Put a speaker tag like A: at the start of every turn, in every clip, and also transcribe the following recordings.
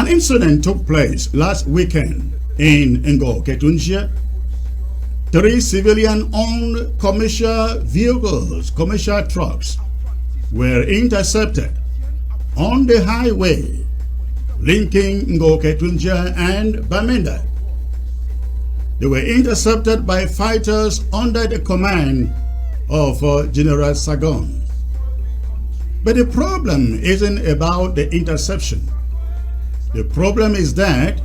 A: An incident took place last weekend in Ngoketunjia. 3 civilian-owned commercial vehicles, commercial trucks, were intercepted on the highway linking Ngoketunjia and Bamenda. They were intercepted by fighters under the command of General Sagon. But the problem isn't about the interception. The problem is that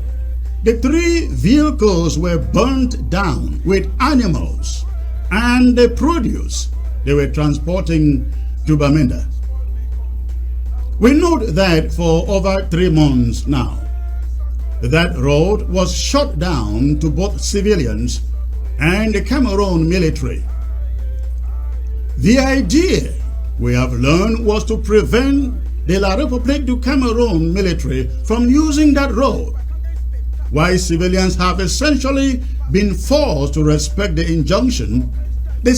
A: the 3 vehicles were burnt down with animals and the produce they were transporting to Bamenda. We note that for over 3 months now, that road was shut down to both civilians and the Cameroon military. The idea, we have learned, was to prevent the La République du Cameroon military from using that road, while civilians have essentially been forced to respect the injunction. The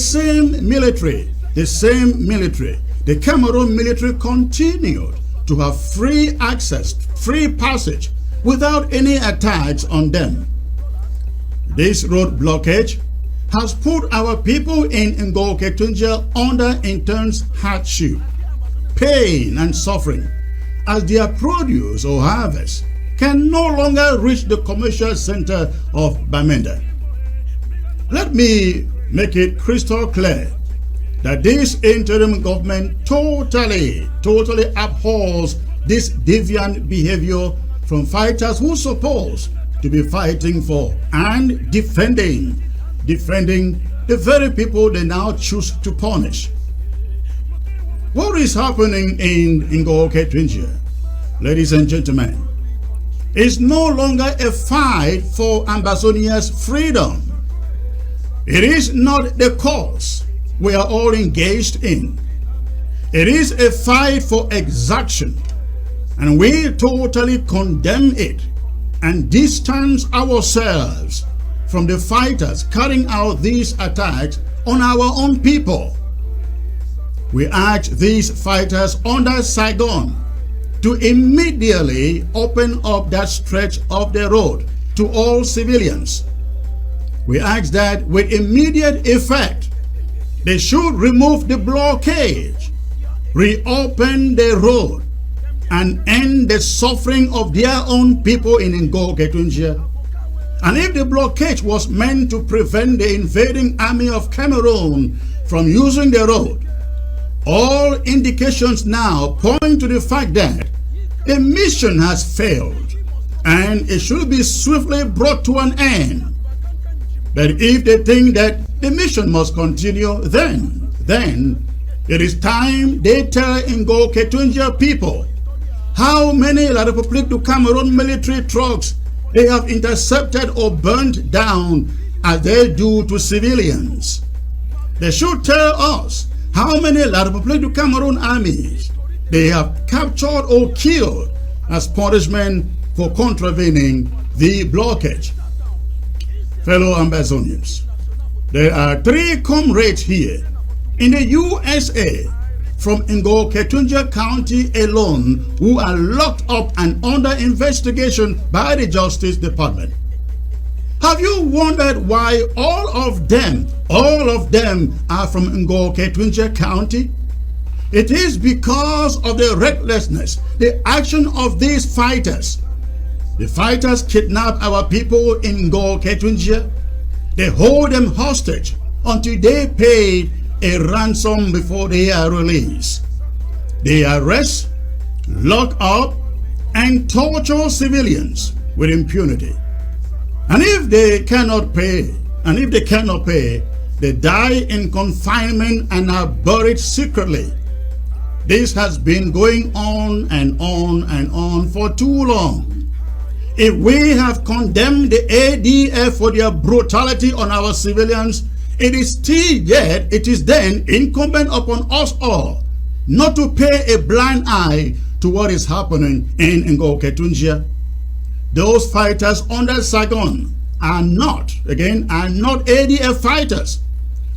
A: Cameroon military continued to have free access, free passage, without any attacks on them. This road blockage has put our people in Ngoketunjia under intense hardship, pain and suffering, as their produce or harvest can no longer reach the commercial center of Bamenda. Let me make it crystal clear that this interim government totally abhors this deviant behavior from fighters who are supposed to be fighting for and defending the very people they now choose to punish. What is happening in Ngoketunjia, ladies and gentlemen, is no longer a fight for Ambazonia's freedom. It is not the cause we are all engaged in. It is a fight for exaction, and we totally condemn it and distance ourselves from the fighters carrying out these attacks on our own people. We ask these fighters under Saigon to immediately open up that stretch of the road to all civilians. We ask that with immediate effect, they should remove the blockage, reopen the road, and end the suffering of their own people in Ngoketunjia. And if the blockage was meant to prevent the invading army of Cameroon from using the road, all indications now point to the fact that the mission has failed and it should be swiftly brought to an end. But if they think that the mission must continue, then it is time they tell Ngoketunjia people how many La République du Cameroon military trucks they have intercepted or burnt down as they do to civilians. They should tell us how many La République du Cameroon armies they have captured or killed as punishment for contravening the blockage. Fellow Ambazonians, there are 3 comrades here in the USA from Ngoketunjia County alone who are locked up and under investigation by the Justice Department. Have you wondered why all of them are from Ngoketunjia County? It is because of the recklessness, the action of these fighters. The fighters kidnap our people in Ngoketunjia. They hold them hostage until they pay a ransom before they are released. They arrest, lock up, and torture civilians with impunity. And if they cannot pay, they die in confinement and are buried secretly. This has been going on and on and on for too long. If we have condemned the ADF for their brutality on our civilians, it is then incumbent upon us all not to pay a blind eye to what is happening in Ngoketunjia. Those fighters under Saigon are not ADF fighters.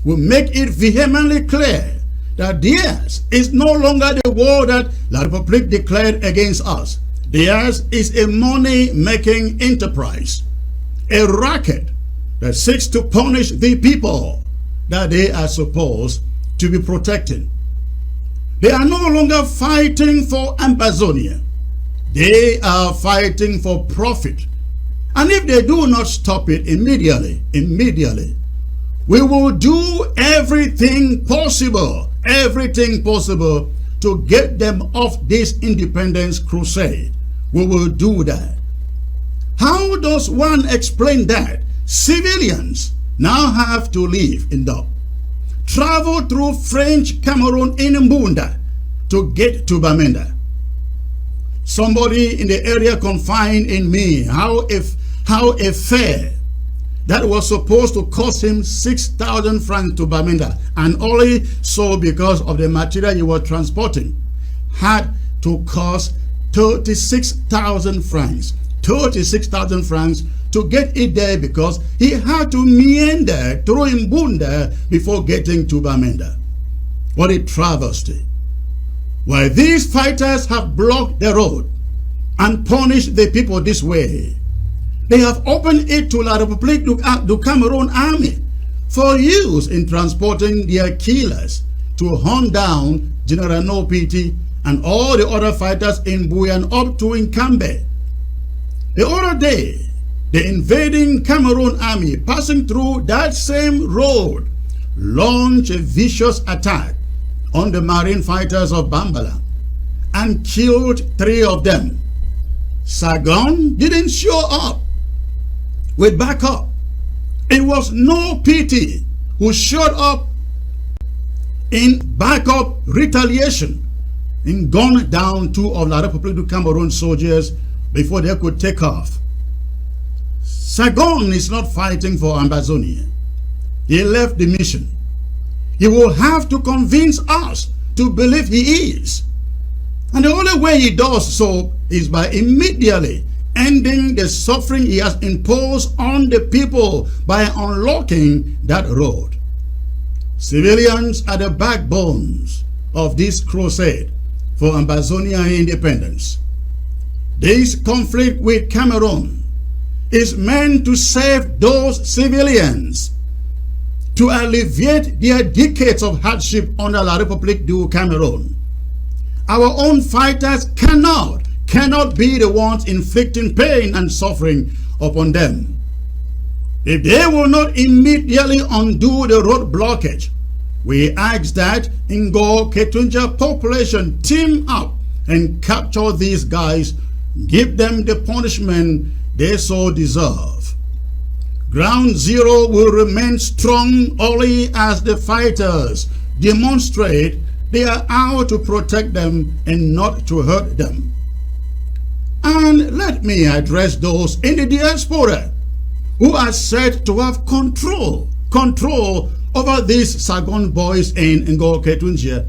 A: We make it vehemently clear that theirs is no longer the war that La République declared against us. Theirs is a money-making enterprise, a racket that seeks to punish the people that they are supposed to be protecting. They are no longer fighting for Ambazonia. They are fighting for profit. And if they do not stop it immediately, we will do everything possible to get them off this independence crusade. We will do that. How does one explain that? Civilians now have to live in Dub, travel through French Cameroon in Nkunda to get to Bamenda. Somebody in the area confided in me how a fare that was supposed to cost him 6,000 francs to Bamenda, and only so because of the material he was transporting, had to cost 36,000 francs. 36,000 francs to get it there because he had to meander through Nkunda before getting to Bamenda. What a travesty. While these fighters have blocked the road and punished the people this way, they have opened it to La République du Cameroon army for use in transporting their killers to hunt down General No Pity and all the other fighters in Buyan up to Nkamba. The other day, the invading Cameroon army passing through that same road launched a vicious attack on the marine fighters of Bambala and killed 3 of them. Sagon didn't show up with backup. It was No Pity who showed up in backup retaliation and gunned down 2 of La République du Cameroon soldiers before they could take off. Sagon is not fighting for Ambazonia. He left the mission. He will have to convince us to believe he is. And the only way he does so is by immediately ending the suffering he has imposed on the people by unlocking that road. Civilians are the backbones of this crusade for Ambazonia independence. This conflict with Cameroon is meant to save those civilians, to alleviate their decades of hardship under La République du Cameroon. Our own fighters cannot be the ones inflicting pain and suffering upon them. If they will not immediately undo the road blockage, we ask that Ngo Ketunja population team up and capture these guys, give them the punishment they so deserve. Ground Zero will remain strong only as the fighters demonstrate they are out to protect them and not to hurt them. And let me address those in the diaspora who are said to have control over these Sagon boys in Ngo Ketunja.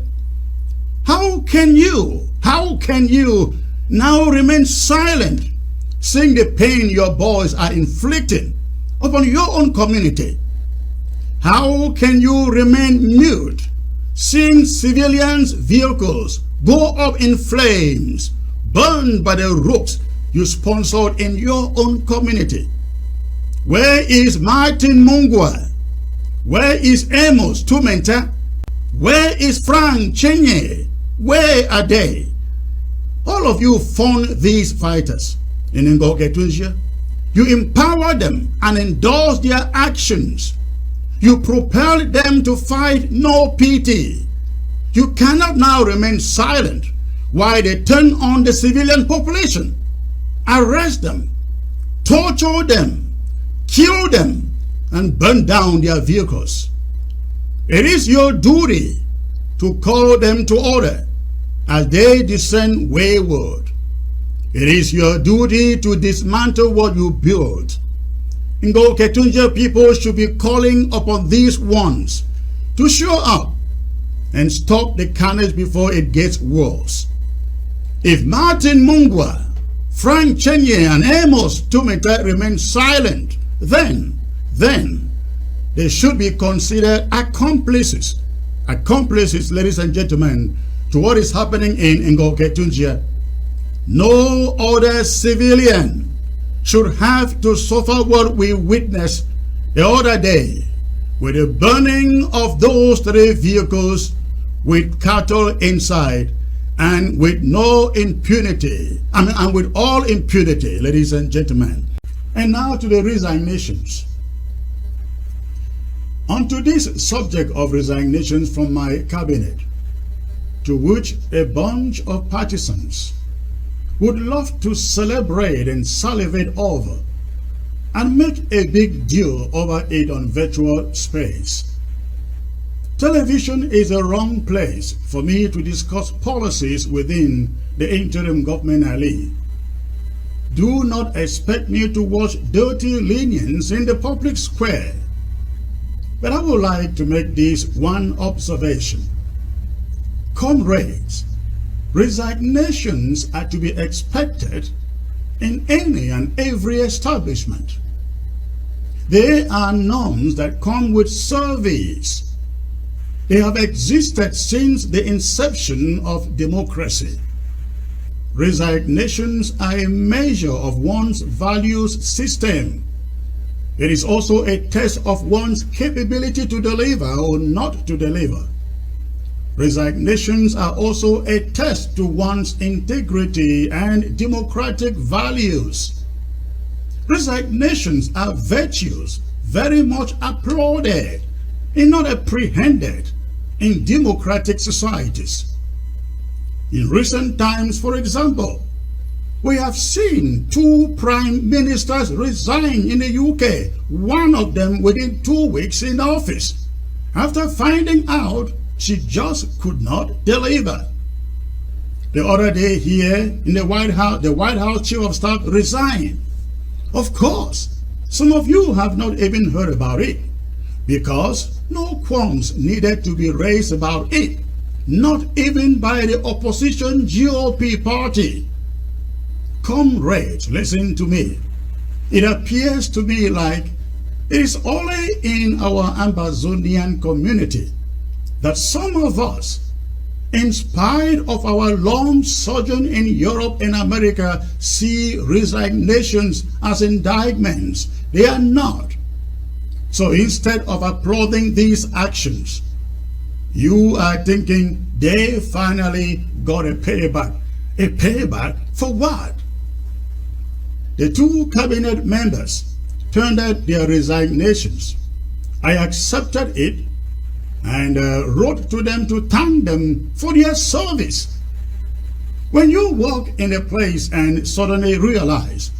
A: How can you now remain silent, seeing the pain your boys are inflicting upon your own community? How can you remain mute, seeing civilians' vehicles go up in flames, burned by the rooks you sponsored in your own community? Where is Martin Mungwa? Where is Amos Tumenta? Where is Frank Chenye? Where are they? All of you fund these fighters in Ngo Ketunja. You empower them and endorse their actions. You propel them to fight No Pity. You cannot now remain silent while they turn on the civilian population, arrest them, torture them, kill them, and burn down their vehicles. It is your duty to call them to order as they descend wayward. It is your duty to dismantle what you built. Ngo Ketunja people should be calling upon these ones to show up and stop the carnage before it gets worse. If Martin Mungwa, Frank Chenye, and Amos Tumeta remain silent, then they should be considered accomplices, ladies and gentlemen, to what is happening in Ngo Ketunja. No other civilian should have to suffer what we witnessed the other day with the burning of those 3 vehicles with cattle inside, and with no impunity, and with all impunity, ladies and gentlemen. And now to the resignations. Onto this subject of resignations from my cabinet, to which a bunch of partisans would love to celebrate and salivate over and make a big deal over it on virtual space. Television is a wrong place for me to discuss policies within the interim government I lead. Do not expect me to watch dirty lenience in the public square. But I would like to make this one observation. Comrades, resignations are to be expected in any and every establishment. They are norms that come with service. They have existed since the inception of democracy. Resignations are a measure of one's values system. It is also a test of one's capability to deliver or not to deliver. Resignations are also a test to one's integrity and democratic values. Resignations are virtues very much applauded and not apprehended in democratic societies. In recent times, for example, we have seen 2 prime ministers resign in the UK, one of them within 2 weeks in office, after finding out she just could not deliver. The other day here in the White House Chief of Staff resigned. Of course, some of you have not even heard about it, because no qualms needed to be raised about it, not even by the opposition GOP party. Comrades, listen to me. It appears to me like it is only in our Ambazonian community that some of us, in spite of our long sojourn in Europe and America, see resignations as indictments. They are not. So instead of applauding these actions, you are thinking they finally got a payback. A payback for what? The 2 cabinet members tendered their resignations. I accepted it and wrote to them to thank them for their service. When you walk in a place and suddenly realize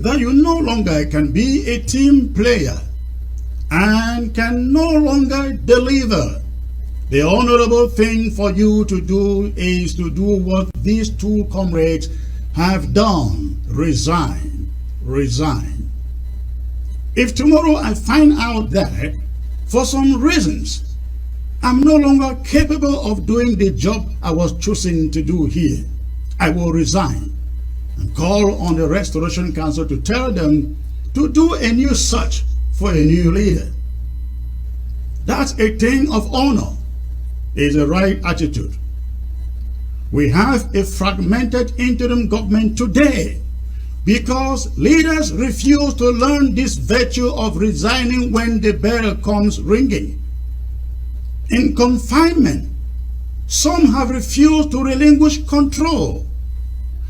A: that you no longer can be a team player and can no longer deliver, the honorable thing for you to do is to do what these 2 comrades have done. Resign. Resign. If tomorrow I find out that, for some reasons, I'm no longer capable of doing the job I was choosing to do here, I will resign and call on the Restoration Council to tell them to do a new search for a new leader. That's a thing of honor. Is the right attitude. We have a fragmented interim government today because leaders refuse to learn this virtue of resigning when the bell comes ringing. In confinement, some have refused to relinquish control.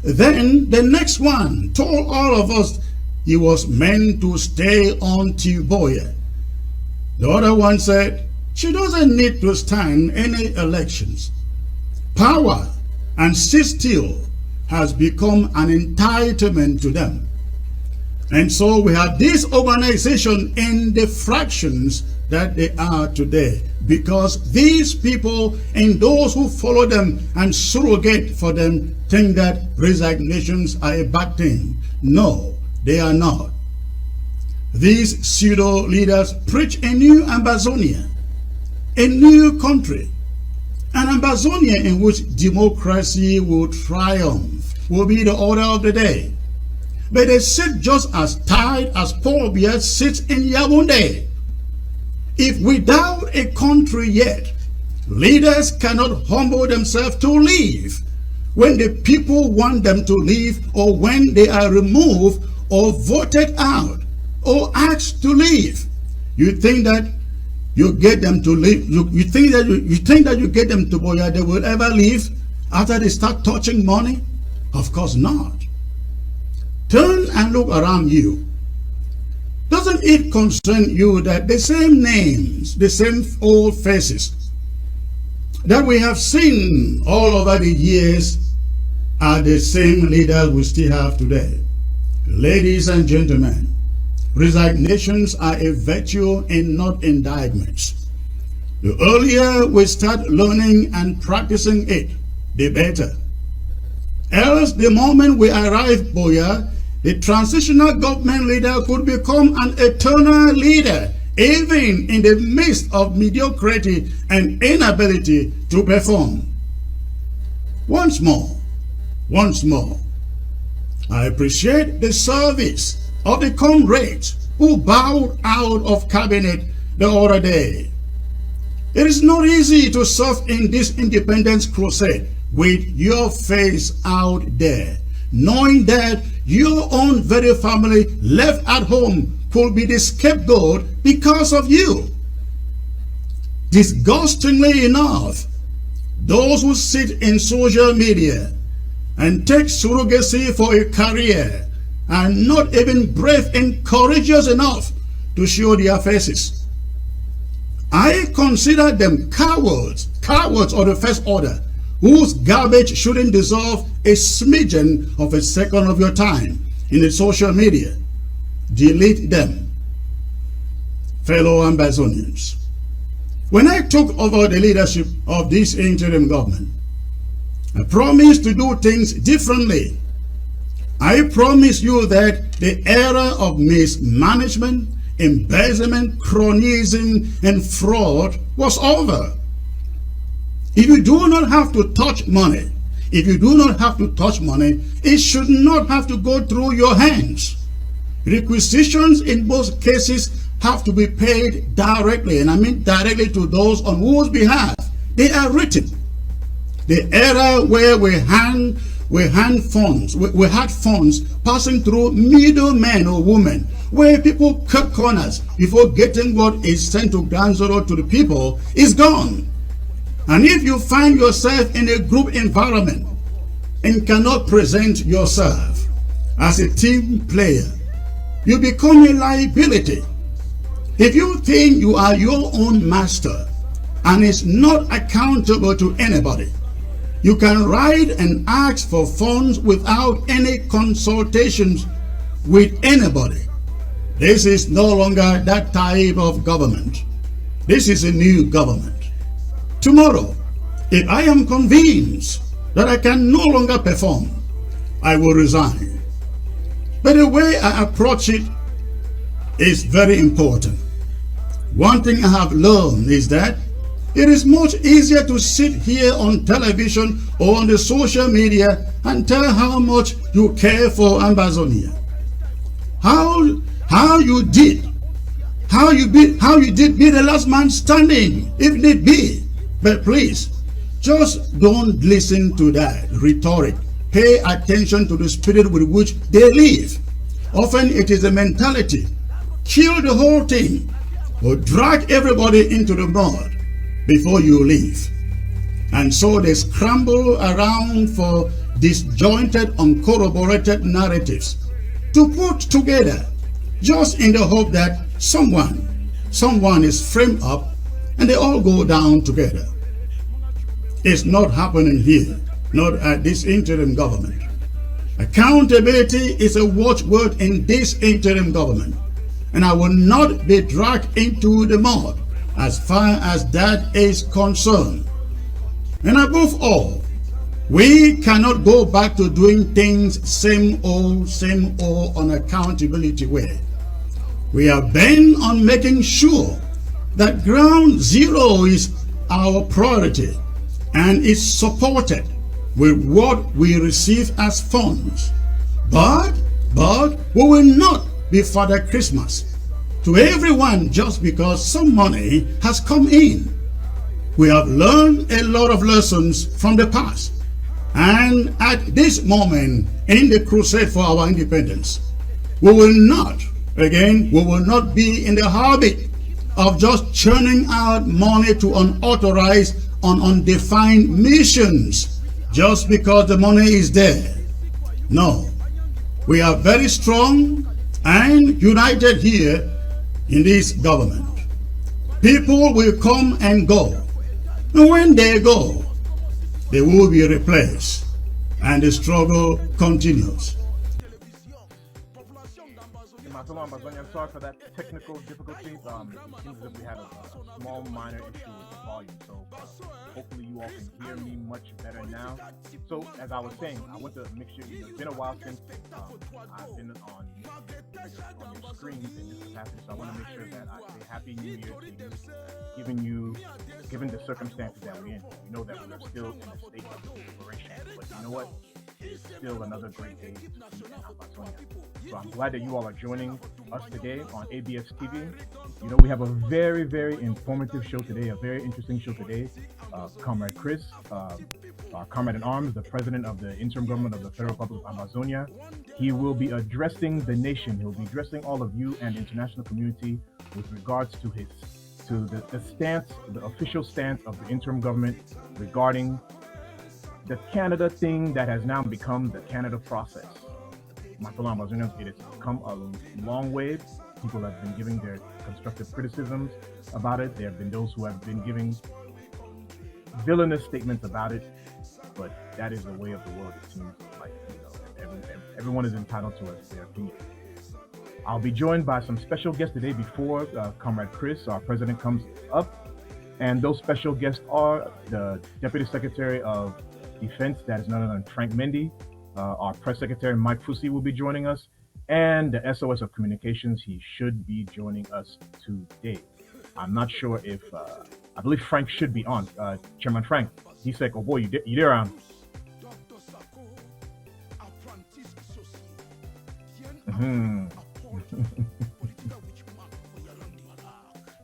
A: Then the next one told all of us he was meant to stay on Tiboya. The other one said she doesn't need to stand any elections. Power and sit still has become an entitlement to them. And so we have this organization in the fractions that they are today, because these people and those who follow them and surrogate for them think that resignations are a bad thing. No, they are not. These pseudo leaders preach a new Ambazonia, a new country, an Ambazonia in which democracy will triumph, will be the order of the day. But they sit just as tight as Paul Biya sits in Yaoundé. If without a country yet, leaders cannot humble themselves to leave, when the people want them to leave, or when they are removed or voted out or asked to leave. You think that you get them to leave? You think that you get them to Boya, they will ever leave after they start touching money? Of course not. Turn and look around you. Doesn't it concern you that the same names, the same old faces that we have seen all over the years are the same leaders we still have today? Ladies and gentlemen, resignations are a virtue and not indictments. The earlier we start learning and practicing it, the better. Else, the moment we arrive, Boya, the transitional government leader could become an eternal leader, even in the midst of mediocrity and inability to perform. Once more, I appreciate the service of the comrades who bowed out of cabinet the other day. It is not easy to serve in this independence crusade with your face out there, knowing that your own very family left at home could be the scapegoat because of you. Disgustingly enough, those who sit in social media and take surrogacy for a career are not even brave and courageous enough to show their faces. I consider them cowards of the first order, whose garbage shouldn't deserve a smidgen of a second of your time in the social media. Delete them. Fellow Ambazonians, when I took over the leadership of this interim government, I promised to do things differently. I promise you that the era of mismanagement, embezzlement, cronyism, and fraud was over. If you do not have to touch money, it should not have to go through your hands. Requisitions in both cases have to be paid directly, and I mean directly to those on whose behalf they are written. The era where we had funds passing through middlemen or women, where people cut corners before getting what is sent to ground zero to the people, is gone. And if you find yourself in a group environment and cannot present yourself as a team player, you become a liability. If you think you are your own master and is not accountable to anybody, you can write and ask for funds without any consultations with anybody. This is no longer that type of government. This is a new government. Tomorrow, if I am convinced that I can no longer perform, I will resign. But the way I approach it is very important. One thing I have learned is that it is much easier to sit here on television or on the social media and tell how much you care for Ambazonia. How you did be the last man standing, if need be. But please, just don't listen to that rhetoric. Pay attention to the spirit with which they live. Often it is a mentality: kill the whole thing or drag everybody into the mud before you leave. And so they scramble around for disjointed, uncorroborated narratives to put together, just in the hope that someone is framed up and they all go down together. It's not happening here, not at this interim government. Accountability is a watchword in this interim government, and I will not be dragged into the mud as far as that is concerned. And above all, we cannot go back to doing things same old on accountability way. We are bent on making sure that ground zero is our priority and is supported with what we receive as funds. But we will not be Father Christmas to everyone just because some money has come in. We have learned a lot of lessons from the past. And at this moment in the crusade for our independence, we will not be in the habit of just churning out money to unauthorized and undefined missions just because the money is there. No, we are very strong and united here in this government. People will come and go, and when they go, they will be replaced, and the struggle continues.
B: Ambazonia, I'm sorry for that technical difficulties. It seems as if we had a small minor issue with the volume, so hopefully you all can hear me much better now. So as I was saying, I want to make sure it's been a while since I've been on your screens in this capacity, so I want to make sure that I say Happy New Year to you, given the circumstances that we're in. We know that we're still in a state of liberation, but you know what? It's still another great day to be in Ambazonia. So I'm glad that you all are joining us today on ABS TV. You know, we have a very, very informative show today, a very interesting show today. Comrade Chris, our Comrade in Arms, the President of the Interim Government of the Federal Republic of Ambazonia, he will be addressing the nation. He'll be addressing all of you and the international community with regards to the stance, the official stance of the interim government regarding the Canada thing that has now become the Canada process. My fellow Ambazonians, it has come a long way. People have been giving their constructive criticisms about it. There have been those who have been giving villainous statements about it, but that is the way of the world. It seems like, you know, everyone is entitled to their opinion. I'll be joined by some special guests today before Comrade Chris, our president, comes up. And those special guests are the Deputy Secretary of Defense, that is none other than Frank Mendy. Our Press Secretary, Mike Fusi, will be joining us. And the SOS of Communications, he should be joining us today. I'm not sure if, I believe Frank should be on. Chairman Frank, he said, oh boy, you there?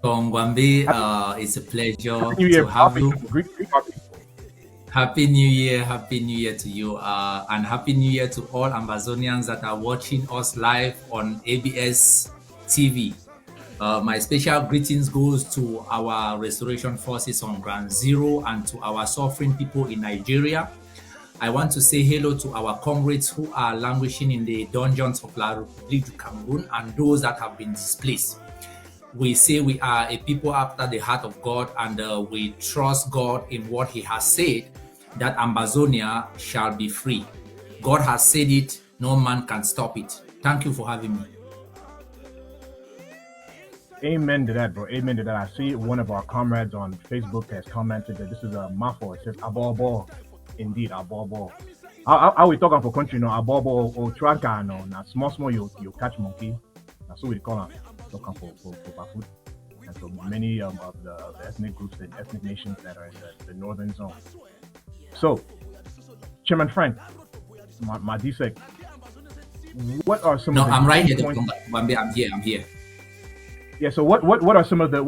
C: Ngwambi, it's a pleasure to have you. Happy New Year to you, and Happy New Year to all Ambazonians that are watching us live on ABS TV. My special greetings goes to our restoration forces on Ground Zero and to our suffering people in Nigeria. I want to say hello to our comrades who are languishing in the dungeons of La République du Cameroon and those that have been displaced. We say we are a people after the heart of God, and we trust God in what He has said, that Ambazonia shall be free. God has said it, no man can stop it. Thank you for having me.
B: Amen to that, bro. Amen to that. I see one of our comrades on Facebook has commented that this is a mafo. It says abobo. Indeed, abobo. How we talking for country, no? Abobo or tranka, no? Now small you catch monkey. That's what we call it. Talking for food. And so many of the ethnic groups and ethnic nations that are in the northern zone. So, Chairman Frank, my DSEC, what are some?
C: No,
B: of the
C: I'm right here. I'm here.
B: Yeah. So, what are some of the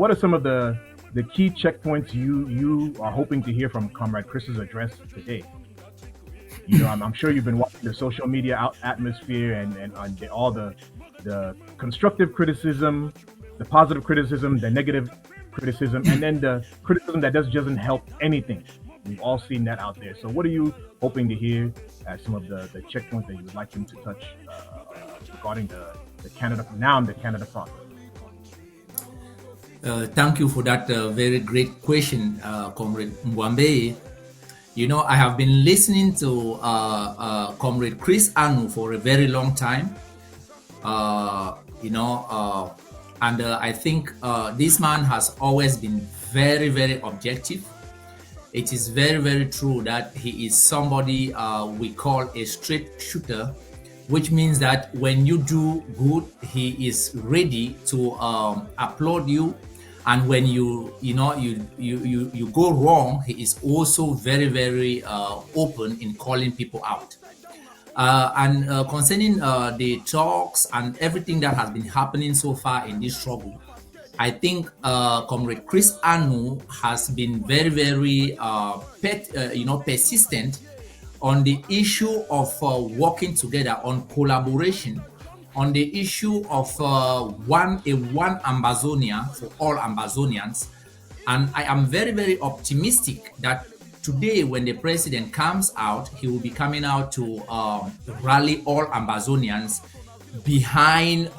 B: key checkpoints you are hoping to hear from Comrade Chris's address today? You know, I'm sure you've been watching the social media atmosphere and all the constructive criticism, the positive criticism, the negative criticism, and then the criticism that doesn't help anything. We've all seen that out there. So what are you hoping to hear as some of the checkpoints that you would like him to touch regarding the Canada process?
C: Thank you for that very great question, Comrade Mwambe. You know, I have been listening to Comrade Chris Anu for a very long time. And I think this man has always been very, very objective. It is very, very true that he is somebody we call a straight shooter, which means that when you do good, he is ready to applaud you, and when you go wrong, he is also very, very open in calling people out. And concerning the talks and everything that has been happening so far in this struggle, I think Comrade Chris Anu has been very, very persistent on the issue of working together, on collaboration, on the issue of one Ambazonia for all Ambazonians. And I am very, very optimistic that today, when the president comes out, he will be coming out to rally all Ambazonians behind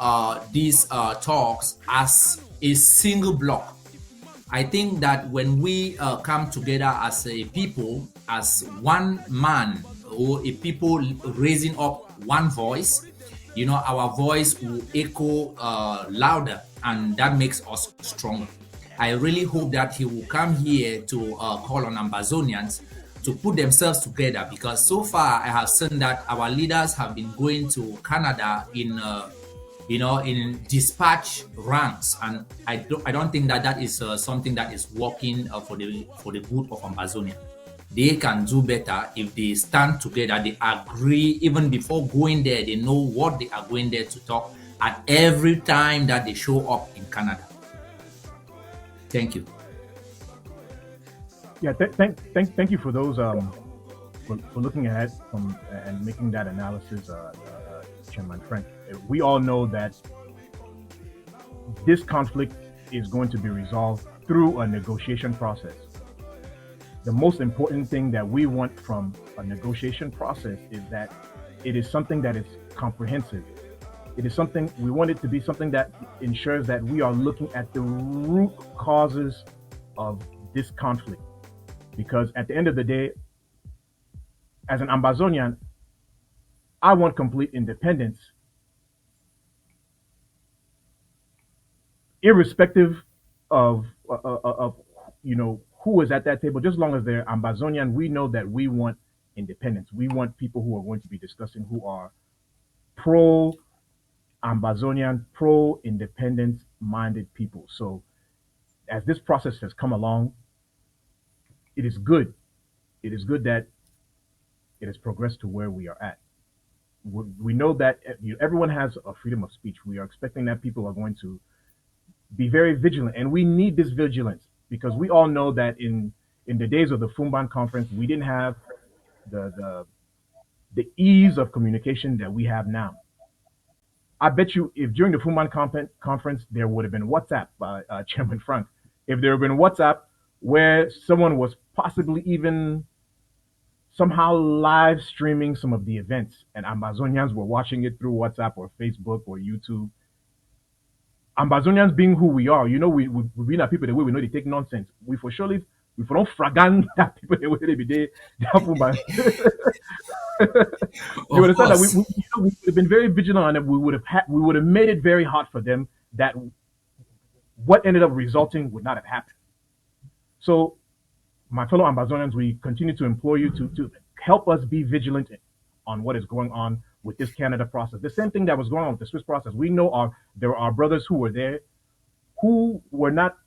C: these talks as a single block. I think that when we come together as a people, as one man, or a people raising up one voice, our voice will echo louder, and that makes us stronger. I really hope that he will come here to call on Ambazonians to put themselves together, because so far I have seen that our leaders have been going to Canada in dispatch ranks, and I don't think that is something that is working for the good of Ambazonia. They can do better if they stand together, they agree, even before going there, they know what they are going there to talk at every time that they show up in Canada. Thank you.
B: Yeah, thank you for those for looking ahead and making that analysis, Chairman Frank. We all know that this conflict is going to be resolved through a negotiation process. The most important thing that we want from a negotiation process is that it is something that is comprehensive. It is something, we want it to be something that ensures that we are looking at the root causes of this conflict. Because at the end of the day, as an Ambazonian, I want complete independence, irrespective of who is at that table. Just as long as they're Ambazonian, we know that we want independence. We want people who are going to be discussing who are pro-Ambazonian, pro-independence-minded people. So as this process has come along, it is good. It is good that it has progressed to where we are at. We know that everyone has a freedom of speech. We are expecting that people are going to be very vigilant, and we need this vigilance, because we all know that in the days of the Fumban conference, we didn't have the ease of communication that we have now. I bet you if during the Fumban conference there would have been WhatsApp, Chairman Frank, if there had been WhatsApp where someone was possibly even somehow live streaming some of the events and Ambazonians were watching it through WhatsApp or Facebook or YouTube. Ambazonians being who we are, we being a people the way we know they take nonsense. We for don't fragan that people the way they be there. You understand that we would have been very vigilant, and we would have made it very hard for them that what ended up resulting would not have happened. So, my fellow Ambazonians, we continue to implore you to help us be vigilant on what is going on with this Canada process. The same thing that was going on with the Swiss process. We know there are brothers who were there who were not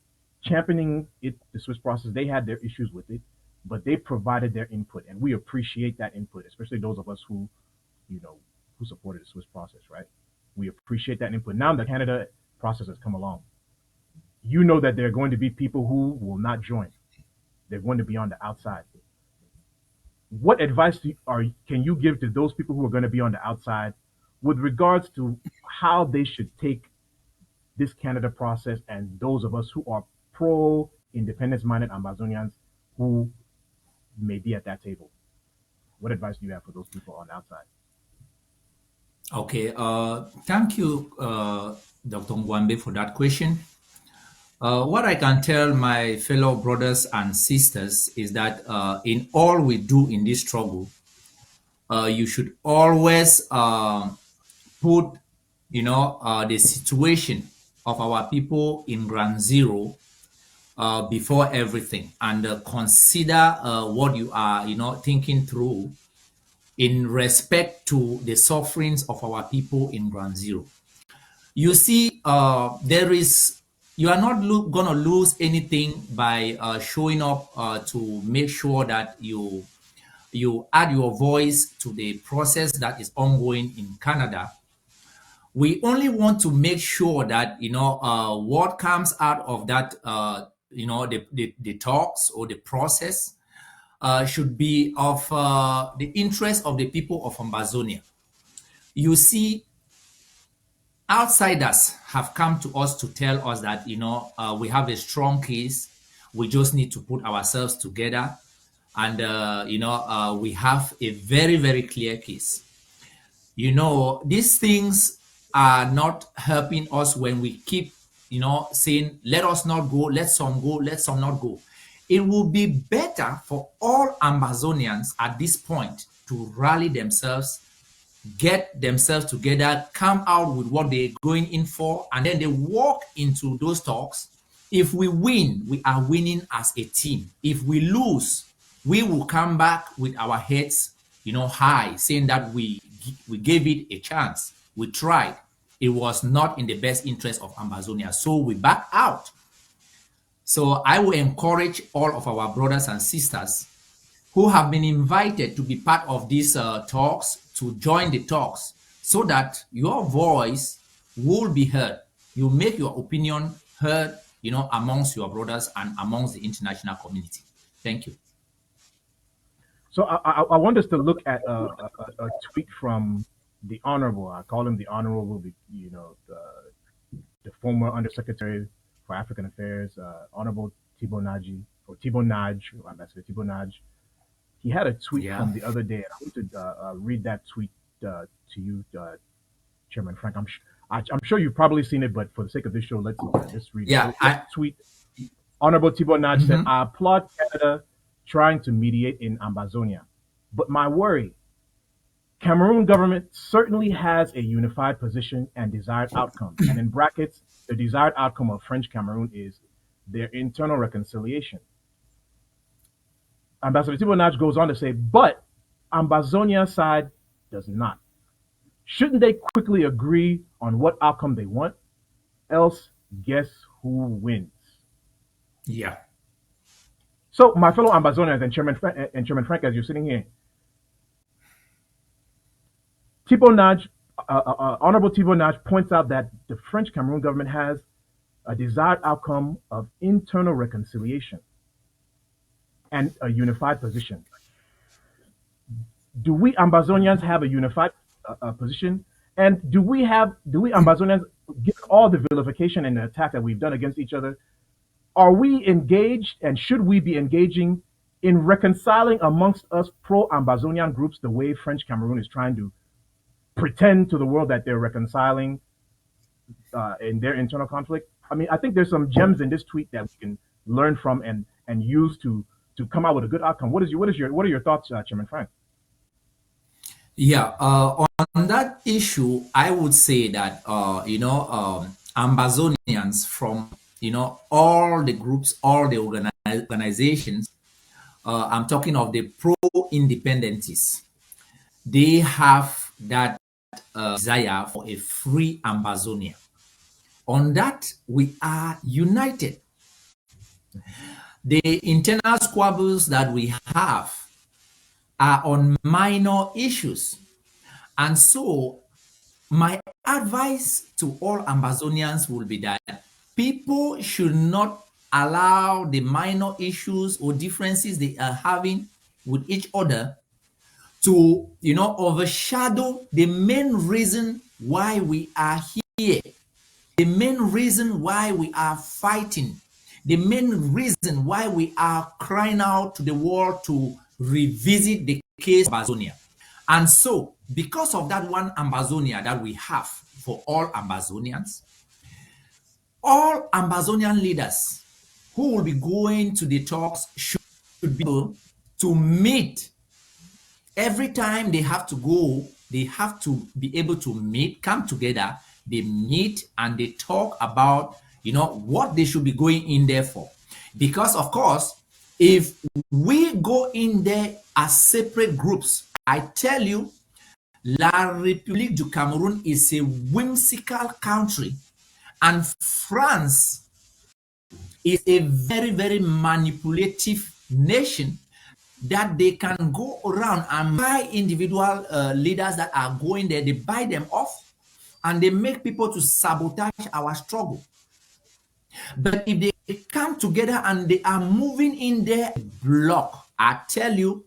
B: championing the Swiss process. They had their issues with it, but they provided their input, and we appreciate that input, especially those of us who supported the Swiss process, right? We appreciate that input. Now the Canada process has come along. You know that there are going to be people who will not join. They're going to be on the outside. What advice can you give to those people who are going to be on the outside with regards to how they should take this Canada process, and those of us who are pro-independence-minded Ambazonians who may be at that table? What advice do you have for those people on the outside?
C: Okay, thank you, Dr. Ngwambe, for that question. What I can tell my fellow brothers and sisters is that in all we do in this struggle, you should always put, the situation of our people in ground zero before everything, and consider what you are, thinking through in respect to the sufferings of our people in ground zero. You see, you are not going to lose anything by showing up to make sure that you add your voice to the process that is ongoing in Canada. We only want to make sure that what comes out of that the talks or the process should be of the interest of the people of Ambazonia. You see, outsiders have come to us to tell us that, we have a strong case. We just need to put ourselves together. And, we have a very, very clear case. These things are not helping us when we keep, saying, let us not go, let some go, let some not go. It will be better for all Ambazonians at this point to rally themselves, get themselves together, come out with what they're going in for, and then they walk into those talks. If we win, we are winning as a team. If we lose, we will come back with our heads, high, saying that we gave it a chance. We tried. It was not in the best interest of Ambazonia, so we back out. So I will encourage all of our brothers and sisters who have been invited to be part of these talks to join the talks, so that your voice will be heard. You make your opinion heard, amongst your brothers and amongst the international community. Thank you.
B: So I want us to look at a tweet from the Honorable. I call him the Honorable, the former Undersecretary for African Affairs, Honorable Thibault Naji, or Thibault Naj, Ambassador Thibault Naj. He had a tweet from the other day, and I want to read that tweet to you, Chairman Frank. I'm sure you've probably seen it, but for the sake of this show, let's just read it. So tweet. Honorable Thibault Naj said, I applaud Canada trying to mediate in Ambazonia, but my worry, Cameroon government certainly has a unified position and desired outcome. And in brackets, the desired outcome of French Cameroon is their internal reconciliation. Ambassador Thibault Naj goes on to say, but Ambazonia's side does not. Shouldn't they quickly agree on what outcome they want? Else, guess who wins?
C: Yeah.
B: So, my fellow Ambazonians and Chairman Frank, as you're sitting here, Thibault Naj, Honorable Thibault Naj points out that the French Cameroon government has a desired outcome of internal reconciliation and a unified position. Do we Ambazonians have a unified position? And do we Ambazonians, given all the vilification and the attack that we've done against each other, are we engaged, and should we be engaging in reconciling amongst us pro-Ambazonian groups the way French Cameroon is trying to pretend to the world that they're reconciling in their internal conflict? I mean, I think there's some gems in this tweet that we can learn from and use to come out with a good outcome. What are your thoughts, Chairman Frank?
C: Yeah, on that issue, I would say that Ambazonians from all the groups, all the organizations, I'm talking of the pro-independentists, they have that desire for a free Ambazonia. On that, we are united. The internal squabbles that we have are on minor issues. And so my advice to all Ambazonians will be that people should not allow the minor issues or differences they are having with each other to, overshadow the main reason why we are here, the main reason why we are fighting, the main reason why we are crying out to the world to revisit the case of Ambazonia. And so, because of that one Ambazonia that we have for all Ambazonians, all Ambazonian leaders who will be going to the talks should be able to meet. Every time they have to go, they have to be able to meet, come together, they meet and they talk about, what they should be going in there for. Because, of course, if we go in there as separate groups, I tell you, La République du Cameroun is a whimsical country, and France is a very, very manipulative nation that they can go around and buy individual leaders that are going there. They buy them off and they make people to sabotage our struggle. But if they come together and they are moving in their block, I tell you,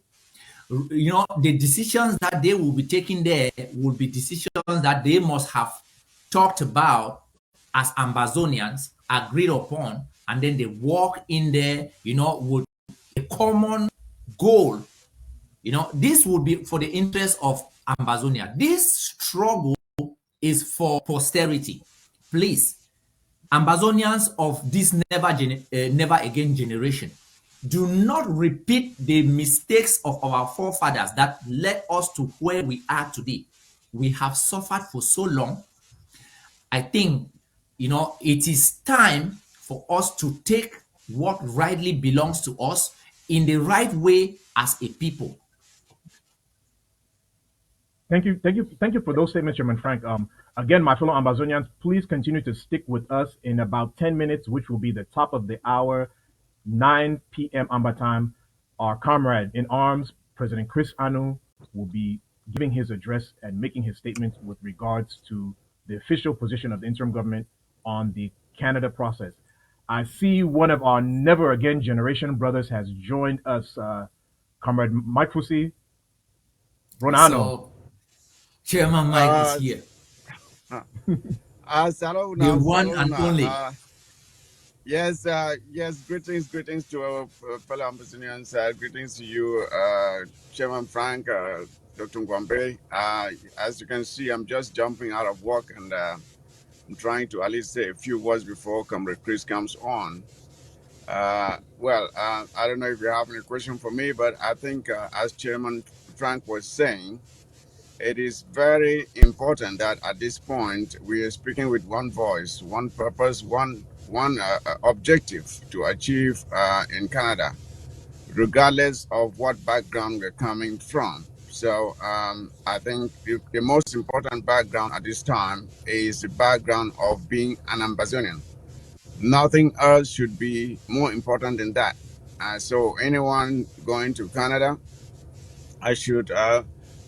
C: the decisions that they will be taking there will be decisions that they must have talked about as Ambazonians, agreed upon, and then they walk in there, with a common goal. This would be for the interest of Ambazonia. This struggle is for posterity. Please, Ambazonians of this never again generation, do not repeat the mistakes of our forefathers that led us to where we are today. We have suffered for so long. I think, it is time for us to take what rightly belongs to us in the right way as a people.
B: Thank you for those statements, Chairman Frank. Again, my fellow Ambazonians, please continue to stick with us in about 10 minutes, which will be the top of the hour, 9 p.m. Amba time. Our comrade in arms, President Chris Anu, will be giving his address and making his statements with regards to the official position of the interim government on the Canada process. I see one of our never again generation brothers has joined us, Comrade Mike Fusi. Ronano.
C: So, Chairman Mike is here.
D: The
C: one and only.
D: Yes, greetings to our fellow Ambazonians. Greetings to you, Chairman Frank, Dr. Ngwambe. As you can see, I'm just jumping out of work and I'm trying to at least say a few words before Comrade Chris comes on. I don't know if you have any question for me, but I think as Chairman Frank was saying, it is very important that at this point we are speaking with one voice, one purpose, one objective to achieve in Canada, regardless of what background we're coming from. So I think the most important background at this time is the background of being an Ambazonian. Nothing else should be more important than that. So anyone going to Canada, I should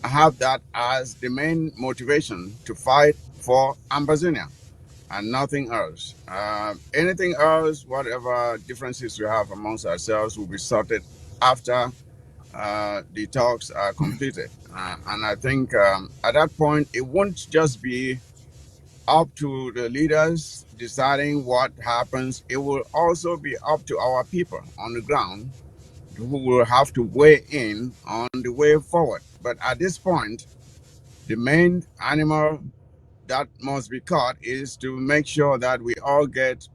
D: have that as the main motivation to fight for Ambazonia and nothing else. Anything else, whatever differences we have amongst ourselves, will be sorted after the talks are completed. And I think at that point, it won't just be up to the leaders deciding what happens. It will also be up to our people on the ground who will have to weigh in on the way forward. But at this point, the main animal that must be caught is to make sure that we all get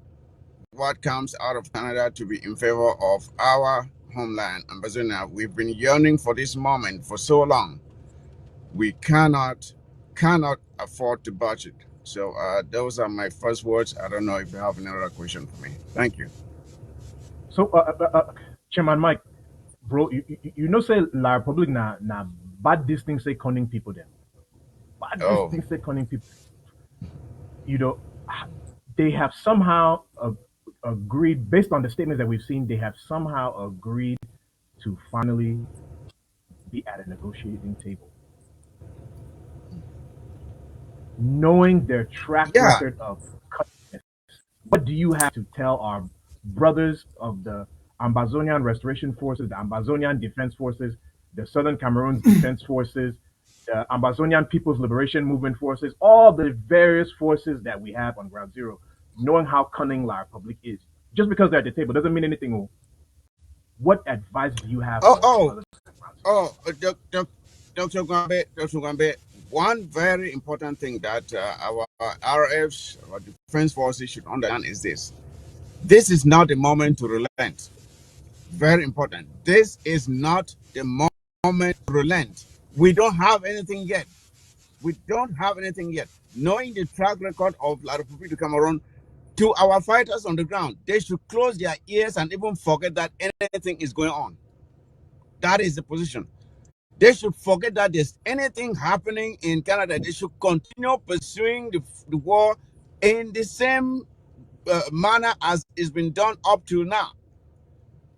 D: what comes out of Canada to be in favor of our homeland, Ambazonia. We've been yearning for this moment for so long. We cannot afford to budget. So those are my first words. I don't know if you have another question for me. Thank you.
B: So, Chairman Mike, bro, you know say La Republic na bad this thing say conning people then. Bad this thing say conning people. They have somehow agreed, based on the statements that we've seen, they have somehow agreed to finally be at a negotiating table. Knowing their track record of cutting, what do you have to tell our brothers of the Ambazonian Restoration Forces, the Ambazonian Defense Forces, the Southern Cameroon Defense Forces, the Ambazonian People's Liberation Movement Forces, all the various forces that we have on Ground Zero, knowing how cunning La Republic is? Just because they're at the table doesn't mean anything. What advice do you have?
D: Dr. Gwambe, one very important thing that our RFs, our defense forces should understand is this. This is not the moment to relent. Very important. This is not the moment to relent. We don't have anything yet. Knowing the track record of La République du Cameroun, to our fighters on the ground, they should close their ears and even forget that anything is going on. That is the position. They should forget that there's anything happening in Canada. They should continue pursuing the war in the same manner as it's been done up to now.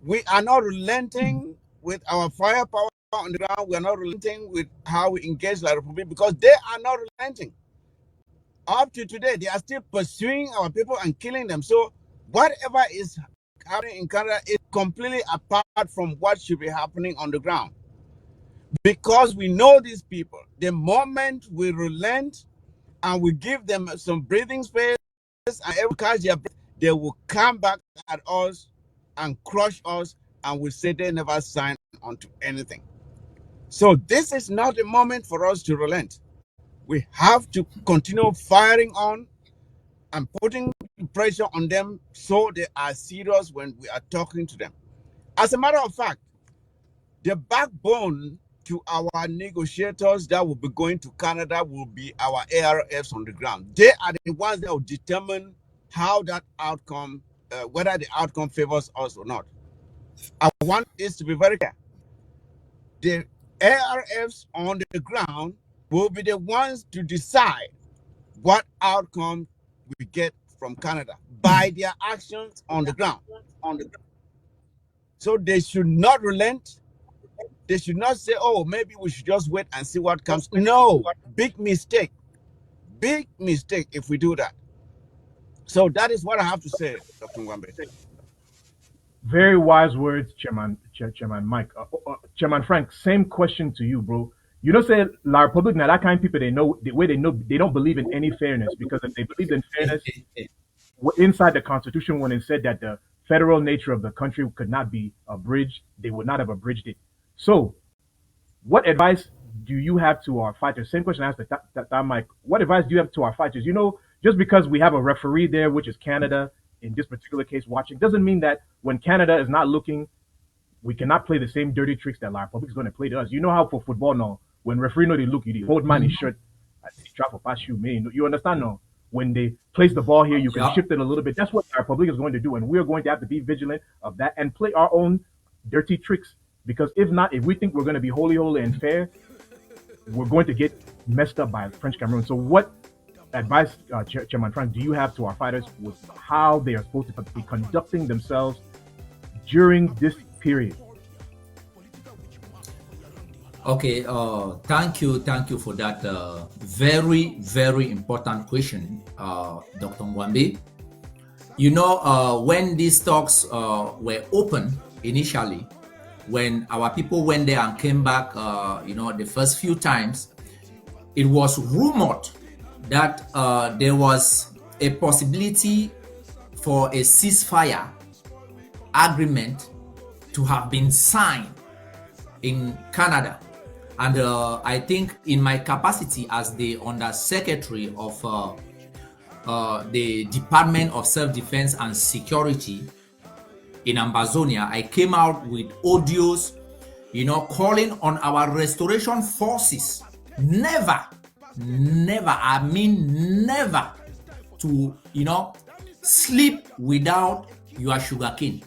D: We are not relenting with our firepower on the ground. We are not relenting with how we engage La République because they are not relenting. Up to today, they are still pursuing our people and killing them. So whatever is happening in Canada is completely apart from what should be happening on the ground. Because we know these people, the moment we relent and we give them some breathing space and every catch their breath, they will come back at us and crush us, and we say they never signed onto anything. So this is not the moment for us to relent. We have to continue firing on and putting pressure on them so they are serious when we are talking to them. As a matter of fact, the backbone to our negotiators that will be going to Canada will be our ARFs on the ground. They are the ones that will determine how that outcome, whether the outcome favors us or not. I want this to be very clear. The ARFs on the ground will be the ones to decide what outcome we get from Canada by their actions on the ground. So they should not relent. They should not say, oh, maybe we should just wait and see what comes. No, big mistake. Big mistake if we do that. So that is what I have to say, Dr. Nwambe.
B: Very wise words, Chairman Mike. Chairman Frank, same question to you, bro. You know, say La Republic now that kind of people they don't believe in any fairness, because if they believed in fairness inside the Constitution, when it said that the federal nature of the country could not be abridged, they would not have abridged it. So, what advice do you have to our fighters? Same question I asked that Mike. What advice do you have to our fighters? You know, just because we have a referee there, which is Canada, in this particular case watching, doesn't mean that when Canada is not looking, we cannot play the same dirty tricks that La Republic is going to play to us. You know how for football now, when referee know they look, you hold man his shirt, try for pass you, man. You understand now? When they place the ball here, you can shift it a little bit. That's what La Republic is going to do, and we're going to have to be vigilant of that and play our own dirty tricks. Because if not, if we think we're going to be holy and fair, we're going to get messed up by French Cameroon. So what advice, Chairman Frank, do you have to our fighters with how they are supposed to be conducting themselves during this period?
C: Okay, thank you for that very important question, Dr. Nwambe. You know, when these talks were open initially, when our people went there and came back, you know, the first few times, it was rumored that there was a possibility for a ceasefire agreement to have been signed in Canada. And I think in my capacity as the Undersecretary of the Department of Self-Defense and Security in Ambazonia, I came out with audios, you know, calling on our restoration forces never, I mean never, to, you know, sleep without your sugarcane.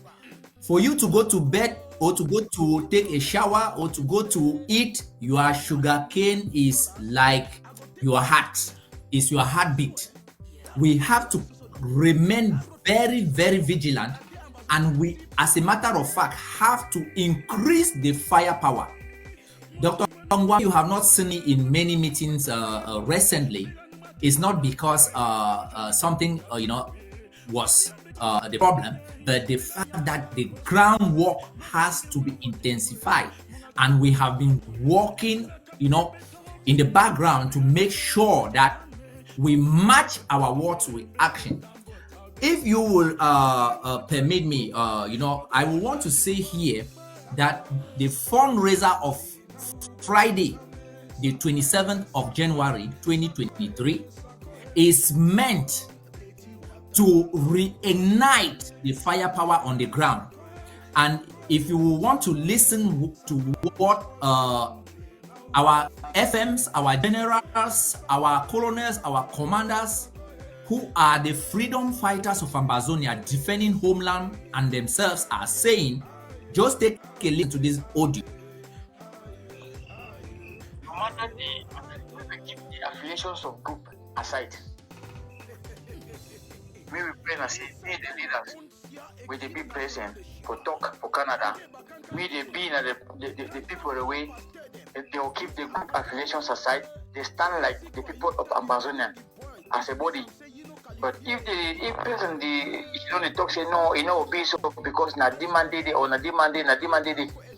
C: For you to go to bed or to go to take a shower or to go to eat, your sugarcane is like your heart, is your heartbeat. We have to remain very vigilant, and we, as a matter of fact, have to increase the firepower. Dr. Nwambe, you have not seen me in many meetings recently. It's not because something you know was the problem, but the fact that the groundwork has to be intensified, and we have been working, you know, in the background to make sure that we match our words with action. If you will permit me, you know, I will want to say here that the fundraiser of Friday, the 27th of January 2023, is meant to reignite the firepower on the ground. And if you want to listen to what our FMs, our generals, our colonels, our commanders, who are the freedom fighters of Ambazonia defending homeland and themselves, are saying, just take a listen to this audio.
E: Commander, keep the affiliations of group aside. We will pray and say, may the leaders, will they be present for talk for Canada? May they be the people away. They will keep the group affiliations aside. They stand like the people of Ambazonia as a body. But if person talk say no, be so because na demanded or na demanded,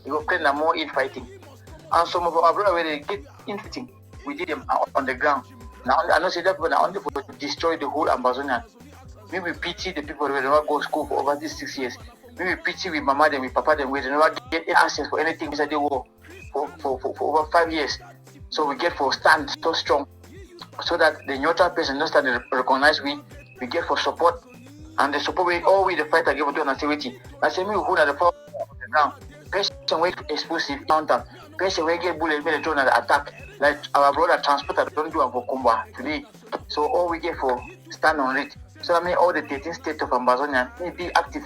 E: you go play more in fighting. And some of our brothers where they get interesting, we did them on the ground. Now I know say that people are only for destroy the whole Ambazonia. Maybe pity the people who never go to school for over these 6 years. Maybe pity with mama them, with papa them, we never get access for anything inside the war for over 5 years. So we get for stand so strong, so that the neutral person don't start to recognize we get for support, and the support we all we the fight against the activity. I say me who are the power on the ground. Person way explosive counter. Person way get bullet made drone the attack. Like our brother transporter don't do for Kumba today. So all we get for stand on it. So I mean all the 13 states of Ambazonia may be active,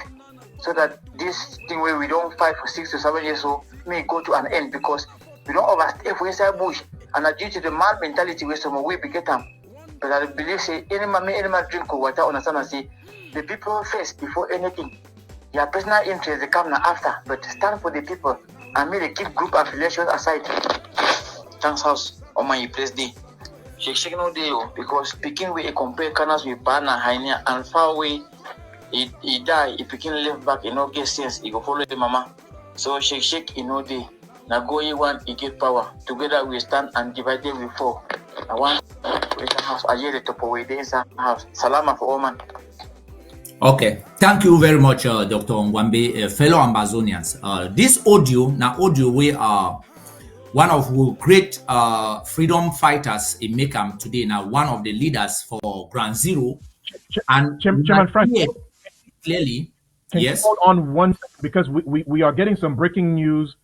E: so that this thing where we don't fight for 6 to 7 years so may go to an end, because we don't overstay for inside bush, and due to the man mentality where some way we get them. But I believe say any man drink of water, understand and say the people first before anything. Your personal interest they come now after, but stand for the people and may they keep group affiliations aside. Thanks house on my place day. Shake no day because speaking with a compare canals with Bana, Hainia and far away, he die, he picking left back, he no get sense, he go follow the mama. So shake no day. Now go you one, he get power. Together we stand and divided we fall. I want we can have a year to away days house. Salama for all man.
C: Okay, thank you very much, Dr. Ngwambe, fellow Ambazonians. This audio, we are one of the great freedom fighters in Mekam today. Now, one of the leaders for Ground Zero. And
B: Chairman Frank,
C: clearly,
B: can
C: yes.
B: you hold on one second, because we are getting some breaking news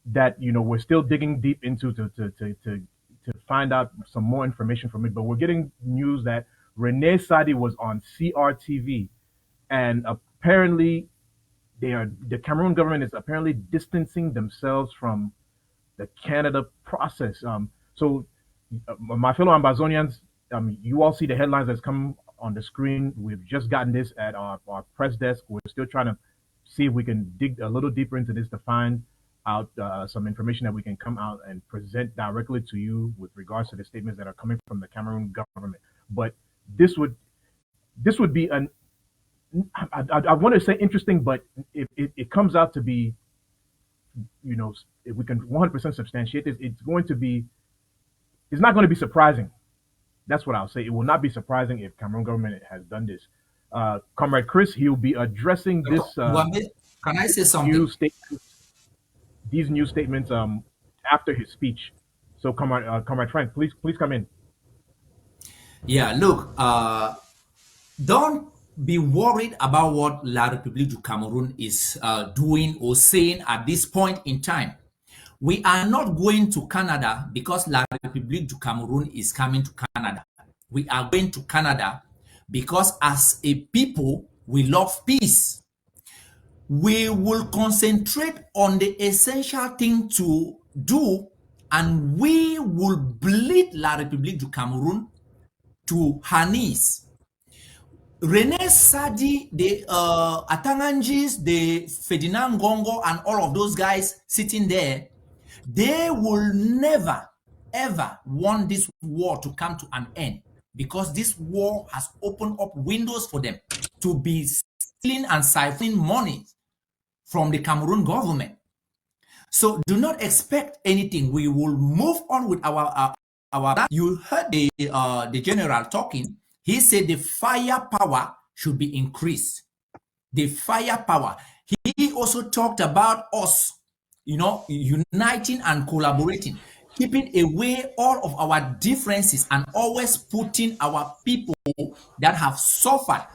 B: that we're still digging deep into to find out some more information from it. But we're getting news that Renee Sadi was on CRTV, and apparently the Cameroon government is apparently distancing themselves from the Canada process. So my fellow Ambazonians, you all see the headlines that's come on the screen. We've just gotten this at our press desk. We're still trying to see if we can dig a little deeper into this to find out some information that we can come out and present directly to you with regards to the statements that are coming from the Cameroon government. But this would be an I want to say interesting, but it comes out to be, if we can 100% substantiate this, it's not going to be surprising. That's what I'll say. It will not be surprising if Cameroon government has done this. Comrade Chris, he'll be addressing this.
C: Can I say something?
B: These new statements after his speech. So, Comrade Frank, please come in.
C: Yeah, look, don't be worried about what La République du Cameroun is doing or saying at this point in time. We are not going to Canada because La République du Cameroun is coming to Canada. We are going to Canada because as a people, we love peace. We will concentrate on the essential thing to do, and we will bleed La République du Cameroun to her knees. René Sadi, the Atangangis, the Ferdinand Gongo, and all of those guys sitting there, they will never, ever want this war to come to an end, because this war has opened up windows for them to be stealing and siphoning money from the Cameroon government. So do not expect anything. We will move on with our. You heard the general talking. He said the firepower should be increased. The firepower. He also talked about us, uniting and collaborating, keeping away all of our differences and always putting our people that have suffered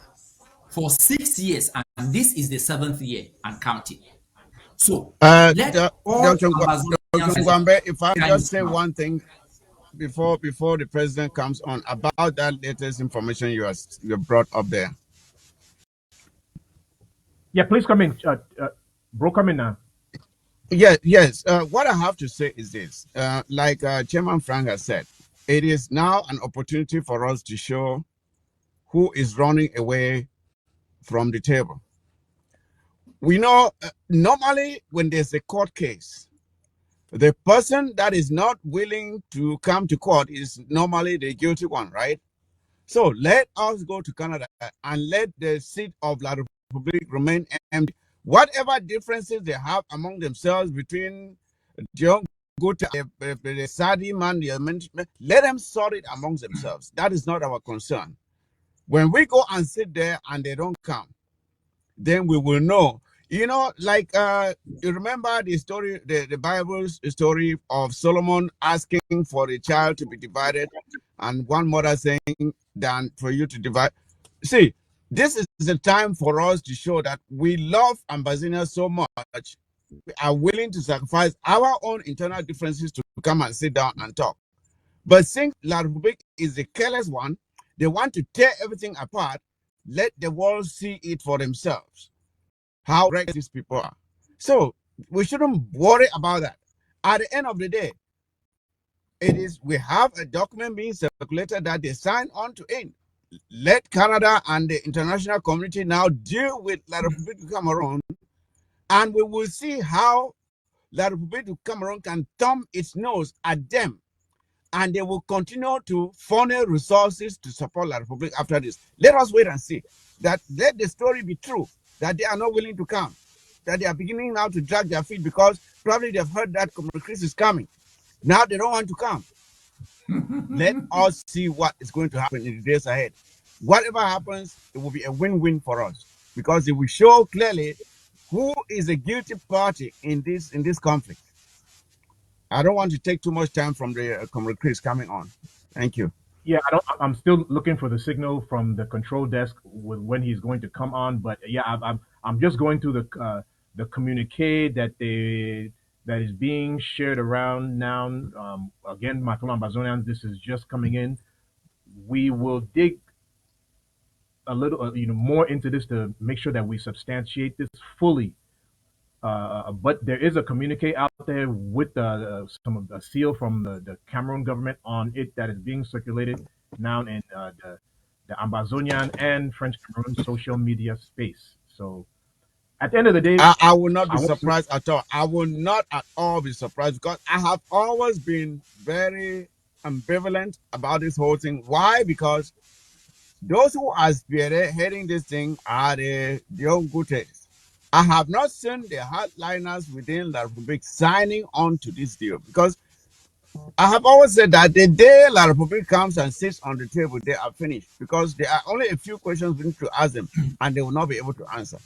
C: for 6 years, and this is the 7th year and counting. So
D: Dr. Ngwambe, if I just say one thing before the president comes on about that latest information you brought up there.
B: Yeah, please come in. Bro, come in now.
D: Yes. What I have to say is this. Like Chairman Frank has said, it is now an opportunity for us to show who is running away from the table. We know normally when there's a court case, the person that is not willing to come to court is normally the guilty one, right? So let us go to Canada and let the seat of La Republique remain empty. Whatever differences they have among themselves between John Good, the Sadi man, let them sort it amongst themselves. That is not our concern. When we go and sit there and they don't come, then we will know. You know, like you remember the story, the Bible's story of Solomon asking for a child to be divided, and one mother saying, "Than for you to divide." See, this is the time for us to show that we love Ambazonia so much, we are willing to sacrifice our own internal differences to come and sit down and talk. But since La Republique is the careless one, they want to tear everything apart. Let the world see it for themselves, how wrecked these people are. So we shouldn't worry about that. At the end of the day, we have a document being circulated that they signed on to end. Let Canada and the international community now deal with La Republique du Cameroon, and we will see how La Republique du Cameroon can thumb its nose at them, and they will continue to funnel resources to support La Republique after this. Let us wait and see. Let the story be true, that they are not willing to come, that they are beginning now to drag their feet because probably they've heard that Chris is coming. Now they don't want to come. Let us see what is going to happen in the days ahead. Whatever happens, it will be a win-win for us because it will show clearly who is a guilty party in this conflict. I don't want to take too much time from the Comrade Chris coming on. Thank you.
B: Yeah, I'm still looking for the signal from the control desk with when he's going to come on. But yeah, I'm just going through the communique that is being shared around now. Again, my fellow Ambazonians, this is just coming in. We will dig a little, more into this to make sure that we substantiate this fully. But there is a communique out there with some of the seal from the Cameroon government on it that is being circulated now in the Ambazonian and French Cameroon social media space. So at the end of the day,
D: I will not be surprised at all. I will not at all be surprised because I have always been very ambivalent about this whole thing. Why? Because those who are spearheading this thing are the young Gutes. I have not seen the hardliners within La Republique signing on to this deal because I have always said that the day La Republique comes and sits on the table, they are finished because there are only a few questions we need to ask them and they will not be able to answer.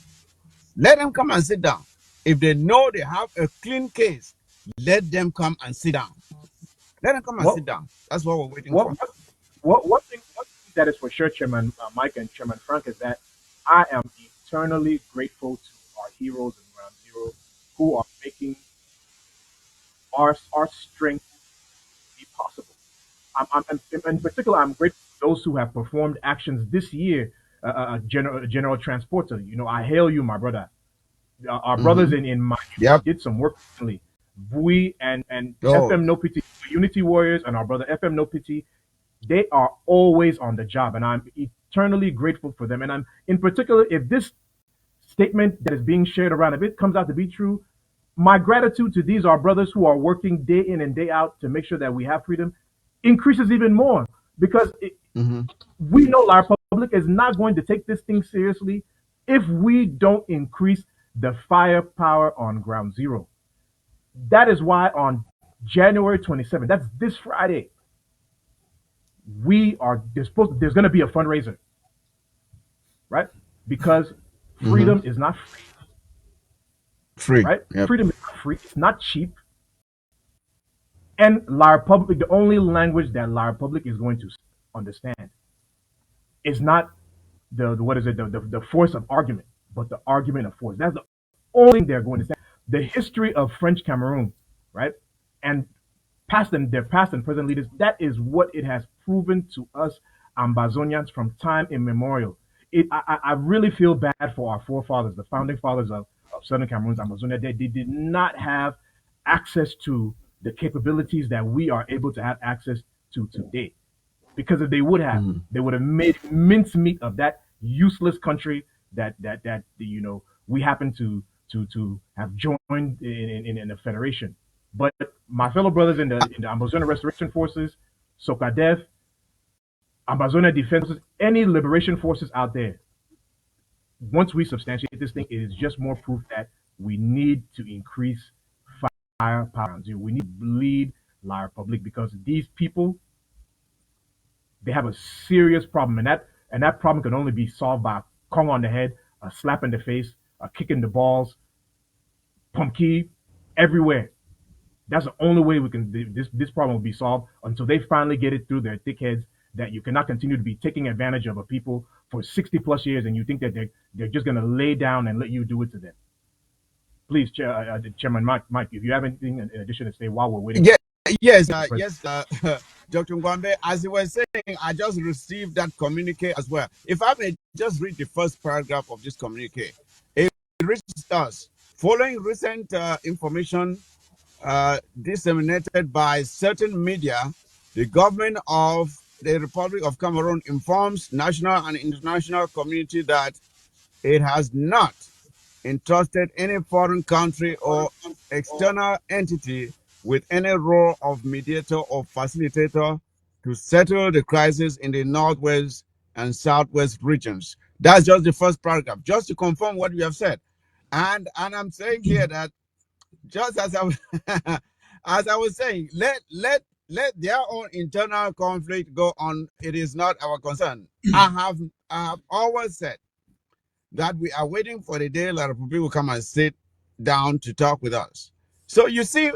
D: Let them come and sit down. If they know they have a clean case, let them come and sit down. Let them come and sit down. That's what we're waiting for.
B: One thing that is for sure, Chairman Mike and Chairman Frank, is that I am eternally grateful to our heroes in Ground Zero who are making our strength be possible. In particular, I'm grateful to those who have performed actions this year. General Transporter, I hail you, my brother. Our brothers in my did some work recently. We and FM No Pity, Unity Warriors, and our brother FM No Pity, they are always on the job, and I'm eternally grateful for them. And I'm in particular, if this statement that is being shared around, if it comes out to be true, my gratitude to these our brothers who are working day in and day out to make sure that we have freedom increases even more because we know our public is not going to take this thing seriously if we don't increase the firepower on Ground Zero. That is why on January 27th, that's this Friday, there's going to be a fundraiser, right? Because freedom is not free. Right? Yep. Freedom is not free. It's not cheap. And La Republic, the only language that La Republic is going to understand is not the force of argument, but the argument of force. That's the only thing they're going to say. The history of French Cameroon, right? And their past and present leaders, that is what it has proven to us Ambazonians from time immemorial. I really feel bad for our forefathers, the founding fathers of Southern Cameroon's Amazonia. They did not have access to the capabilities that we are able to have access to today. Because if they would have, they would have made mincemeat of that useless country that we happen to have joined in a federation. But my fellow brothers in the Amazonia Restoration Forces, SOCADEF, Ambazonia defenses, any liberation forces out there, once we substantiate this thing, it is just more proof that we need to increase firepower. We need to bleed La Republic, because these people, they have a serious problem, and that problem can only be solved by a kong on the head, a slap in the face, a kick in the balls, pumpkin everywhere. That's the only way we can. This problem will be solved, until they finally get it through their thick heads that you cannot continue to be taking advantage of a people for 60 plus years, and you think that they're just going to lay down and let you do it to them. Please, Chairman Mike, if you have anything in addition to say while we're waiting.
D: Yes, Dr. Ngwambe, as you were saying, I just received that communique as well. If I may just read the first paragraph of this communique. It reaches us. Following recent information disseminated by certain media, the government of the Republic of Cameroon informs national and international community that it has not entrusted any foreign country or external entity with any role of mediator or facilitator to settle the crisis in the northwest and southwest regions. That's just the first paragraph, just to confirm what we have said. And I'm saying here that, just as I was saying, let their own internal conflict go on. It is not our concern. I have always said that we are waiting for the day La Republic will come and sit down to talk with us. So you see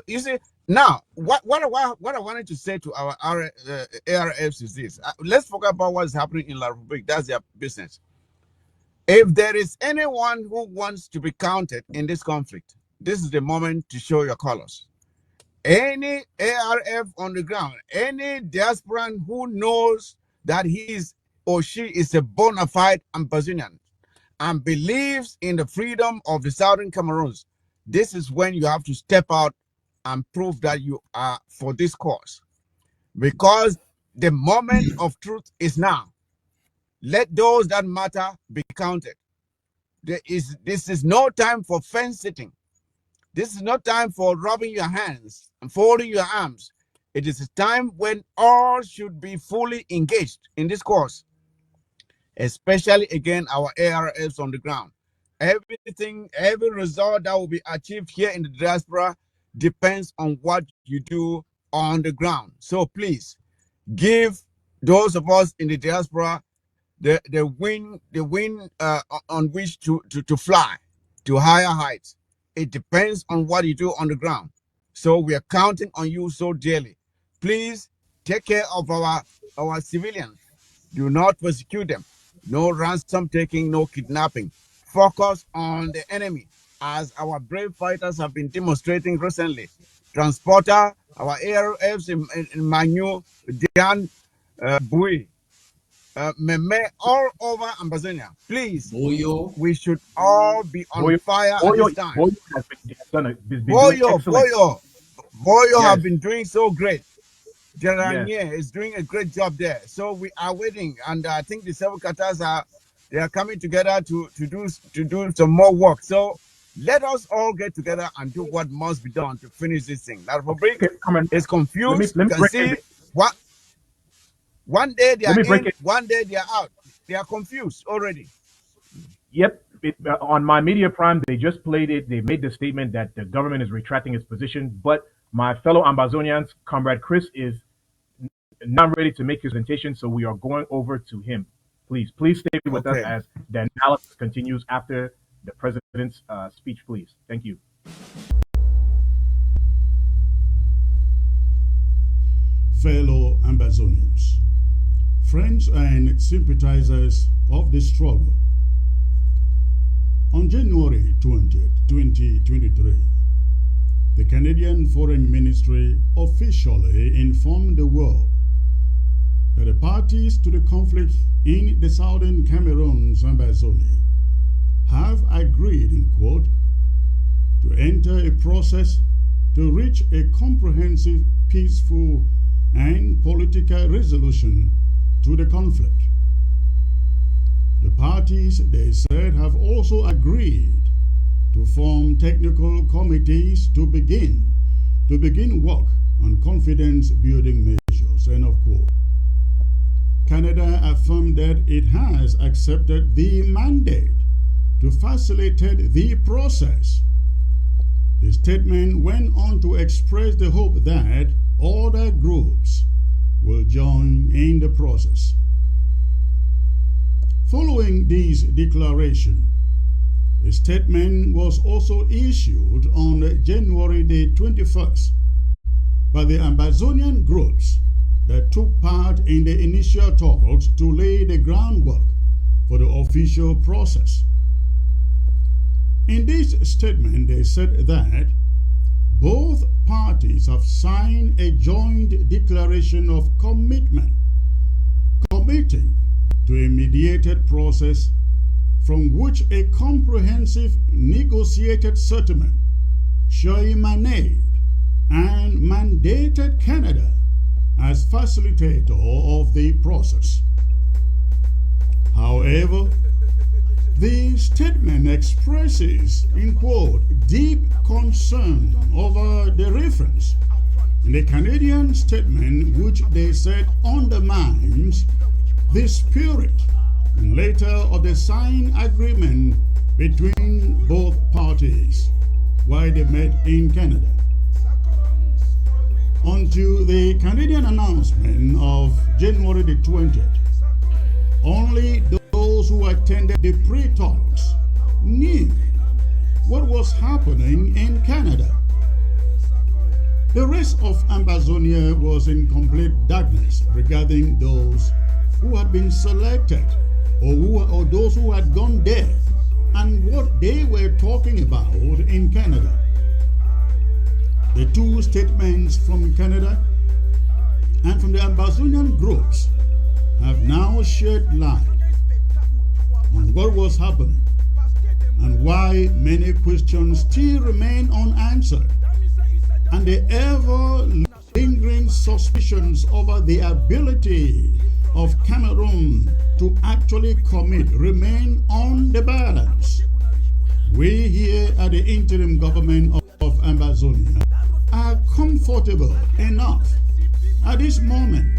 D: now what I wanted to say to our ARFs is this: let's focus about what's happening in La Republic. That's their business. If there is anyone who wants to be counted in this conflict, this is the moment to show your colors. Any ARF on the ground, any diasporan who knows that he is or she is a bona fide Ambazonian and believes in the freedom of the Southern Cameroons, this is when you have to step out and prove that you are for this cause. Because the moment of truth is now. Let those that matter be counted. This is no time for fence sitting. This is not time for rubbing your hands and folding your arms. It is a time when all should be fully engaged in this cause, especially again our ARFs on the ground. Everything, every result that will be achieved here in the diaspora depends on what you do on the ground. So please give those of us in the diaspora the wing on which to fly to higher heights. It depends on what you do on the ground. So we are counting on you so dearly. Please take care of our civilians. Do not persecute them. No ransom taking, no kidnapping. Focus on the enemy, as our brave fighters have been demonstrating recently. Transporter, our ARFs in Manu, Dian, Bui, Meme, all over Ambazonia. Please,
C: Boyo.
D: we should all be on fire at this time.
B: Boyo has been doing excellent.
D: Boyo
B: Yes.
D: have been doing so great. Geranier
B: Yes.
D: is doing a great job there. So we are waiting, and I think the several Qatars are coming together to do some more work. So let us all get together and do what must be done to finish this thing. La Republic is confused.
B: Let me
D: you can
B: break
D: see
B: it.
D: one day they
B: Let
D: are
B: me break
D: in,
B: it.
D: one day they are out. They are confused already.
B: Yep. On my Media Prime, they just played it. They made the statement that the government is retracting its position, but my fellow Ambazonians, Comrade Chris, is not ready to make his presentation, so we are going over to him. Please stay with us as the analysis continues after the president's speech, please. Thank you.
A: Fellow Ambazonians, friends and sympathizers of the struggle, on January 20th, 2023, the Canadian Foreign Ministry officially informed the world that the parties to the conflict in the southern Cameroon's Ambazonia have agreed, in quote, to enter a process to reach a comprehensive, peaceful, and political resolution to the conflict. The parties, they said, have also agreed to form technical committees to begin work on confidence-building measures, end of quote. Canada affirmed that it has accepted the mandate to facilitate the process. The statement went on to express the hope that other groups will join in the process. Following this declaration, a statement was also issued on January the 21st by the Ambazonian groups that took part in the initial talks to lay the groundwork for the official process. In this statement, they said that both parties have signed a joint declaration of commitment, committing to a mediated process from which a comprehensive negotiated settlement shall emanate, and mandated Canada as facilitator of the process. However, the statement expresses, in quote, deep concern over the reference in the Canadian statement, which they said undermines the spirit and letter of the signed agreement between both parties while they met in Canada. Until the Canadian announcement of January the 20th, only those who attended the pre-talks knew what was happening in Canada. The rest of Ambazonia was in complete darkness regarding those who had been selected or those who had gone there and what they were talking about in Canada. The two statements from Canada and from the Ambazonian groups have now shed light on what was happening and why many questions still remain unanswered, and the ever-lingering suspicions over the ability of Cameroon to actually commit remain on the balance. We here at the interim government of Ambazonia are comfortable enough at this moment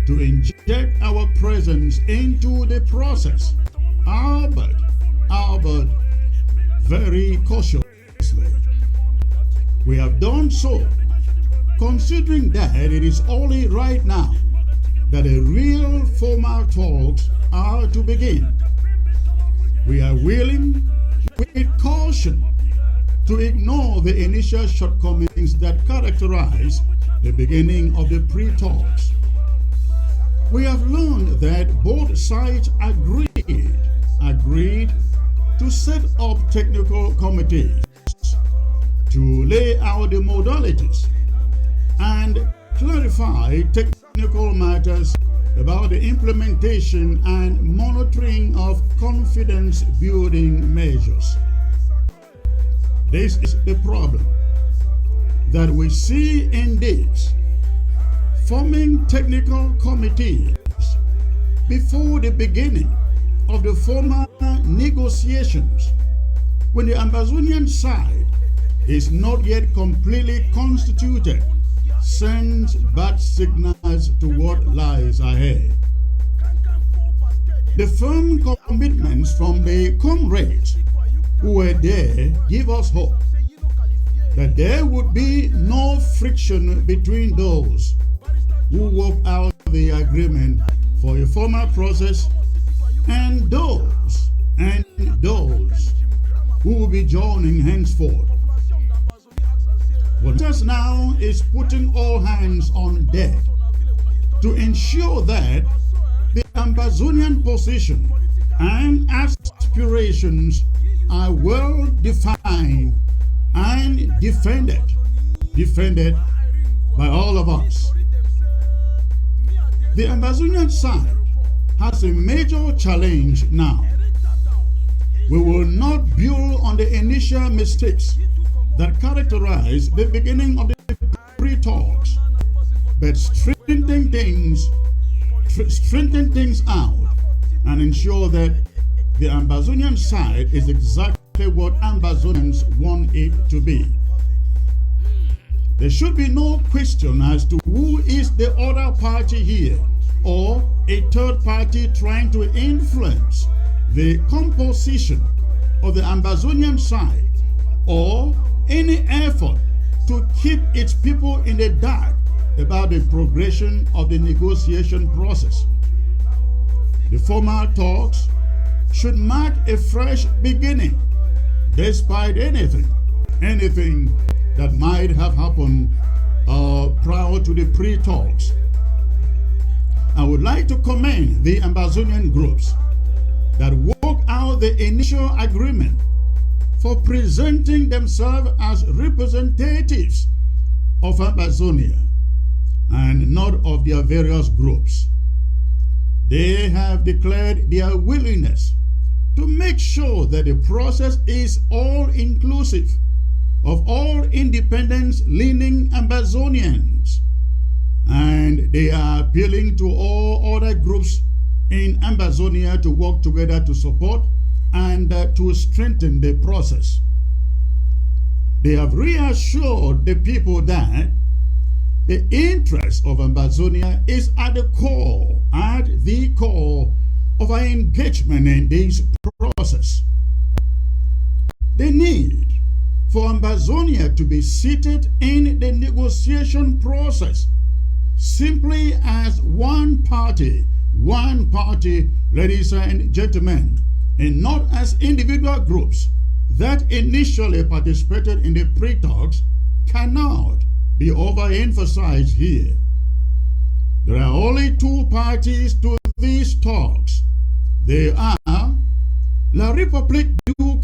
A: to inject our presence into the process, albeit very cautiously. We have done so considering that it is only right now that the real formal talks are to begin. We are willing, with caution, to ignore the initial shortcomings that characterize the beginning of the pre-talks. We have learned that both sides agreed to set up technical committees to lay out the modalities and clarify technical matters about the implementation and monitoring of confidence-building measures. This is the problem that we see in this, forming technical committees before the beginning of the formal negotiations, when the Ambazonian side is not yet completely constituted, sends bad signals to what lies ahead. The firm commitments from the comrades who were there give us hope that there would be no friction between those who work out the agreement for a formal process and those who will be joining henceforth. What matters now is putting all hands on deck to ensure that the Ambazonian position and aspirations are well defined and defended by all of us. The Ambazonian side has a major challenge now. We will not build on the initial mistakes that characterize the beginning of the pre-talks, but strengthen things out and ensure that the Ambazonian side is exactly what Ambazonians want it to be. There should be no question as to who is the other party here or a third party trying to influence the composition of the Ambazonian side, or any effort to keep its people in the dark about the progression of the negotiation process. The formal talks should mark a fresh beginning, despite anything that might have happened prior to the pre-talks. I would like to commend the Ambazonian groups that worked out the initial agreement for presenting themselves as representatives of Ambazonia and not of their various groups. They have declared their willingness to make sure that the process is all-inclusive of all independence-leaning Ambazonians, and they are appealing to all other groups in Ambazonia to work together to support and to strengthen the process. They have reassured the people that the interest of Ambazonia is at the core of our engagement in this process. The need for Ambazonia to be seated in the negotiation process simply as one party, ladies and gentlemen, and not as individual groups that initially participated in the pre-talks, cannot be overemphasized here. There are only two parties to these talks. They are La République du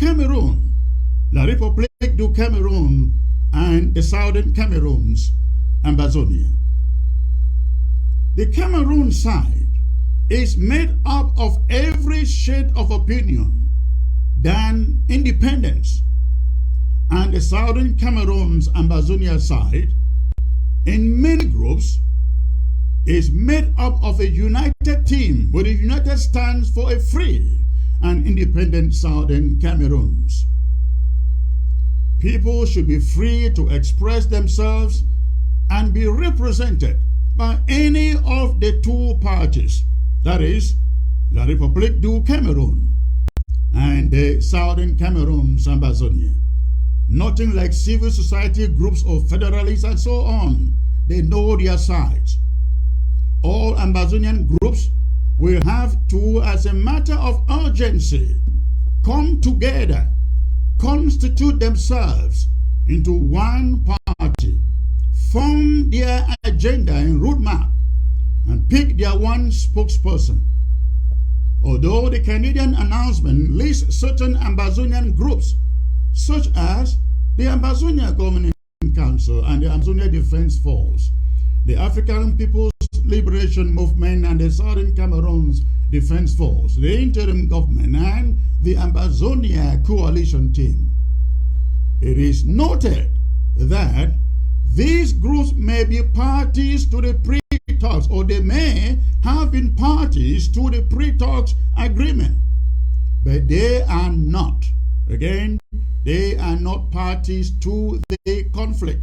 A: Cameroon, and the Southern Cameroon's Ambazonia. The Cameroon side is made up of every shade of opinion than independence, and the Southern Cameroon's Ambazonia side, in many groups, is made up of a united team with a united stance for a free and independent Southern Cameroons. People should be free to express themselves and be represented by any of the two parties, that is, La République du Cameroon and the Southern Cameroon's Ambazonia. Nothing like civil society groups or federalists and so on. They know their sides. All Ambazonian groups will have to, as a matter of urgency, come together, constitute themselves into one party, form their agenda and roadmap, and pick their one spokesperson. Although the Canadian announcement lists certain Ambazonian groups, such as the Ambazonia Governing Council and the Ambazonia Defense Force, the African People's Liberation Movement and the Southern Cameroon's Defense Force, the interim government, and the Ambazonia coalition team. It is noted that these groups may be parties to the pre-talks, or they may have been parties to the pre-talks agreement, but they are not. Again, they are not parties to the conflict.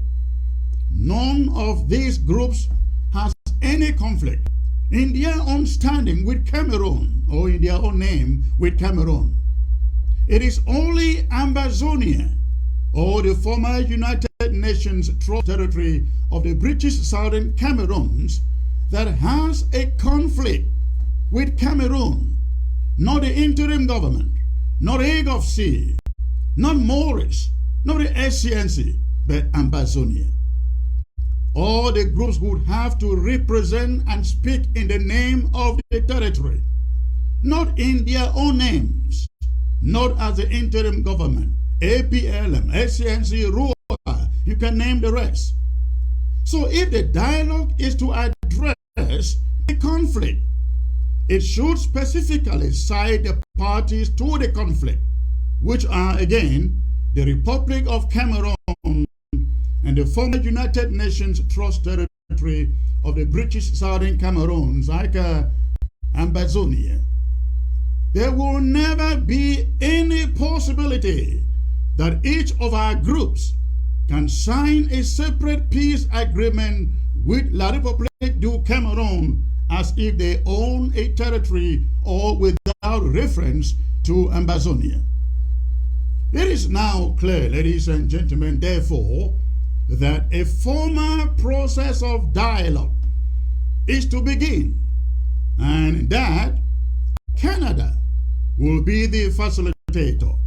A: None of these groups has any conflict in their own standing with Cameroon, or in their own name with Cameroon. It is only Ambazonia, or the former United Nations territory of the British Southern Cameroons, that has a conflict with Cameroon, not the interim government, not AGOFC, not Maurice, not the SCNC, but Ambazonia. All the groups would have to represent and speak in the name of the territory, not in their own names, not as the interim government, APLM, SCNC, RUA, you can name the rest. So if the dialogue is to address the conflict, it should specifically cite the parties to the conflict, which are, again, the Republic of Cameroon and the former United Nations Trust Territory of the British Southern Cameroons, like Ambazonia. There will never be any possibility that each of our groups can sign a separate peace agreement with La République du Cameroon as if they own a territory or without reference to Ambazonia. It is now clear, ladies and gentlemen, therefore, that a formal process of dialogue is to begin, and that Canada will be the facilitator.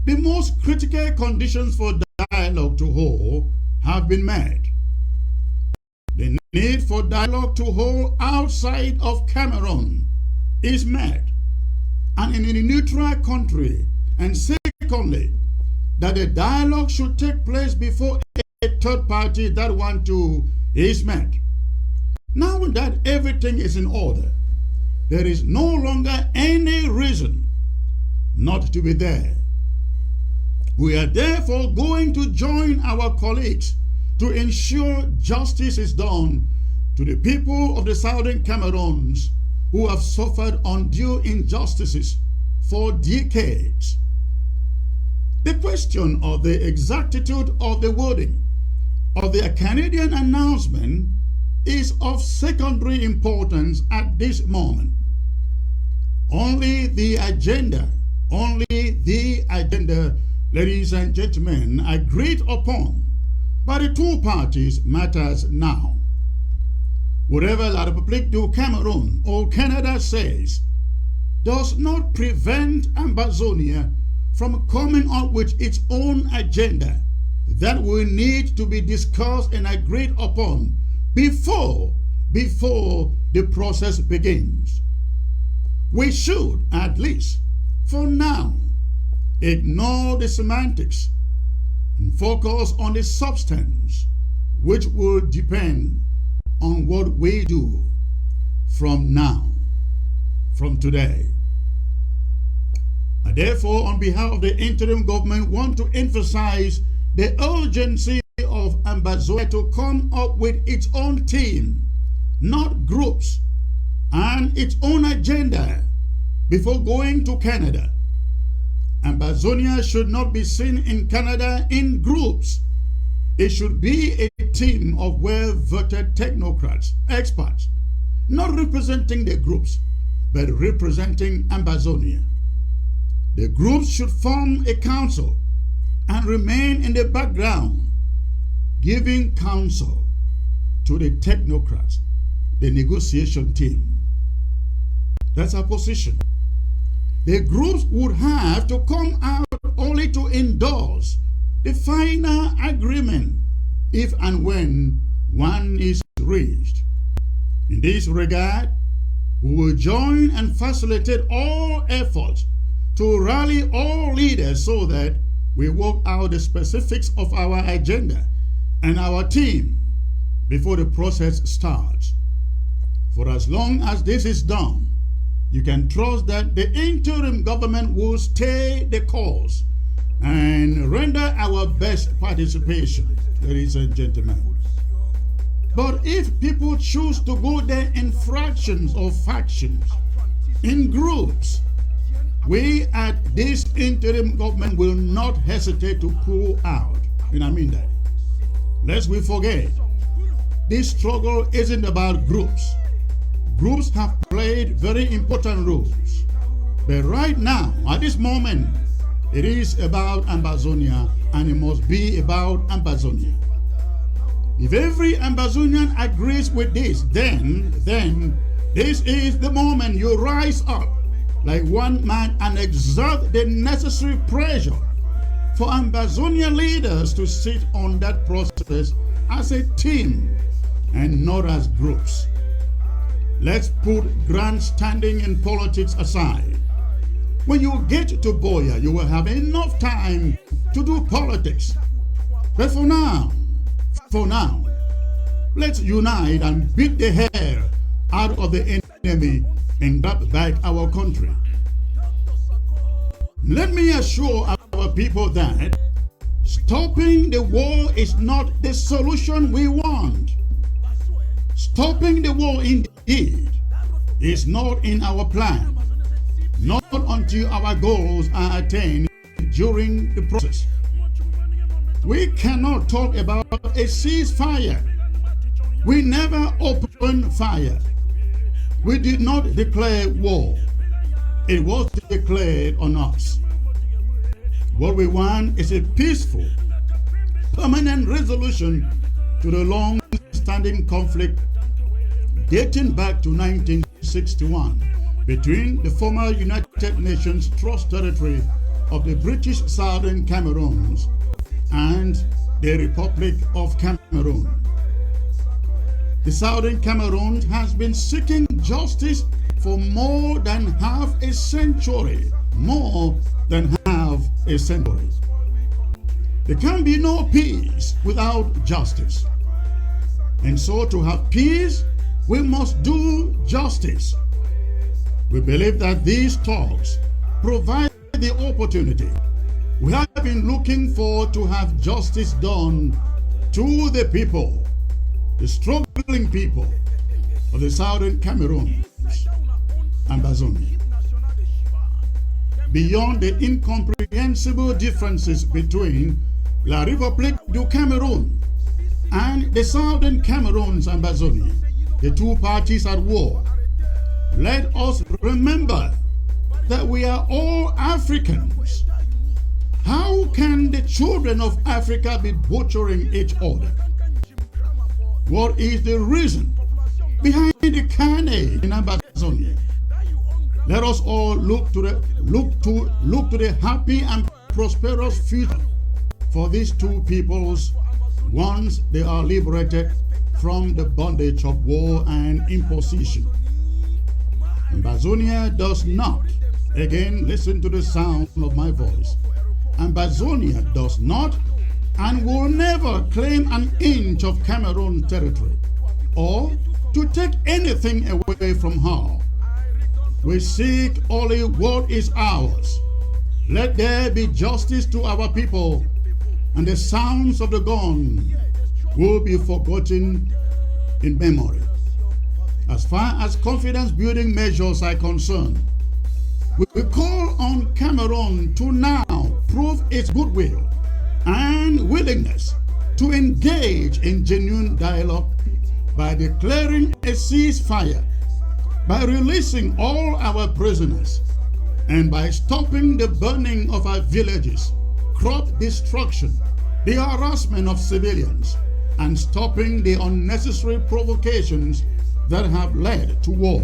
A: The most critical conditions for dialogue to hold have been met. The need for dialogue to hold outside of Cameroon is met, and in a neutral country, and secondly, that the dialogue should take place before a third party, that one too, is met. Now that everything is in order, there is no longer any reason not to be there. We are therefore going to join our colleagues to ensure justice is done to the people of the southern Cameroons who have suffered undue injustices for decades. The question of the exactitude of the wording of the Canadian announcement is of secondary importance at this moment. Only the agenda, ladies and gentlemen, agreed upon by the two parties matters now. Whatever La République du Cameroun or Canada says does not prevent Ambazonia from coming up with its own agenda that will need to be discussed and agreed upon before the process begins. We should, at least for now, ignore the semantics and focus on the substance, which will depend on what we do from now, from today. I therefore, on behalf of the interim government, want to emphasize the urgency of Ambazonia to come up with its own team, not groups, and its own agenda before going to Canada. Ambazonia should not be seen in Canada in groups. It should be a team of well-vetted technocrats, experts, not representing the groups, but representing Ambazonia. The groups should form a council and remain in the background, giving counsel to the technocrats, the negotiation team. That's our position. The groups would have to come out only to endorse the final agreement if and when one is reached. In this regard, we will join and facilitate all efforts to rally all leaders so that we work out the specifics of our agenda and our team before the process starts. For as long as this is done, you can trust that the interim government will stay the course and render our best participation, ladies and gentlemen. But if people choose to go there in fractions or factions, in groups, we at this interim government will not hesitate to pull out. And I mean that. Lest we forget, this struggle isn't about groups. Groups have played very important roles. But right now, at this moment, it is about Ambazonia, and it must be about Ambazonia. If every Ambazonian agrees with this, then this is the moment you rise up like one man and exert the necessary pressure for Ambazonia leaders to sit on that process as a team and not as groups. Let's put grandstanding in politics aside. When you get to Boya, you will have enough time to do politics. But for now, let's unite and beat the hair out of the enemy and grab back our country. Let me assure our people that stopping the war is not the solution we want. Stopping the war indeed is not in our plan, not until our goals are attained during the process. We cannot talk about a ceasefire. We never open fire. We did not declare war. It was declared on us. What we want is a peaceful, permanent resolution to the long-standing conflict dating back to 1961 between the former United Nations Trust Territory of the British Southern Cameroons and the Republic of Cameroon. The Southern Cameroon has been seeking justice for more than half a century. More than half a century. There can be no peace without justice. And so to have peace, we must do justice. We believe that these talks provide the opportunity we have been looking for to have justice done to the people, the struggling people of the Southern Cameroon, Ambazonia. Beyond the incomprehensible differences between La République du Cameroun and the Southern Cameroon's Ambazonia, the two parties at war, let us remember that we are all Africans. How can the children of Africa be butchering each other? What is the reason behind the carnage in Ambazonia? Let us all look to the happy and prosperous future for these two peoples once they are liberated from the bondage of war and imposition. Ambazonia does not, again listen to the sound of my voice, Ambazonia does not and will never claim an inch of Cameroon territory or to take anything away from her. We seek only what is ours. Let there be justice to our people, and the sounds of the gun will be forgotten in memory. As far as confidence-building measures are concerned, we call on Cameroon to now prove its goodwill and willingness to engage in genuine dialogue by declaring a ceasefire, by releasing all our prisoners, and by stopping the burning of our villages, crop destruction, the harassment of civilians, and stopping the unnecessary provocations that have led to war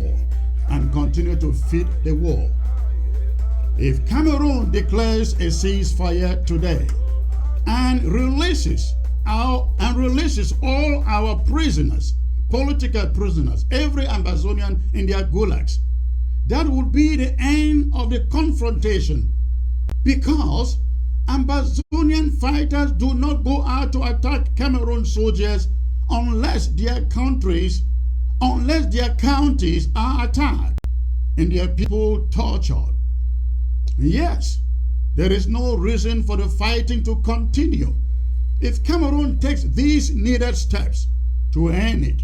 A: and continue to feed the war. If Cameroon declares a ceasefire today and releases all our prisoners, political prisoners, every Ambazonian in their gulags, that would be the end of the confrontation, because Ambazonian fighters do not go out to attack Cameroon soldiers unless their counties are attacked and their people tortured. Yes, there is no reason for the fighting to continue if Cameroon takes these needed steps to end it,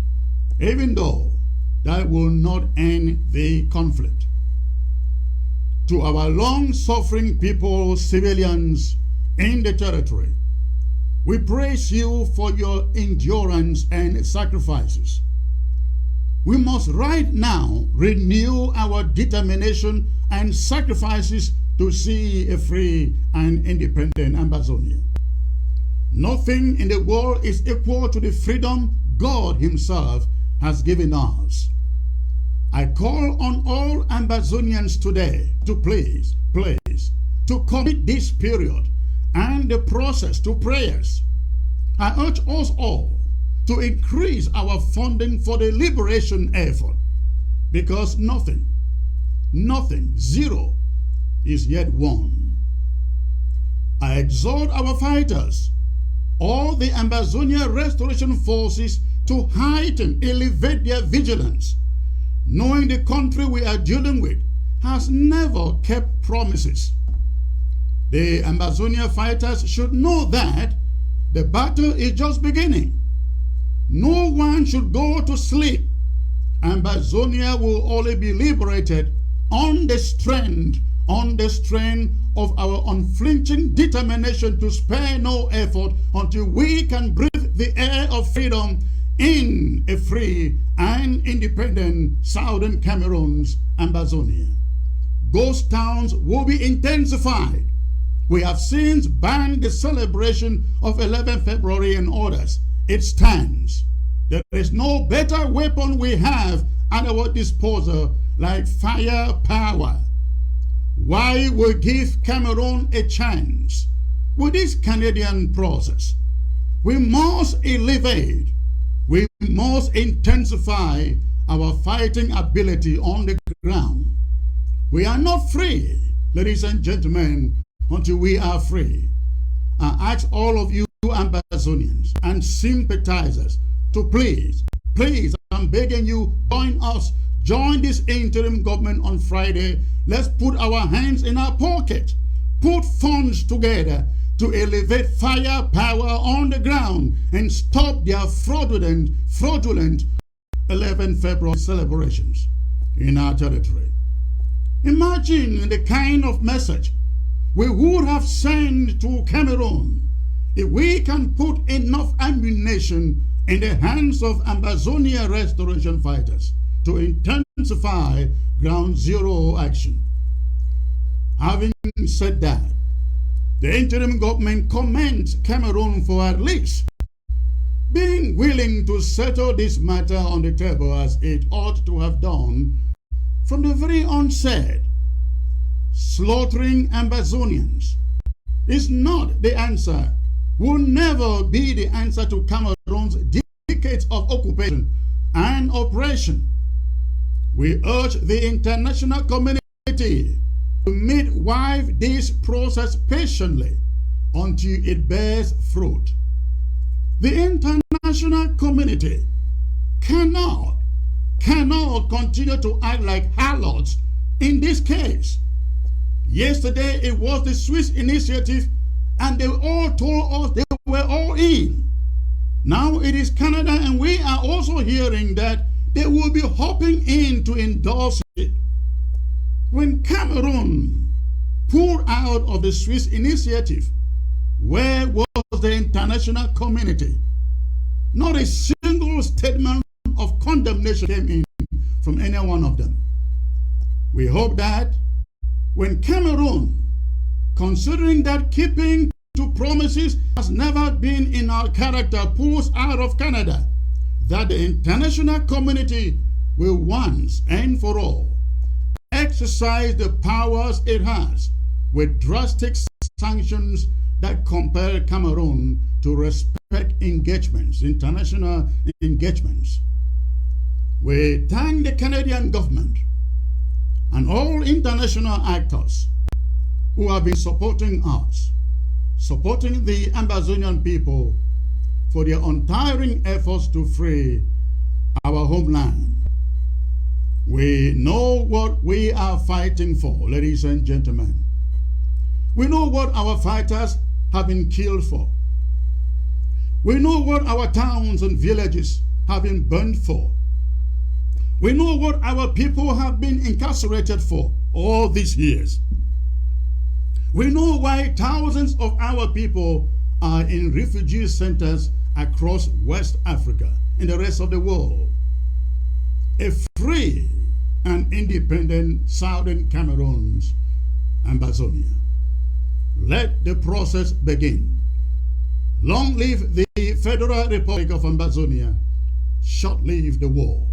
A: even though that will not end the conflict. To our long-suffering people, civilians in the territory, we praise you for your endurance and sacrifices. We must right now renew our determination and sacrifices to see a free and independent Ambazonia. Nothing in the world is equal to the freedom God Himself has given us. I call on all Ambazonians today to please, to commit this period and the process to prayers. I urge us all to increase our funding for the liberation effort, because nothing, zero, is yet won. I exhort our fighters, all the Ambazonia restoration forces, to elevate their vigilance, knowing the country we are dealing with has never kept promises. The Ambazonia fighters should know that the battle is just beginning. No one should go to sleep. Ambazonia will only be liberated on the strength of our unflinching determination to spare no effort until we can breathe the air of freedom in a free and independent southern Cameroon's Ambazonia. Ghost towns will be intensified. We have since banned the celebration of 11 February and others. It stands. There is no better weapon we have at our disposal like firepower. Why we give Cameroon a chance with this Canadian process? We must elevate, we must intensify our fighting ability on the ground. We are not free, ladies and gentlemen, until we are free. I ask all of you Ambazonians and sympathizers to please, I'm begging you, join us. Join this interim government on Friday. Let's put our hands in our pocket. Put funds together to elevate firepower on the ground and stop their fraudulent 11 February celebrations in our territory. Imagine the kind of message we would have sent to Cameroon if we can put enough ammunition in the hands of Ambazonia restoration fighters to intensify ground zero action. Having said that, the interim government commends Cameroon for at least being willing to settle this matter on the table as it ought to have done from the very onset. Slaughtering Ambazonians is not the answer, will never be the answer to Cameroon's decades of occupation and oppression. We urge the international community to midwife this process patiently until it bears fruit. The international community cannot continue to act like harlots in this case. Yesterday it was the Swiss initiative and they all told us they were all in. Now it is Canada and we are also hearing that they will be hopping in to endorse it. When Cameroon pulled out of the Swiss initiative, where was the international community? Not a single statement of condemnation came in from any one of them. We hope that when Cameroon, considering that keeping to promises has never been in our character, pulls out of Canada, that the international community will once and for all exercise the powers it has with drastic sanctions that compel Cameroon to respect engagements, international engagements. We thank the Canadian government and all international actors who have been supporting us, supporting the Ambazonian people for their untiring efforts to free our homeland. We know what we are fighting for, ladies and gentlemen. We know what our fighters have been killed for. We know what our towns and villages have been burned for. We know what our people have been incarcerated for all these years. We know why thousands of our people are in refugee centers across West Africa and the rest of the world. A free and independent Southern Cameroon's Ambazonia. Let the process begin. Long live the Federal Republic of Ambazonia. Short live the war.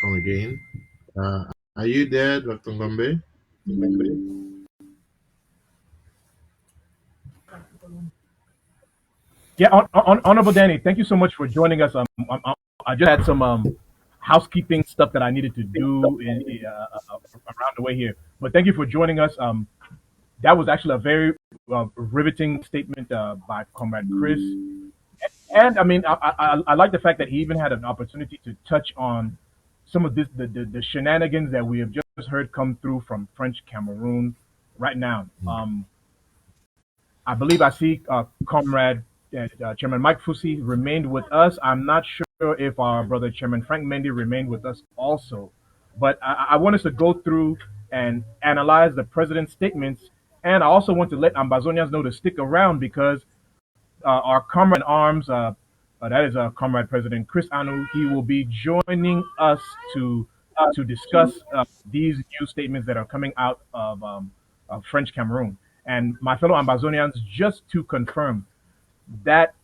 F: Come again. Are you there, Dr. Gombe?
B: Yeah, Honorable Danny, thank you so much for joining us. I just had some housekeeping stuff that I needed to do around the way here, but thank you for joining us. That was actually a very riveting statement by Comrade Chris, and I mean, I like the fact that he even had an opportunity to touch on some of the shenanigans that we have just heard come through from French Cameroon right now. I believe I see Comrade Chairman Mike Fusi remained with us. I'm not sure if our brother Chairman Frank Mendy remained with us also, but I want us to go through and analyze the president's statements, and I also want to let Ambazonians know to stick around because our comrade in arms, that is Comrade President Chris Anu, he will be joining us to discuss these new statements that are coming out of French Cameroon. And my fellow Ambazonians, just to confirm that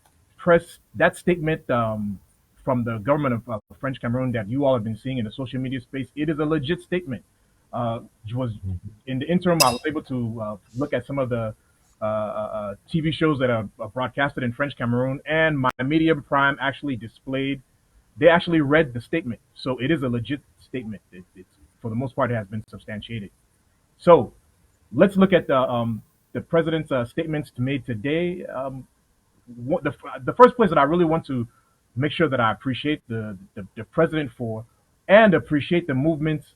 B: that statement from the government of French Cameroon that you all have been seeing in the social media space, it is a legit statement. Was in the interim, I was able to look at some of the TV shows that are broadcasted in French Cameroon, and my media prime actually displayed. They actually read the statement, so it is a legit statement. It's for the most part, it has been substantiated. So let's look at the president's statements made today. The first place that I really want to make sure that I appreciate the president for, and appreciate the movements,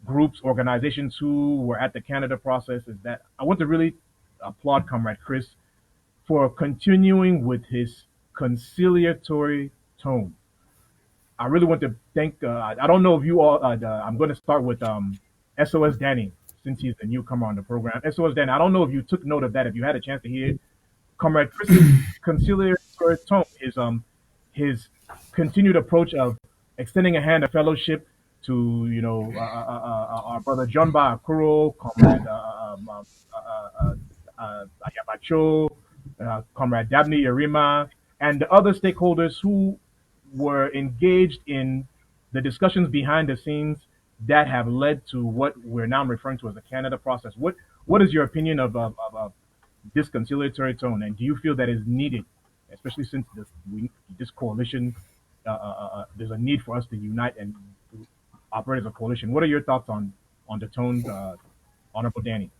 B: groups, organizations who were at the Canada process, is that I want to really applaud Comrade Chris for continuing with his conciliatory tone. I really want to thank, I don't know if you all, I'm going to start with SOS Danny, since he's the newcomer on the program. SOS Danny, I don't know if you took note of that, if you had a chance to hear it. Comrade Chris's conciliatory tone is his continued approach of extending a hand of fellowship to, our brother John Ba Akuro, Comrade Ayabacho, Comrade Dabney Yarima, and the other stakeholders who were engaged in the discussions behind the scenes that have led to what we're now referring to as the Canada process. What is your opinion of this conciliatory tone, and do you feel that is needed, especially since this coalition, there's a need for us to unite and operate as a coalition? What are your thoughts on the tone, Honorable Danny?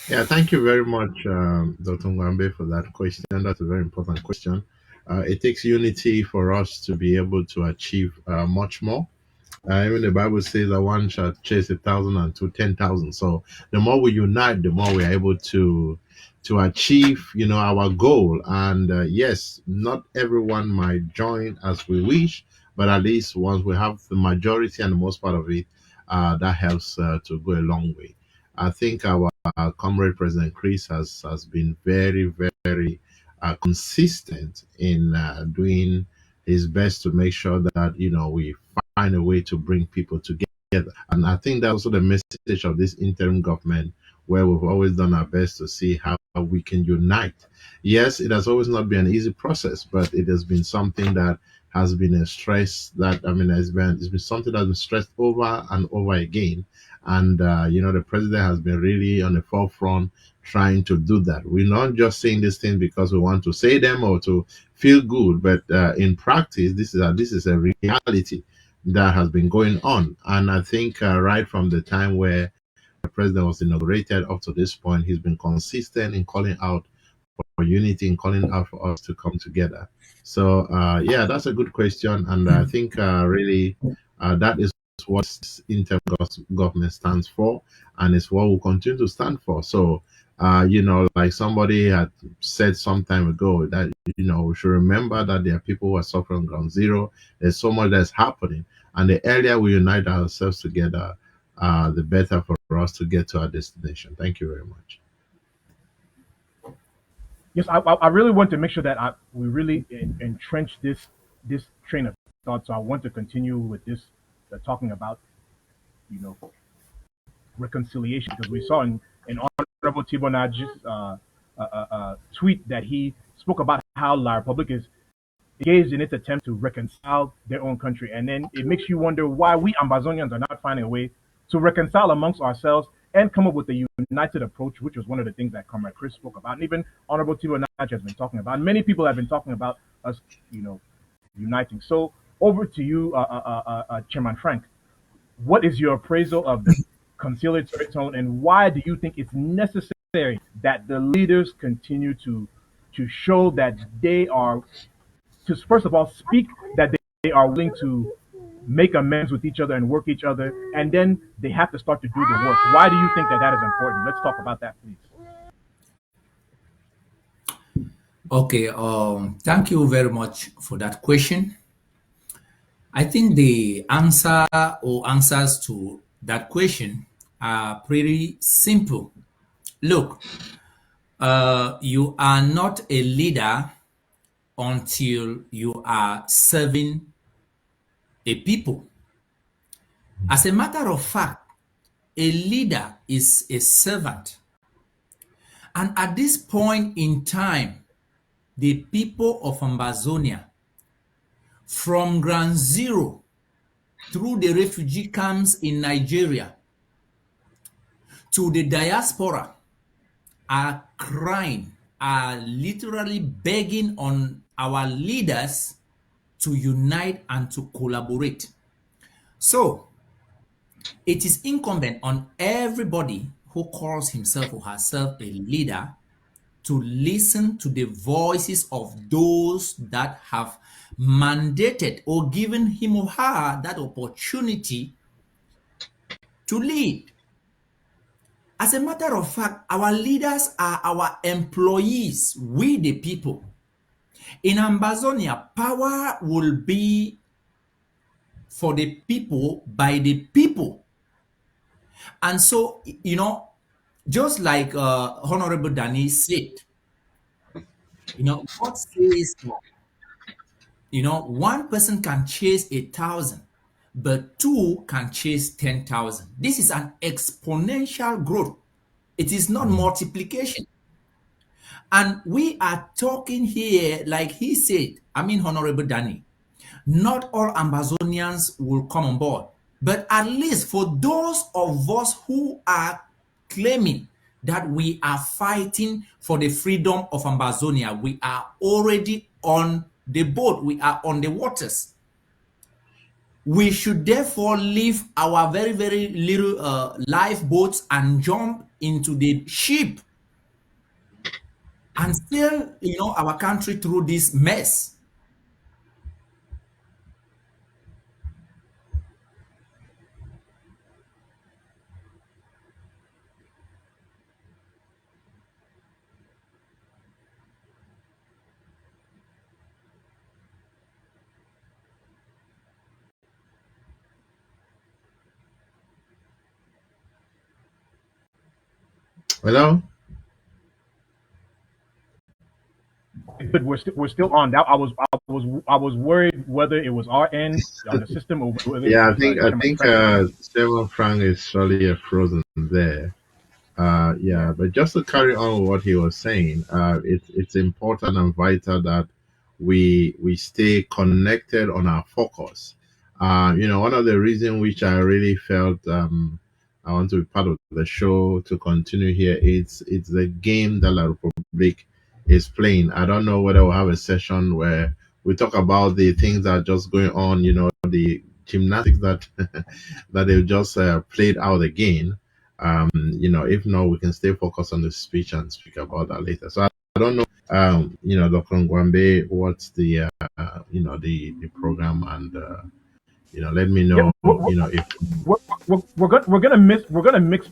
F: Yeah, thank you very much, Dr. Ngwambe, for that question. That's a very important question. It takes unity for us to be able to achieve much more. Even the Bible says that one shall chase 1,000 and two 10,000. So the more we unite, the more we are able to achieve, our goal. And yes, not everyone might join as we wish, but at least once we have the majority and the most part of it, that helps to go a long way. I think our comrade President Chris has been very, very consistent in doing his best to make sure that we find a way to bring people together. And I think that's also the message of this interim government, where we've always done our best to see how we can unite. Yes, it has always not been an easy process, but it has been something that has been a stress that it's been something that's been stressed over and over again. And the president has been really on the forefront trying to do that. We're not just saying these things because we want to say them or to feel good, but in practice, this is a reality that has been going on. And I think right from the time where the president was inaugurated up to this point, he's been consistent in calling out for unity, and calling out for us to come together. So yeah, that's a good question, and I think really that is what interim government stands for, and it's what we'll continue to stand for. So like somebody had said some time ago, that we should remember that there are people who are suffering ground zero. There's so much that's happening, and the earlier we unite ourselves together, the better for us to get to our destination. Thank you very much.
B: Yes, I really want to make sure that we really entrench this train of thought. So I want to continue with this, talking about reconciliation, because we saw in Honorable Tibonaj's tweet that he spoke about how La Republic is engaged in its attempt to reconcile their own country. And then it makes you wonder why we Ambazonians are not finding a way to reconcile amongst ourselves and come up with a united approach, which was one of the things that Comrade Chris spoke about, and even Honorable Tibo Naj has been talking about. Many people have been talking about us, uniting. So over to you, Chairman Frank. What is your appraisal of the conciliatory tone, and why do you think it's necessary that the leaders continue to show that they are, to first of all speak that they are willing to make amends with each other and work each other, and then they have to start to do the work? Why do you think that is important? Let's talk about that, please.
C: Okay, thank you very much for that question. I think the answer or answers to that question are pretty simple. Look, you are not a leader until you are serving a people. As a matter of fact, a leader is a servant. And at this point in time, the people of Ambazonia, from ground zero through the refugee camps in Nigeria to the diaspora, are crying, are literally begging on our leaders to unite and to collaborate. So it is incumbent on everybody who calls himself or herself a leader to listen to the voices of those that have mandated or given him or her that opportunity to lead. As a matter of fact, our leaders are our employees, we the people. In Ambazonia, power will be for the people, by the people. And so, just like Honorable Danny said, God says, one person can chase 1,000, but two can chase 10,000. This is an exponential growth. It is not multiplication. And we are talking here, like he said, Honorable Danny, not all Ambazonians will come on board, but at least for those of us who are claiming that we are fighting for the freedom of Ambazonia, we are already on the boat, we are on the waters. We should therefore leave our very, very little lifeboats and jump into the ship and sail, our country through this mess.
F: Hello?
B: But we're still on. That I was worried whether it was our end on the system or whether
F: Yeah,
B: I
F: think Stephen Frank is surely frozen there. Yeah, but just to carry on with what he was saying, it's important and vital that we stay connected on our focus. One of the reasons which I really felt I want to be part of the show to continue here, it's the game that La Republic is playing. I don't know whether we'll have a session where we talk about the things that are just going on, the gymnastics that that they've just played out again. If not, we can stay focused on the speech and speak about that later. So I don't know, Dr. Ngwambe, what's the the program, and let me know, if
B: we're gonna mix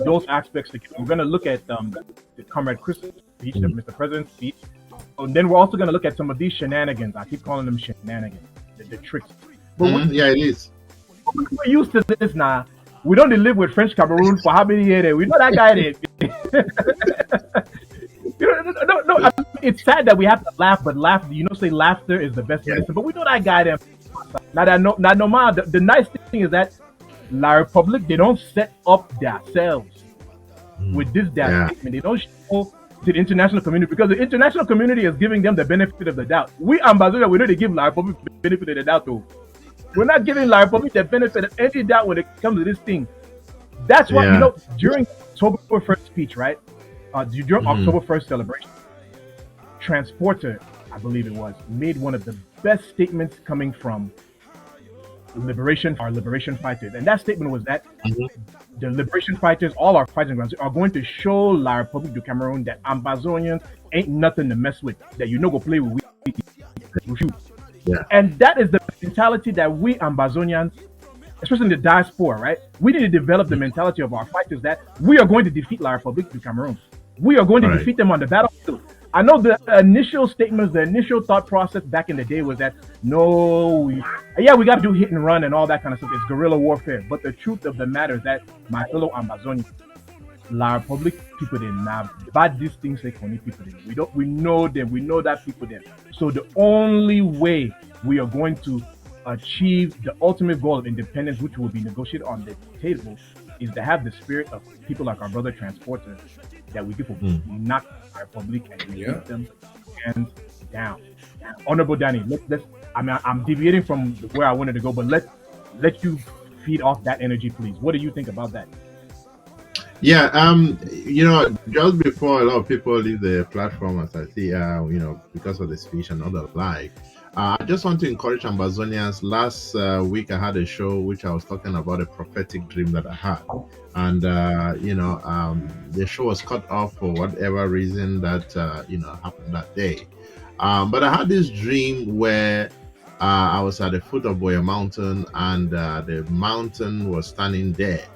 B: those aspects together. We're gonna look at the Comrade Chris speech, the Mr. President's speech, and then we're also gonna look at some of these shenanigans. I keep calling them shenanigans, the tricks. But
F: yeah, it is.
B: We're used to this now. We don't live with French Cameroon for how many years? We know that guy did. No. It's sad that we have to laugh, but say laughter is the best medicine. But we know that guy there. The nice thing is that La Republic, they don't set up themselves with this statement. They don't show to the international community, because the international community is giving them the benefit of the doubt. We Ambazonia, we know they give La Republic the benefit of the doubt though. We're not giving La Republic the benefit of any doubt when it comes to this thing. That's why,
F: Yeah.
B: during October 1st speech, right? During October 1st celebration, Transporter, I believe it was, made one of the best statements coming from liberation fighters. And that statement was that the liberation fighters, all our fighting grounds, are going to show La Republique du Cameroon that Ambazonians ain't nothing to mess with, that you know go play with you.
F: Yeah.
B: And that is the mentality that we Ambazonians, especially in the diaspora, right? We need to develop the mentality of our fighters that we are going to defeat La Republique du Cameroon. We are going to defeat them on the battlefield. I know the initial statements, the initial thought process back in the day was that, we got to do hit and run and all that kind of stuff. It's guerrilla warfare. But the truth of the matter is that, my fellow Ambazonians, La Republique people did not bad these things like only people did. We know them. We know that people did. So the only way we are going to achieve the ultimate goal of independence, which will be negotiated on the table, is to have the spirit of people like our brother Transporter, that we people knock our Republic and we beat them hands down. Honorable Danny, let's I'm deviating from where I wanted to go, but let you feed off that energy, please. What do you think about that?
F: Yeah, just before a lot of people leave the platform, as I see, because of the speech and all the like, I just want to encourage Ambazonians. Last week, I had a show which I was talking about a prophetic dream that I had, and the show was cut off for whatever reason that happened that day. But I had this dream where I was at the foot of Boya Mountain, and the mountain was standing there.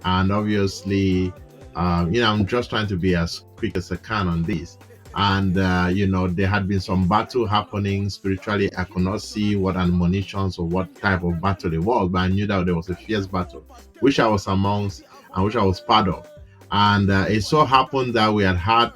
F: And obviously, I'm just trying to be as quick as I can on this. And, there had been some battle happening spiritually. I could not see what admonitions or what type of battle it was, but I knew that there was a fierce battle, which I was amongst and which I was part of. And it so happened that we had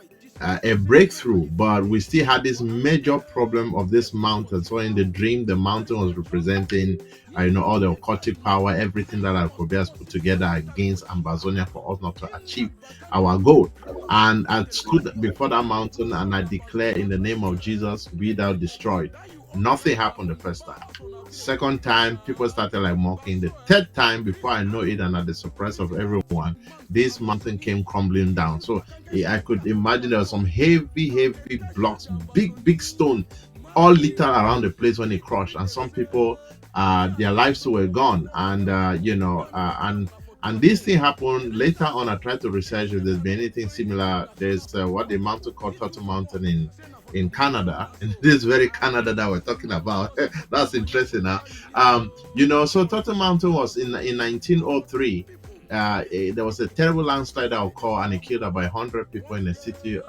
F: a breakthrough, but we still had this major problem of this mountain. So in the dream, the mountain was representing, all the occultic power, everything that our forebears put together against Ambazonia for us not to achieve our goal. And I stood before that mountain and I declared, in the name of Jesus, be thou destroyed. Nothing happened the first time. Second time, people started mocking. The third time, before I know it, and at the surprise of everyone, this mountain came crumbling down. So I could imagine there were some heavy blocks, big stone, all littered around the place when it crushed. And some people, their lives were gone. And and this thing happened later on. I tried to research if there's been anything similar. There's what the mountain called Turtle Mountain in Canada, and this very Canada that we're talking about. That's interesting now. So Turtle Mountain was in 1903. There was a terrible landslide that occurred, and it killed about 100 people in the city.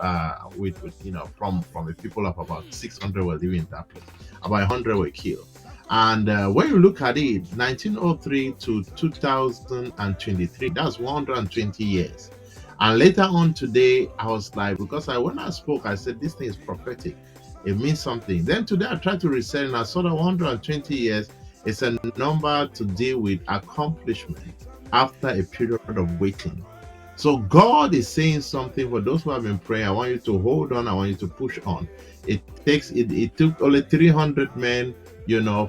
F: From a people of about 600 were living in that place. About 100 were killed. And when you look at it, 1903 to 2023, that's 120 years. And later on today, I was like, because when I spoke, I said, this thing is prophetic. It means something. Then today I tried to research, and I saw that 120 years is a number to deal with accomplishment after a period of waiting. So God is saying something for those who have been praying. I want you to hold on. I want you to push on. It took only 300 men,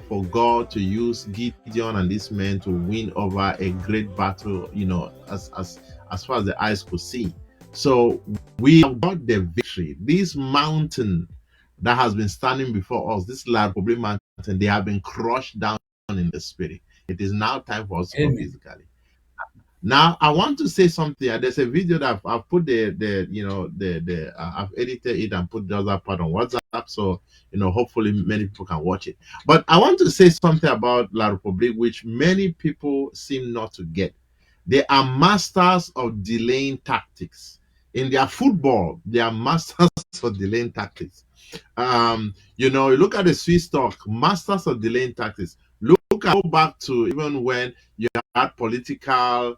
F: for God to use Gideon and these men to win over a great battle, as far as the eyes could see. So we have got the victory. This mountain that has been standing before us, this La Republique mountain, they have been crushed down in the spirit. It is now time for us to go physically. Now I want to say something. There's a video that I've put I've edited it and put the other part on WhatsApp, so hopefully many people can watch it. But I want to say something about La Republique, which many people seem not to get. They are masters of delaying tactics. In their football, they are masters of delaying tactics. You look at the Swiss talk, masters of delaying tactics. Go back to even when you had political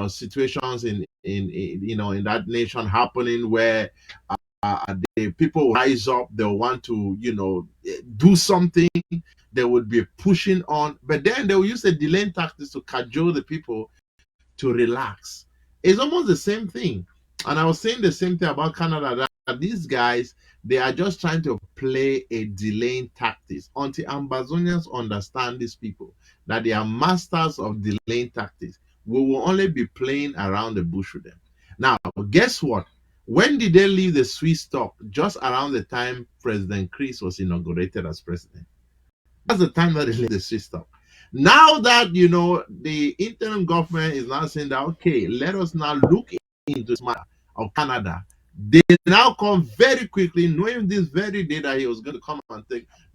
F: situations in that nation happening where the people rise up, they want to do something, they would be pushing on, but then they will use the delaying tactics to cajole the people to relax. It's almost the same thing. And I was saying the same thing about Canada, that these guys, they are just trying to play a delaying tactics until Ambazonians understand these people, that they are masters of delaying tactics. We will only be playing around the bush with them. Now, guess what? When did they leave the Swiss talk? Just around the time President Chris was inaugurated as president. That's the time that they left the system. Now that the interim government is now saying that, okay, let us now look into this matter of Canada. They now come very quickly, knowing this very day that he was going to come and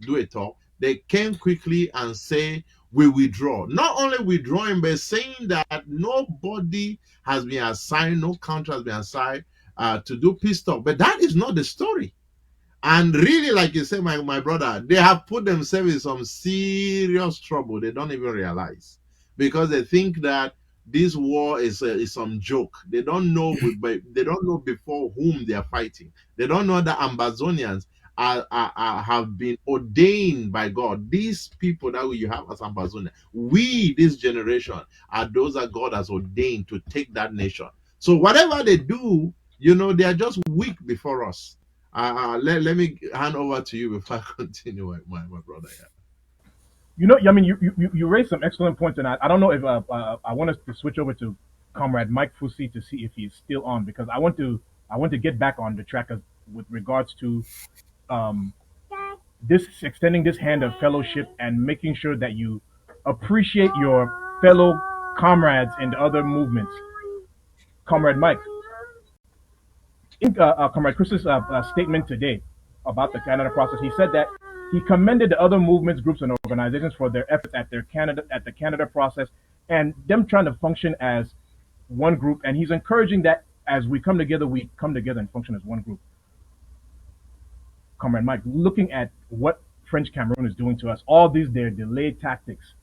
F: do a talk. They came quickly and say, we withdraw. Not only withdrawing, but saying that nobody has been assigned, no country has been assigned to do peace talk. But that is not the story. And really, like you said, my brother, they have put themselves in some serious trouble. They don't even realize, because they think that this war is some joke. They don't know, they don't know before whom they are fighting. They don't know that Ambazonians have been ordained by God. These people that you have as Ambazonia, we, this generation, are those that God has ordained to take that nation. So whatever they do, they are just weak before us. Let me hand over to you before I continue, my brother.
B: I mean, you raised some excellent points, and I don't know if I want us to switch over to Comrade Mike Fusi to see if he's still on, because I want to get back on the track with regards to um, this extending this hand of fellowship and making sure that you appreciate your fellow comrades in the other movements. Comrade Mike, Comrade Chris's statement today about the Canada process, he said that he commended the other movements, groups, and organizations for their efforts at the Canada process and them trying to function as one group. And he's encouraging that as we come together and function as one group. Comrade Mike, looking at what French Cameroon is doing to us, all their delayed tactics,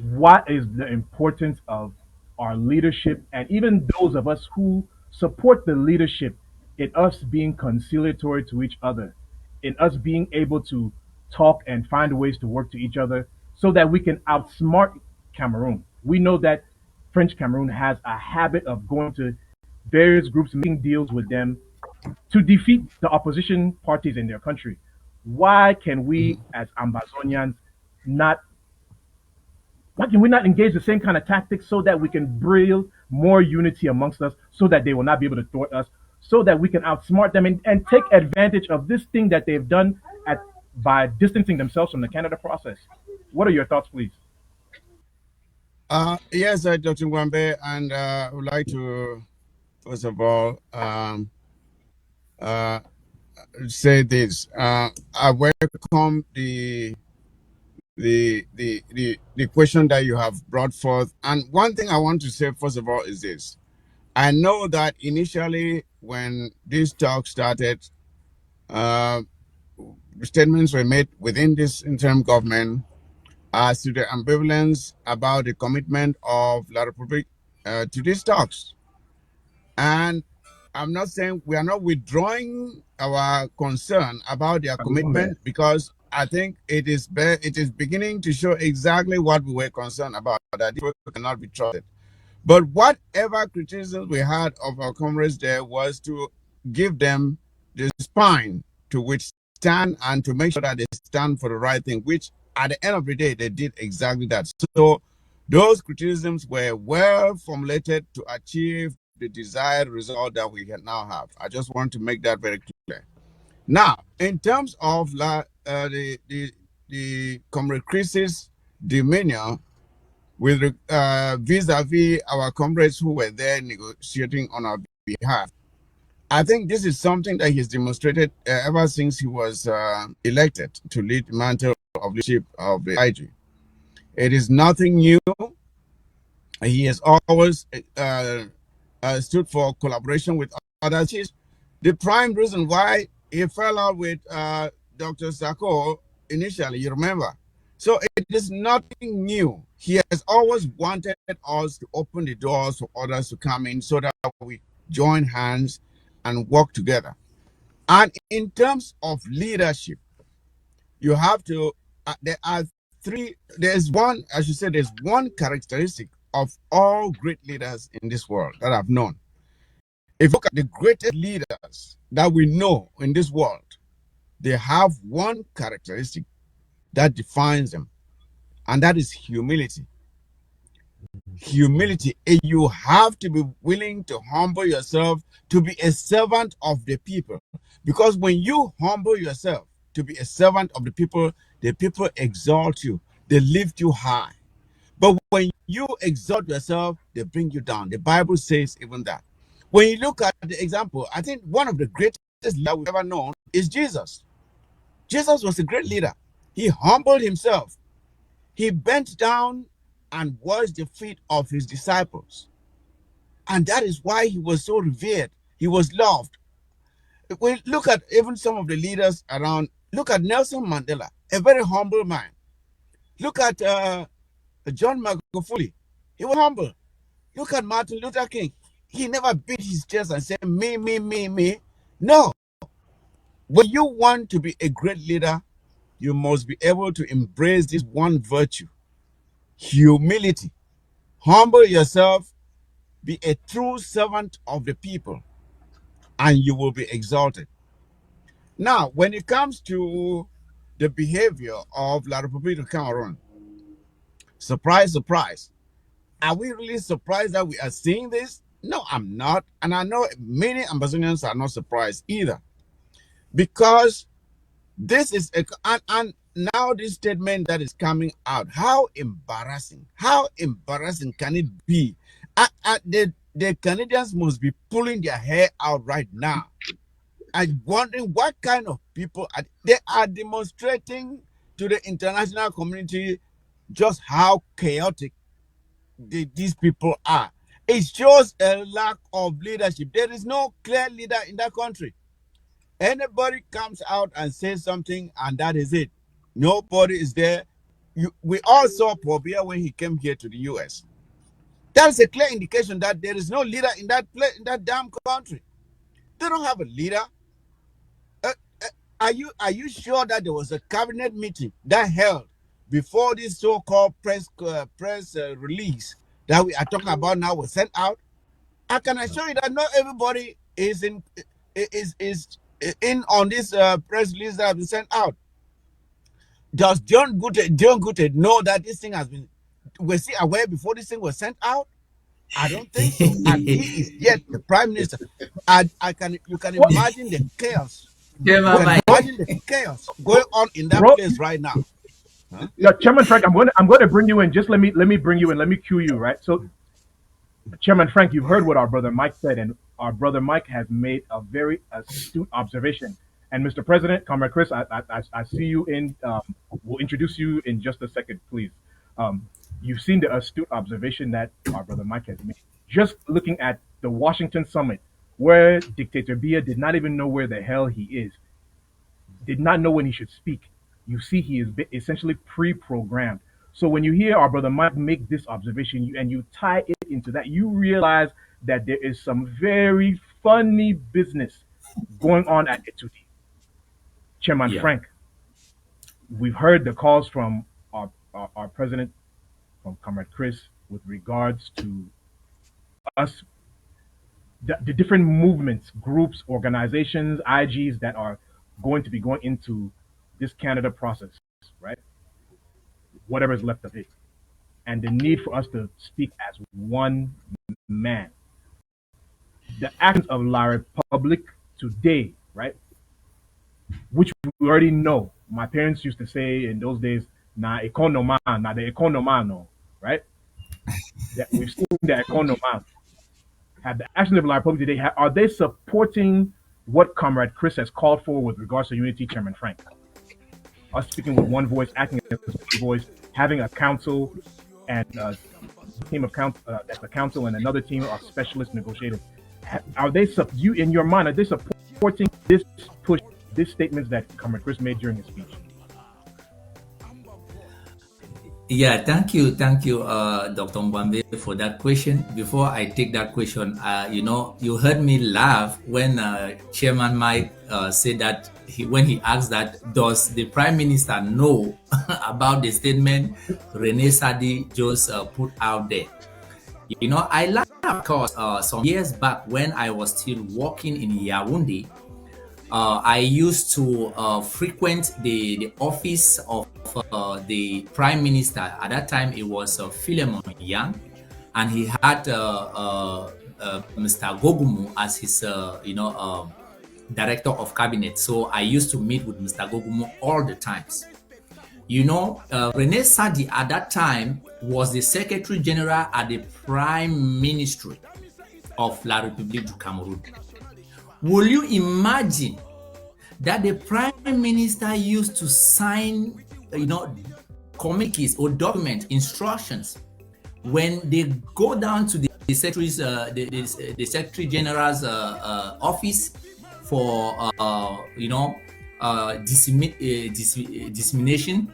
B: what is the importance of our leadership, and even those of us who support the leadership, in us being conciliatory to each other, in us being able to talk and find ways to work to each other so that we can outsmart Cameroon. We know that French Cameroon has a habit of going to various groups, making deals with them to defeat the opposition parties in their country. Why can we, as Ambazonians, not why can we not engage the same kind of tactics so that we can build more unity amongst us, so that they will not be able to thwart us, so that we can outsmart them and take advantage of this thing that they've done by distancing themselves from the Canada process? What are your thoughts, please?
D: Yes, Dr. Ngwambe, and I would like to, first of all, say this. I welcome the question that you have brought forth. And one thing I want to say, first of all, is this. I know that initially when this talk started, statements were made within this interim government as to the ambivalence about the commitment of La Republique to these talks. And I'm not saying we are not withdrawing our concern about their commitment, because I think it is beginning to show exactly what we were concerned about, that people cannot be trusted. But whatever criticism we had of our comrades there was to give them the spine to withstand and to make sure that they stand for the right thing, which at the end of the day, they did exactly that. So those criticisms were well formulated to achieve the desired result that we can now have. I just want to make that very clear. Now, in terms of the Comrade Chris's demeanor with vis-a-vis our comrades who were there negotiating on our behalf, I think this is something that he's demonstrated ever since he was elected to lead the mantle of leadership of the IG. It is nothing new. He has always stood for collaboration with others. The prime reason why he fell out with Dr. Sako initially, you remember. So it is nothing new. He has always wanted us to open the doors for others to come in so that we join hands and work together. And in terms of leadership, you have to, there's one characteristic of all great leaders in this world that I've known. If you look at the greatest leaders that we know in this world, they have one characteristic that defines them, and that is humility. Humility. You have to be willing to humble yourself to be a servant of the people. Because when you humble yourself to be a servant of the people exalt you, they lift you high. But when you exalt yourself, they bring you down. The Bible says even that. When you look at the example, I think one of the greatest leaders we've ever known is Jesus. Jesus was a great leader. He humbled himself. He bent down and washed the feet of his disciples. And that is why he was so revered. He was loved. If we look at even some of the leaders around, look at Nelson Mandela, a very humble man. Look at John Magufuli. He was humble. Look at Martin Luther King. He never beat his chest and said, me, me, me, me. No. When you want to be a great leader, you must be able to embrace this one virtue, humility. Humble yourself, be a true servant of the people, and you will be exalted. Now, when it comes to the behavior of La République de Cameroon, surprise, surprise. Are we really surprised that we are seeing this? No, I'm not. And I know many Ambazonians are not surprised either. Because this is and now this statement that is coming out, how embarrassing can it be? The Canadians must be pulling their hair out right now and wondering what kind of people they are demonstrating to the international community just how chaotic these people are. It shows a lack of leadership. There is no clear leader in that country. Anybody comes out and says something, and that is it. Nobody is there. We all saw Pobia when he came here to the US. That's a clear indication that there is no leader in that damn country. They don't have a leader. Are you sure that there was a cabinet meeting that held before this so-called press release that we are talking about now was sent out? I can assure you that not everybody is in on this press release that has been sent out. Does John Gute know that this thing has been? Was he aware before this thing was sent out? I don't think so. And he is yet the prime minister. You can imagine the chaos. You can imagine the chaos going on in that place right now.
B: Huh? Yeah, Chairman Frank, I'm going to bring you in. Just let me bring you in. Let me cue you, right? So, Chairman Frank, you've heard what our brother Mike said, and our brother Mike has made a very astute observation. And Mr. President, Comrade Chris, I see you in. We'll introduce you in just a second, please. You've seen the astute observation that our brother Mike has made. Just looking at the Washington summit, where Dictator Biya did not even know where the hell he is, did not know when he should speak. You see, he is essentially pre-programmed. So when you hear our brother Mike make this observation and you tie it into that, you realize that there is some very funny business going on at Etuti. Chairman Frank, we've heard the calls from our president, from Comrade Chris, with regards to us, the different movements, groups, organizations, IGs that are going to be going into this Canada process, right? Whatever is left of it. And the need for us to speak as one man. The actions of La Republique today, right? Which we already know. My parents used to say in those days, na ekonoma, na the economano, right? That we've seen the economa. Have the actions of La Republique today, are they supporting what Comrade Chris has called for with regards to unity, Chairman Frank? Us speaking with one voice, acting as one voice, having a council and a team of that's a council and another team of specialist negotiators. Are they in your mind? Are they supporting this push, these statements that Comrade Chris made during his speech?
C: Yeah, thank you, Dr. Mwambe, for that question. Before I take that question, you heard me laugh when Chairman Mike said that when he asked that, does the Prime Minister know about the statement Rene Sadi just put out there? You know, I laugh because some years back when I was still working in Yaoundé, I used to frequent the office of the Prime Minister. At that time, it was Philemon Yang, and he had Mr. Gogumu as his, director of cabinet. So I used to meet with Mr. Gogumu all the times. You know, Rene Sadi at that time was the Secretary General at the Prime Ministry of La République du Cameroon. Will you imagine that the Prime Minister used to sign, communiques or document instructions when they go down to the Secretary's, the Secretary General's office for, dissemination?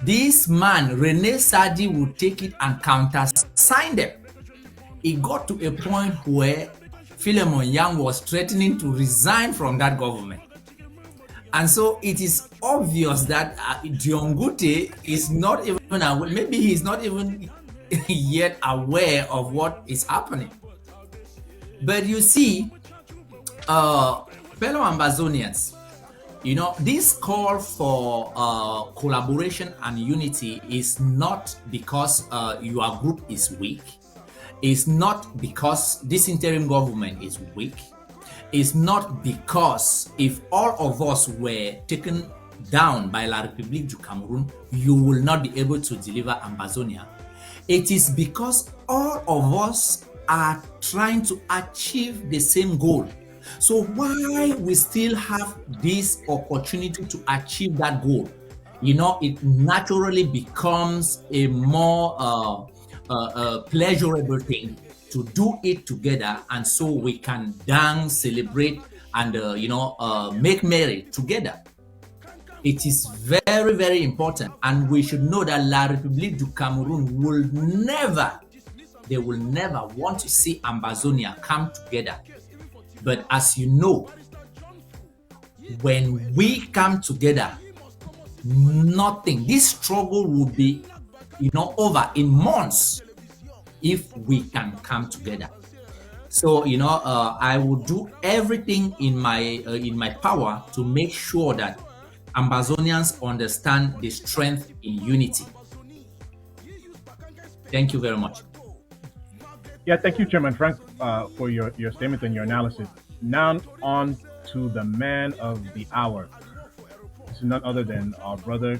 C: This man, Rene Sadi, would take it and counter-sign them. It got to a point where Philemon Yang was threatening to resign from that government. And so it is obvious that Diongute is not even aware, maybe he's not even yet aware of what is happening. But you see, fellow Ambazonians, this call for collaboration and unity is not because your group is weak. It's not because this interim government is weak. It's not because if all of us were taken down by La République du Cameroon, you will not be able to deliver Ambazonia. It is because all of us are trying to achieve the same goal. So why we still have this opportunity to achieve that goal, it naturally becomes a more pleasurable thing to do it together, and so we can dance, celebrate, and make merry together. It is very, very important, and we should know that La République du Cameroon will never want to see Ambazonia come together. But as you know, when we come together, this struggle will be, over in months if we can come together. So, I will do everything in my power to make sure that Ambazonians understand the strength in unity. Thank you very much.
B: Yeah, thank you, Chairman Frank, for your statement and your analysis. Now on to the man of the hour. This is none other than our brother,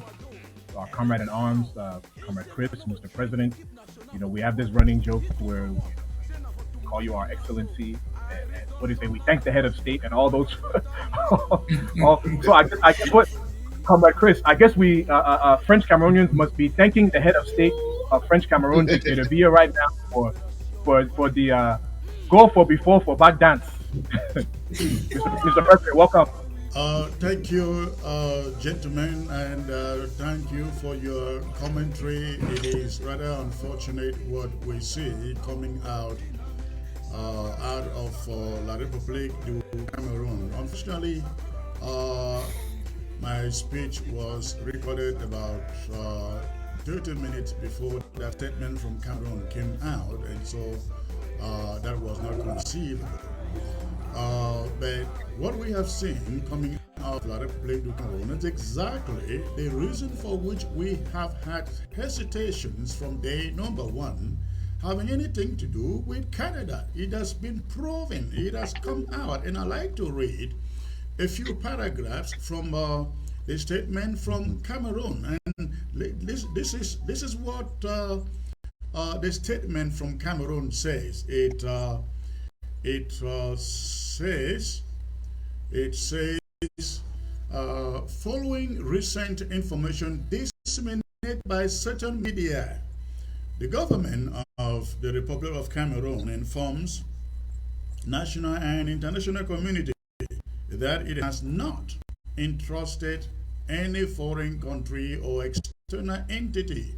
B: our comrade in arms, Comrade Chris, Mr. President. We have this running joke where we call you our excellency, and what do you say? We thank the head of state and all those. So I guess what, Comrade Chris, I guess we French Cameroonians must be thanking the head of state of French Cameroon to be here right now for the go for before for back dance. Mr. President, welcome.
A: Thank you, gentlemen, and thank you for your commentary. It is rather unfortunate what we see coming out of La République du Cameroon. Unfortunately, my speech was recorded about 30 minutes before that statement from Cameroon came out, and so that was not conceivable. But what we have seen coming out of La République du Cameroon is exactly the reason for which we have had hesitations from day number one having anything to do with Canada. It has been proven, it has come out, and I'd like to read a few paragraphs from the statement from Cameroon. And this is what the statement from Cameroon says. It says, following recent information disseminated by certain media, the government of the Republic of Cameroon informs national and international community that it has not entrusted any foreign country or external entity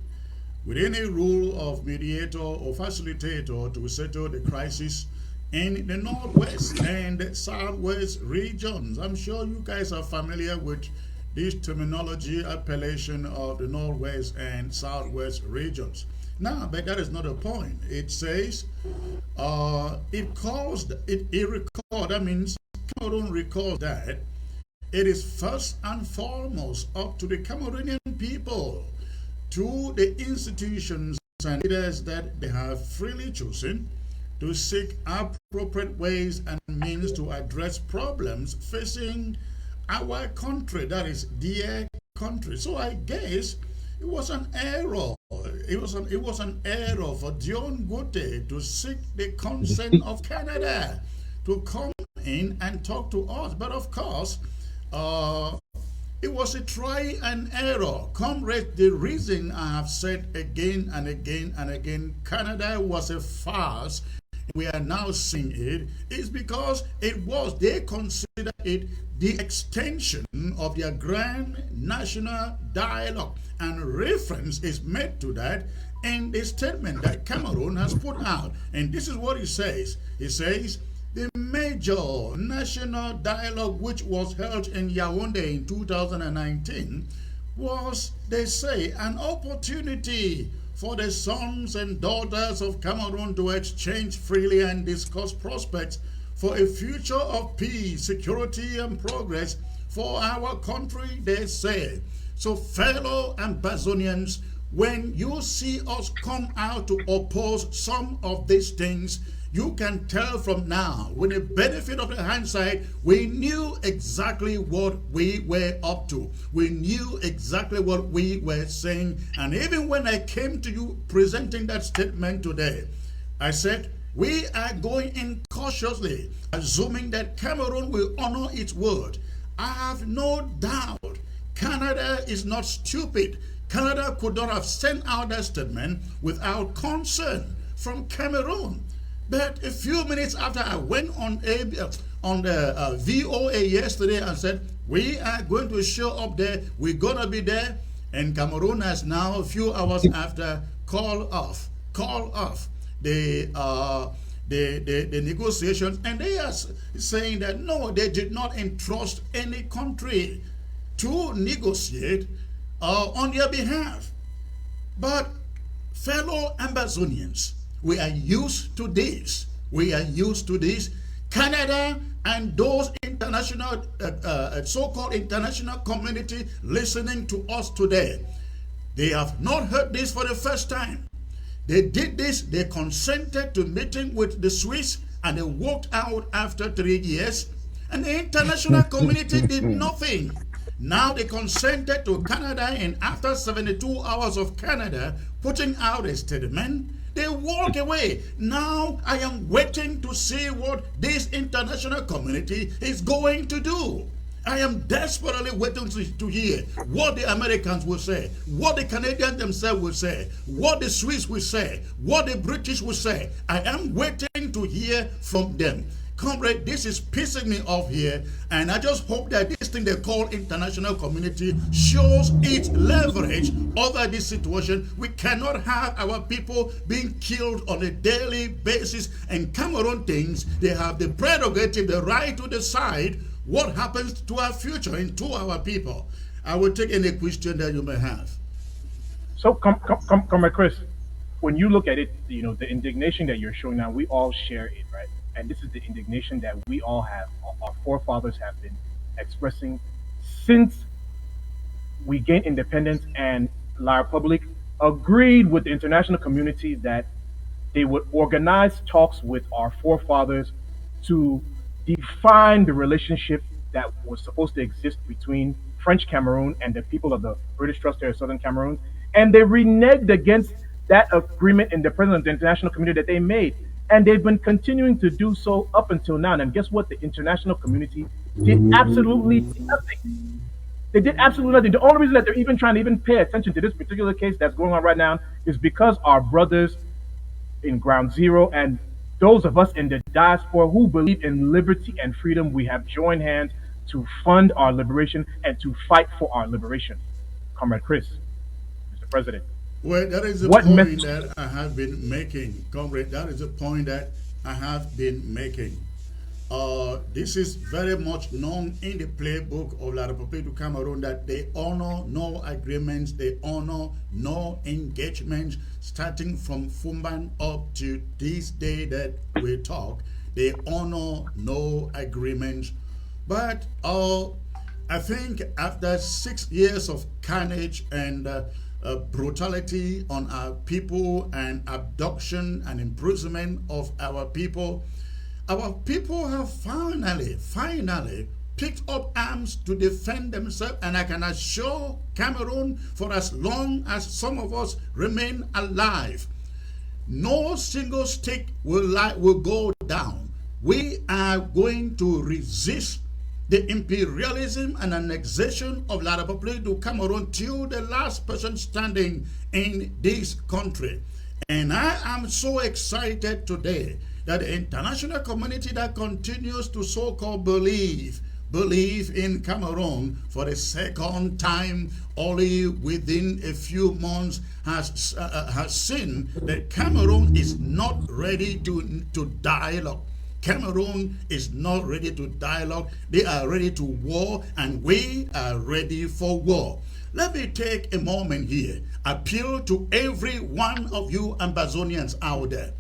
A: with any role of mediator or facilitator to settle the crisis in the Northwest and Southwest regions. I'm sure you guys are familiar with this terminology appellation of the Northwest and Southwest regions. No, but that is not the point. It says, that means Cameroon recalls that it is first and foremost up to the Cameroonian people, to the institutions and leaders that they have freely chosen, to seek appropriate ways and means to address problems facing our country, that is their country. So I guess it was an error. It was an error for Dion Gote to seek the consent of Canada to come in and talk to us. But of course, it was a try and error. Comrade, the reason I have said again and again and again, Canada was a farce. We are now seeing it is because they consider it the extension of their grand national dialogue, and reference is made to that in the statement that Cameroon has put out. And this is what it says. It says, the major national dialogue which was held in Yaoundé in 2019 was, they say, an opportunity for the sons and daughters of Cameroon to exchange freely and discuss prospects for a future of peace, security, and progress for our country, they say. So, fellow Ambazonians, when you see us come out to oppose some of these things, you can tell from now, with the benefit of the hindsight, we knew exactly what we were up to. We knew exactly what we were saying. And even when I came to you presenting that statement today, I said, we are going in cautiously, assuming that Cameroon will honor its word. I have no doubt Canada is not stupid. Canada could not have sent out that statement without concern from Cameroon. But a few minutes after I went on the VOA yesterday and said, we are going to show up there, we're going to be there, and Cameroon has now, a few hours after, call off the negotiations, and they are saying that no, they did not entrust any country to negotiate on their behalf. But fellow Ambazonians, we are used to this. We are used to this. Canada and those international, so-called international community listening to us today, they have not heard this for the first time. They did this, they consented to meeting with the Swiss, and they walked out after 3 years, and the international community did nothing. Now they consented to Canada, and after 72 hours of Canada putting out a statement, they walk away. Now I am waiting to see what this international community is going to do. I am desperately waiting to hear what the Americans will say, what the Canadians themselves will say, what the Swiss will say, what the British will say. I am waiting to hear from them. Comrade, this is pissing me off here, and I just hope that this thing they call international community shows its leverage over this situation. We cannot have our people being killed on a daily basis, and Cameroon thinks they have the prerogative, the right to decide what happens to our future and to our people. I will take any question that you may have.
B: So, Comrade Chris, when you look at it, you know, the indignation that you're showing now, we all share it, right? And this is the indignation that we all have, our forefathers have been expressing since we gained independence, and La Republic agreed with the international community that they would organize talks with our forefathers to define the relationship that was supposed to exist between French Cameroon and the people of the British Trust Area of Southern Cameroon. And they reneged against that agreement in the presence of the international community that they made. And they've been continuing to do so up until now. And guess what? The international community did absolutely nothing. They did absolutely nothing. The only reason that they're even trying to even pay attention to this particular case that's going on right now is because our brothers in Ground Zero and those of us in the diaspora who believe in liberty and freedom, we have joined hands to fund our liberation and to fight for our liberation. Comrade Chris, Mr. President.
A: Well, that is the point that I have been making, comrade. That is the point that I have been making. This is very much known in the playbook of La République du Cameroon that they honor no agreements, they honor no engagements, starting from Fumban up to this day that we talk. They honor no agreements. But I think after 6 years of carnage and brutality on our people and abduction and imprisonment of our people have finally picked up arms to defend themselves. And I can assure Cameroon, for as long as some of us remain alive, no single stick will go down. We are going to resist the imperialism and annexation of La République du Cameroon till the last person standing in this country. And I am so excited today that the international community that continues to so-called believe in Cameroon for the second time only within a few months has seen that Cameroon is not ready to dialogue. Cameroon is not ready to dialogue. They are ready to war, and we are ready for war. Let me take a moment here, appeal to every one of you Ambazonians out there.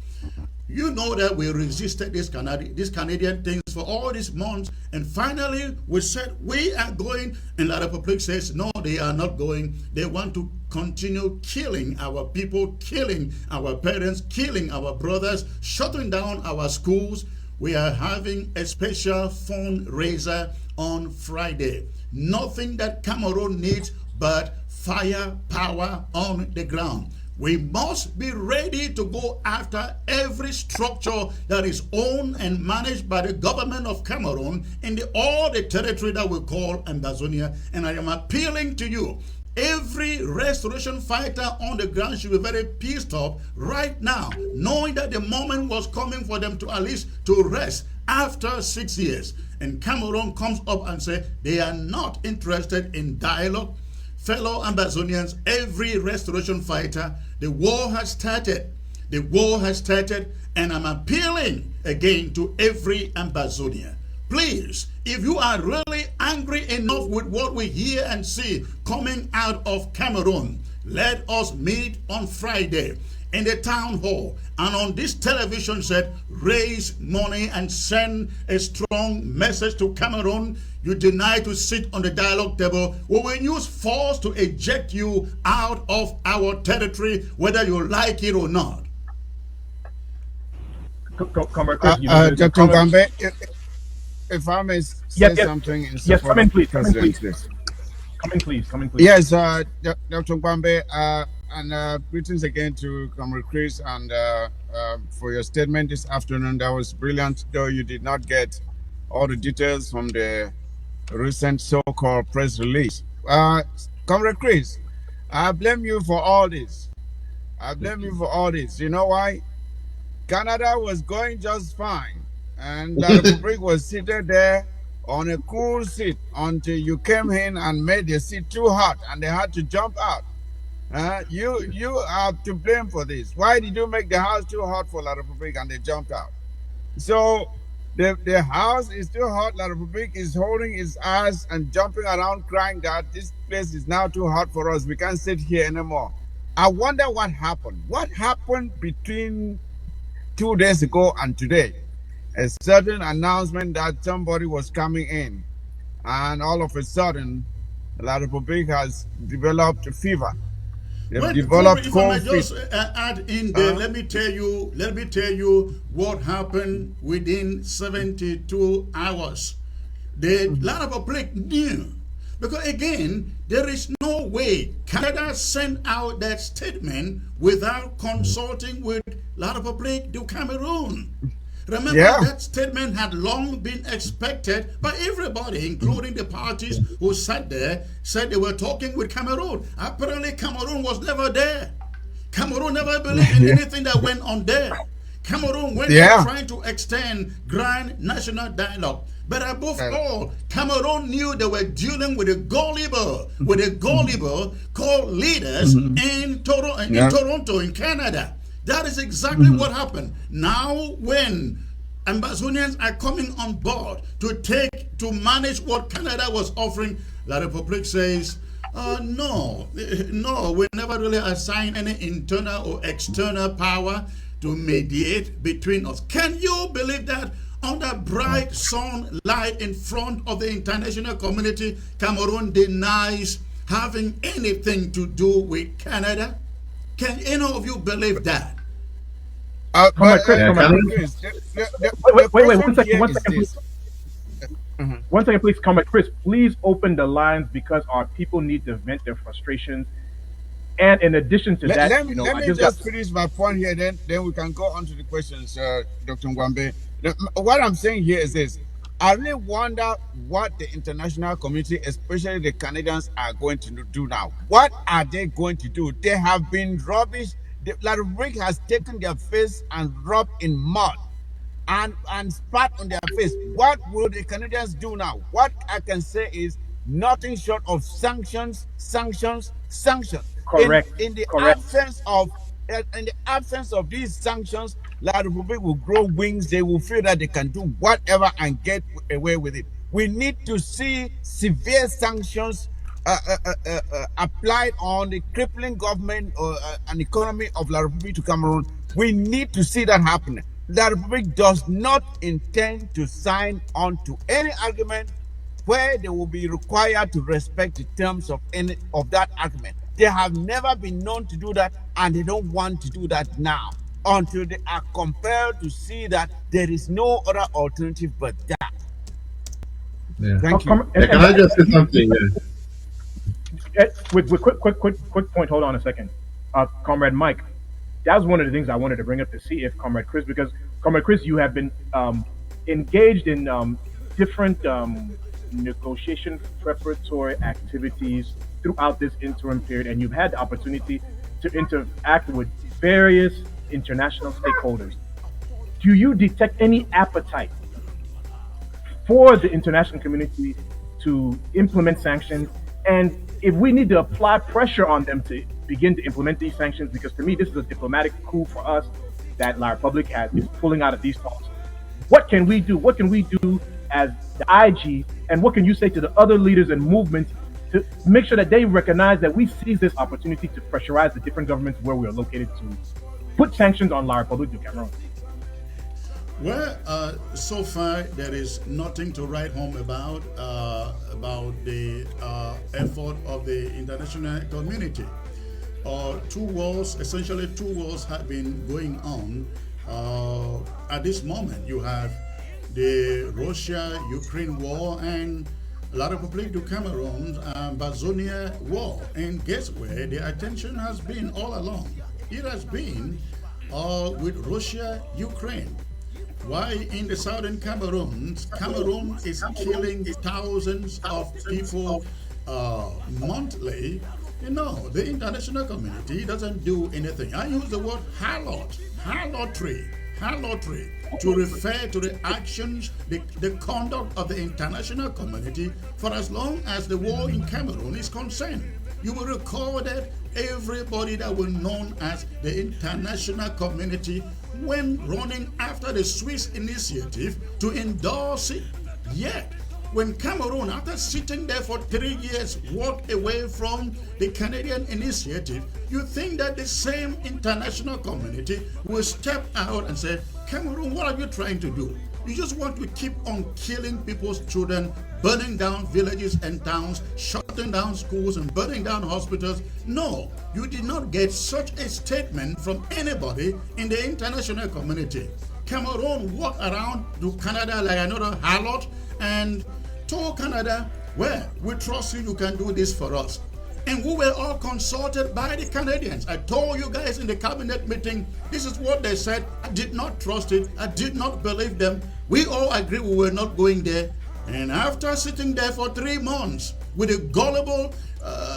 A: You know that we resisted these Canadian things for all these months, and finally we said we are going, and La République says no, they are not going. They want to continue killing our people, killing our parents, killing our brothers, shutting down our schools. We are having a special fundraiser on Friday. Nothing that Cameroon needs but firepower on the ground. We must be ready to go after every structure that is owned and managed by the government of Cameroon in all the territory that we call Ambazonia. And I am appealing to you. Every restoration fighter on the ground should be very pissed off right now, knowing that the moment was coming for them to at least to rest after 6 years. And Cameroon comes up and says they are not interested in dialogue. Fellow Ambazonians, every restoration fighter, the war has started. The war has started, and I'm appealing again to every Ambazonia. Please, if you are really angry enough with what we hear and see coming out of Cameroon, let us meet on Friday in the town hall and on this television set, raise money and send a strong message to Cameroon. You deny to sit on the dialogue table. We will use force to eject you out of our territory, whether you like it or not.
D: Dr. Gambe, if I may say something in support
B: come in,
D: of
B: please.
D: President,
B: Come in, please.
D: Yes, Dr. Gwambe, and greetings again to Comrade Chris, and for your statement this afternoon. That was brilliant, though you did not get all the details from the recent so-called press release. Comrade Chris, I blame you for all this. You know why? Canada was going just fine, and La République was seated there on a cool seat until you came in and made the seat too hot, and they had to jump out. You are to blame for this. Why did you make the house too hot for La République and they jumped out? So the house is too hot. La République is holding its ass and jumping around, crying that this place is now too hot for us. We can't sit here anymore. I wonder what happened. What happened between 2 days ago and today? A certain announcement that somebody was coming in, and all of a sudden, La République has developed a fever. They've developed cold feet.
A: Just add in there, let me tell you what happened within 72 hours. The La République knew. Because again, there is no way Canada sent out that statement without consulting with La République du Cameroon. Remember, that statement had long been expected by everybody, including the parties who sat there, said they were talking with Cameroon. Apparently, Cameroon was never there. Cameroon never believed in anything that went on there. Cameroon went trying to extend grand national dialogue. But above all, Cameroon knew they were dealing with a gullible, called leaders in Toronto, in Canada. That is exactly what happened. Now, when Ambazonians are coming on board to manage what Canada was offering. La Republic says, no, we never really assign any internal or external power to mediate between us. Can you believe that? Under bright sunlight in front of the international community, Cameroon denies having anything to do with Canada? Can any of you believe that?
D: Chris,
B: wait, 1 second, 1 second, please. 1 second, please, Comrade Chris. Please open the lines because our people need to vent their frustrations. And in addition to that,
D: let me just finish my point here. Then we can go on to the questions, Dr. Ngwambe. What I'm saying here is this: I really wonder what the international community, especially the Canadians, are going to do now. What are they going to do? They have been rubbish. The Republic has taken their face and rubbed in mud and spat on their face. What will the Canadians do now? What I can say is nothing short of sanctions.
B: Correct.
D: In the absence of these sanctions, La Republic will grow wings. They will feel that they can do whatever and get away with it. We need to see severe sanctions applied on the crippling government and economy of La Republic to Cameroon. We need to see that happen. La Republic does not intend to sign on to any argument where they will be required to respect the terms of any of that argument. They have never been known to do that, and they don't want to do that now until they are compelled to see that there is no other alternative but that.
F: Yeah.
D: Thank you.
F: Can I just say something?
B: With quick point. Hold on a second, Comrade Mike. That was one of the things I wanted to bring up to see if Comrade Chris, because Comrade Chris, you have been engaged in different negotiation preparatory activities throughout this interim period, and you've had the opportunity to interact with various international stakeholders. Do you detect any appetite for the international community to implement sanctions? And if we need to apply pressure on them to begin to implement these sanctions, because to me, this is a diplomatic coup for us that La Republic is pulling out of these talks. What can we do? What can we do as the IG? And what can you say to the other leaders and movements to make sure that they recognize that we seize this opportunity to pressurize the different governments where we are located to put sanctions on La Republic du Cameroon?
A: Well, so far there is nothing to write home about the effort of the international community. Essentially two wars have been going on. At this moment, you have the Russia-Ukraine war and La Republic du Cameroon Ambazonia war. And guess where the attention has been all along? It has been with Russia-Ukraine. Why in the southern Cameroon is killing thousands of people monthly. You know, the international community doesn't do anything. I use the word harlotry to refer to the actions, the conduct of the international community for as long as the war in Cameroon is concerned. You will recall that everybody that was known as the international community went running after the Swiss initiative to endorse it. Yet, when Cameroon, after sitting there for 3 years, walked away from the Canadian initiative, you think that the same international community will step out and say, Cameroon, what are you trying to do? You just want to keep on killing people's children, burning down villages and towns, shutting down schools and burning down hospitals. No, you did not get such a statement from anybody in the international community. Cameroon walked around to Canada like another harlot and told Canada, well, we trust you, you can do this for us. And we were all consulted by the Canadians. I told you guys in the cabinet meeting, this is what they said. I did not trust it. I did not believe them. We all agreed we were not going there. And after sitting there for 3 months with a gullible,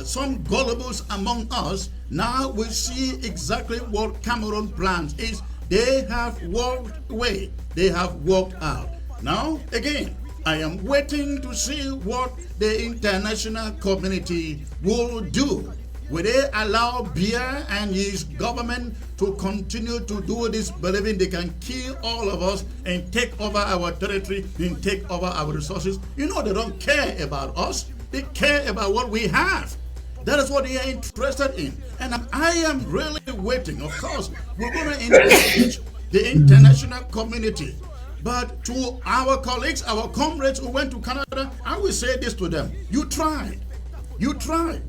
A: some gullibles among us, now we see exactly what Cameroon plans is. They have walked away. They have walked out. Now, again, I am waiting to see what the international community will do Will they allow Biya and his government to continue to do this, believing they can kill all of us and take over our territory and take over our resources? You know, they don't care about us. They care about what we have. That is what they are interested in. And I am really waiting. Of course, we're going to engage the international community. But to our colleagues, our comrades who went to Canada, I will say this to them. You tried. You tried.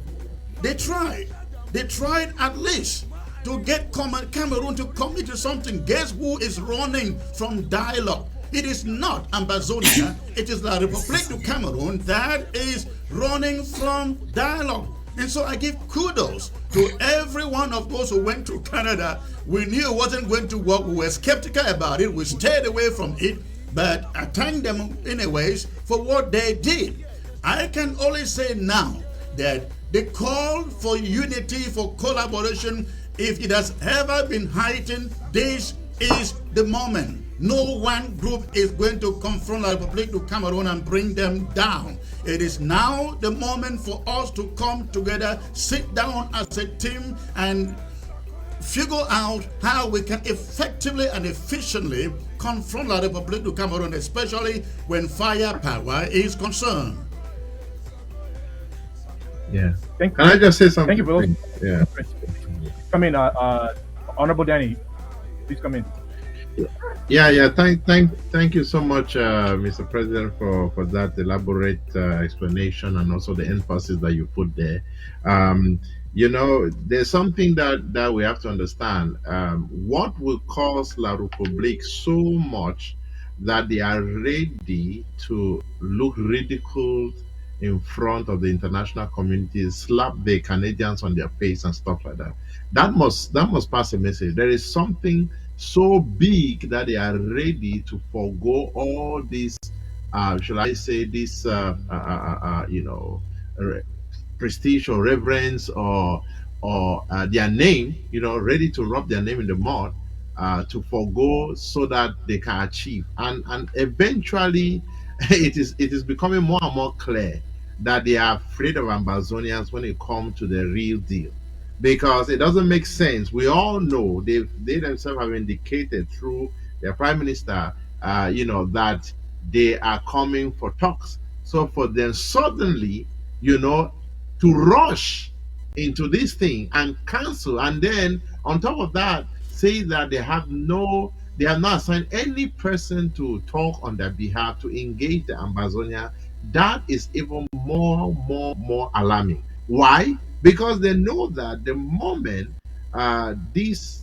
A: They tried. They tried at least to get Cameroon to commit to something. Guess who is running from dialogue? It is not Ambazonia. It is the Republic of Cameroon that is running from dialogue. And so I give kudos to every one of those who went to Canada. We knew it wasn't going to work. We were skeptical about it. We stayed away from it. But I thank them anyways for what they did. I can only say now that the call for unity, for collaboration, if it has ever been heightened, this is the moment. No one group is going to confront the Republic of Cameroon and bring them down. It is now the moment for us to come together, sit down as a team, and figure out how we can effectively and efficiently confront the Republic of Cameroon, especially when firepower is concerned.
F: Yeah.
B: Thank
F: Can I just say something?
B: Thank you, Bill.
F: Yeah.
B: Come in, Honorable Danny. Please come in.
F: Yeah. Thank you so much, Mr. President, for that elaborate explanation and also the emphasis that you put there. You know, there's something that we have to understand. What will cause La République so much that they are ready to look ridiculed in front of the international community, slap the Canadians on their face and stuff like that. That must pass a message. There is something so big that they are ready to forego all this, shall I say, this, prestige or reverence or their name, ready to rub their name in the mud, to forego so that they can achieve. And eventually, it is becoming more and more clear that they are afraid of Ambazonians when it comes to the real deal. Because it doesn't make sense. We all know they themselves have indicated through their prime minister, that they are coming for talks. So for them suddenly, to rush into this thing and cancel, and then on top of that, say that they have not assigned any person to talk on their behalf to engage the Ambazonia. That is even more alarming. Why? Because they know that the moment these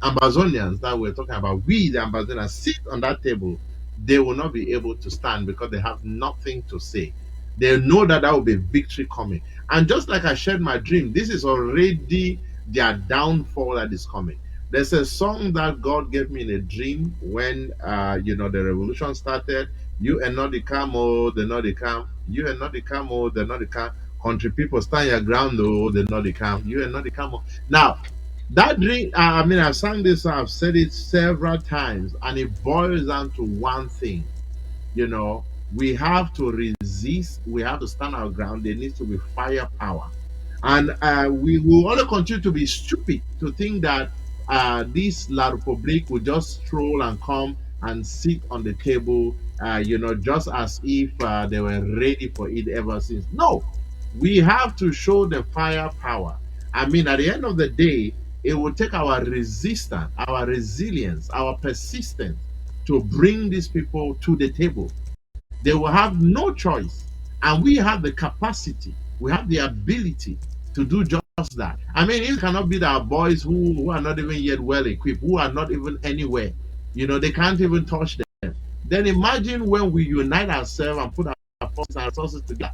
F: Ambazonians that we're talking about, we the Ambazonians, sit on that table, they will not be able to stand because they have nothing to say. They know that will be victory coming. And just like I shared my dream, this is already their downfall that is coming. There's a song that God gave me in a dream when the revolution started. You are not the camo, they're not the cam. You are not the camo, they're not the cam. Country people stand your ground, though, they're not the cam. You are not the camo. Now, that dream, I've sung this, I've said it several times, and it boils down to one thing. We have to resist, we have to stand our ground. There needs to be firepower. And we will only continue to be stupid to think that this La République will just stroll and come and sit on the table, just as if they were ready for it ever since. No, we have to show the firepower. At the end of the day, it will take our resistance, our resilience, our persistence to bring these people to the table. They will have no choice. And we have the capacity, we have the ability to do just that. It cannot be our boys who are not even yet well equipped, who are not even anywhere. They can't even touch them. Then imagine when we unite ourselves and put our forces and resources together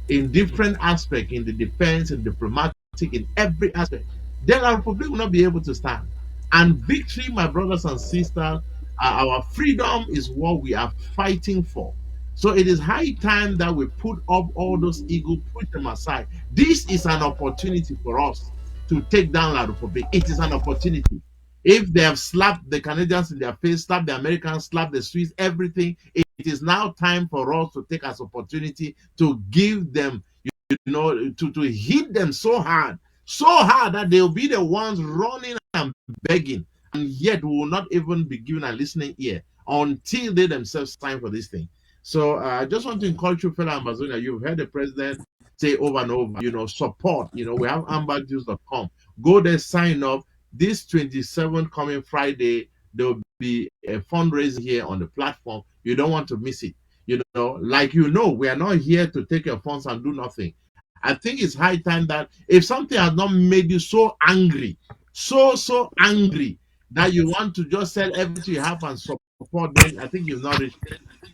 F: in different aspects, in the defense and diplomatic, in every aspect, then our republic will not be able to stand. And victory, my brothers and sisters, our freedom is what we are fighting for. So it is high time that we put up all those egos, put them aside. This is an opportunity for us to take down La République. It is an opportunity. If they have slapped the Canadians in their face, slapped the Americans, slapped the Swiss, everything, it is now time for us to take as opportunity to give them, to hit them so hard that they'll be the ones running and begging, and yet we will not even be given a listening ear until they themselves sign for this thing. So I just want to encourage you, fellow Ambazonia. You've heard the president say over and over, support. We have amberjuice.com. Go there, sign up. This 27th coming Friday, there'll be a fundraiser here on the platform. You don't want to miss it. We are not here to take your funds and do nothing. I think it's high time that if something has not made you so angry, so angry, that you want to just sell everything you have and support, then I think you've not reached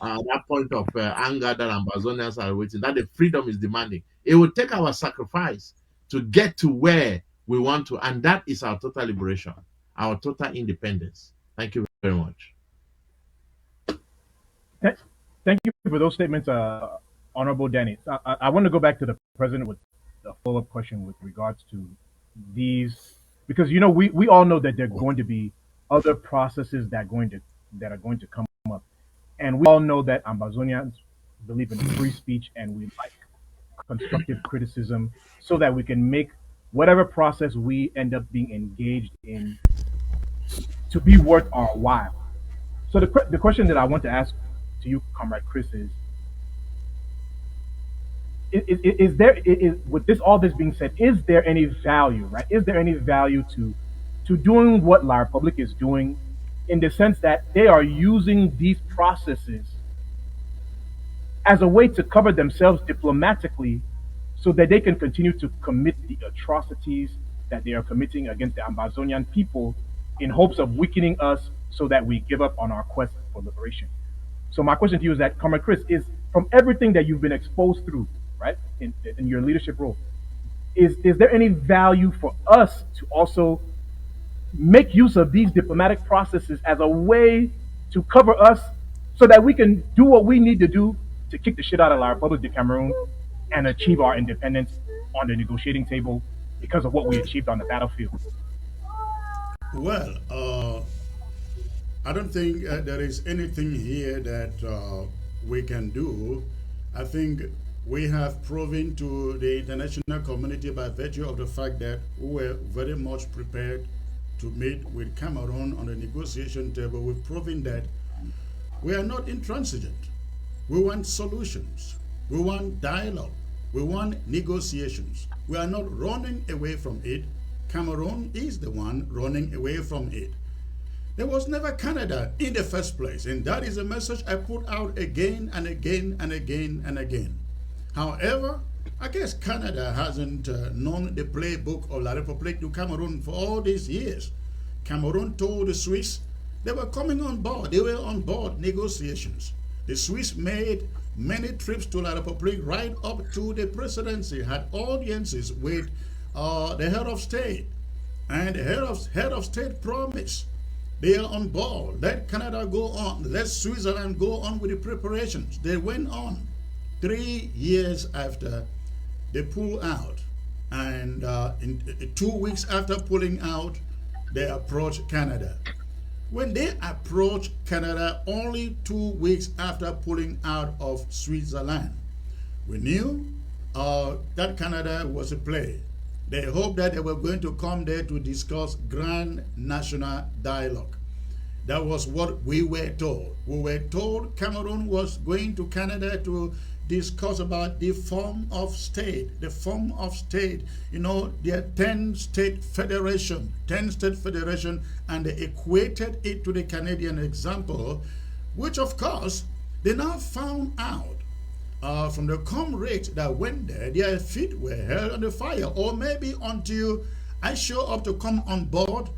F: that point of anger that Ambazonians are waiting, that the freedom is demanding. It will take our sacrifice to get to where we want to, and that is our total liberation, our total independence. Thank you very much.
B: Thank you for those statements, Honorable Danny. I want to go back to the president with a follow-up question with regards to these, because we all know that there are going to be other processes that are going to come up, and we all know that Ambazonians believe in free speech and we like constructive criticism so that we can make whatever process we end up being engaged in to be worth our while. So the question that I want to ask to you, Comrade Chris, is there with all this being said, is there any value, right? Is there any value to doing what La Republic is doing, in the sense that they are using these processes as a way to cover themselves diplomatically so that they can continue to commit the atrocities that they are committing against the Ambazonian people in hopes of weakening us so that we give up on our quest for liberation? So my question to you is that, Comrade Chris, is from everything that you've been exposed through, right, in your leadership role, is there any value for us to also make use of these diplomatic processes as a way to cover us so that we can do what we need to do to kick the shit out of La Republic de Cameroon and achieve our independence on the negotiating table because of what we achieved on the battlefield?
A: Well, I don't think there is anything here that we can do. I think we have proven to the international community, by virtue of the fact that we were very much prepared to meet with Cameroon on the negotiation table. We've proven that we are not intransigent. We want solutions. We want dialogue. We want negotiations. We are not running away from it. Cameroon is the one running away from it. There was never Canada in the first place, and that is a message I put out again and again and again and again. However, I guess Canada hasn't known the playbook of La République du Cameroun for all these years. Cameroon told the Swiss they were coming on board. They were on board negotiations. The Swiss made many trips to La République right up to the presidency, had audiences with the head of state, and the head of state promised they are on board. Let Canada go on. Let Switzerland go on with the preparations. They went on. 3 years after, they pulled out. And in 2 weeks after pulling out, they approached Canada. When they approached Canada, only 2 weeks after pulling out of Switzerland, we knew that Canada was a play. They hoped that they were going to come there to discuss grand national dialogue. That was what we were told. We were told Cameroon was going to Canada to discuss about the form of state. The form of state, their 10-state federation, and they equated it to the Canadian example, which of course they now found out from the comrades that went there, their feet were held on the fire, or maybe until I show up to come on board,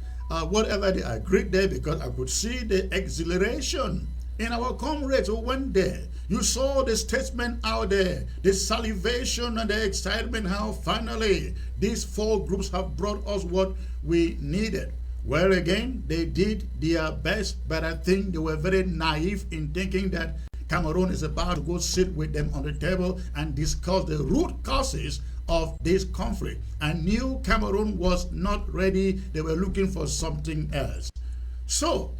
A: whatever they agreed there, because I could see the exhilaration in our comrades who went there. You saw the statement out there, the salivation and the excitement, how finally these 4 groups have brought us what we needed. Well, again, they did their best, but I think they were very naive in thinking that Cameroon is about to go sit with them on the table and discuss the root causes of this conflict. I knew Cameroon was not ready. They were looking for something else. So,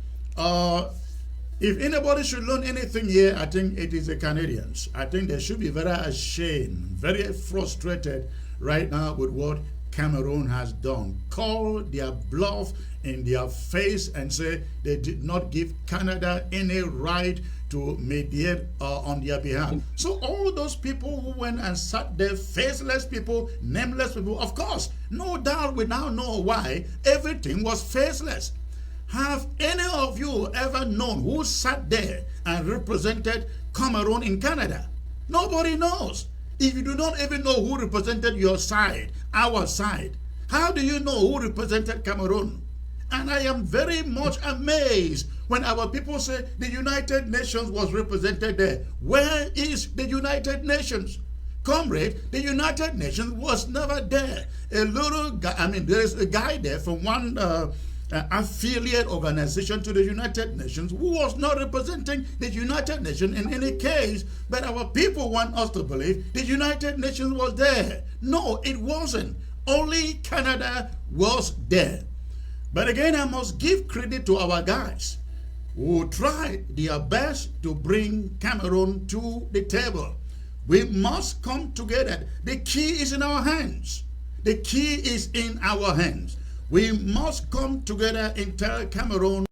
A: If anybody should learn anything here, I think it is the Canadians. I think they should be very ashamed, very frustrated right now with what Cameroon has done. Call their bluff in their face and say they did not give Canada any right to mediate on their behalf. So all those people who went and sat there, faceless people, nameless people, of course, no doubt we now know why everything was faceless. Have any of you ever known who sat there and represented Cameroon in Canada? Nobody knows. If you do not even know who represented your side, our side, how do you know who represented Cameroon? And I am very much amazed when our people say the United Nations was represented there. Where is the United Nations? Comrade, the United Nations was never there. A little guy, there is a guy there from one affiliate organization to the United Nations who was not representing the United Nations in any case, but our people want us to believe the United Nations was there. No, it wasn't. Only Canada was there. But again, I must give credit to our guys who tried their best to bring Cameroon to the table. We must come together. The key is in our hands. The key is in our hands. We must come together and tell Cameroon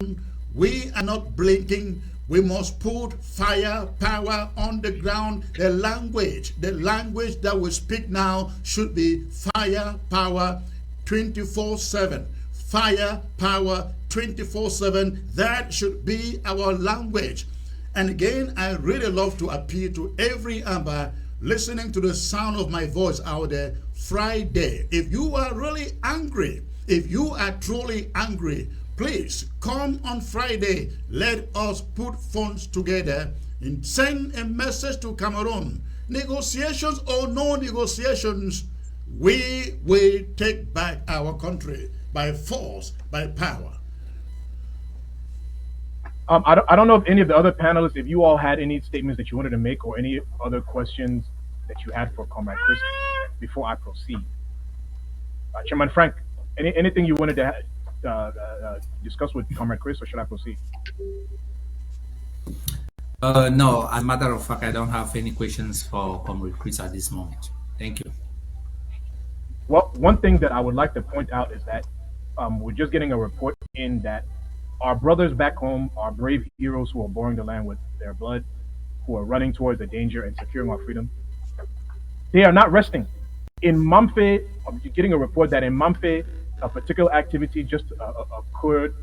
A: we are not blinking. We must put fire, power on the ground. The language that we speak now should be fire, power, 24/7. Fire, power, 24/7. That should be our language. And again, I really love to appeal to every Amba listening to the sound of my voice out there. Friday, if you are really angry, if you are truly angry, please come on Friday. Let us put funds together and send a message to Cameroon. Negotiations or no negotiations, we will take back our country by force, by power.
B: I don't know if any of the other panelists, if you all had any statements that you wanted to make or any other questions that you had for Comrade Chris before I proceed. Chairman Frank, anything you wanted to discuss with Comrade Chris, or should I proceed?
C: No, as a matter of fact, I don't have any questions for Comrade Chris at this moment. Thank you.
B: Well, one thing that I would like to point out is that we're just getting a report in that our brothers back home, our brave heroes who are boring the land with their blood, who are running towards the danger and securing our freedom, they are not resting. In Mamfe, I'm getting a report that in Mamfe, a particular activity just occurred,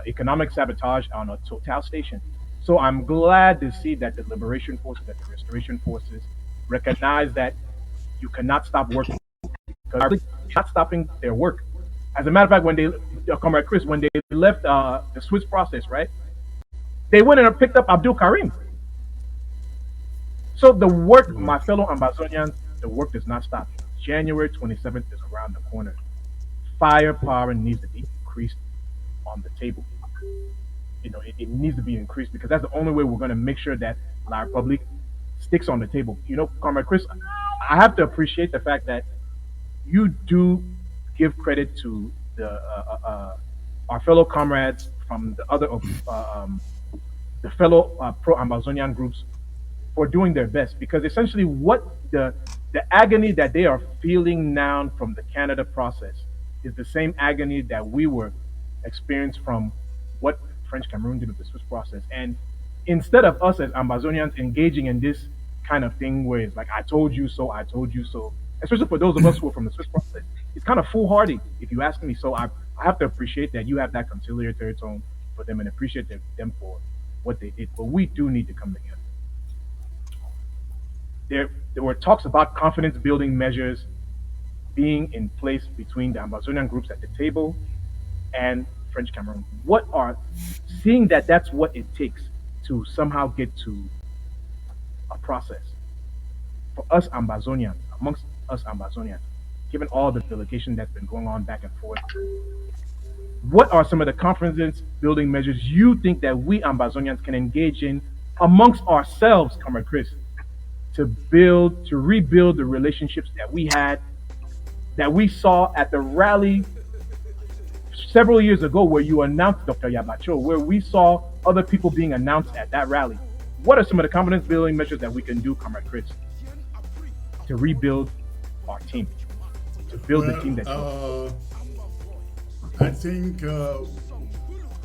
B: economic sabotage on a Total station. So I'm glad to see that the liberation forces, that the restoration forces recognize that you cannot stop working, because they're not stopping their work. As a matter of fact, when they, Comrade Chris, when they left the Swiss process, right, they went and picked up Abdul Karim. So the work, my fellow Ambazonians, the work does not stop. January 27th is around the corner. Firepower needs to be increased on the table. You know, it needs to be increased, because that's the only way we're going to make sure that La Republic sticks on the table. You know, Comrade Chris, I have to appreciate the fact that you do give credit to the our fellow comrades from the other the fellow pro-Ambazonian groups for doing their best, because essentially what the agony that they are feeling now from the Canada process is the same agony that we were experienced from what French Cameroon did with the Swiss process. And instead of us as Ambazonians engaging in this kind of thing where it's like, I told you so, especially for those of us who are from the Swiss process, it's kind of foolhardy, if you ask me. So I have to appreciate that you have that conciliatory tone for them and appreciate them for what they did. But we do need to come together. There were talks about confidence building measures being in place between the Ambazonian groups at the table and French Cameroon. Seeing that that's what it takes to somehow get to a process for us Ambazonians, amongst us Ambazonians, given all the delegation that's been going on back and forth, what are some of the confidence building measures you think that we Ambazonians can engage in amongst ourselves, Comrade Chris, to rebuild the relationships that we had, that we saw at the rally several years ago where you announced Dr. Yabacho, where we saw other people being announced at that rally. What are some of the confidence building measures that we can do, Comrade Chris, to rebuild our team, to build the team that
A: I think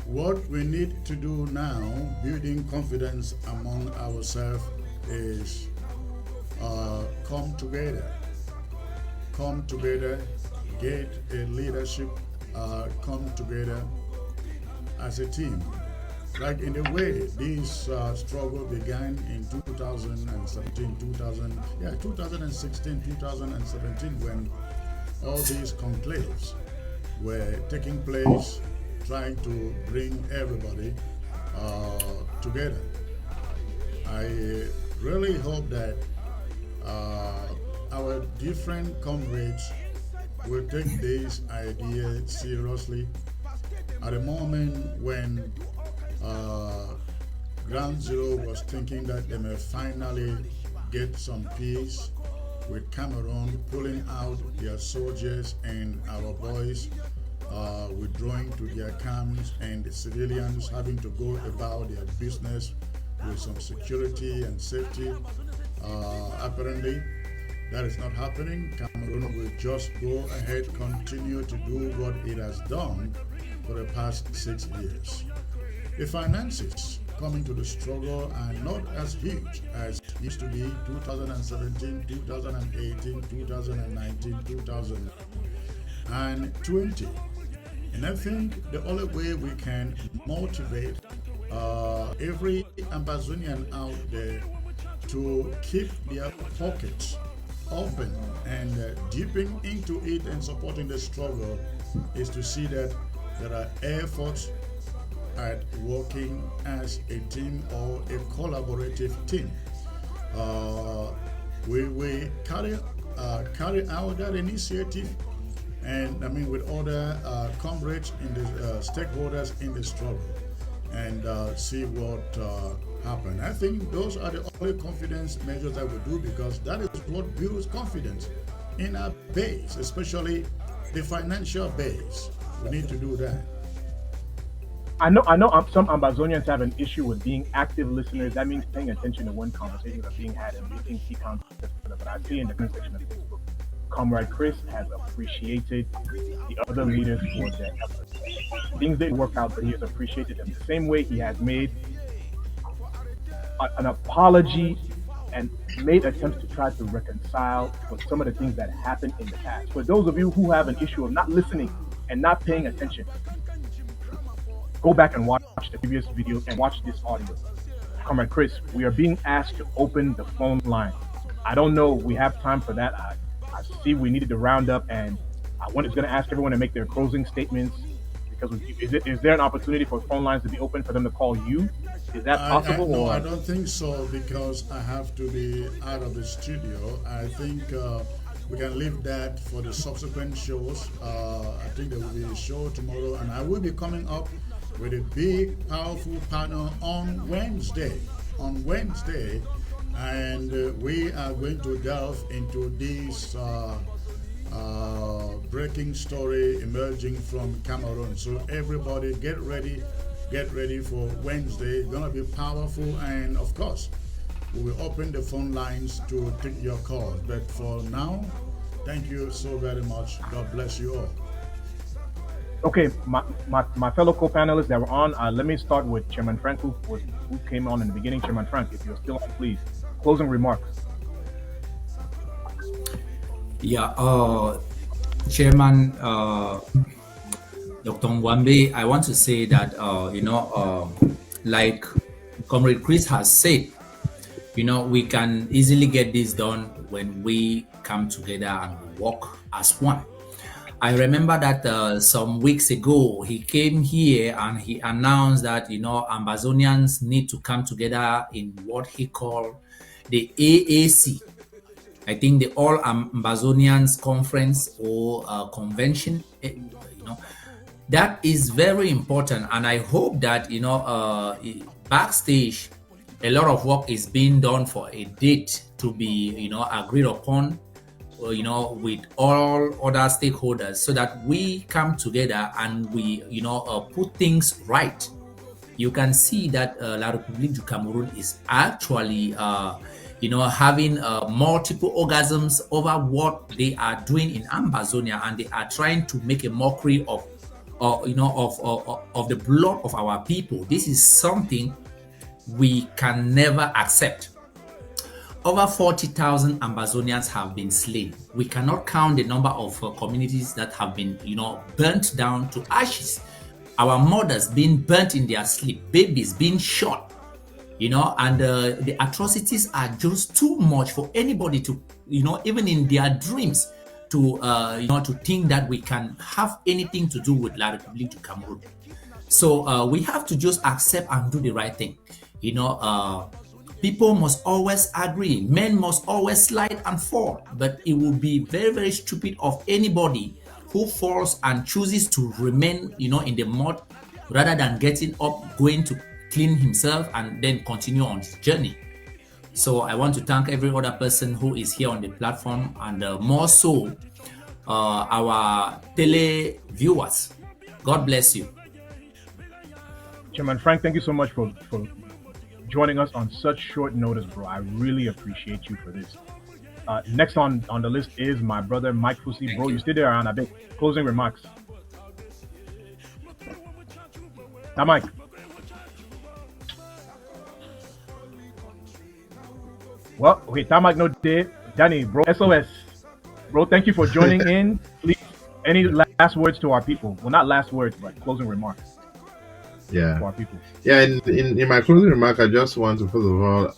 A: what we need to do now, building confidence among ourselves, is come together, get a leadership, come together as a team. Like in a way, this struggle began in 2017, 2016, 2017, when all these conclaves were taking place, trying to bring everybody together. I really hope that our different comrades will take this idea seriously. At the moment when Ground Zero was thinking that they may finally get some peace with Cameroon pulling out their soldiers and our boys withdrawing to their camps, and the civilians having to go about their business with some security and safety. Apparently, that is not happening. Cameroon will just go ahead, continue to do what it has done for the past 6 years. The finances coming to the struggle are not as huge as it used to be 2017, 2018, 2019, 2020. And I think the only way we can motivate every Ambazonian out there to keep their pockets open and dipping into it and supporting the struggle is to see that there are efforts at working as a team or a collaborative team. We carry out that initiative, and I mean with other comrades in the stakeholders in the struggle, and see what happens. I think those are the only confidence measures that we do, because that is what builds confidence in our base, especially the financial base. We need to do that.
B: I know some Ambazonians have an issue with being active listeners. That means paying attention to when conversations are being had and making key concepts. But I see in the comment section of Facebook, Comrade Chris has appreciated the other leaders for their efforts. Things didn't work out, but he has appreciated them. The same way he has made an apology and made attempts to try to reconcile with some of the things that happened in the past. For those of you who have an issue of not listening and not paying attention, go back and watch the previous video and watch this audio. Comrade Chris, we are being asked to open the phone line. I don't know if we have time for that. I see we needed to round up, and I was going to ask everyone to make their closing statements, because is there an opportunity for phone lines to be open for them to call you? Is that possible?
A: No, I don't think so, because I have to be out of the studio. I think we can leave that for the subsequent shows. I think there will be a show tomorrow, and I will be coming up with a big, powerful panel on Wednesday. And we are going to delve into this breaking story emerging from Cameroon. So everybody get ready for Wednesday. It's gonna be powerful, and of course, we will open the phone lines to take your calls. But for now, thank you so very much. God bless you all.
B: Okay, my fellow co-panelists that were on, let me start with Chairman Frank, who came on in the beginning. Chairman Frank, if you're still on, please. Closing remarks.
C: Yeah, Chairman Dr. Nwambe, I want to say that, like Comrade Chris has said, we can easily get this done when we come together and work as one. I remember that some weeks ago, he came here and he announced that, Ambazonians need to come together in what he called the AAC. I think the All Ambazonians Conference or Convention, that is very important. And I hope that, backstage, a lot of work is being done for a date to be, agreed upon, with all other stakeholders, so that we come together and we, put things right. you can see that La République du Cameroon is actually, having multiple orgasms over what they are doing in Ambazonia, and they are trying to make a mockery of the blood of our people. This is something we can never accept. Over 40,000 Ambazonians have been slain. We cannot count the number of communities that have been, burnt down to ashes. Our mothers being burnt in their sleep, babies being shot, and the atrocities are just too much for anybody to, even in their dreams, to, to think that we can have anything to do with La République du Cameroon. So we have to just accept and do the right thing. People must always agree. Men must always slide and fall. But it would be very, very stupid of anybody who falls and chooses to remain, in the mud rather than getting up, going to clean himself and then continue on his journey. So I want to thank every other person who is here on the platform, and more so our tele viewers. God bless you.
B: Chairman Frank, thank you so much for joining us on such short notice, bro. I really appreciate you for this. Next on the list is my brother Mike Fusi. Bro, you stay there on a bit. Closing remarks. Now, Mike. Well, okay, Tamak no day. Danny, bro, SOS. Bro, thank you for joining in. Please, any last words to our people? Well, not last words, but closing remarks.
F: Yeah.
B: To our people.
F: Yeah, in my closing remark, I just want to first of all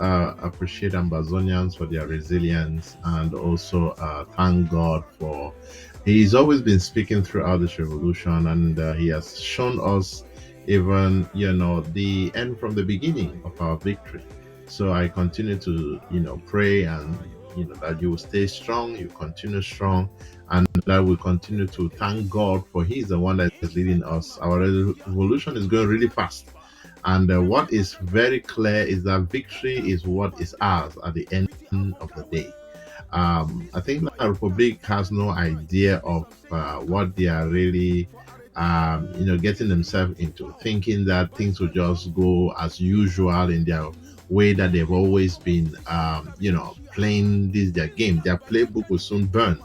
F: appreciate Ambazonians for their resilience, and also thank God for he's always been speaking throughout this revolution, and he has shown us even the end from the beginning of our victory. So I continue to pray, and that you will stay strong, you continue strong, and that we continue to thank God, for He's the one that is leading us. Our revolution is going really fast, and what is very clear is that victory is what is ours at the end of the day. I think the Republic has no idea of what they are really getting themselves into, thinking that things will just go as usual in their way that they've always been playing their game. Their playbook will soon burn,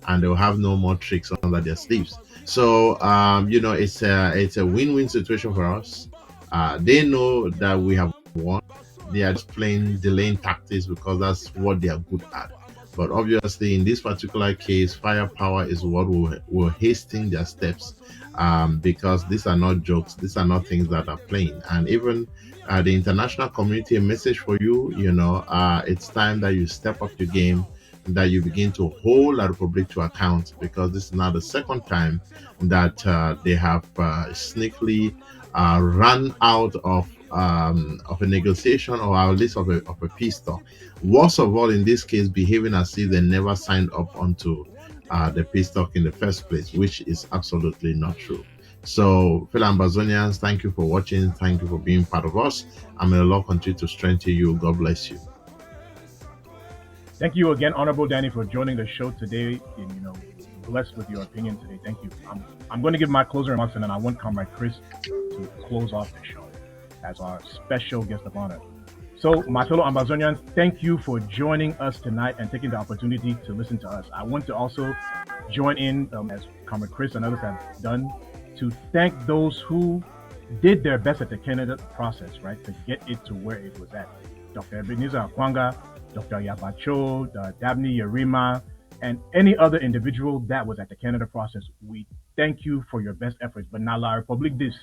F: and they'll have no more tricks under their sleeves. So it's a win-win situation for us. They know that we have won. They are just playing delaying tactics because that's what they are good at. But obviously, in this particular case, firepower is what will hasten their steps, because these are not jokes. These are not things that are playing. And even the international community, a message for you, it's time that you step up your game, that you begin to hold La Republic to account, because this is now the second time that they have sneakily run out of a negotiation, or at least of a peace talk. Worst of all, in this case, behaving as if they never signed up onto the peace talk in the first place, which is absolutely not true. So, fellow Ambazonians, thank you for watching. Thank you for being part of us. And may the Lord continue to strengthen you. God bless you.
B: Thank you again, Honorable Danny, for joining the show today. And, blessed with your opinion today. Thank you. I'm going to give my closing remarks, and then I want Comrade Chris to close off the show as our special guest of honor. So, my fellow Ambazonians, thank you for joining us tonight and taking the opportunity to listen to us. I want to also join in, as Comrade Chris and others have done, to thank those who did their best at the Canada process, right, to get it to where it was at. Dr. Ebenezer Akwanga, Dr. Yabacho, Dabney Yerima, and any other individual that was at the Canada process. We thank you for your best efforts. But now, La Republique,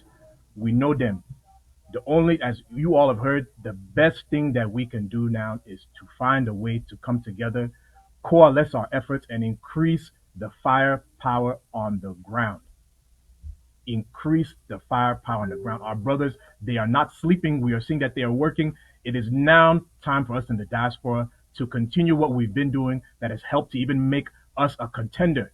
B: we know them. The only, as you all have heard, the best thing that we can do now is to find a way to come together, coalesce our efforts, and increase the firepower on the ground. Increase the firepower on the ground. Our brothers, they are not sleeping. We are seeing that they are working. It is now time for us in the diaspora to continue what we've been doing that has helped to even make us a contender,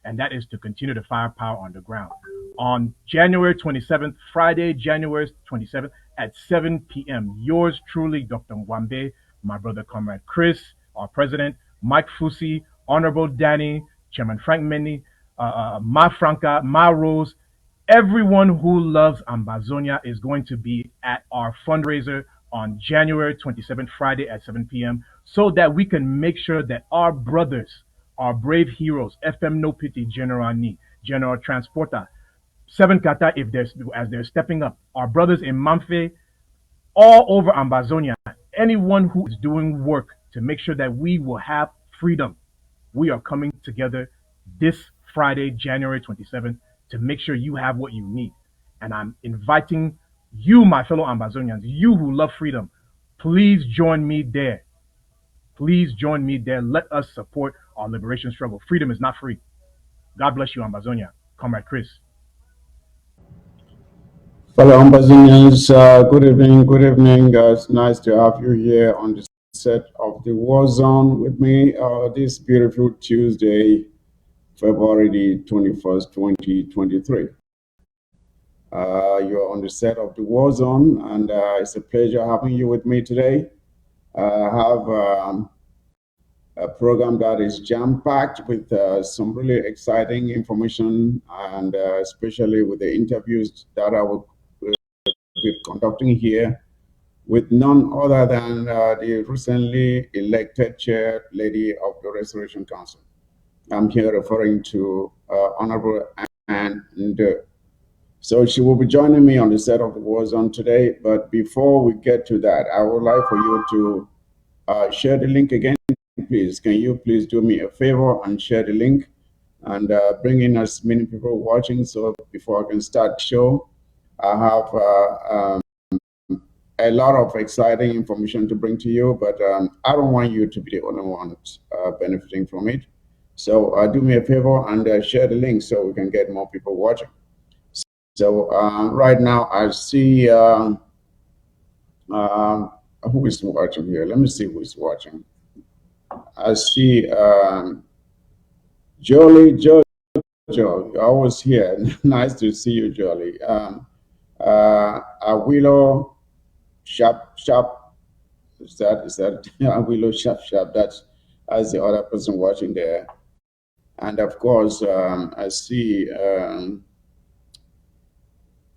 B: and that is to continue the firepower on the ground. On January 27th, Friday, January 27th at 7 p.m., yours truly, Dr. Mwambe, my brother Comrade Chris, our president, Mike Fusi, Honorable Danny, Chairman Frank Meni, Ma Franca, Ma Rose, everyone who loves Ambazonia is going to be at our fundraiser on January 27th, Friday at 7 p.m., so that we can make sure that our brothers, our brave heroes, FM No Pity, General Ni, General Transporter, Seven Kata, if there's as they're stepping up, our brothers in Mamfe, all over Ambazonia, anyone who is doing work to make sure that we will have freedom, we are coming together this Friday, January 27th, to make sure you have what you need. And I'm inviting you, my fellow Ambazonians, you who love freedom, please join me there. Please join me there. Let us support our liberation struggle. Freedom is not free. God bless you, Ambazonia. Comrade Chris.
G: Fellow Ambazonians, good evening, good evening. It's nice to have you here on the set of the War Zone with me this beautiful Tuesday, February the 21st, 2023. You're on the set of the War Zone, and it's a pleasure having you with me today. I have a program that is jam-packed with some really exciting information, and especially with the interviews that I will be conducting here with none other than the recently elected chair lady of the Restoration Council. I'm here referring to Honorable Nkunda. So she will be joining me on the set of the War Zone today. But before we get to that, I would like for you to share the link again, please. Can you please do me a favor and share the link and bring in as many people watching? So before I can start the show, I have a lot of exciting information to bring to you, but I don't want you to be the only ones benefiting from it. So do me a favor and share the link so we can get more people watching. So right now I see who is watching here. Let me see who is watching. I see Jolie, Jojo, you're always here. Nice to see you, Jolie. Willow, Sharp, is that Willow Sharp? That's the other person watching there. And of course, I see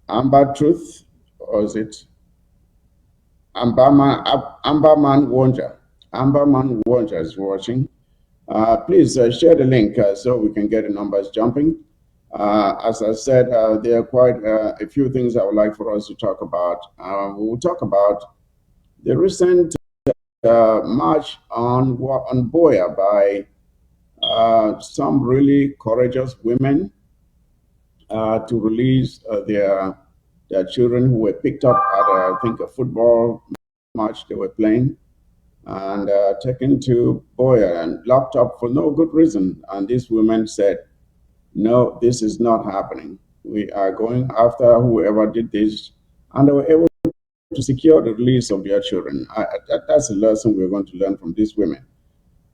G: Amber Truth, or is it Amberman Wonja? Amberman Wonja is watching. Please share the link so we can get the numbers jumping. As I said, there are quite a few things I would like for us to talk about. We will talk about the recent march on Boya by some really courageous women to release their children who were picked up at, I think, a football match they were playing, and taken to Boya and locked up for no good reason. And these women said, no, this is not happening. We are going after whoever did this. And they were able to secure the release of their children. That's a lesson we're going to learn from these women.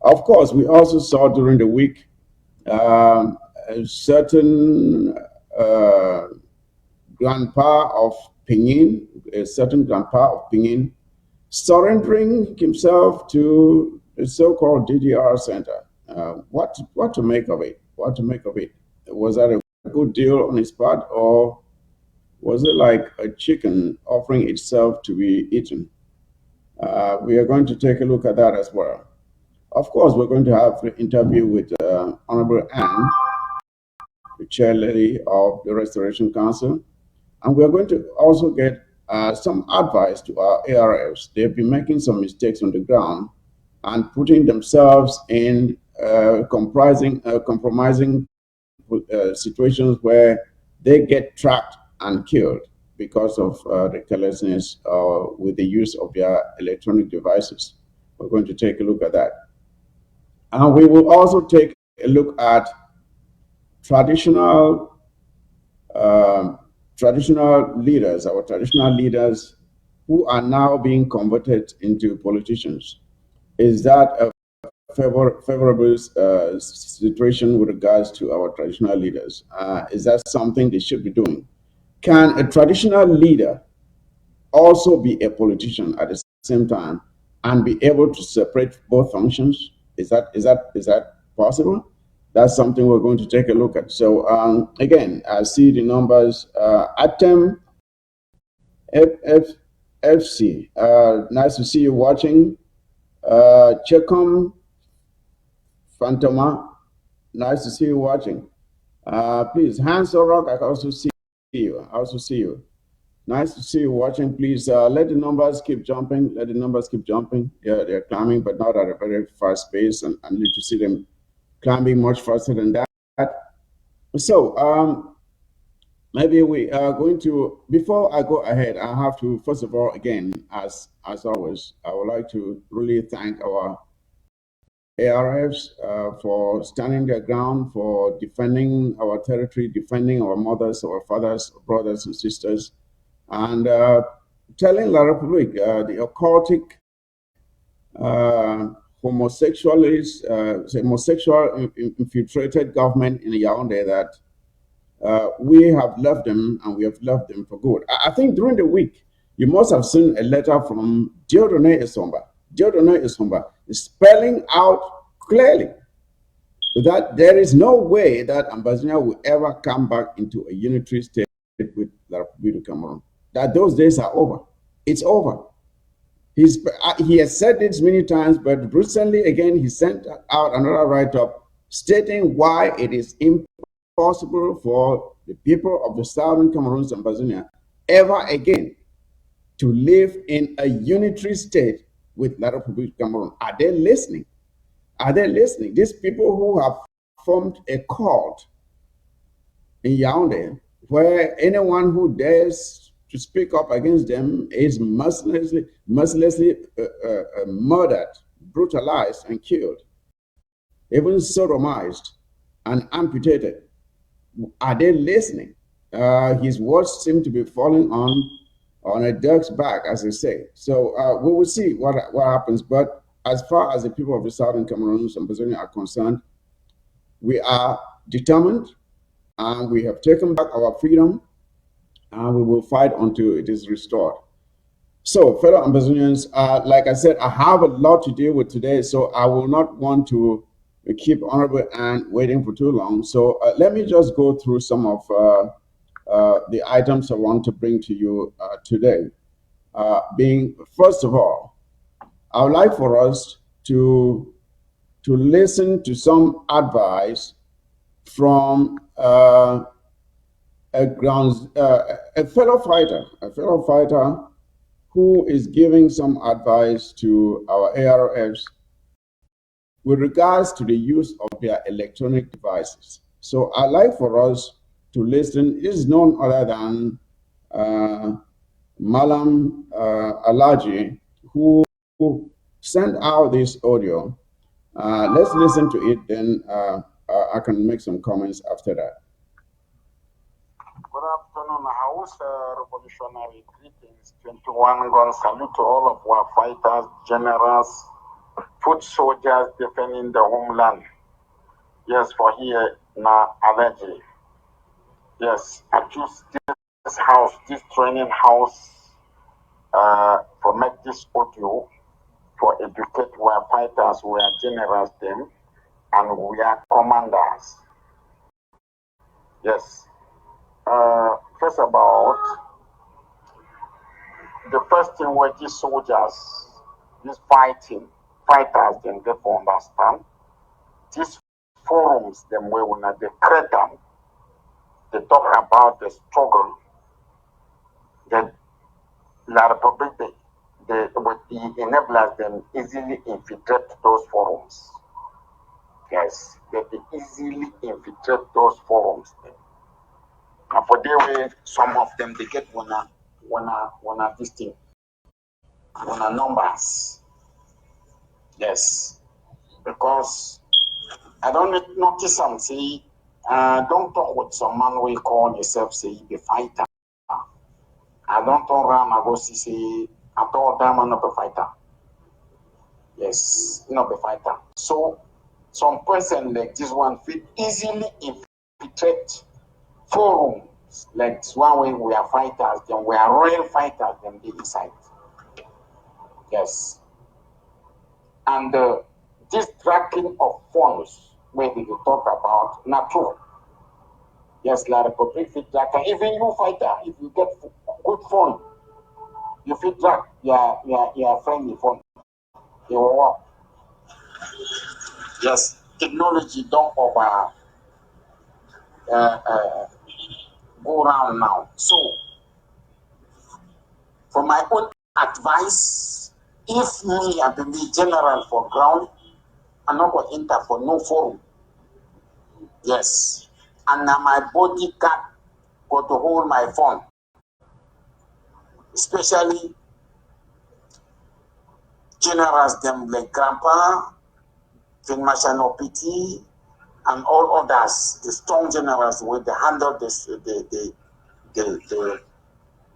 G: Of course, we also saw during the week a certain grandpa of Pinyin, surrendering himself to the so-called DDR center. What to make of it? What to make of it? Was that a good deal on his part, or was it like a chicken offering itself to be eaten? We are going to take a look at that as well. Of course, we're going to have an interview with Honorable Anne, the chair lady of the Restoration Council, and we're going to also get some advice to our ARFs. They've been making some mistakes on the ground and putting themselves in compromising situations where they get trapped and killed because of the carelessness with the use of their electronic devices. We're going to take a look at that. And we will also take a look at traditional leaders, our traditional leaders who are now being converted into politicians. Is that a favorable situation with regards to our traditional leaders? Is that something they should be doing? Can a traditional leader also be a politician at the same time and be able to separate both functions? Is that possible? that's something we're going to take a look at. So again, I see the numbers. Atem FC, nice to see you watching. Checkum Fantoma, nice to see you watching. Please, Hans Orok, I also see you. I also see you. Nice to see you watching. Please let the numbers keep jumping. Let the numbers keep jumping. Yeah, they're climbing, but not at a very fast pace. And I need to see them climbing much faster than that. So maybe we are going to, before I go ahead, I have to, first of all, again, as always, I would like to really thank our ARFs for standing their ground, for defending our territory, defending our mothers, our fathers, brothers and sisters, and telling La Republique, the occultic homosexual infiltrated government in Yaoundé that we have left them, and we have left them for good. I think during the week, you must have seen a letter from Dieudonné Essomba. Dieudonné Essomba is spelling out clearly that there is no way that Ambazonia will ever come back into a unitary state with La République du Cameroon. That those days are over. It's over. He has said this many times, but recently again he sent out another write-up stating why it is impossible for the people of the southern Cameroon and Ambazonia ever again to live in a unitary state with La République du Cameroon. Are they listening? Are they listening? These people who have formed a cult in Yaoundé, where anyone who dares to speak up against them is mercilessly murdered, brutalized, and killed, even sodomized and amputated. Are they listening? His words seem to be falling on a duck's back, as they say. So we will see what happens. But as far as the people of the southern Cameroon and Ambazonia are concerned, we are determined, and we have taken back our freedom, and we will fight until it is restored. So, fellow Ambazonians, like I said, I have a lot to deal with today, so I will not want to keep Honorable Anne waiting for too long. So let me just go through some of the items I want to bring to you today. Being, first of all, I would like for us to listen to some advice from a fellow fighter who is giving some advice to our ARFs with regards to the use of their electronic devices. So I'd like for us to listen. It is none other than Malam Alaji, who sent out this audio. Let's listen to it, then I can make some comments after that.
H: Good afternoon, House Revolutionary Greetings. 21 gun salute to all of our fighters, generals, foot soldiers defending the homeland. Yes, for here, na allergy. Yes, I choose this house, this training house, for make this audio, for educate our fighters, we are generals them, and we are commanders. Yes. First about the first thing where these soldiers, these fighters, then get to understand, these forums, them where when they create them, they talk about the struggle that La Republique, with the enablers, them easily infiltrate those forums. Yes, they easily infiltrate those forums. And for their way, some of them they get one this thing, one numbers. Yes, because I don't notice some say, don't talk with some man we call yourself say be fighter. I don't turn around and go say I told them I'm not a fighter. Yes, not a fighter. So some person like this one fit easily infiltrate forums like one way we are fighters, then we are royal fighters, then they inside. Yes. And this tracking of funds, where they talk about natural. Yes, la Republic fit drag. Even you fighter, if you get good phone, you fit drag your friendly phone. They will work. Yes, technology don't over go around now. So, for my own advice, if me I be general for ground, I'm not going to enter for no forum. Yes, and now my body can't go to hold my phone, especially generals them like Grandpa, King Machano PT, and all others, the strong generals with the handle this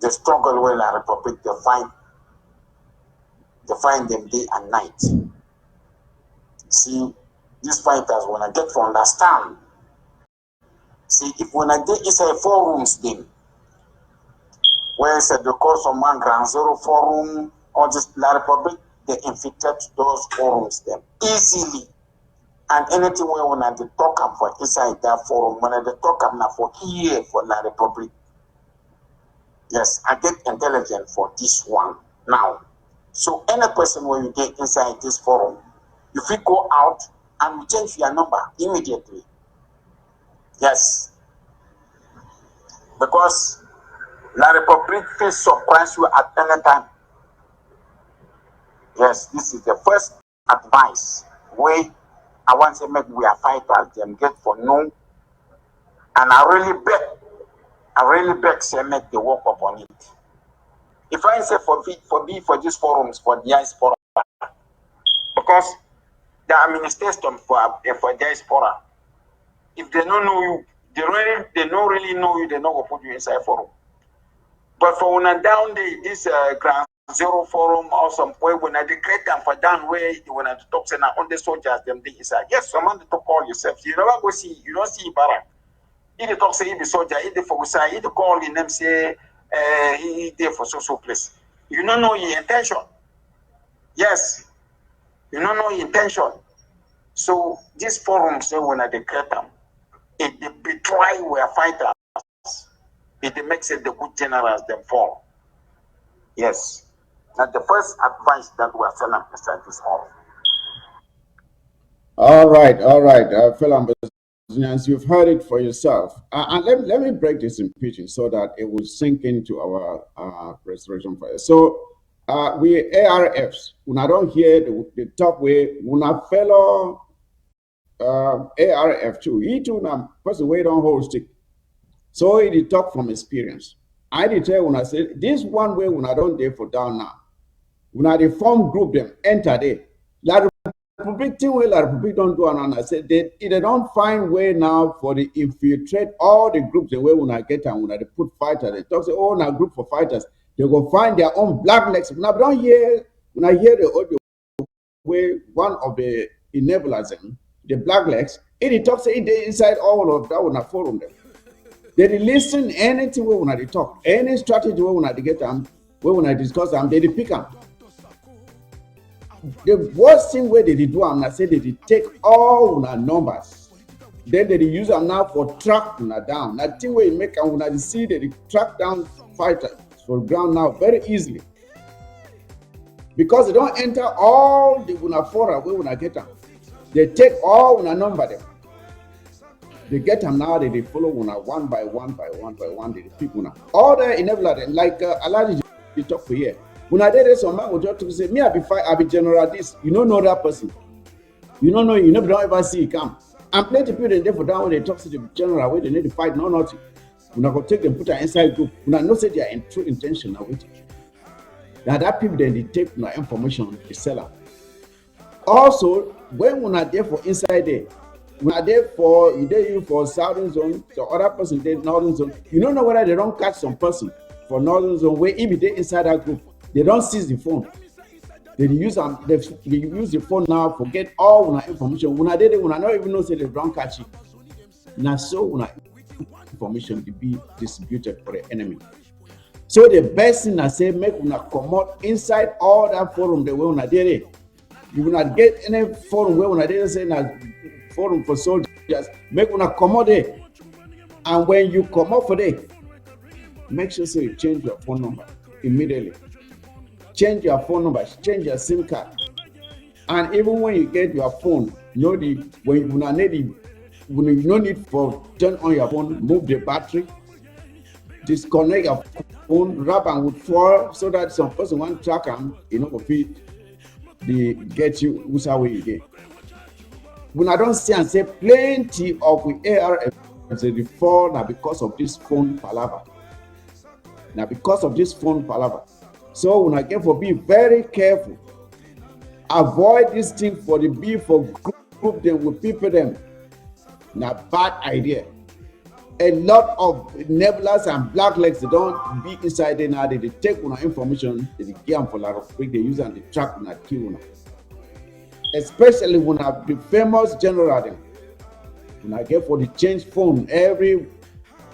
H: the struggle with the Republic, they find them day and night. See, these fighters when I get to understand. See, if when I get inside forums then, where said they call someone Ground Zero Forum or just La Republic, they infiltrate those forums them easily. And anything where when I talk up for inside that forum, when I talk up now for here for La Republic, yes, I get intelligent for this one now. So any person when you get inside this forum, if you go out and you change your number immediately. Yes. Because La Republic will surprise you at any time. Yes, this is the first advice where I want to make we are fighters them get for no. And I really beg say make the work upon it. If I say for these forums for diaspora, because the administration for diaspora, if they don't know you, they don't really know you, they're not gonna put you inside forum. But for when I down this Ground Zero forum or some way when I declare them for down way when I talk say on the soldiers them they inside. Yes, someone to call yourself. You never go see, you don't see Barak. He the talk say he be soldier, he the focus, he the call in them say he there for so place. You don't know your intention. Yes, you don't know your intention. So these forums say when I declare them, if they betray where fighters, it makes it the good generals them fall. Yes. That's the first advice that we are selling inside this hall.
G: All right, fellow Ambazonians, you've heard it for yourself. And let me break this in pidgin so that it will sink into our restoration fire. So we ARFs, when I don't hear the top way, when I fellow ARF too, he too now person way don't hold stick. So he did talk from experience. I did tell when I said this one way when I don't dare for down now. When I reform group them enter there. La Republic thing where La Republic don't do and I said they don't find way now for the infiltrate all the groups the way when I get and when I put fighters, they talk say, oh now group for fighters, they go find their own black legs. When I hear the audio where one of the enablers them, the black legs, it talks they inside all of that when I forum them. They listen anything when I talk, any strategy when I get them, when I discuss them, they pick them. The worst thing where they do, I say they take all our numbers, then they use them now for track down. That thing where you make them when I see they track down fighters for ground now very easily. Because they don't enter all the Unafora where when I get them. They take all una number them. They get them now, they follow one by one, they pick una. All the enabler like Aladi talk for here. When I did some man would just say, me, I be general this. You don't know that person. You don't know, you never don't ever see it come. And plenty people there for down when they talk to the general where they need to fight, no nothing. When I go take them, put her inside group. When I know say they are in true intention now with it. Now that people then they take my information, they sell them. Also, when we're not there for inside there, we are there for you for southern zone, the other person there northern zone. You don't know whether they don't catch some person for northern zone where if they inside that group, they don't seize the phone. They use the phone now, forget all our information. When I did it, when I don't even know say they don't catch it. Now so when information to be distributed for the enemy. So the best thing I say, make una come out inside all that forum the way una did it. You will not get any forum where una did say that forum for soldiers, make una accommodate. And when you come up for it, make sure so you change your phone number immediately. Change your phone number, change your SIM card. And even when you get your phone, when you no need for turn on your phone, move the battery, disconnect your phone, wrap and with foil so that some person want to track them, for feed the get you who's way you get. When I don't see and say plenty of the ARF the fall now because of this phone palaver. Now because of this phone palaver. So when I get for be very careful. Avoid this thing for the be for group them with people them. Now bad idea. A lot of nebulas and blacklegs they don't be inside there now. They take una information, they give them for lot of quick, they use and they track una kill una. Especially when I the famous general them. When I get for the change phone every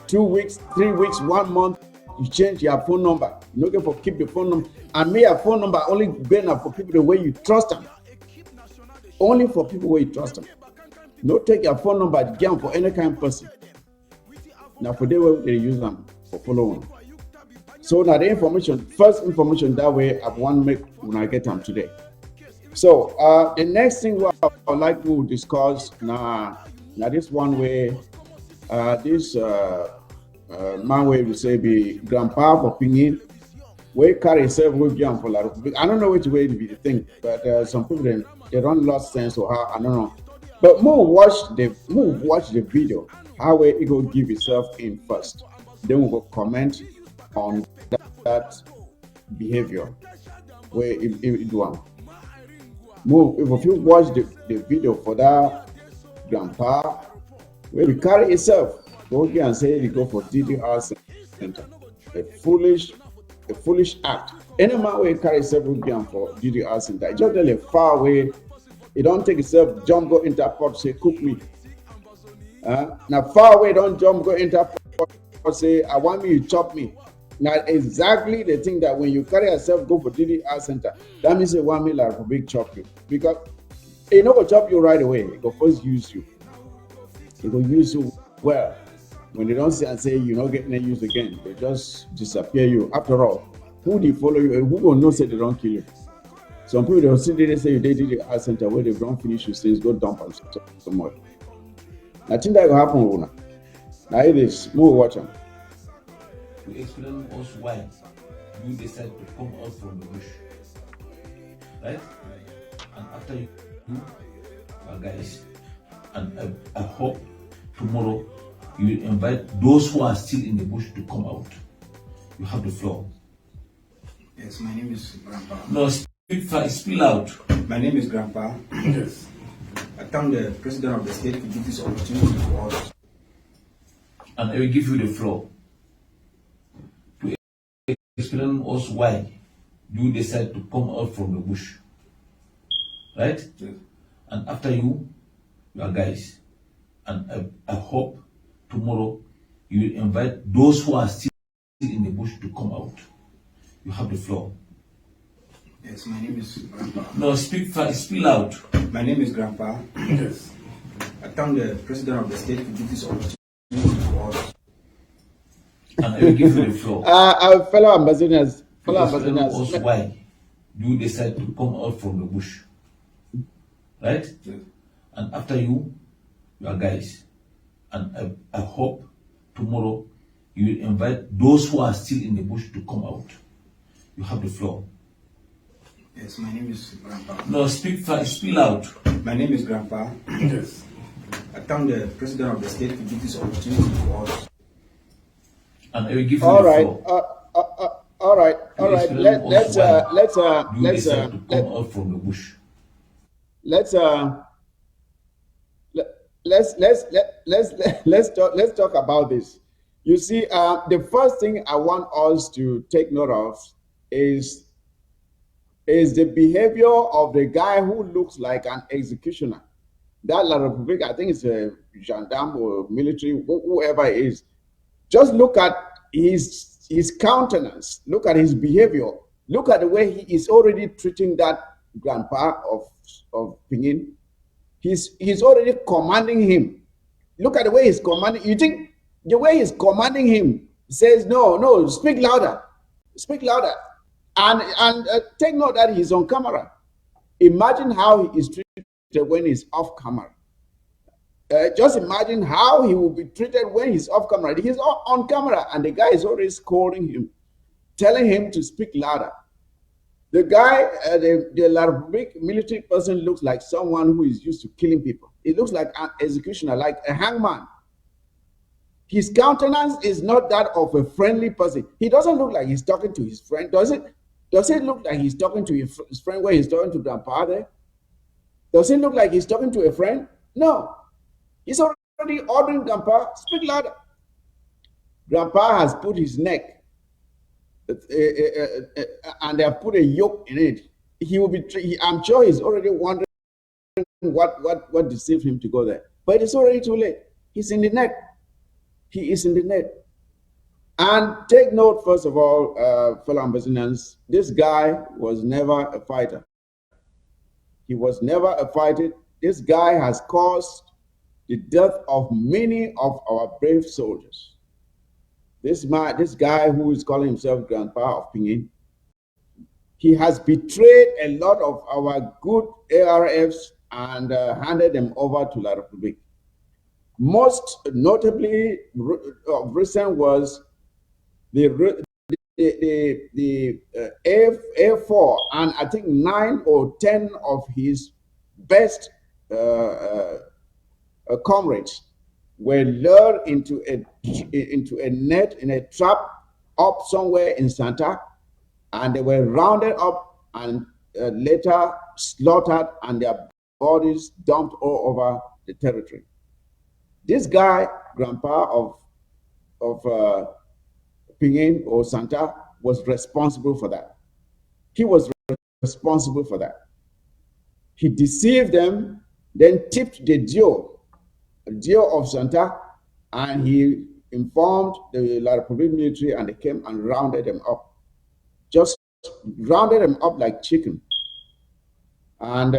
G: 2 weeks, 3 weeks, 1 month, you change your phone number. You don't get for keep the phone number. And me, a phone number only been for people the way you trust them. Only for people where you trust them. No take your phone number again for any kind of person. Now for the way they use them for following. So now the information, first information that way I want to make when I get them today. So the next thing I would like to discuss now this one way, this man way we say be grandpa for pinging, we carry self with jam for lot of. I don't know which way to be the thing, but some people they don't lost sense or how I don't know. But watch the video. How it go give itself in first. Then we will comment on that behavior where it do one. If you watch the video for that grandpa, where we carry itself, go here and say you go for DDR center. A foolish act. Any man will carry itself again for DDR center. It's just really far away. It don't take itself, jump, go interport, say cook me. Now far away, don't jump, go interport, say I want me, you chop me. Now exactly the thing that when you carry yourself go for DDR center, that means they want me like a big chop you. Because it not gonna chop you right away. It go first use you. It will use you well. When they don't say and say you're not getting used again, they just disappear you. After all, who they follow you and who will not say they don't kill you? Some people they'll sit there and say they did the art center where they don't finish your things, go dump them somewhere. I think that will happen, Una. Now it is more watch them.
I: To explain us why you decide to come out from the bush. Right? And after you guys, and I hope tomorrow you will invite those who are still in the bush to come out. You have the floor.
J: Yes, my name is Grandpa.
I: No, speak loud.
J: My name is Grandpa. Yes. I thank the President of the state to give this opportunity for us.
I: And I will give you the floor to explain us why you decide to come out from the bush. Right?
J: Yes.
I: And after you guys, and I hope tomorrow you will invite those who are still in the bush to come out. You have the floor.
J: Yes, my name is Grandpa.
I: No, speak loud.
J: My name is Grandpa. Yes. I thank the President of the state to give this opportunity for us.
I: And I will give you the floor.
G: Our fellow Ambazonians,
I: us why you decide to come out from the bush. Right?
J: Yes.
I: And after you guys, and I hope tomorrow you will invite those who are still in the bush to come out. You have the floor.
J: Yes, my name is Grandpa.
I: No, speak loud.
J: My name is Grandpa. Yes. I thank the President of the state to give this opportunity for us.
I: And I will give you
G: all
I: the
G: right.
I: floor.
G: All right. Let's
I: come out from the bush.
G: Let's talk about this. You see, the first thing I want us to take note of is the behavior of the guy who looks like an executioner. That La Republique, I think it's a gendarme or military, whoever it is. Just look at his countenance. Look at his behavior. Look at the way he is already treating that grandpa of Pingin. He's already commanding him. Look at the way he's commanding. You think the way he's commanding him says, no, speak louder, speak louder. And take note that he's on camera. Imagine how he is treated when he's off camera. Just imagine how he will be treated when he's off camera. He's on camera, and the guy is already scolding him, telling him to speak louder. The guy, the La Republique military person, looks like someone who is used to killing people. He looks like an executioner, like a hangman. His countenance is not that of a friendly person. He doesn't look like he's talking to his friend, does it? Does it look like he's talking to his friend where he's talking to Grandpa there? Does it look like he's talking to a friend? No. He's already ordering Grandpa, speak louder. Grandpa has put his neck and they have put a yoke in it. He will be. I'm sure he's already wondering what deceived him to go there. But it's already too late. He's in the net. He is in the net. And take note, first of all, fellow Ambazonians, this guy was never a fighter. He was never a fighter. This guy has caused the death of many of our brave soldiers. This guy who is calling himself Grandpa of Pingin, he has betrayed a lot of our good ARFs and handed them over to La Republique. Most notably of recent was the A4 and I think 9 or 10 of his best comrades were lured into a net, in a trap up somewhere in Santa, and they were rounded up and later slaughtered and their bodies dumped all over the territory. This guy, Grandpa of Pingin or Santa, was responsible for that. He was responsible for that. He deceived them, then tipped the Dio of Santa, and he informed the La Republique military, and they came and rounded them up. Just rounded them up like chicken. And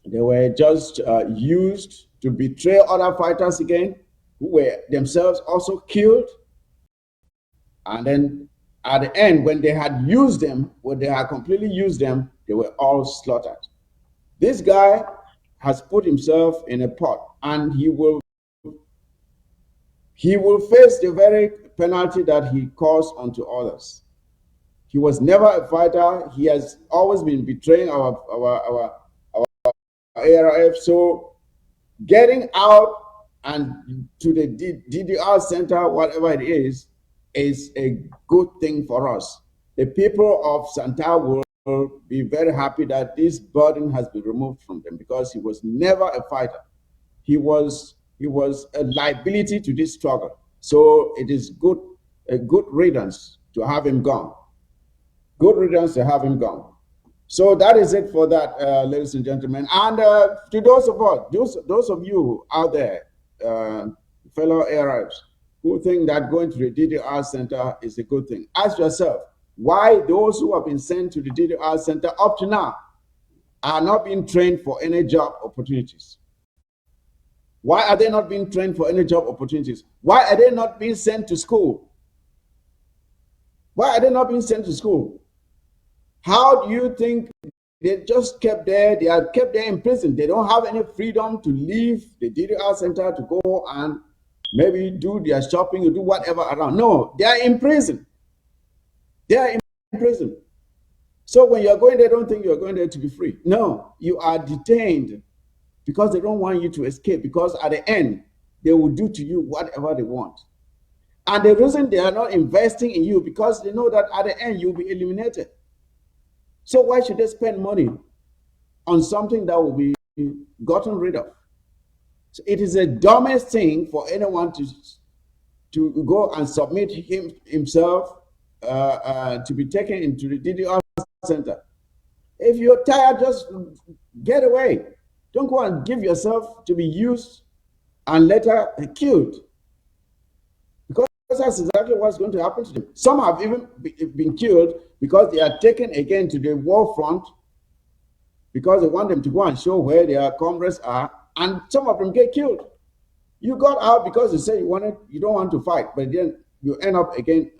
G: they were just used to betray other fighters again, who were themselves also killed. And then at the end, when they had used them, when they had completely used them, they were all slaughtered. This guy has put himself in a pot, and he will face the very penalty that he caused unto others. He was never a fighter. He has always been betraying our ARF. So getting out and to the DDR center, whatever it is a good thing for us. The people of Santa will be very happy that this burden has been removed from them, because he was never a fighter. He was a liability to this struggle. So it is a good riddance to have him gone. Good riddance to have him gone. So that is it for that, ladies and gentlemen. And to those of you out there, fellow Arabs, who think that going to the DDR center is a good thing, ask yourself, why those who have been sent to the DDR center up to now are not being trained for any job opportunities? Why are they not being trained for any job opportunities? Why are they not being sent to school? Why are they not being sent to school? How do you think they just kept there? They are kept there in prison. They don't have any freedom to leave the DDR center to go and maybe do their shopping or do whatever around. No, they are in prison. They are in prison. So when you're going there, don't think you're going there to be free. No, you are detained because they don't want you to escape, because at the end, they will do to you whatever they want. And the reason they are not investing in you, because they know that at the end, you'll be eliminated. So why should they spend money on something that will be gotten rid of? So it is the dumbest thing for anyone to go and submit himself to be taken into the DDR center. If you're tired, just get away. Don't go and give yourself to be used and later killed. Because that's exactly what's going to happen to them. Some have even been killed because they are taken again to the war front because they want them to go and show where their comrades are, and some of them get killed. You got out because you say you don't want to fight, but then you end up again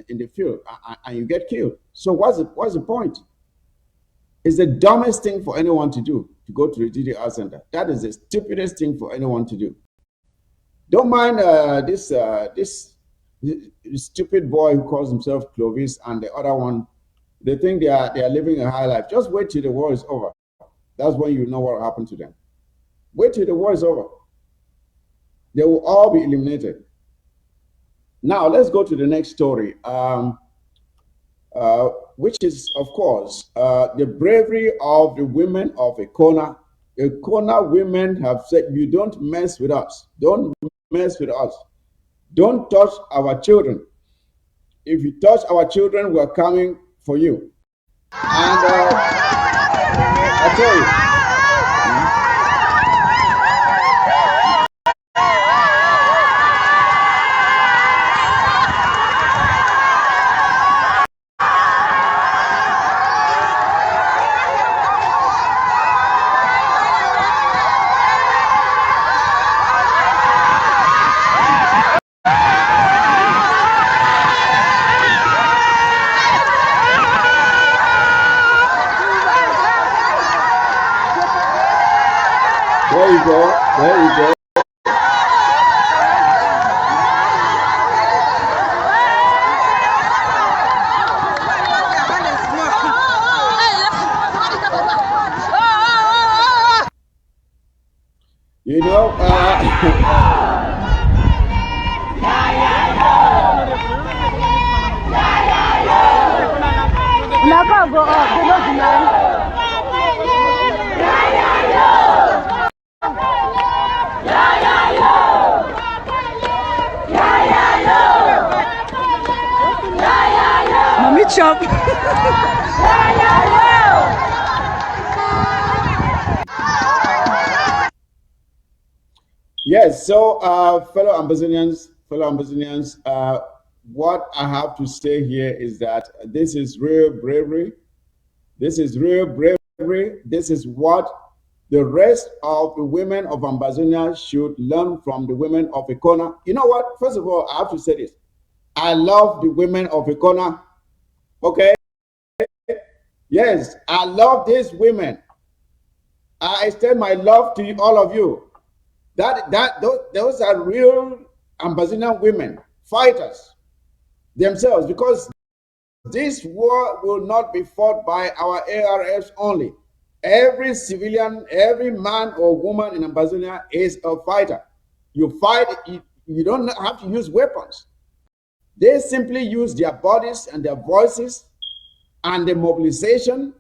G: in the field and you get killed. So what's the point? It's the dumbest thing for anyone to do, to go to the DDR center. That is the stupidest thing for anyone to do. Don't mind this stupid boy who calls himself Clovis and the other one. They think they are living a high life. Just wait till the war is over. That's when you know what will happen to them. Wait till the war is over. They will all be eliminated. Now let's go to the next story, which is, of course, the bravery of the women of Ekona. Ekona women have said, "You don't mess with us. Don't mess with us. Don't touch our children. If you touch our children, we're coming for you." And I tell you, there you go. There you go. You know,
K: Mommy chop.
G: yes, so fellow Ambazonians, what I have to say here is that this is real bravery. This is real bravery. This is what the rest of the women of Ambazonia should learn from the women of Ekona. You know what? First of all, I have to say this. I love the women of Ekona. Okay? Yes, I love these women. I extend my love to all of you. Those are real Ambazonian women, fighters themselves, because this war will not be fought by our ARFs only. Every civilian, every man or woman in Ambazonia is a fighter. You fight, you don't have to use weapons. They simply use their bodies and their voices and the mobilization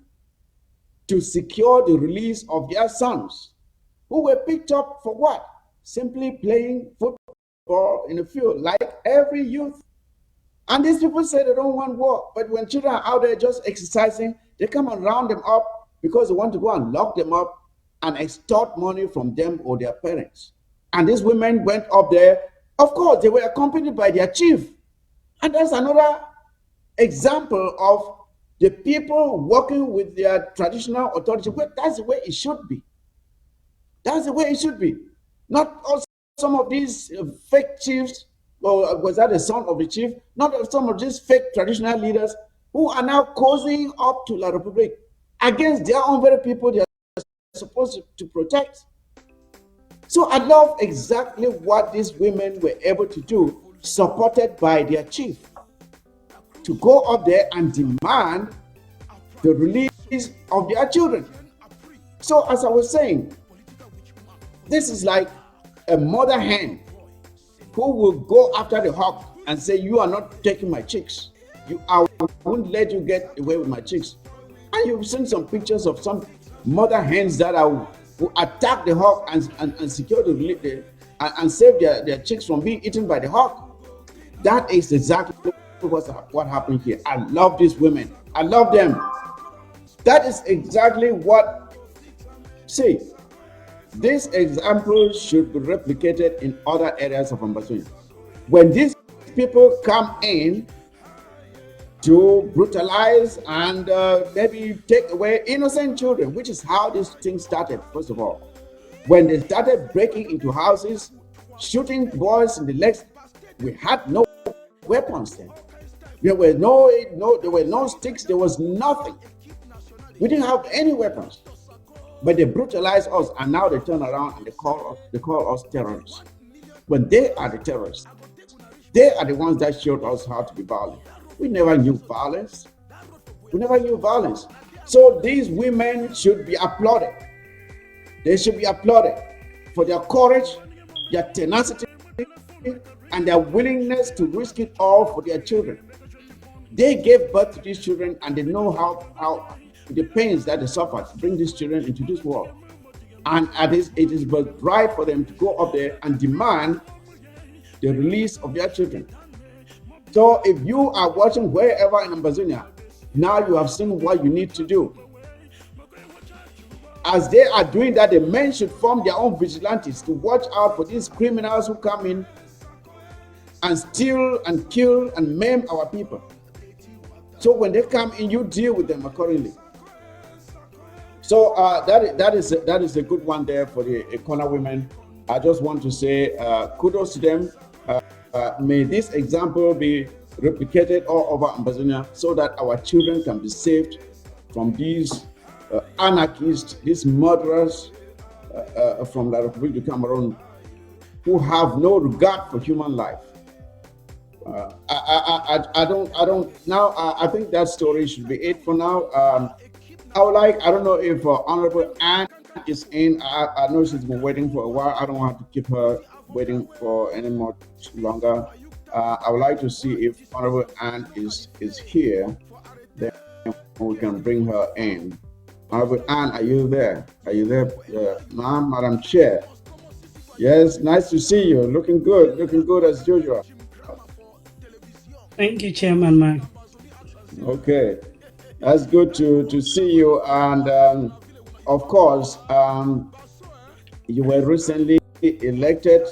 G: to secure the release of their sons, who were picked up for what? Simply playing football in the field, like every youth. And these people say they don't want war, but when children are out there just exercising, they come and round them up because they want to go and lock them up and extort money from them or their parents. And these women went up there. Of course, they were accompanied by their chief. And that's another example of the people working with their traditional authority. Well, that's the way it should be. That's the way it should be. Not also some of these fake chiefs, or was that the son of the chief? Not some of these fake traditional leaders who are now cozying up to La Republique against their own very people they are supposed to protect. So I love exactly what these women were able to do, supported by their chief, to go up there and demand the release of their children. So as I was saying, this is like a mother hen who will go after the hawk and say, "You are not taking my chicks. I won't let you get away with my chicks." And you've seen some pictures of some mother hens that who attack the hawk and secure and save their chicks from being eaten by the hawk. That is exactly what happened here. I love these women. I love them. That is exactly what, see, this example should be replicated in other areas of Ambazonia. When these people come in, to brutalize and maybe take away innocent children, which is how this thing started, first of all. When they started breaking into houses, shooting boys in the legs, we had no weapons then. There were there were no sticks, there was nothing. We didn't have any weapons. But they brutalized us, and now they turn around and they call us terrorists. When they are the terrorists, they are the ones that showed us how to be violent. We never knew violence. We never knew violence. So these women should be applauded. They should be applauded for their courage, their tenacity, and their willingness to risk it all for their children. They gave birth to these children, and they know how the pains that they suffered to bring these children into this world. And it is but right for them to go up there and demand the release of their children. So if you are watching wherever in Ambazonia, now you have seen what you need to do. As they are doing that, the men should form their own vigilantes to watch out for these criminals who come in and steal and kill and maim our people. So when they come in, you deal with them accordingly. So that is a good one there for the Ekona women. I just want to say kudos to them. May this example be replicated all over Ambazonia so that our children can be saved from these anarchists, these murderers from the Republic of Cameroon who have no regard for human life. I think that story should be it for now. I don't know if Honorable Anne is in. I know she's been waiting for a while. I don't want to keep her waiting for any much longer. I would like to see if Honorable Anne is here. Then we can bring her in. Honorable Anne, are you there? Are you there, ma'am, Madam Chair? Yes, nice to see you. Looking good as usual.
K: Thank you, Chairman Mike.
G: Okay, that's good to see you. And of course, you were recently elected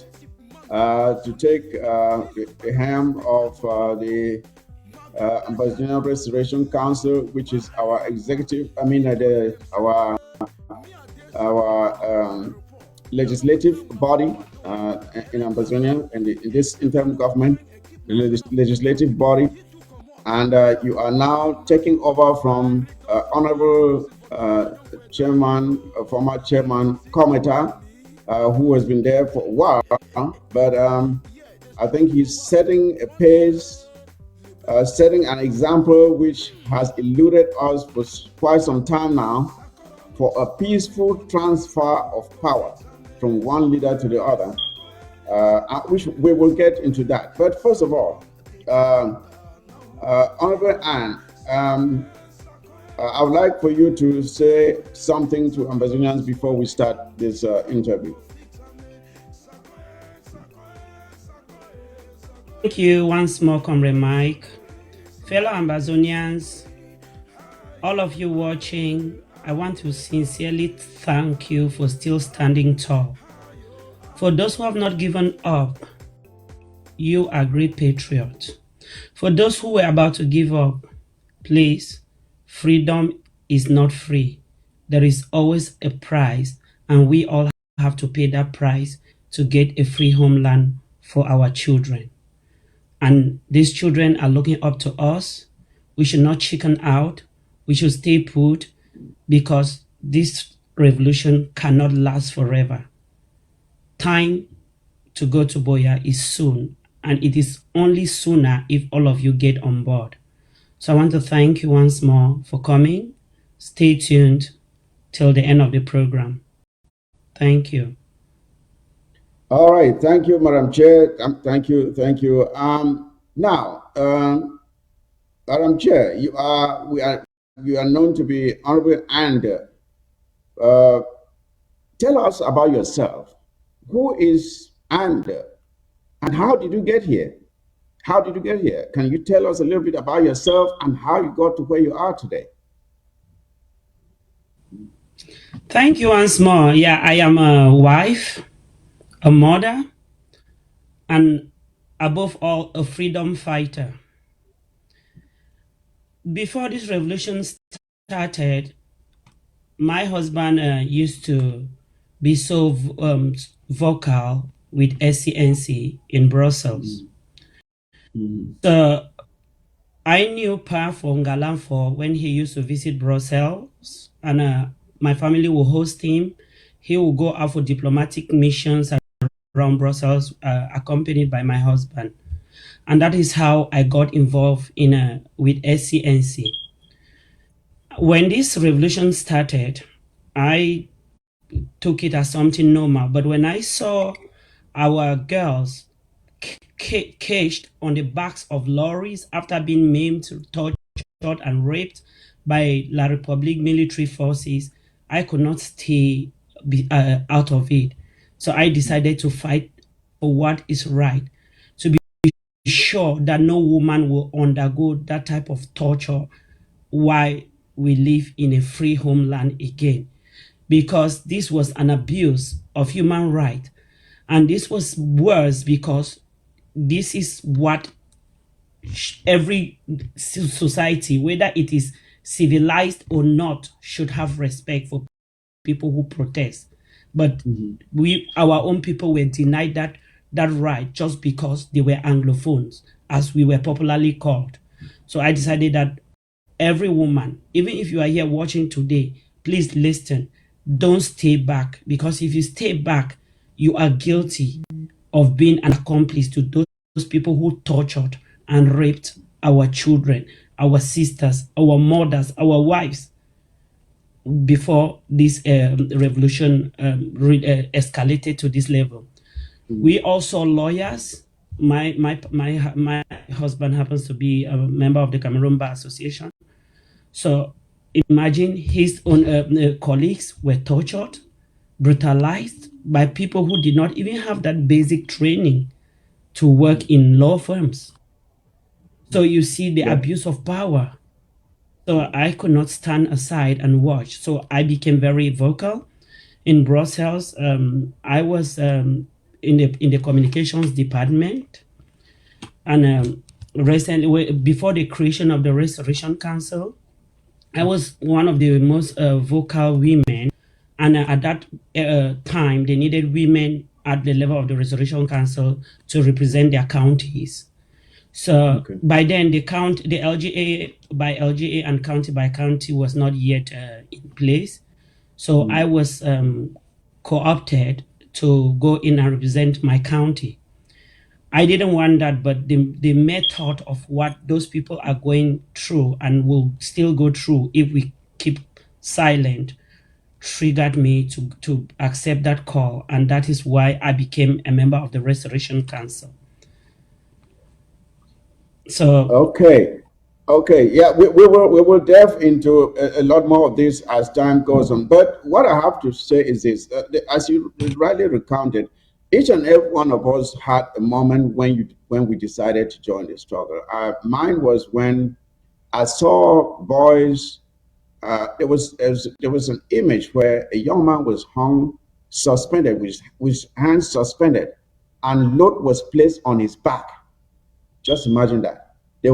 G: to take the helm of the Ambazonia Restoration Council, which is our executive. Our legislative body in Ambazonia, in this interim government, the legislative body. And you are now taking over from Honorable former Chairman Kometa, who has been there for a while. But I think he's setting a pace, setting an example which has eluded us for quite some time now, for a peaceful transfer of power from one leader to the other, which we will get into that. But first of all, Honorable Anne, I would like for you to say something to Ambazonians before we start this interview.
K: Thank you once more, Comrade Mike. Fellow Ambazonians, all of you watching, I want to sincerely thank you for still standing tall. For those who have not given up, you are great patriots. For those who were about to give up, please, freedom is not free. There is always a price, and we all have to pay that price to get a free homeland for our children. And these children are looking up to us. We should not chicken out. We should stay put, because this revolution cannot last forever. Time to go to Boya is soon, and it is only sooner if all of you get on board. So I want to thank you once more for coming. Stay tuned till the end of the program. Thank you.
G: All right, thank you, Madam Chair. Thank you. Now, Madam Chair, you are known to be honorable, and tell us about yourself. Who is and how did you get here? How did you get here? Can you tell us a little bit about yourself and how you got to where you are today?
K: Thank you once more. Yeah, I am a wife, a mother, and above all, a freedom fighter. before this revolution started, my husband used to be so vocal with SCNC in Brussels. So I knew Pa from Galanfor when he used to visit Brussels, and my family will host him. He will go out for diplomatic missions around Brussels, accompanied by my husband. And that is how I got involved in with SCNC. When this revolution started, I took it as something normal. But when I saw our girls caged on the backs of lorries after being maimed, tortured, and raped by La République military forces, I could not stay out of it. So I decided to fight for what is right, to be sure that no woman will undergo that type of torture while we live in a free homeland again, because this was an abuse of human rights. And this was worse because this is what every society, whether it is civilized or not, should have respect for people who protest. But our own people were denied that right just because they were Anglophones, as we were popularly called. So I decided that every woman, even if you are here watching today, please listen. Don't stay back, because if you stay back, you are guilty of being an accomplice to those people who tortured and raped our children, our sisters, our mothers, our wives before this revolution escalated to this level. We also lawyers. My husband happens to be a member of the Cameroon Bar Association. So imagine his own colleagues were tortured, brutalized by people who did not even have that basic training to work in law firms. So you see the abuse of power. So I could not stand aside and watch. So I became very vocal in Brussels. I was in the communications department, and recently, before the creation of the Restoration Council, I was one of the most vocal women, and at that time, they needed women at the level of the Restoration Council to represent their counties. So by then, the LGA by LGA and county by county was not yet in place. So I was co-opted to go in and represent my county. I didn't want that, but the mere thought of what those people are going through and will still go through if we keep silent triggered me to accept that call. And that is why I became a member of the Restoration Council. So
G: okay, yeah, we will delve into a lot more of this as time goes on. But what I have to say is this: as you rightly recounted, each and every one of us had a moment when we decided to join the struggle. Mine was when I saw boys. There was an image where a young man was hung, suspended, with hands suspended, and load was placed on his back. Just imagine that. They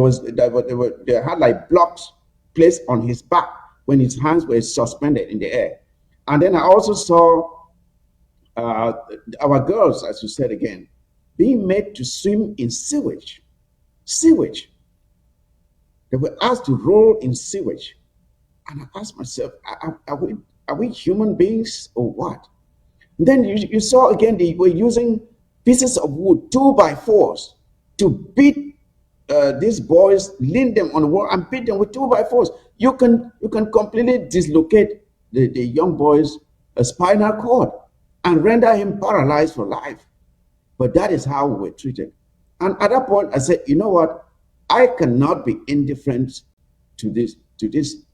G: had like blocks placed on his back when his hands were suspended in the air. And then I also saw our girls, as you said again, being made to swim in sewage. Sewage. They were asked to roll in sewage. And I asked myself, are we human beings or what? And then you saw again, they were using pieces of wood, 2x4s, to beat these boys, lean them on the wall and beat them with 2x4s. You can completely dislocate the young boy's spinal cord and render him paralyzed for life. But that is how we were treated. And at that point, I said, you know what? I cannot be indifferent to this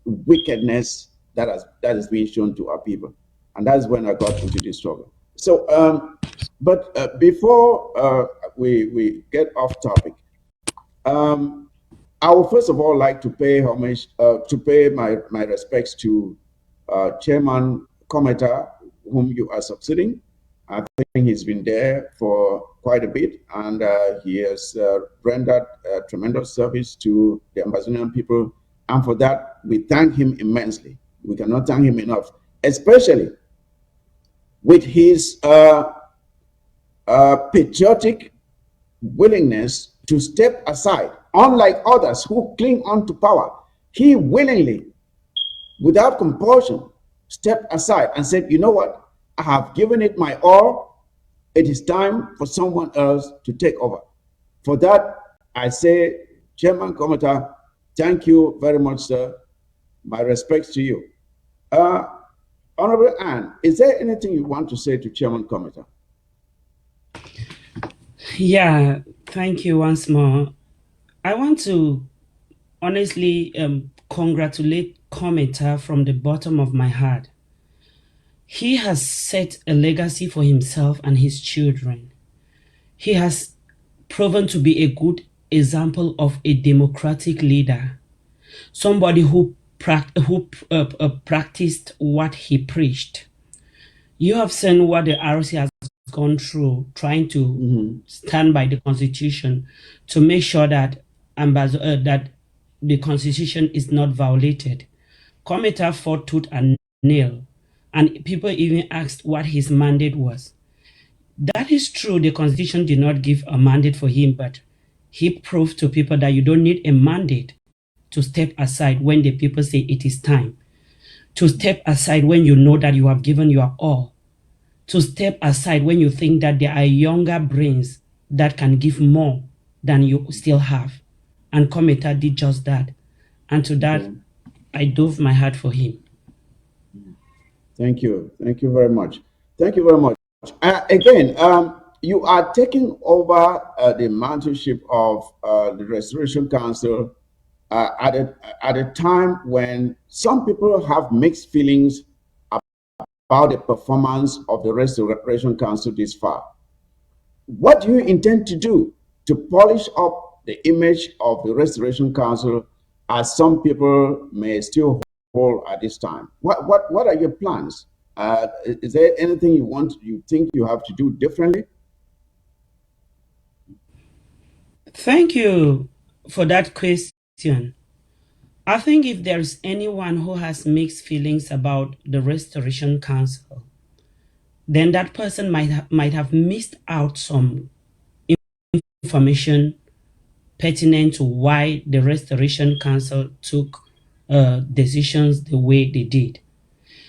G: wickedness that is being shown to our people. And that's when I got into this struggle. So, before we get off topic, I would first of all like to pay homage, to pay my respects to Chairman Cometa, whom you are succeeding. I think he's been there for quite a bit, and he has rendered tremendous service to the Ambazonian people And for that, we thank him immensely. We cannot thank him enough, especially with his patriotic willingness to step aside. Unlike others who cling on to power, he willingly, without compulsion, stepped aside and said, you know what? I have given it my all. It is time for someone else to take over. For that, I say, Chairman Komata, thank you very much, sir. My respects to you. Honorable Anne, is there anything you want to say to Chairman Komata?
K: Yeah, thank you once more. I want to honestly congratulate Kometa from the bottom of my heart. He has set a legacy for himself and his children. He has proven to be a good example of a democratic leader, somebody who practiced what he preached. You have seen what the RC has gone through, trying to stand by the Constitution to make sure that that the Constitution is not violated. Kometa fought tooth and nail, and people even asked what his mandate was. That is true, the Constitution did not give a mandate for him, but he proved to people that you don't need a mandate to step aside when the people say it is time, to step aside when you know that you have given your all, to step aside when you think that there are younger brains that can give more than you still have. And Kometa did just that. And to that, I dove my heart for him.
G: Thank you. Thank you very much. Thank you very much. Again, you are taking over the mentorship of the Restoration Council at a time when some people have mixed feelings about the performance of the Restoration Council this far. What do you intend to do to polish up the image of the Restoration Council, as some people may still hold at this time? What are your plans? Is there anything you think you have to do differently?
K: Thank you for that question. I think if there's anyone who has mixed feelings about the Restoration Council, then that person might have missed out some information pertinent to why the Restoration Council took decisions the way they did.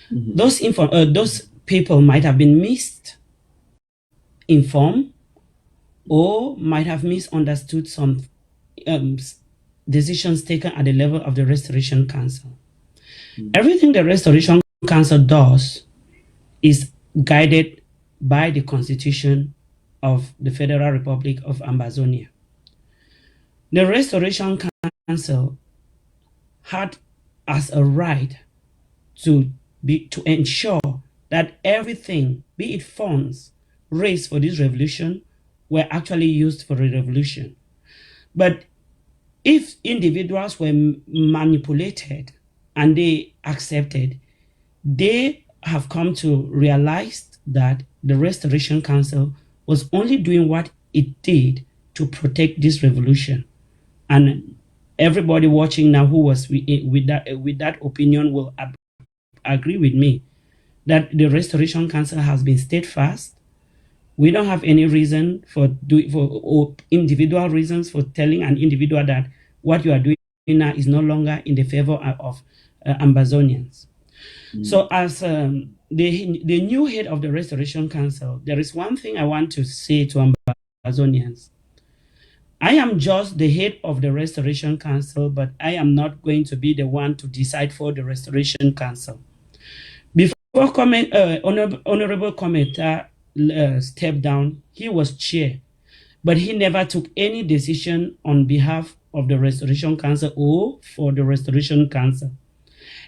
K: Those people might have been misinformed or might have misunderstood some decisions taken at the level of the Restoration Council. Everything the Restoration Council does is guided by the Constitution of the Federal Republic of Ambazonia. The Restoration Council had as a right to ensure that everything, be it funds raised for this revolution, were actually used for the revolution. But if individuals were manipulated and they accepted, they have come to realize that the Restoration Council was only doing what it did to protect this revolution. And everybody watching now who was with that opinion will agree with me that the Restoration Council has been steadfast. We don't have any reason or individual reasons for telling an individual that what you are doing now is no longer in the favor of Ambazonians. So as the new head of the Restoration Council, there is one thing I want to say to Ambazonians. I am just the head of the Restoration Council, but I am not going to be the one to decide for the Restoration Council. Before Honorable Kometa stepped down, he was chair, but he never took any decision on behalf of the Restoration Council or for the Restoration Council.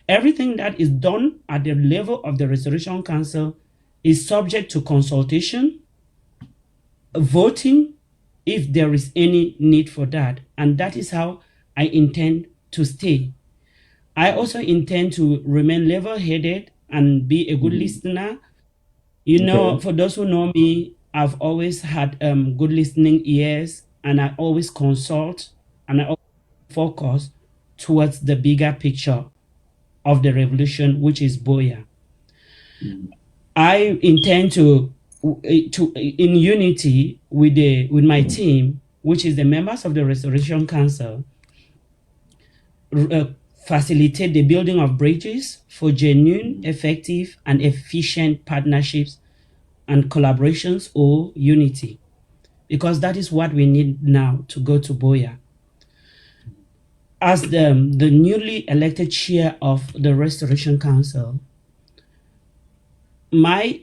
K: Everything that is done at the level of the Restoration Council is subject to consultation, voting, if there is any need for that. And that is how I intend to stay. I also intend to remain level-headed and be a good listener. You know, for those who know me, I've always had good listening ears, and I always consult and I always focus towards the bigger picture of the revolution, which is Boya. I intend to in unity with my team, which is the members of the Restoration Council, facilitate the building of bridges for genuine, effective, and efficient partnerships and collaborations or unity, because that is what we need now to go to Boya. As the newly elected chair of the Restoration Council, my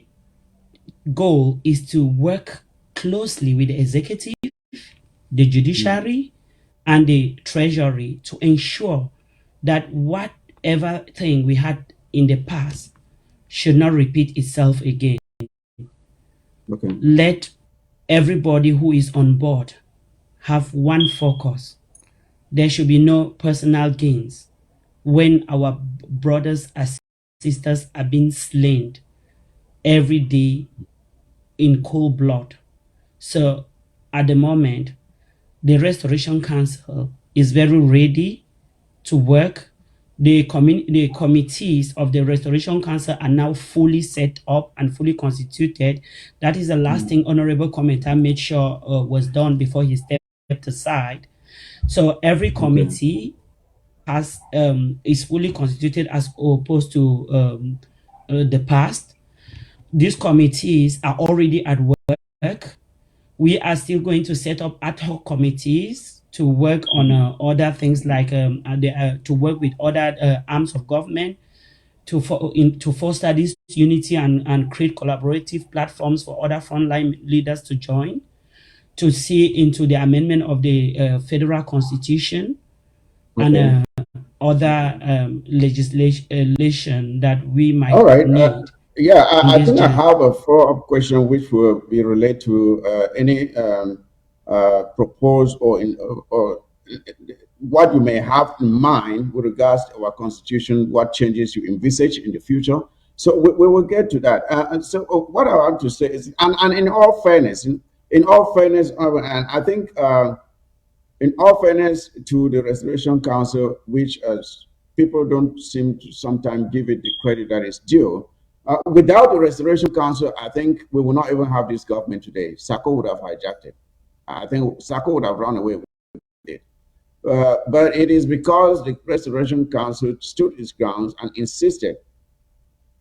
K: goal is to work closely with the executive, the judiciary, and the treasury to ensure that whatever thing we had in the past should not repeat itself again.
G: Okay.
K: Let everybody who is on board have one focus. There should be no personal gains when our brothers and sisters are being slain every day in cold blood. So at the moment, the Restoration Council is very ready to work. The committees of the Restoration Council are now fully set up and fully constituted. That is the last thing Honorable Commenter made sure was done before he stepped aside. So every committee is fully constituted as opposed to the past. These committees are already at work. We are still going to set up ad hoc committees to work on other things like to work with other arms of government to foster this unity and create collaborative platforms for other frontline leaders to join, to see into the amendment of the federal constitution and other legislation that we might need.
G: Yeah, I think I have a follow-up question which will be related to any proposed or what you may have in mind with regards to our constitution, what changes you envisage in the future. So we will get to that. And so what I want to say is, and in all fairness, and I think in all fairness to the Restoration Council, which people don't seem to sometimes give it the credit that is due. Without the Restoration Council, I think we will not even have this government today. Sako would have hijacked it. I think Sako would have run away with it. But it is because the Restoration Council stood its grounds and insisted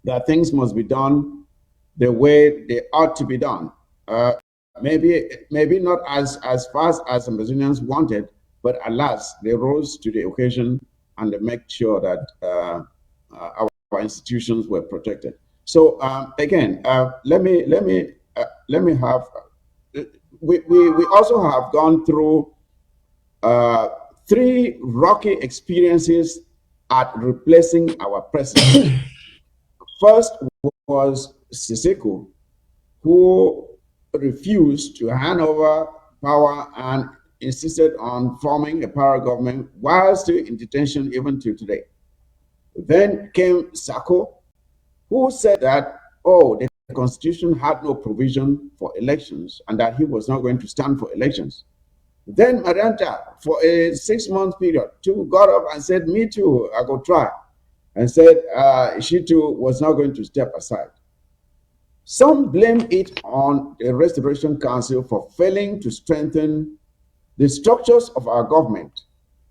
G: that things must be done the way they ought to be done. Maybe not as fast as Ambazonians wanted, but alas, they rose to the occasion and they make sure that our institutions were protected. So again, let me have. We also have gone through 3 rocky experiences at replacing our president. First was Siseko, who refused to hand over power and insisted on forming a para government while still in detention even till today. Then came Sako, who said that, the constitution had no provision for elections and that he was not going to stand for elections. Then Maranta, for a 6-month period, too, got up and said, me too, I go try. And said she too was not going to step aside. Some blame it on the Restoration Council for failing to strengthen the structures of our government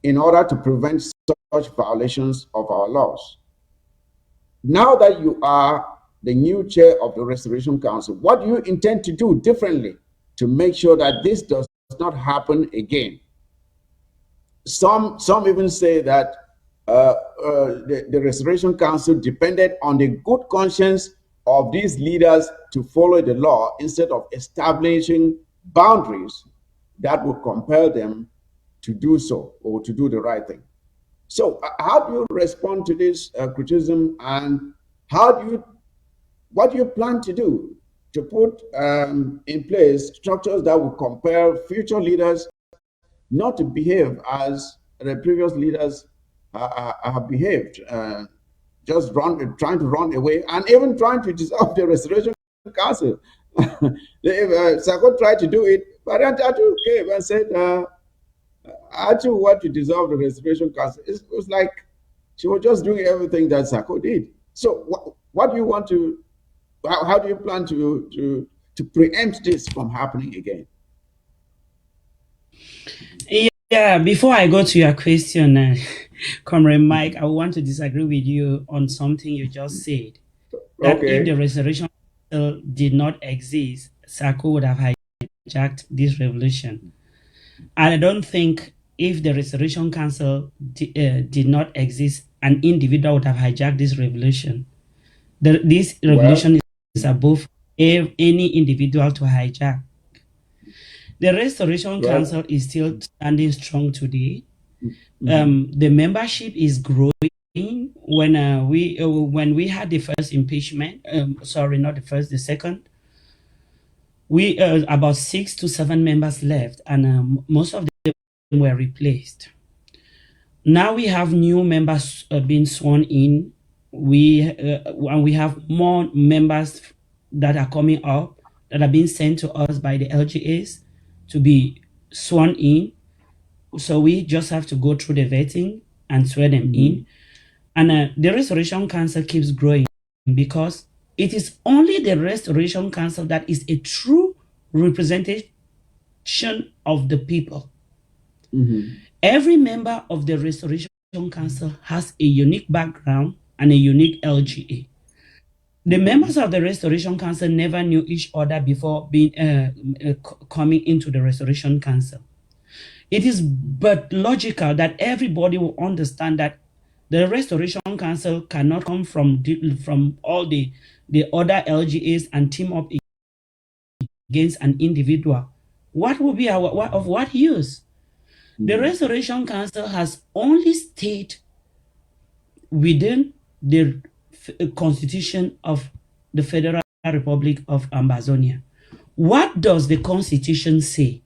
G: in order to prevent such violations of our laws. Now that you are the new chair of the Restoration Council, what do you intend to do differently to make sure that this does not happen again? Some even say that the Restoration Council depended on the good conscience of these leaders to follow the law instead of establishing boundaries that would compel them to do so or to do the right thing. So how do you respond to this criticism, and what do you plan to do to put in place structures that will compel future leaders not to behave as the previous leaders have behaved, just trying to run away and even trying to dissolve the Restoration Council? Sako tried to do it, but Antatu came and said, I too want to dissolve the Restoration Council. It was like she was just doing everything that Sako did. So what do you want to? How do you plan to preempt this from happening again?
K: Yeah, before I go to your question, Comrade Mike, I want to disagree with you on something you just said. That if the Restoration Council did not exist, Sako would have hijacked this revolution. And I don't think if the Restoration Council did not exist, an individual would have hijacked this revolution. This revolution is above any individual to hijack. The Restoration Council is still standing strong today. The membership is growing. When we had the first impeachment, sorry, not the first, the second, we about 6 to 7 members left, and most of them were replaced. Now we have new members being sworn in. And we have more members that are coming up that are being sent to us by the LGAs to be sworn in. So we just have to go through the vetting and swear them in. And the Restoration Council keeps growing because it is only the Restoration Council that is a true representation of the people. Every member of the Restoration Council has a unique background and a unique LGA. The members of the Restoration Council never knew each other before being coming into the Restoration Council. It is but logical that everybody will understand that the Restoration Council cannot come from all the other LGAs and team up against an individual. What will be of what use? The Restoration Council has only stayed within the Constitution of the Federal Republic of Ambazonia. What does the Constitution say?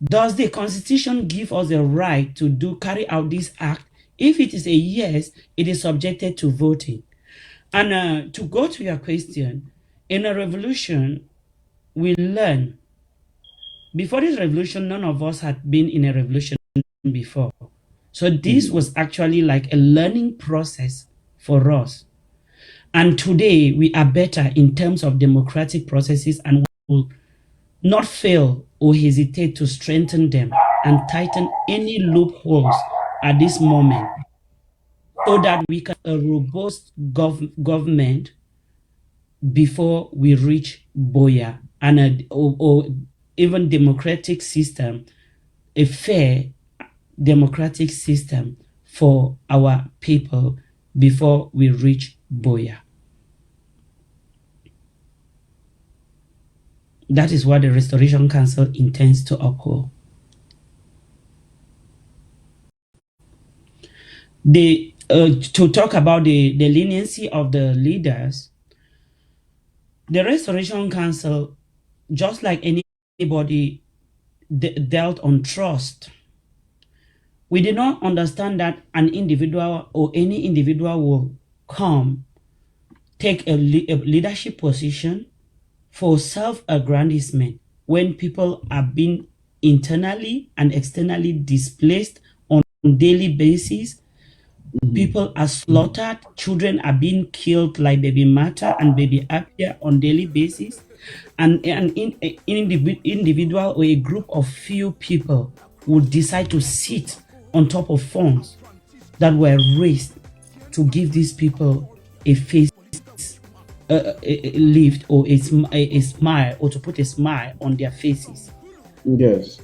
K: Does the Constitution give us a right to carry out this act? If it is a yes, it is subjected to voting. And to go to your question, in a revolution, we learn. Before this revolution, none of us had been in a revolution before. So this was actually like a learning process for us. And today we are better in terms of democratic processes, and we will not fail or hesitate to strengthen them and tighten any loopholes at this moment so that we can have a robust government before we reach Boya, and or even democratic system, a fair democratic system for our people before we reach Boya. That is what the Restoration Council intends to uphold. To talk about the leniency of the leaders, the Restoration Council, just like anybody, dealt on trust. We did not understand that an individual or any individual will come, take a leadership position for self-aggrandizement when people are being internally and externally displaced on a daily basis. People are slaughtered, children are being killed like baby Mata and baby Apia on daily basis, and an individual or a group of few people would decide to sit on top of funds that were raised to give these people a face lift or a smile, or to put a smile on their faces.
G: Yes.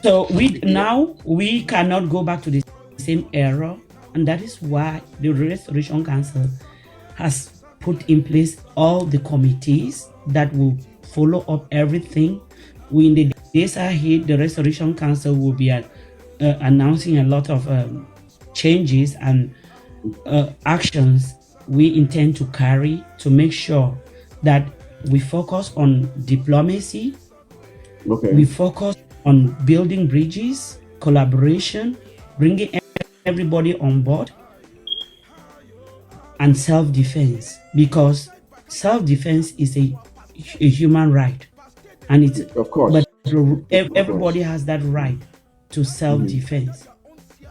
K: So we cannot go back to the same era, and that is why the Restoration Council has put in place all the committees that will follow up everything. In the days ahead, the Restoration Council will be announcing a lot of changes and actions we intend to carry to make sure that we focus on diplomacy, we focus on building bridges, collaboration, bringing everybody on board, and self-defense, because self-defense is a human right, and it's, of course, but everybody has that right to self-defense.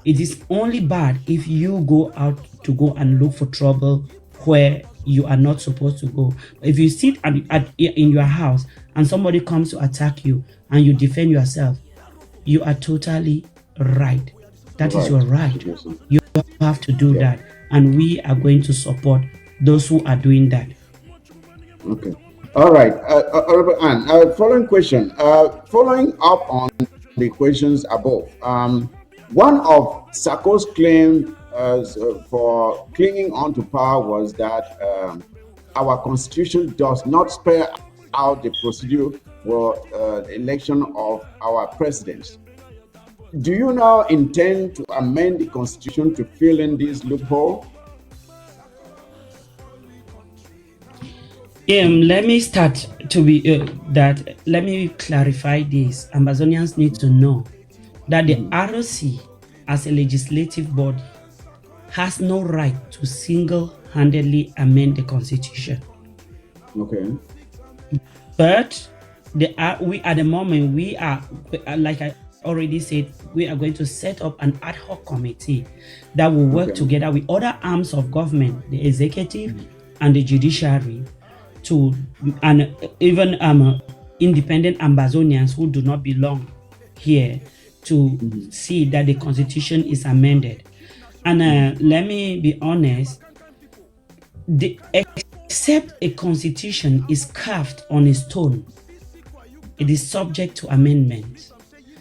K: It is only bad if you go out to go and look for trouble where you are not supposed to go. If you sit in your house and somebody comes to attack you and you defend yourself, you are totally right. That is your right. You have to do that. And we are going to support those who are doing that.
G: Okay. All right. Honorable Ann, following question. Following up on the questions above, one of Sarko's claims for clinging on to power was that our constitution does not spell out the procedure for the election of our presidents. Do you now intend to amend the constitution to fill in this loophole?
K: Let me start to be let me clarify this. Ambazonians need to know that the ROC as a legislative body has no right to single-handedly amend the constitution.
G: Okay.
K: But we at the moment, we are, like I already said, we are going to set up an ad hoc committee that will work together with other arms of government, the executive and the judiciary, and even independent Ambazonians who do not belong here, to see that the constitution is amended. And let me be honest, except a constitution is carved on a stone, it is subject to amendment.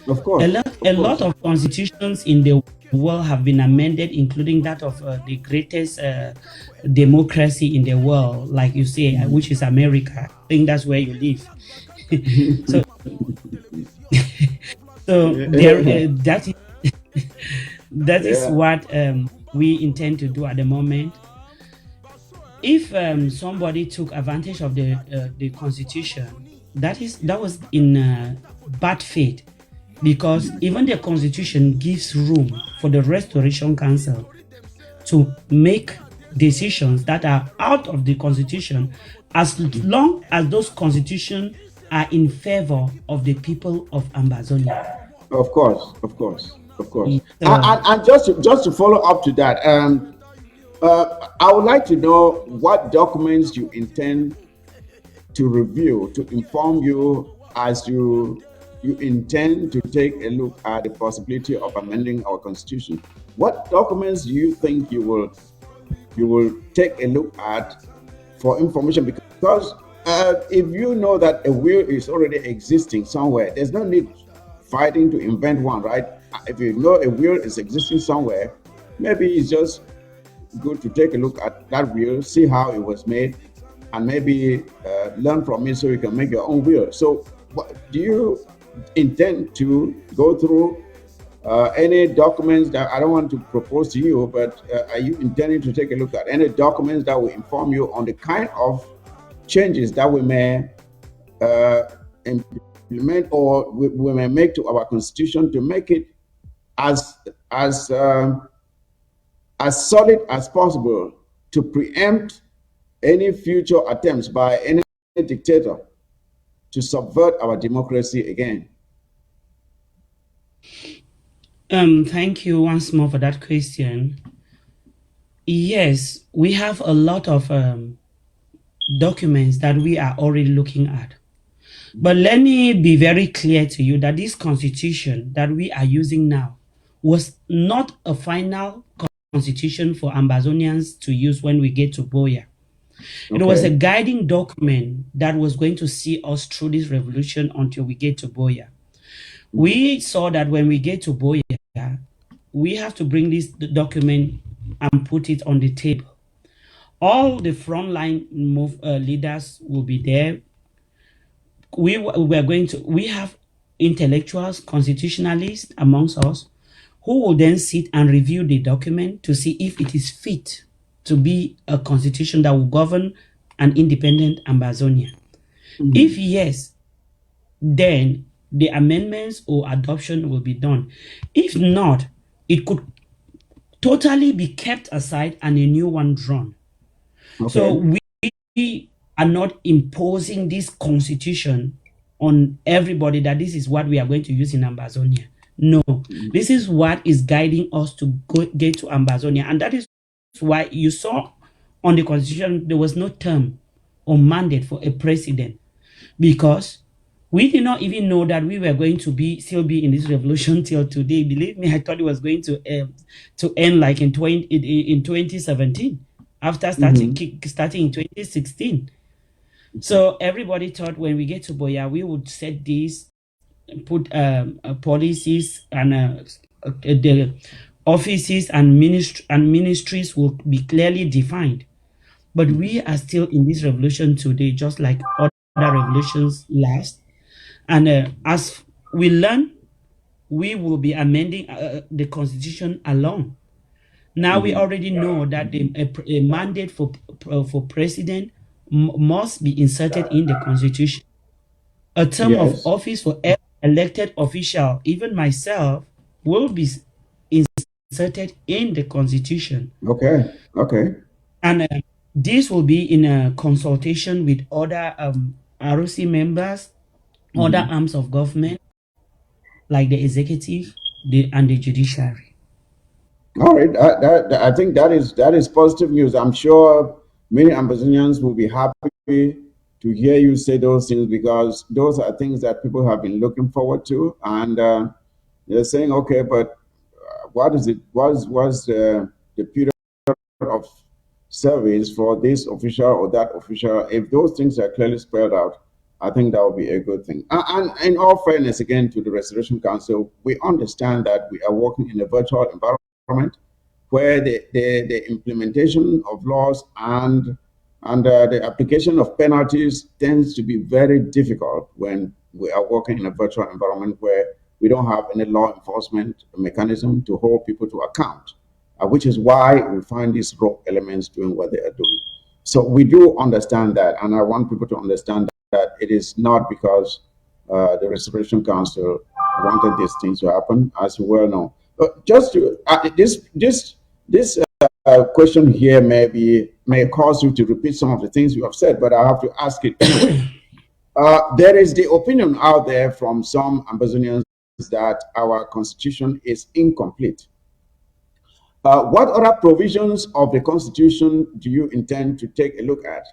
G: Of course.
K: A lot of constitutions in the world have been amended, including that of the greatest democracy in the world, like you say, which is America. I think that's where you live. So that is what we intend to do at the moment. If somebody took advantage of the constitution, that was in bad faith, because even the constitution gives room for the Restoration Council to make decisions that are out of the constitution, as long as those constitutions are in favor of the people of Ambazonia.
G: Of course. And just to follow up to that, I would like to know what documents you intend to review to inform you as you intend to take a look at the possibility of amending our constitution. What documents do you think you will take a look at for information? Because if you know that a will is already existing somewhere, there's no need fighting to invent one, right? If you know a will is existing somewhere, maybe it's just good to take a look at that will, see how it was made, and maybe learn from it so you can make your own will. So do you intend to go through any documents that, I don't want to propose to you, but are you intending to take a look at any documents that will inform you on the kind of changes that we may implement or we may make to our constitution to make it as solid as possible to preempt any future attempts by any dictator to subvert our democracy again?
K: Thank you once more for that question. Yes, we have a lot of documents that we are already looking at. But let me be very clear to you that this constitution that we are using now was not a final constitution for Ambazonians to use when we get to Boya. It was a guiding document that was going to see us through this revolution until we get to Boya. We saw that when we get to Boya, we have to bring this document and put it on the table. All the frontline leaders will be there. We have intellectuals, constitutionalists amongst us, who will then sit and review the document to see if it is fit to be a constitution that will govern an independent Ambazonia. If yes, then the amendments or adoption will be done. If not, it could totally be kept aside and a new one drawn. So we are not imposing this constitution on everybody that this is what we are going to use in Ambazonia. No, this is what is guiding us to get to Ambazonia. And that is why you saw on the constitution, there was no term or mandate for a president, because we did not even know that we were going to still be in this revolution till today. Believe me, I thought it was going to end like in 2017, after starting in 2016. So everybody thought when we get to Boya, we would set these, put policies, and the offices and ministries will be clearly defined. But we are still in this revolution today, just like other revolutions last. And as we learn, we will be amending the constitution along. Now we already know that a mandate for president must be inserted in the constitution. A term of office for every elected official, even myself, will be inserted in the constitution.
G: Okay.
K: And this will be in a consultation with other ROC members, other arms of government, like the executive and the judiciary.
G: All right, I think that is positive news. I'm sure many Ambazonians will be happy to hear you say those things, because those are things that people have been looking forward to, and they're saying, okay, but what is it? Was the period of service for this official or that official? If those things are clearly spelled out, I think that would be a good thing. And in all fairness, again, to the Restoration Council, we understand that we are working in a virtual environment where the implementation of laws and the application of penalties tends to be very difficult when we are working in a virtual environment where we don't have any law enforcement mechanism to hold people to account, which is why we find these rogue elements doing what they are doing. So we do understand that, and I want people to understand that it is not because the Restoration Council wanted these things to happen, as you well know. But just to this question here may cause you to repeat some of the things you have said, but I have to ask it anyway. There is the opinion out there from some Ambazonians that our constitution is incomplete. What other provisions of the constitution do you intend to take a look at?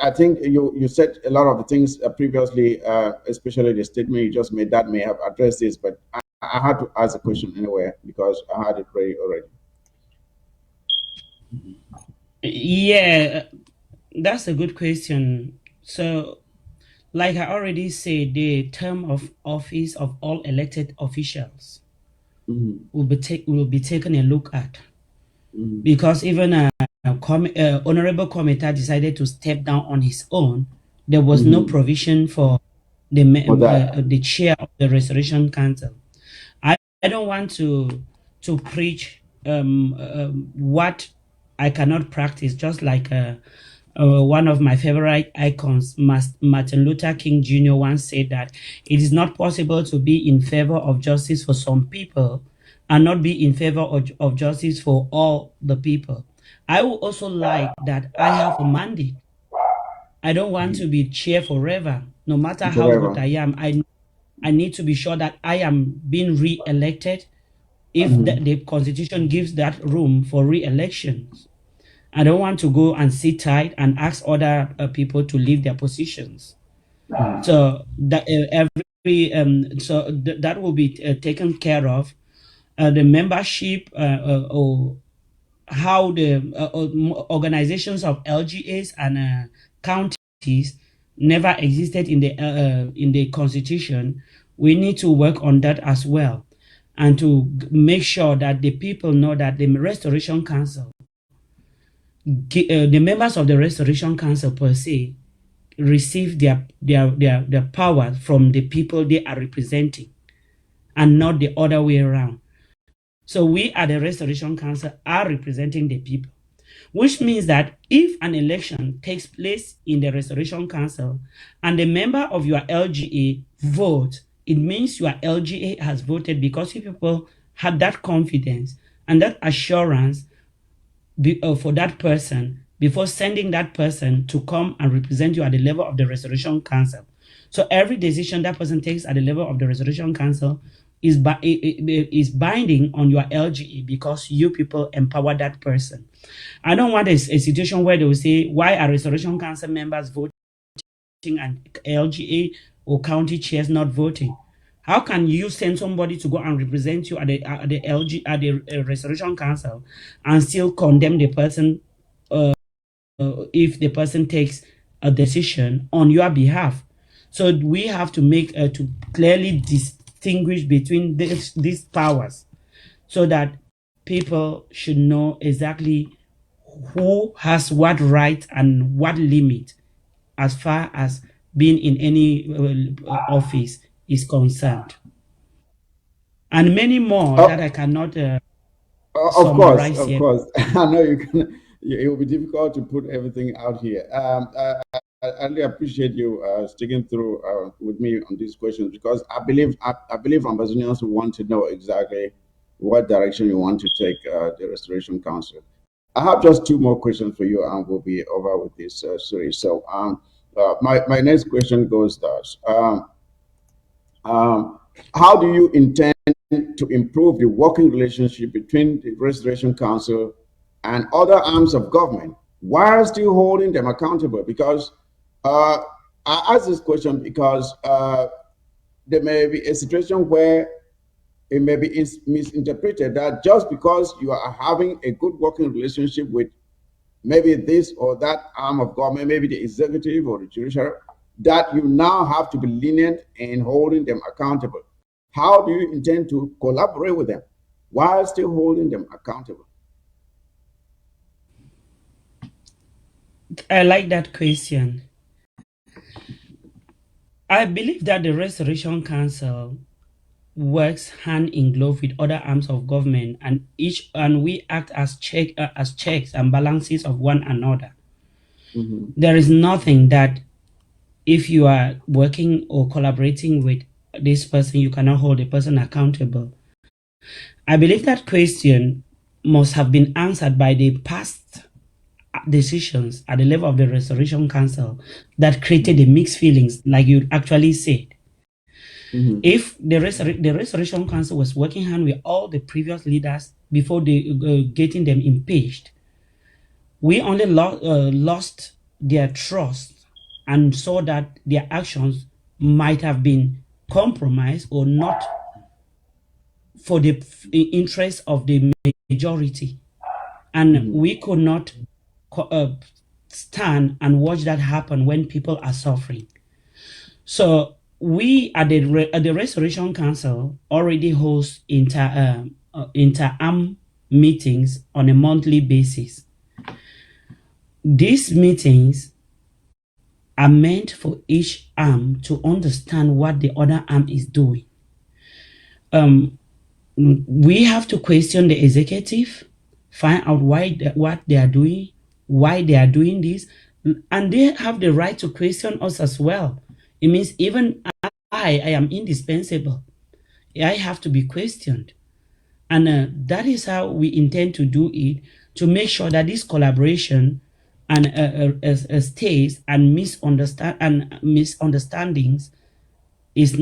G: I think you said a lot of the things previously, especially the statement you just made that may have addressed this, but I had to ask a question anyway because I had it ready already.
K: Yeah, that's a good question. So, like I already said, the term of office of all elected officials will be taken a look at, because even Honorable Kometa decided to step down on his own. There was no provision for the chair of the Restoration Council. I don't want to preach what I cannot practice, just like one of my favorite icons, Martin Luther King Jr. once said that it is not possible to be in favor of justice for some people and not be in favor of justice for all the people. I would also like that I have a mandate. I don't want to be chair forever. No matter how good I am, I need to be sure that I am being re-elected if the constitution gives that room for re-elections. I don't want to go and sit tight and ask other people to leave their positions. So that that will be taken care of. The membership or how the organizations of LGAs and counties never existed in the constitution. We need to work on that as well, and to make sure that the people know that the Restoration Council, the members of the Restoration Council per se, receive their power from the people they are representing, and not the other way around. So we at the Restoration Council are representing the people, which means that if an election takes place in the Restoration Council and the member of your LGA votes, it means your LGA has voted because you people had that confidence and that assurance for that person before sending that person to come and represent you at the level of the Restoration Council. So every decision that person takes at the level of the Restoration Council is binding on your LGA because you people empower that person. I don't want a situation where they will say, why are Restoration Council members voting and LGA or county chairs not voting? How can you send somebody to go and represent you at the Restoration Council and still condemn the person if the person takes a decision on your behalf? So we have to make to clearly distinguish between these powers, so that people should know exactly who has what right and what limit as far as being in any office is concerned, and many more that I cannot summarize
G: Of
K: here.
G: course. I know you can. It will be difficult to put everything out here. I really appreciate you sticking through with me on these questions, because I believe Ambazonians want to know exactly what direction you want to take the Restoration Council. I have just two more questions for you, and we'll be over with this series. So, my next question goes thus: how do you intend to improve the working relationship between the Restoration Council and other arms of government while still holding them accountable? Because I ask this question because there may be a situation where it may be misinterpreted that just because you are having a good working relationship with maybe this or that arm of government, maybe the executive or the judiciary, that you now have to be lenient in holding them accountable. How do you intend to collaborate with them while still holding them accountable?
K: I like that question. I believe that the Restoration Council works hand in glove with other arms of government, and we act as checks and balances of one another. There is nothing that if you are working or collaborating with this person, you cannot hold the person accountable. I believe that question must have been answered by the past decisions at the level of the Restoration Council that created the mixed feelings, like you actually said. If the Restoration Council was working hand with all the previous leaders before they getting them impeached, we only lost their trust and saw that their actions might have been compromised or not for the interest of the majority. And we could not stand and watch that happen when people are suffering. So we at the Restoration Council already host inter-arm meetings on a monthly basis. These meetings are meant for each arm to understand what the other arm is doing. We have to question the executive, find out what they are doing, why they are doing this, and they have the right to question us as well. It means even I am indispensable. I have to be questioned. And that is how we intend to do it, to make sure that this collaboration and stays and misunderstandings is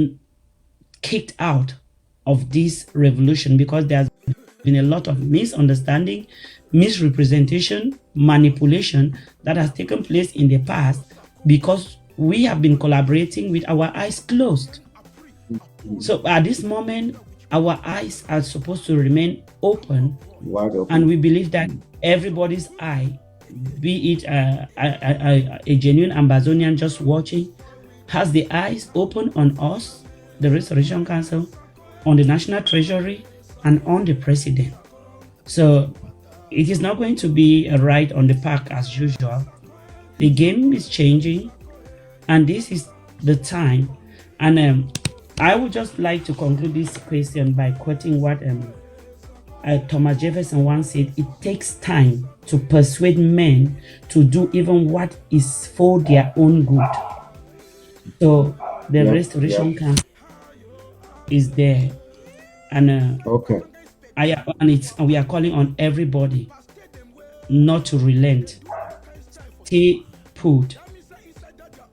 K: kicked out of this revolution, because there's been a lot of misunderstanding, misrepresentation, manipulation that has taken place in the past because we have been collaborating with our eyes closed. So at this moment, our eyes are supposed to remain open,
G: wide open.
K: And we believe that everybody's eye, be it a genuine Ambazonian just watching, has the eyes open on us, the Restoration Council, on the National Treasury, and on the President. So it is not going to be a ride on the park as usual. The game is changing, and this is the time. And I would just like to conclude this question by quoting what Thomas Jefferson once said: it takes time to persuade men to do even what is for their own good. So the Restoration Council is there, and
G: okay,
K: we are calling on everybody not to relent. Stay put.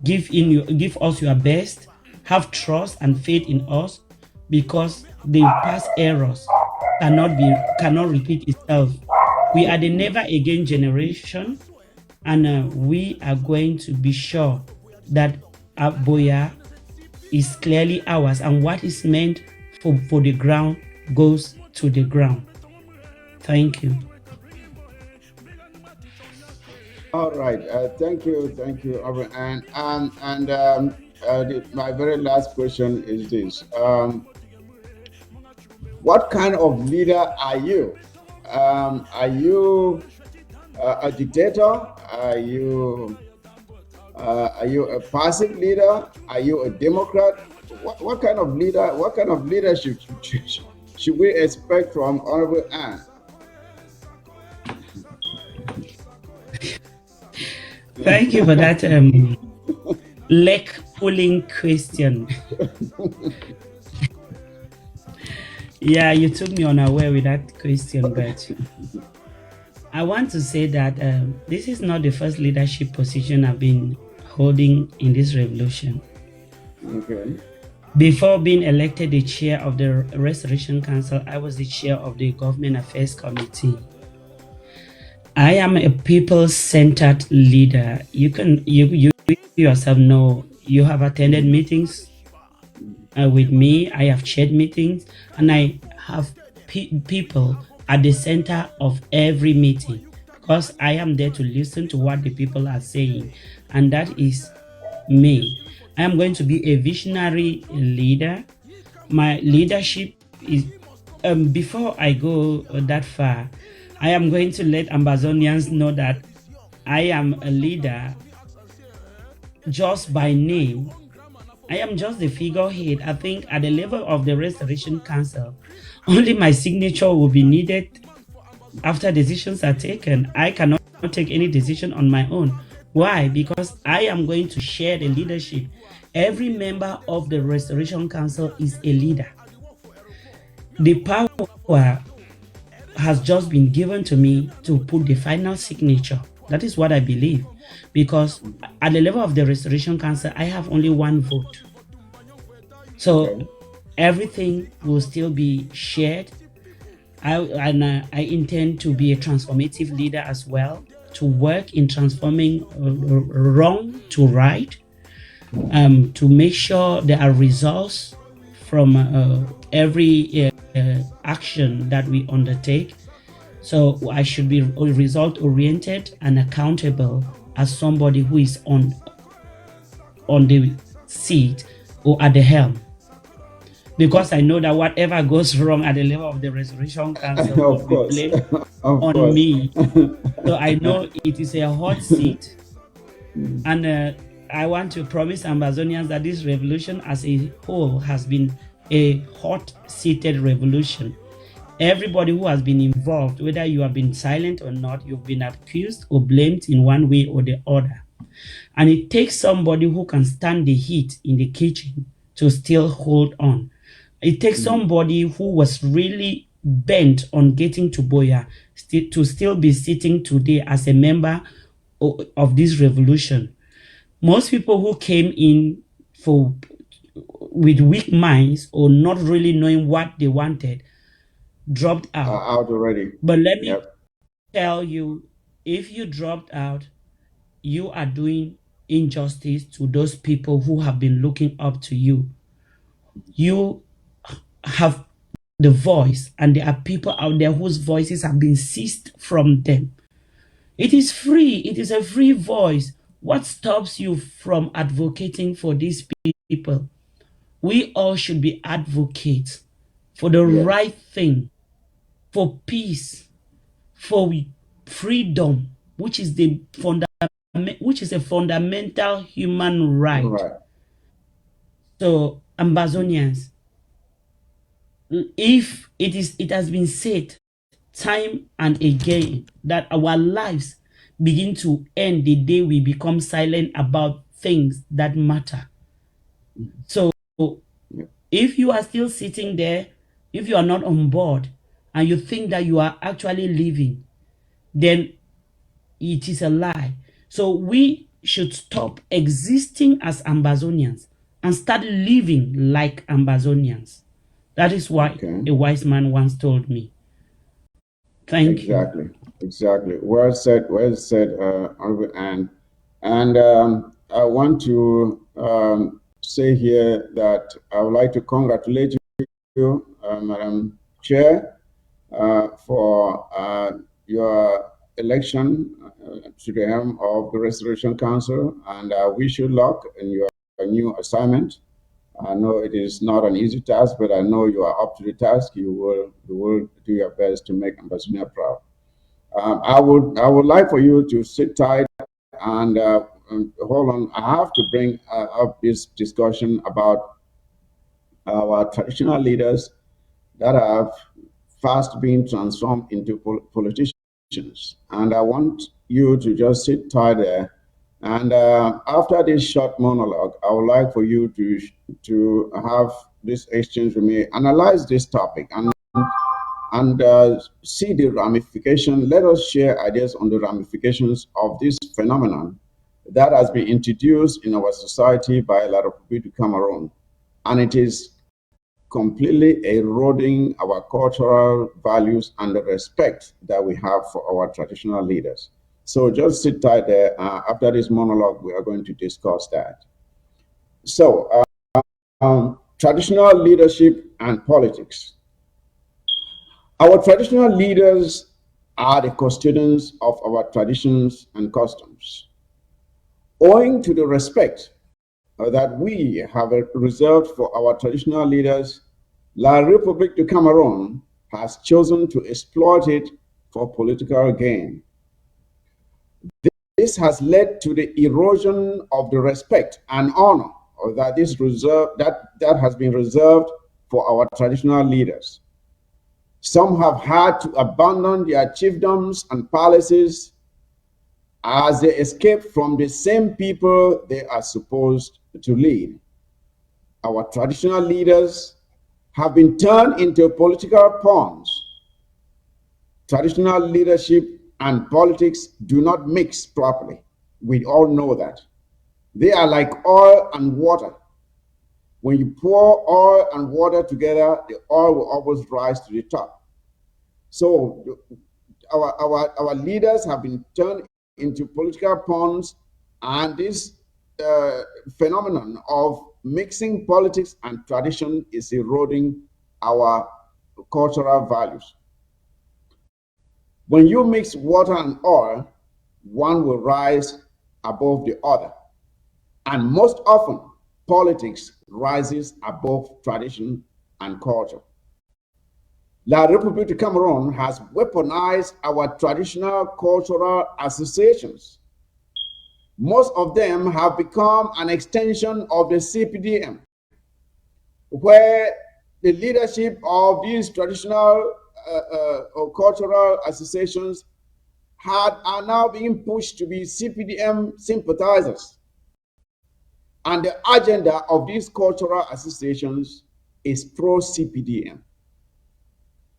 K: Give us your best, have trust and faith in us, because the past errors cannot repeat itself. We are the never again generation, and we are going to be sure that Boya is clearly ours, and what is meant for the ground goes to the ground. Thank you.
G: All right. Thank you. And my very last question is this: what kind of leader are you? Are you a dictator? Are you a passive leader? Are you a Democrat? What kind of leader? What kind of leadership should we expect from Honorable Anne?
K: Thank you for that leg pulling question. Yeah, you took me unaware with that question, but I want to say that this is not the first leadership position I've been holding in this revolution.
G: Okay.
K: Before being elected the chair of the Restoration Council, I was the chair of the Government Affairs Committee. I am a people-centered leader. You yourself know, you have attended meetings with me. I have chaired meetings, and I have people at the center of every meeting, because I am there to listen to what the people are saying, and that is me. I am going to be a visionary leader. My leadership is, before I go that far, I am going to let Ambazonians know that I am a leader just by name. I am just the figurehead. I think at the level of the Restoration Council, only my signature will be needed after decisions are taken. I cannot take any decision on my own. Why? Because I am going to share the leadership. Every member of the Restoration Council is a leader. The power has just been given to me to put the final signature. That is what I believe, because at the level of the Restoration Council, I have only one vote. So everything will still be shared. I intend to be a transformative leader as well, to work in transforming wrong to right, to make sure there are results from every action that we undertake. So I should be result oriented and accountable as somebody who is on the seat or at the helm, because I know that whatever goes wrong at the level of the Restoration Council will be blamed on me. So I know it is a hot seat, and I want to promise Ambazonians that this revolution as a whole has been a hot-seated revolution. Everybody who has been involved, whether you have been silent or not, you've been accused or blamed in one way or the other. And it takes somebody who can stand the heat in the kitchen to still hold on. It takes somebody who was really bent on getting to Boya to still be sitting today as a member of this revolution. Most people who came in with weak minds or not really knowing what they wanted dropped out.
G: Out already.
K: But let me tell you, if you dropped out, you are doing injustice to those people who have been looking up to you. You have the voice, and there are people out there whose voices have been seized from them. It is free. It is a free voice. What stops you from advocating for these people? We all should be advocates for the right thing, for peace, for freedom, which is a fundamental human right. So, Ambazonians, if it has been said time and again that our lives begin to end the day we become silent about things that matter. So if you are still sitting there, if you are not on board and you think that you are actually living, then it is a lie. So we should stop existing as Ambazonians and start living like Ambazonians. That is what a wise man once told me. Thank you.
G: Exactly. Well said. Well said, Honorable Anne. And I want to say here that I would like to congratulate you, Madam Chair, for your election to the helm of the Restoration Council, and I wish you luck in your new assignment. I know it is not an easy task, but I know you are up to the task. You will do your best to make Ambazonia proud. I would like for you to sit tight and hold on. I have to bring up this discussion about our traditional leaders that have fast been transformed into politicians. And I want you to just sit tight there. And after this short monologue, I would like for you to have this exchange with me, analyze this topic, and see the ramification. Let us share ideas on the ramifications of this phenomenon that has been introduced in our society by a lot of people to Cameroon. And it is completely eroding our cultural values and the respect that we have for our traditional leaders. So just sit tight there. After this monologue, we are going to discuss that. So, traditional leadership and politics. Our traditional leaders are the custodians of our traditions and customs. Owing to the respect that we have reserved for our traditional leaders, La République du Cameroon has chosen to exploit it for political gain. This has led to the erosion of the respect and honor that has been reserved for our traditional leaders. Some have had to abandon their chiefdoms and palaces as they escape from the same people they are supposed to lead. Our traditional leaders have been turned into political pawns. Traditional leadership and politics do not mix properly. We all know that. They are like oil and water. When you pour oil and water together, the oil will always rise to the top. So our leaders have been turned into political pawns, and this phenomenon of mixing politics and tradition is eroding our cultural values. When you mix water and oil, one will rise above the other. And most often, politics rises above tradition and culture. La République du Cameroon has weaponized our traditional cultural associations. Most of them have become an extension of the CPDM, where the leadership of these traditional or cultural associations are now being pushed to be CPDM sympathizers. And the agenda of these cultural associations is pro-CPDM.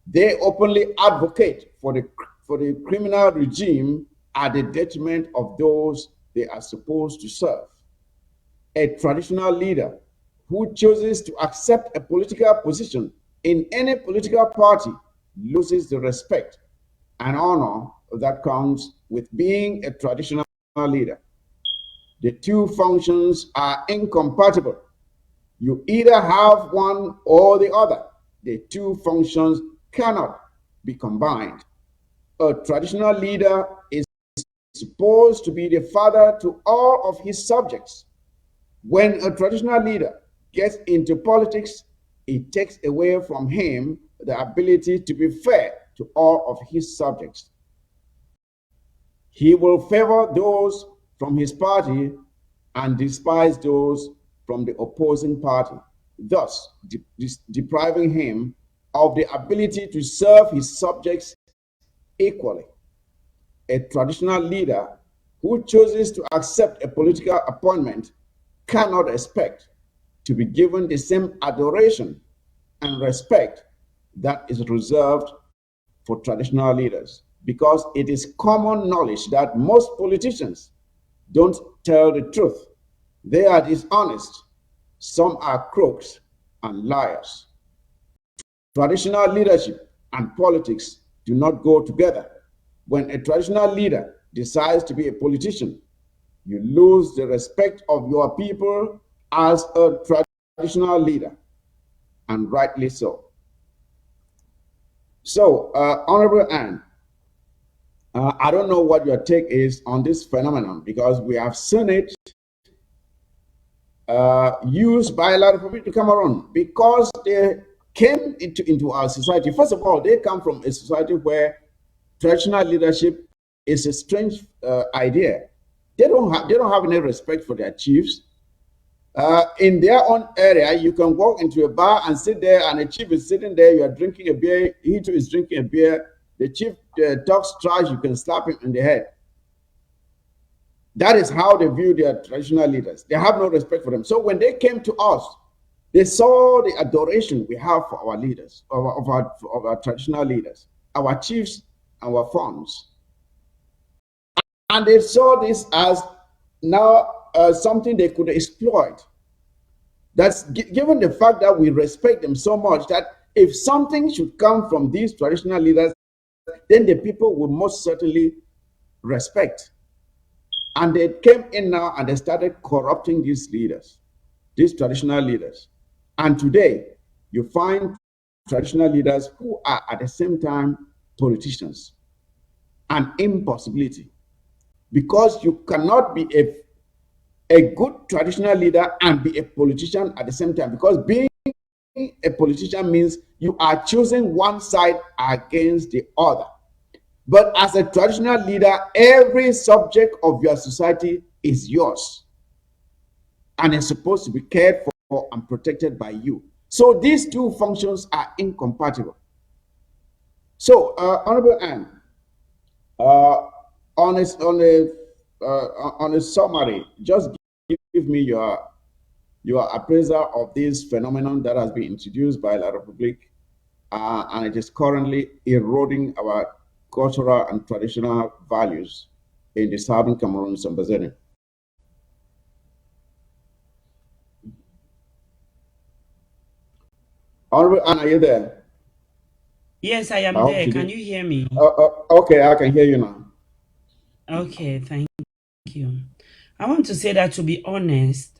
G: They openly advocate for the criminal regime at the detriment of those they are supposed to serve. A traditional leader who chooses to accept a political position in any political party loses the respect and honor that comes with being a traditional leader. The two functions are incompatible. You either have one or the other. The two functions cannot be combined. A traditional leader is supposed to be the father to all of his subjects. When a traditional leader gets into politics, it takes away from him the ability to be fair to all of his subjects. He will favor those from his party and despise those from the opposing party, thus depriving him of the ability to serve his subjects equally. A traditional leader who chooses to accept a political appointment cannot expect to be given the same adoration and respect that is reserved for traditional leaders, because it is common knowledge that most politicians don't tell the truth. They are dishonest Some are crooks and liars. Traditional leadership and politics do not go together. When a traditional leader decides to be a politician, you lose the respect of your people as a traditional leader, and rightly so. So, Honorable Anne, I don't know what your take is on this phenomenon, because we have seen it used by a lot of people to Cameroon because they came into our society. First of all, they come from a society where traditional leadership is a strange idea. They don't have any respect for their chiefs. In their own area, you can walk into a bar and sit there, and a chief is sitting there. You are drinking a beer. He too is drinking a beer. The chief talks trash. You can slap him in the head. That is how they view their traditional leaders. They have no respect for them. So when they came to us, they saw the adoration we have for our leaders, of our traditional leaders, our chiefs, our farms. And they saw this as now something they could exploit. That's given the fact that we respect them so much that if something should come from these traditional leaders, then the people will most certainly respect. And they came in now and they started corrupting these leaders, these traditional leaders. And today, you find traditional leaders who are at the same time politicians. An impossibility. Because you cannot be a good traditional leader and be a politician at the same time. Because being a politician means you are choosing one side against the other. But as a traditional leader, every subject of your society is yours and is supposed to be cared for and protected by you. So these two functions are incompatible. So, Honorable Anne, on a summary, just give me your appraisal of this phenomenon that has been introduced by La Republique, and it is currently eroding our cultural and traditional values in the southern Cameroon, Ambazonia. Honorable Anne, are you there?
K: Yes, I am there. Can you hear me?
G: Okay, I can hear you now.
K: Okay, thank you. I want to say that, to be honest,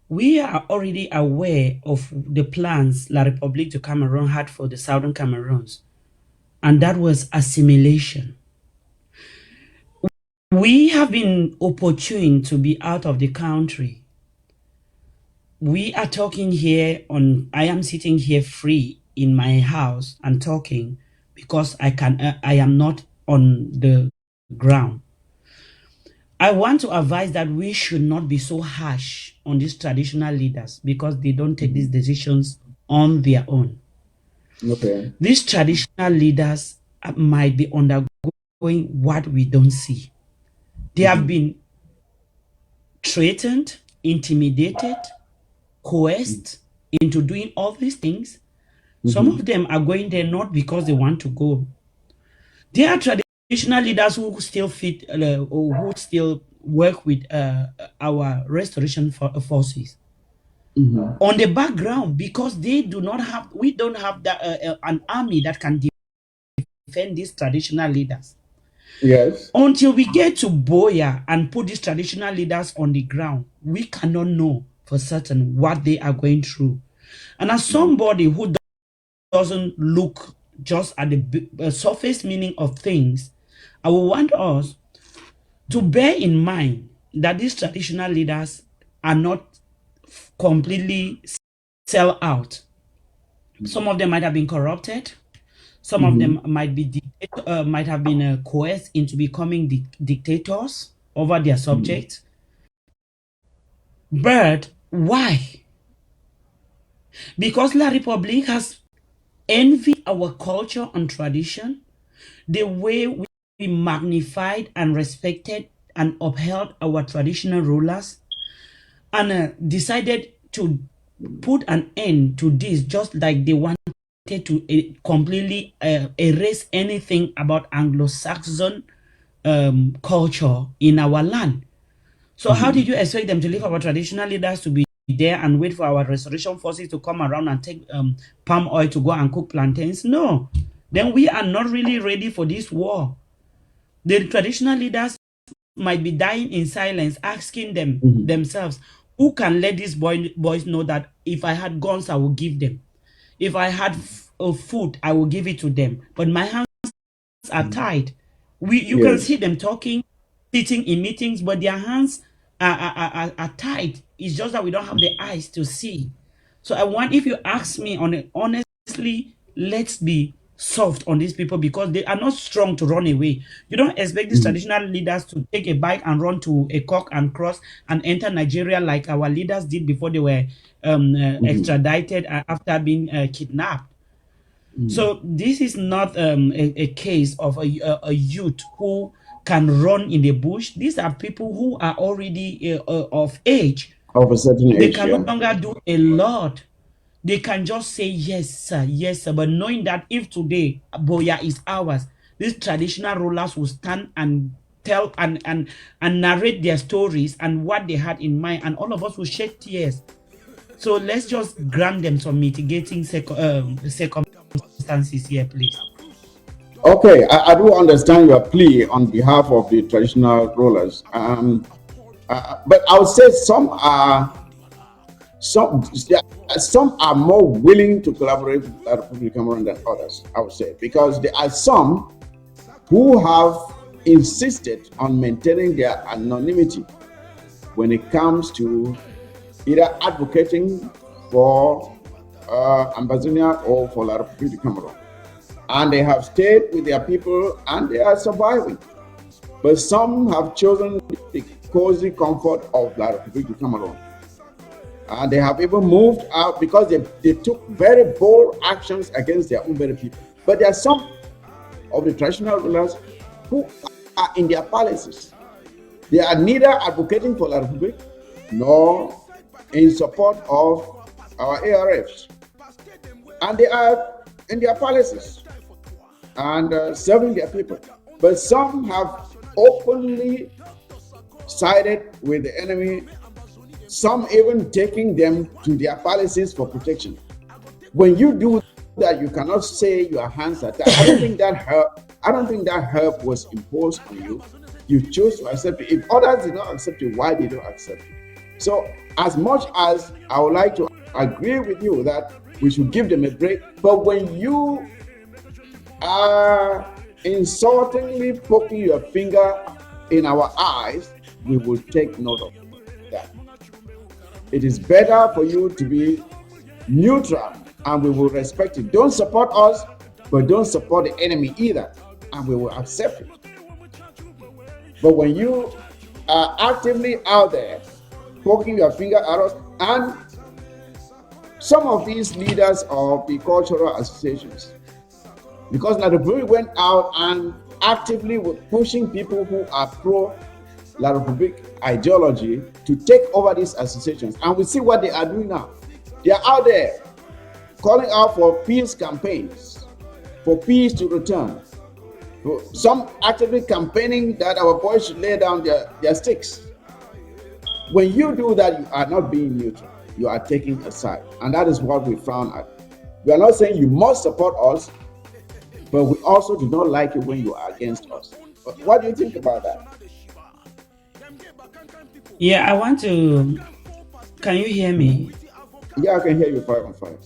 K: we are already aware of the plans La République de Cameroon had for the southern Cameroons, and that was assimilation. We have been opportune to be out of the country. We are talking here I am sitting here free in my house and talking because I am not on the ground. I want to advise that we should not be so harsh on these traditional leaders because they don't take these decisions on their own.
G: Okay.
K: These traditional leaders might be undergoing what we don't see. They have been threatened, intimidated, coerced into doing all these things. Some of them are going there not because they want to go. There are traditional leaders who still fit or who still work with our restoration forces on the background because we don't have that, an army that can defend these traditional leaders.
G: Yes.
K: Until we get to Boya and put these traditional leaders on the ground, we cannot know for certain what they are going through. And as somebody who doesn't look just at the surface meaning of things, I will want us to bear in mind that these traditional leaders are not completely sell out. Some of them might have been corrupted. Some of them might have been coerced into becoming dictators over their subjects. But why? Because La République has envied our culture and tradition, the way we magnified and respected and upheld our traditional rulers, and decided to put an end to this, just like they wanted to completely erase anything about Anglo-Saxon culture in our land. So how did you expect them to leave our traditional leaders to be there and wait for our restoration forces to come around and take palm oil to go and cook plantains? No. Then we are not really ready for this war. The traditional leaders might be dying in silence, asking themselves, who can let these boys know that if I had guns, I will give them. If I had food, I will give it to them. But my hands are tied. You can see them talking, sitting in meetings, but their hands are tied. It's just that we don't have the eyes to see. So I want, if you ask me honestly, let's be soft on these people because they are not strong to run away. You don't expect these traditional leaders to take a bike and run to a cock and cross and enter Nigeria like our leaders did before they were extradited after being kidnapped. So this is not a case of a youth who can run in the bush. These are people who are already of age.
G: Of a certain age,
K: they can no longer do a lot. They can just say yes, sir, yes, sir. But knowing that if today Boya is ours, these traditional rulers will stand and tell and narrate their stories and what they had in mind, and all of us will shed tears. So let's just grant them some mitigating circumstances here, please.
G: Okay, I do understand your plea on behalf of the traditional rulers, but I would say some are more willing to collaborate with the Republic of Cameroon than others. I would say because there are some who have insisted on maintaining their anonymity when it comes to either advocating for Ambazonia or for the Republic of Cameroon. And they have stayed with their people and they are surviving. But some have chosen the cozy comfort of the Republic of Cameroon. And they have even moved out because they took very bold actions against their own very people. But there are some of the traditional rulers who are in their palaces. They are neither advocating for the Republic nor in support of our ARFs. And they are in their palaces and serving their people. But some have openly sided with the enemy, some even taking them to their palaces for protection. When you do that, you cannot say your hands are tied. I don't think that help was imposed on you. You chose to accept it. If others did not accept it, why did you accept it? So as much as I would like to agree with you that we should give them a break, but when you are insultingly poking your finger in our eyes, we will take note of that. It is better for you to be neutral and we will respect it. Don't support us, but don't support the enemy either, and we will accept it. But when you are actively out there poking your finger at us, and some of these leaders of the cultural associations, because La Republique went out and actively were pushing people who are pro La Republique ideology to take over these associations. And we see what they are doing now. They are out there calling out for peace campaigns, for peace to return. Some actively campaigning that our boys should lay down their sticks. When you do that, you are not being neutral. You are taking a side. And that is what we frown at. We are not saying you must support us, but we also do not like it when you are against us. But what do you think about that?
K: Yeah, I want to... Can you hear me?
G: Yeah, I can hear you 5 on 5.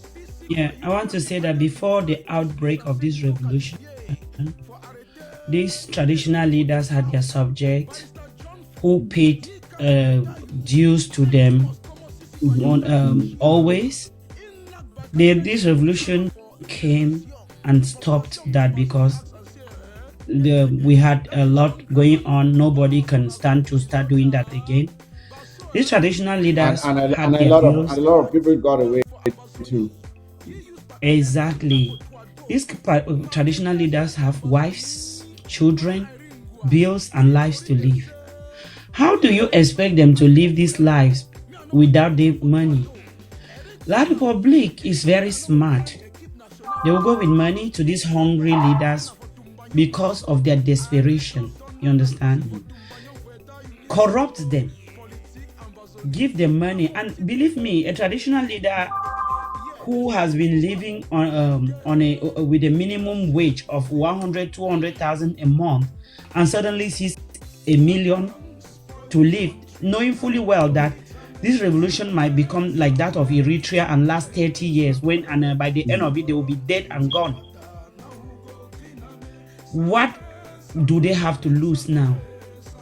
K: Yeah, I want to say that before the outbreak of this revolution, these traditional leaders had their subjects who paid dues to them always. This revolution came and stopped that because we had a lot going on. Nobody can stand to start doing that again. These traditional leaders
G: and a lot of people got away too.
K: Exactly. These traditional leaders have wives, children, bills, and lives to live. How do you expect them to live these lives without the money? La Republique is very smart. They will go with money to these hungry leaders because of their desperation. You understand? Corrupt them. give them money. And believe me, a traditional leader who has been living on a with a minimum wage of 100, 200,000 a month, and suddenly sees a million to live, knowing fully well that this revolution might become like that of Eritrea and last 30 years, when and by the end of it they will be dead and gone. What do they have to lose now?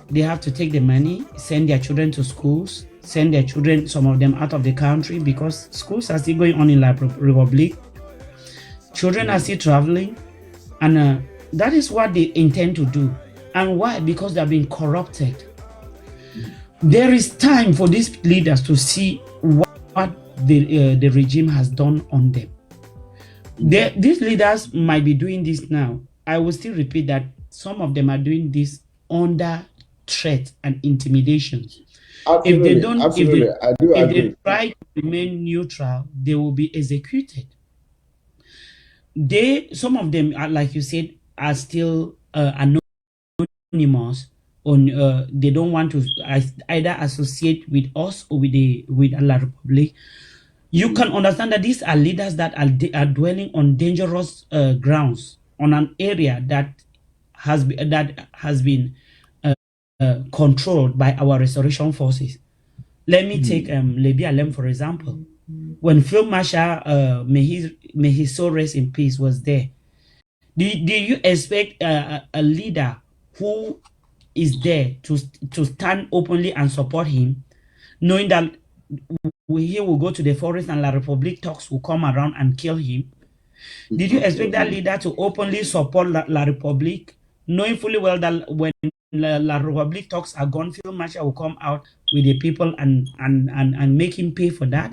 K: They have to take the money, send their children to schools, send their children, some of them, out of the country, because schools are still going on in La Republic. Children are still traveling, and that is what they intend to do. And why? Because they have been corrupted. There is time for these leaders to see what the regime has done on them. These leaders might be doing this now. I will still repeat that some of them are doing this under threat and intimidation.
G: Absolutely,
K: if they don't,
G: absolutely.
K: if they try to remain neutral, they will be executed. Some of them, like you said, are still anonymous. They don't want to either associate with us or with La Republic. You can understand that these are leaders that are dwelling on dangerous grounds, on an area that has been controlled by our restoration forces. Let me take Lebi Alem, for example. When Field Marshal, may his soul rest in peace, was there, did you expect a leader who is there to stand openly and support him, knowing that he will go to the forest and La Republic talks will come around and kill him? Did you expect that leader to openly support La Republic, knowing fully well that when La Republic talks are gone, Field Marshal will come out with the people and make him pay for that?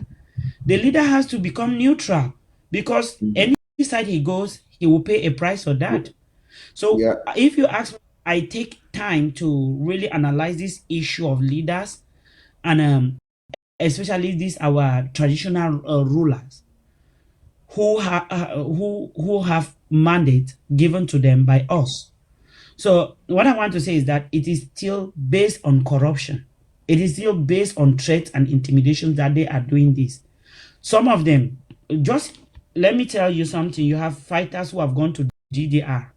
K: The leader has to become neutral, because any side he goes, he will pay a price for that. So if you ask me, I take time to really analyze this issue of leaders, and especially these our traditional rulers who have mandate given to them by us. So what I want to say is that it is still based on corruption. It is still based on threats and intimidation that they are doing this. Some of them, just let me tell you something. You have fighters who have gone to GDR.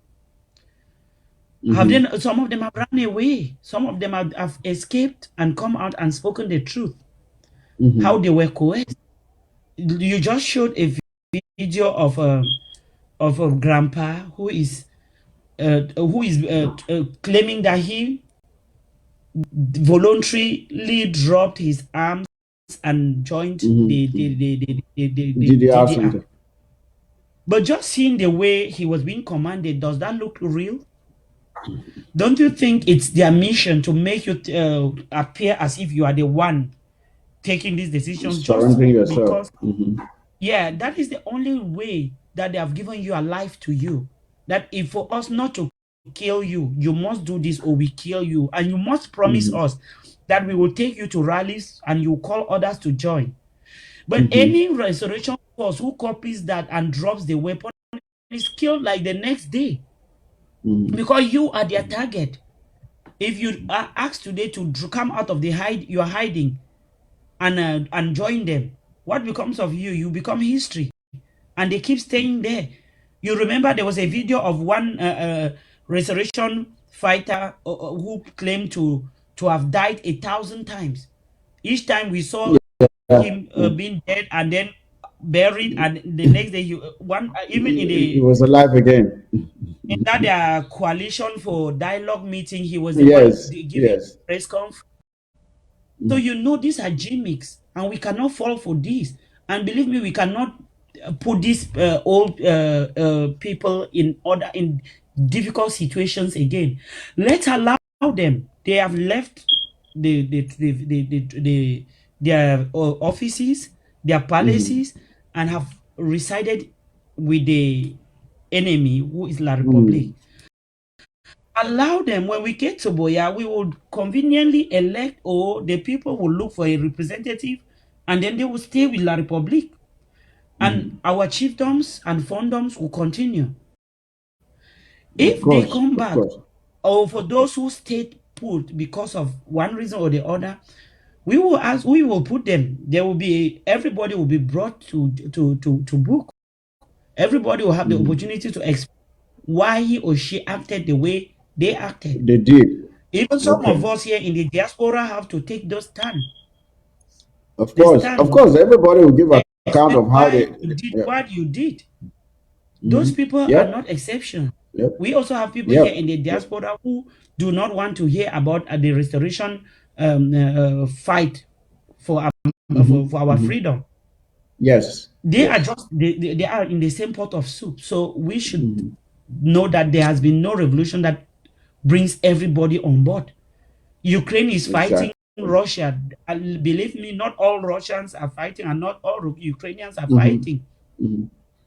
K: Some of them have run away. Some of them have escaped and come out and spoken the truth. How they were coerced. You just showed a video of a grandpa who is claiming that he voluntarily dropped his arms and joined the GDR center. But just seeing the way he was being commanded, does that look real? Don't you think it's their mission to make you appear as if you are the one taking these decisions?
G: Surrendering yourself.
K: Yeah, that is the only way that they have given you a life to you. That if for us not to kill you, you must do this or we kill you. And you must promise us that we will take you to rallies and you call others to join. But any restoration force who copies that and drops the weapon is killed like the next day. Because you are their target. If you are asked today to come out of the you are hiding and join them, what becomes of you? You become history. And they keep staying there. You remember there was a video of one restoration fighter who claimed to have died 1,000 times. Each time we saw him being dead and then buried, and the next day he
G: was alive again.
K: In that coalition for dialogue meeting, he was the one giving press conference. So you know these are gimmicks, and we cannot fall for this. And believe me, we cannot put these old people in difficult situations again. Let's allow them. They have left their offices, their palaces, and have resided with the enemy, who is La Republic. Allow them. When we get to Boya, we will conveniently elect, or the people will look for a representative, and then they will stay with La Republic. And our chiefdoms and fondoms will continue. If they come back, or for those who stayed put because of one reason or the other, We will ask, we will put them. There will be, everybody will be brought to book. Everybody will have the opportunity to explain why he or she acted the way they acted.
G: They did.
K: Even some of us here in the diaspora have to take those stand.
G: Of course, everybody will give account of how they
K: did what you did.
G: Mm-hmm.
K: Those people are not exception.
G: Yep.
K: We also have people here in the diaspora who do not want to hear about the restoration fight for our freedom.
G: Yes.
K: They are just they are in the same pot of soup. So we should know that there has been no revolution that brings everybody on board. Ukraine is fighting Russia. Believe me, not all Russians are fighting and not all Ukrainians are fighting.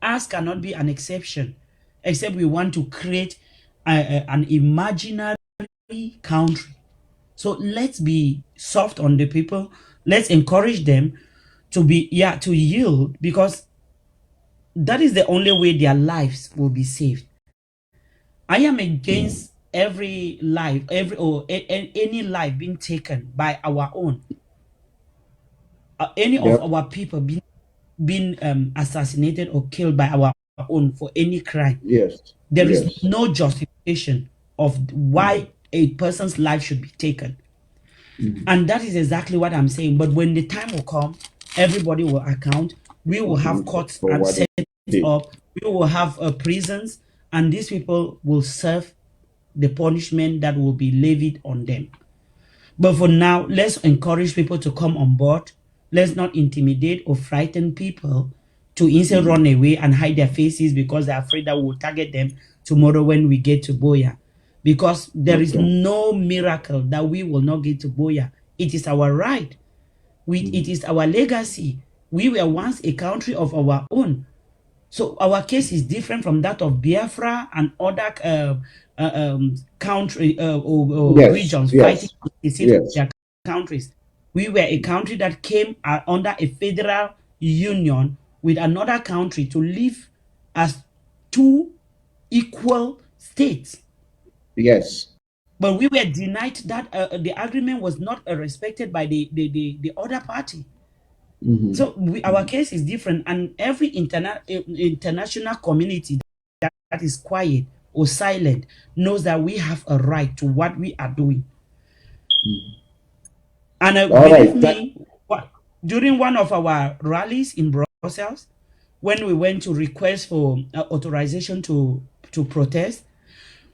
K: Us cannot be an exception, except we want to create an imaginary country. So let's be soft on the people. Let's encourage them to be to yield, because that is the only way their lives will be saved. I am against every life, any life being taken by our own, any of our people being assassinated or killed by our own for any crime.
G: Yes.
K: There is no justification of why a person's life should be taken. And that is exactly what I'm saying. But when the time will come, everybody will account. We will have courts and set up. We will have prisons, and these people will serve the punishment that will be levied on them. But for now, let's encourage people to come on board. Let's not intimidate or frighten people to instead run away and hide their faces because they're afraid that we'll target them tomorrow when we get to Boya. Because there is no miracle that we will not get to Boya. It is our right. It is our legacy. We were once a country of our own. So our case is different from that of Biafra and other country or regions fighting their countries. We were a country that came under a federal union with another country to live as two equal states.
G: Yes.
K: But we were denied that the agreement was not respected by the other party. So our case is different, and every international community that is quiet or silent knows that we have a right to what we are doing. And believe me, during one of our rallies in Brussels, when we went to request for authorization to protest,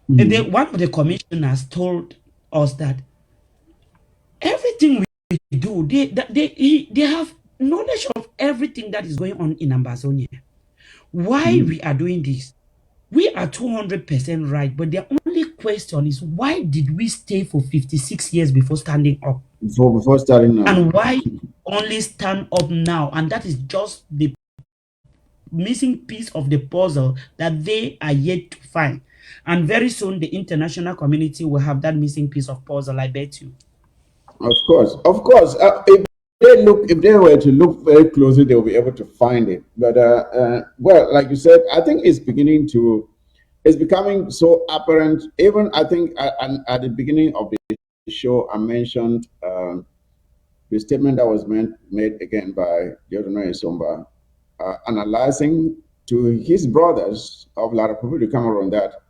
K: one of the commissioners told us that everything we do, they have knowledge of everything that is going on in Ambazonia. Why we are doing this? We are 200% right, but the only question is, why did we stay for 56 years before standing up?
G: Before starting now.
K: And why only stand up now? And that is just the missing piece of the puzzle that they are yet to find. And very soon, the international community will have that missing piece of puzzle, I bet you.
G: Of course. If they were to look very closely, they will be able to find it. But well, like you said, I think it's becoming so apparent. Even I think at the beginning of the show, I mentioned the statement that was made again by Diodone Somba, analyzing to his brothers of La Republique of Cameroon that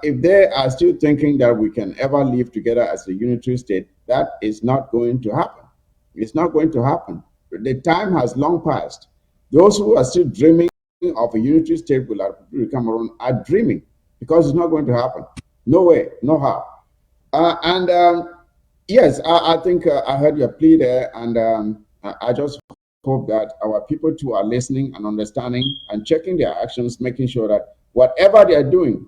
G: if they are still thinking that we can ever live together as a unitary state, that is not going to happen. It's not going to happen. The time has long passed. Those who are still dreaming of a unitary state with La Republique of Cameroon are dreaming, because it's not going to happen. No way, no how. Yes, I think I heard your plea there, and I just hope that our people too are listening and understanding and checking their actions, making sure that whatever they are doing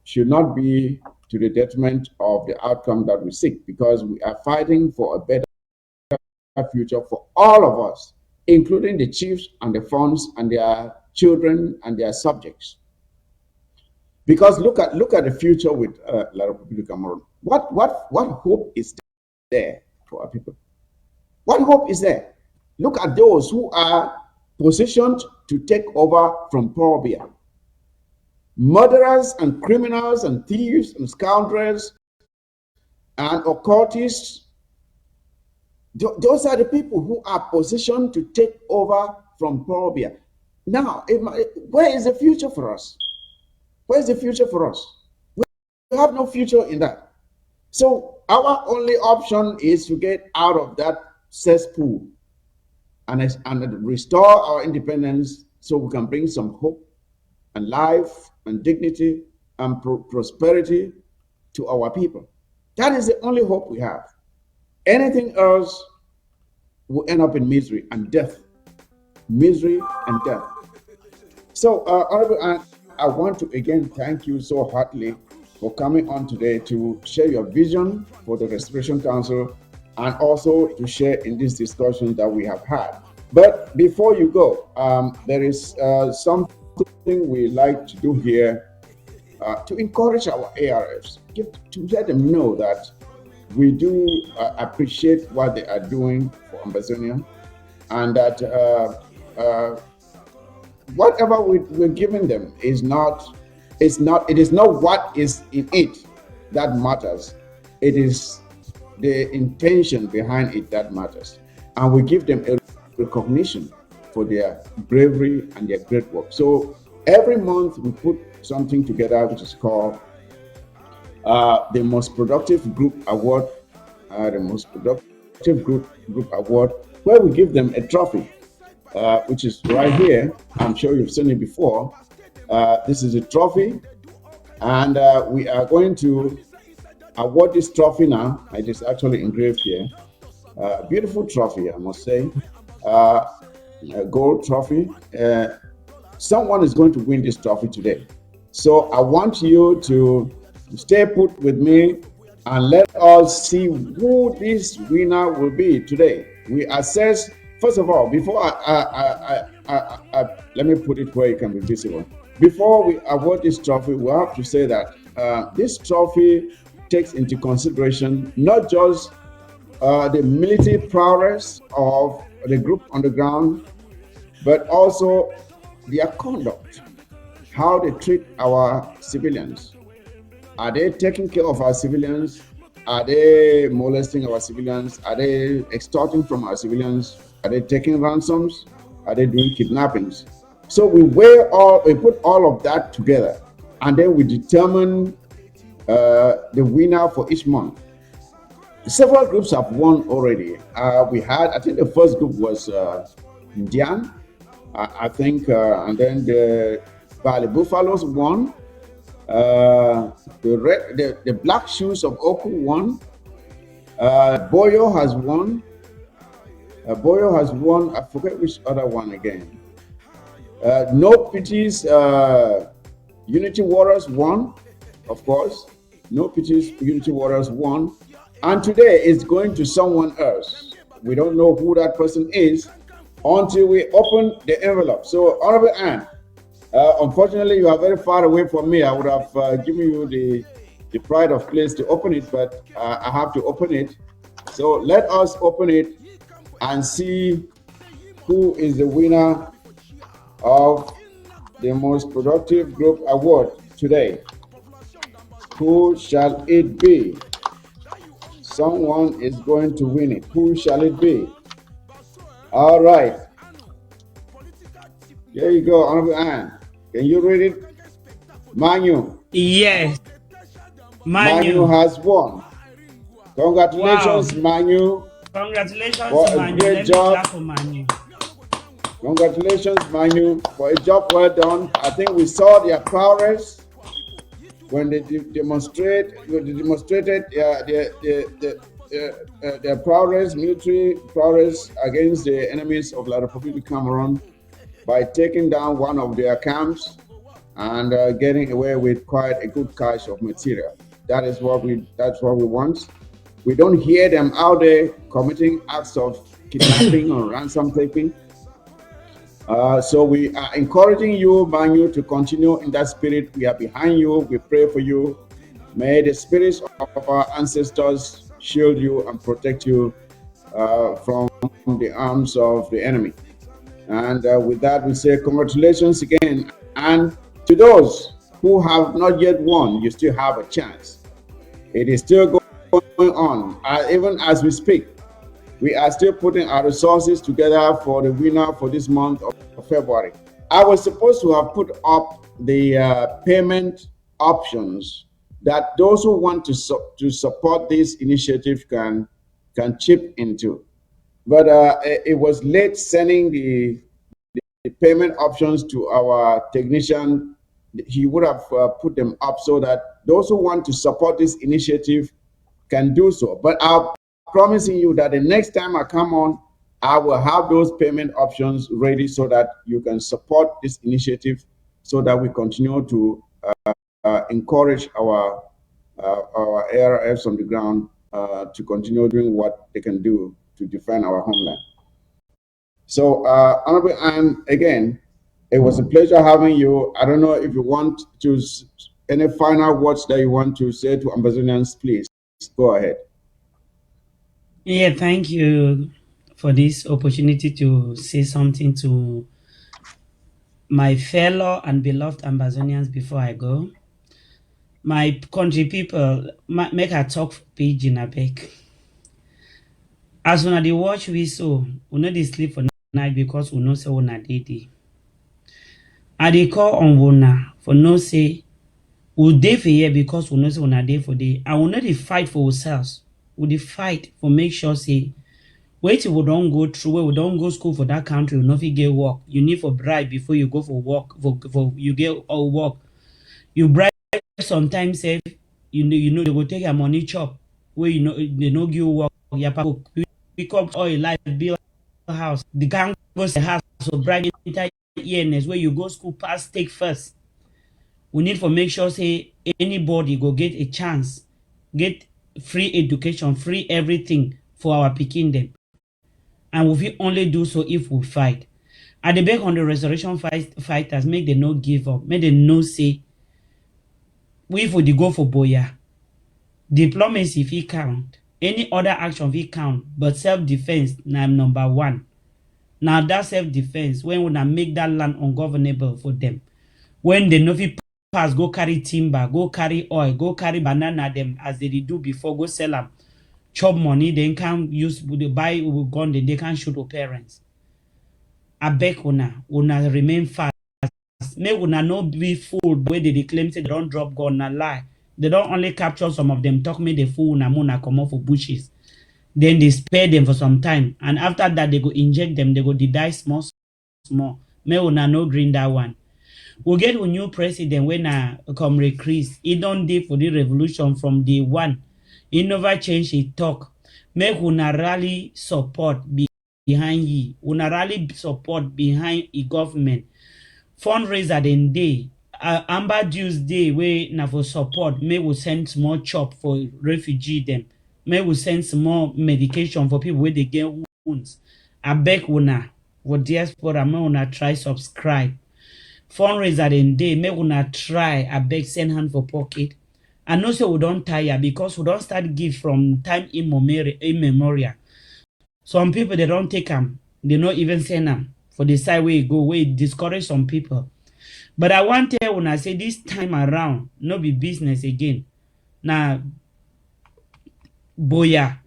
G: should not be to the detriment of the outcome that we seek, because we are fighting for a better future for all of us, including the chiefs and the Fons and their children and their subjects. Because look at the future with La Republique of Cameroon. What hope is there for our people? What hope is there? Look at those who are positioned to take over from Paul Biya. Murderers and criminals and thieves and scoundrels and occultists Those are the people who are positioned to take over from Paul Biya. Now, where is the future for us? Where is the future for us? We have no future in that. So our only option is to get out of that cesspool and restore our independence so we can bring some hope and life and dignity and prosperity to our people. That is the only hope we have. Anything else will end up in misery and death. Misery and death. So, Honorable, I want to again thank you so heartily for coming on today to share your vision for the Restoration Council and also to share in this discussion that we have had. But before you go, there is something we like to do here to encourage our ARFs, to let them know that we do appreciate what they are doing for Ambazonia, and that whatever we're giving them it is not what is in it that matters. It is the intention behind it that matters. And we give them a recognition for their bravery and their great work. So every month we put something together which is called the Most Productive Group Award, the Most Productive Group Award, where we give them a trophy, which is right here. I'm sure you've seen it before. This is a trophy, and we are going to award this trophy now. It is actually engraved here. Beautiful trophy, I must say. A gold trophy. Someone is going to win this trophy today. So I want you to stay put with me and let us see who this winner will be today. We assess, first of all, before let me put it where it can be visible. Before we award this trophy, we have to say that this trophy takes into consideration not just the military prowess of the group on the ground, but also their conduct, how they treat our civilians. Are they taking care of our civilians? Are they molesting our civilians? Are they extorting from our civilians? Are they taking ransoms? Are they doing kidnappings? So we put all of that together, and then we determine the winner for each month. Several groups have won already. I think the first group was Indian, I think, and then the Bali Buffaloes won. The Black Shoes of Oku won. Boyo has won. I forget which other one again. No Pities Unity Warriors won, of course. No Pities Unity Warriors won. And today it's going to someone else. We don't know who that person is until we open the envelope. So, Honorable Anne, unfortunately, you are very far away from me. I would have given you the pride of place to open it, but I have to open it. So let us open it and see who is the winner of the Most Productive Group Award today. Who shall it be? Someone is going to win it. Who shall it be? All right. There you go, Honorable Anne. Can you read it? Manu.
K: Yes.
G: Manu has won. Congratulations, wow. Manu.
K: Congratulations,
G: for a
K: Manu.
G: great job.
K: For Manu.
G: Congratulations, Manu, for a job well done. I think we saw their prowess when they demonstrated their prowess, military prowess against the enemies of La Republique du Cameroon by taking down one of their camps and getting away with quite a good cache of material. That's what we want. We don't hear them out there committing acts of kidnapping or ransom taking. So we are encouraging you, Manu, to continue in that spirit. We are behind you. We pray for you. May the spirits of our ancestors shield you and protect you from the arms of the enemy. And with that, we say congratulations again. And to those who have not yet won, you still have a chance. It is still going on, even as we speak. We are still putting our resources together for the winner for this month of February. I was supposed to have put up the payment options that those who want to support this initiative can chip into. But it was late sending the payment options to our technician. He would have put them up so that those who want to support this initiative can do so. But I'm promising you that the next time I come on, I will have those payment options ready so that you can support this initiative so that we continue to encourage our ARFs on the ground to continue doing what they can do to defend our homeland. So, Honorable Anne, again, it was a pleasure having you. I don't know if you want to, any final words that you want to say to Ambazonians, please go ahead.
K: Yeah, thank you for this opportunity to say something to my fellow and beloved Ambazonians before I go. My country people, make a talk for pidgin abeg. As una dey watch we so, we no dey sleep for night because we know say una dey there. I dey call on una for no say we dey for here because we know say una dey for there, and we no dey fight for ourselves. We dey fight for make sure say wetin we don go through, where we don go school for that country, we no fit get work. You need for bribe before you go for work. For you get work, you bribe sometimes. Say you know they go take your money chop where you know they no give work. Your papa pick up oil, life, build house. The gang goes the house, so bribe entire yearness where you go school pass take first. We need for make sure say anybody go get a chance, get free education, free everything for our pikin them. And we will only do so if we fight. At the back on the restoration fighters, make them not give up, make them know say we for the go for boya. Diplomacy if it count, any other action if it count, but self-defense now number one. Now that self-defense, when we make that land ungovernable for them, when they know fit pass, go carry timber, go carry oil, go carry banana them as they do before, go sell them. Chop money, they can't use the buy gun, then they can't shoot our parents. I beg una remain fast. Make una no be fooled where they claim say they don't drop gun, na lie. They don't only capture some of them, talk me the fool na muna come off for bushes. Then they spare them for some time, and after that they go inject them, they go die small. Make una no green that one. We get a new president when Comrade Chris. He don't dey for the revolution from day one. He never change his talk. Make una rally support behind ye. Una rally support behind the government. Fundraiser den day. Amber Dues Day wey na for support. May we send small chop for refugee them. May we send some more medication for people where they get wounds. I beg una for diaspora. May una try subscribe. Fundraiser den day. May una try. I beg send hand for pocket. I know say we don't tire because we don't start give from time immemorial. Some people they don't take them, they not even send them for the side where you go, where it discourage some people. But I want to tell when I say this time around, no be business again. Now, boya.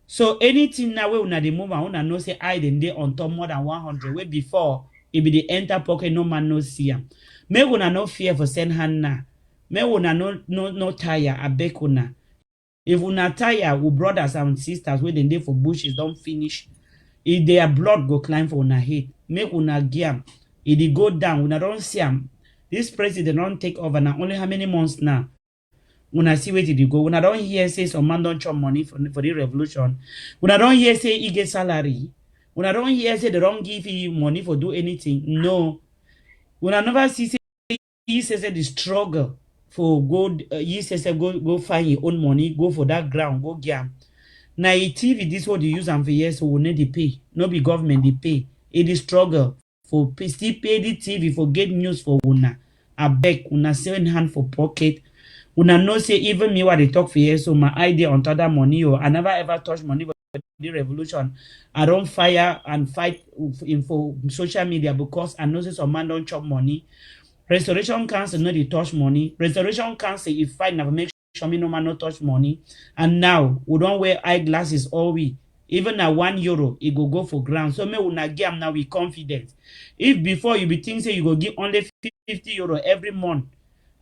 K: So anything now where una the moment una know say I then they on top more than 100. Where before it be the enter pocket, no man no see them. May una no fear for send hand now. May una no tire, I beg una. If una tire, we brothers and sisters where they for bushes don't finish. If their blood go climb for una head, make una gear. If they go down, una don't see them. This president don't take over now. Only how many months now? Una see where did you go? Una don't hear say some man don't chop money for the revolution. Una don't hear say he get salary. Una don't hear say they don't give you money for do anything. No. Una never see say he says the struggle for go go find your own money, go for that ground, go get. Now TV, this what they use and for years, so we need to pay. No be government they pay. It is struggle for still pay the TV for get news for una. I beg una 7 hand for pocket. Una know say even me what they talk for years, so my idea on that money or I never ever touch money for the revolution. I don't fire and fight for social media because I know say some man don't chop money. Restoration Council no dey touch money. Restoration Council if fight never make me no man no touch money. And now we don't wear eyeglasses all we. Even at €1, it go for ground. So me una give am now with confidence. If before you be think say you go give only €50 every month,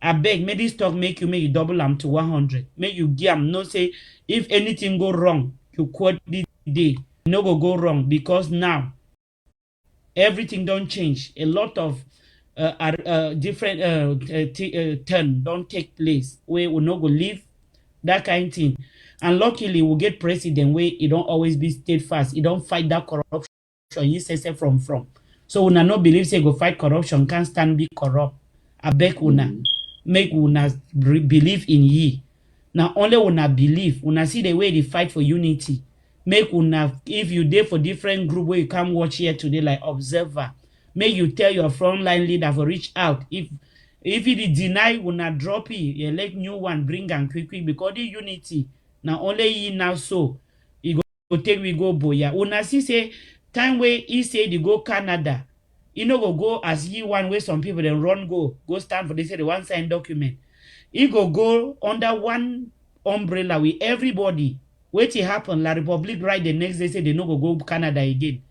K: I beg, may this talk make you double them to 100. Make you give them no say if anything go wrong, you quote the day. No go wrong because now everything don't change. A lot of different turn don't take place where we no go live that kind of thing. And luckily we get president where he don't always be steadfast. He don't fight that corruption. He says from. So una no believe say go fight corruption, can't stand be corrupt. I beg una make una believe in ye. Now only una believe, una see the way they fight for unity. Make una, if you there for different group where you come watch here today like observer, make you tell your frontline leader for reach out. If it deny, una drop it, you let new one bring and quick because the unity. Now only ye now so you go take we go boya. Una see say time where he say they go Canada. You know go as ye one way some people then run go stand for they say the one sign document. He go under one umbrella with everybody. Wait it happen, La Republic right the next day say they no go Canada again.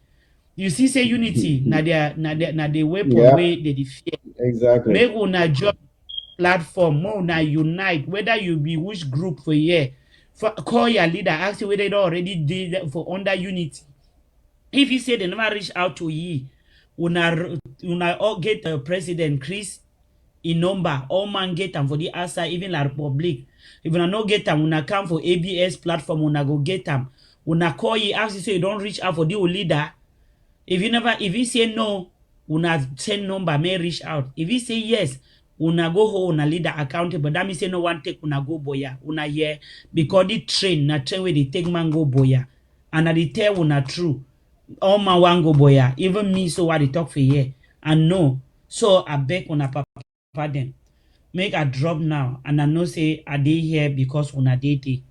K: You see say unity na the weapon way they fear.
G: Exactly.
K: Make una join platform, more una unite, whether you be which group for here. Call your leader, ask you whether they already did for under unity. If you say they never reach out to ye, una all get President Chris in number, all man get them for the outside, even La Republic. If una no get them, una come for ABS platform, una go get them. Una call ye, ask you say you don't reach out for the leader. If you say no, una send number, may reach out. If you say yes, una go hold una leader accountable. That means say no one take una go boya. Una here because the train where they take man go boya. And I they tell una true. All man want go boya. Even me so what they talk for here. And no. So I beg una papa them. Make a drop now. And I know say I dey here because una dey.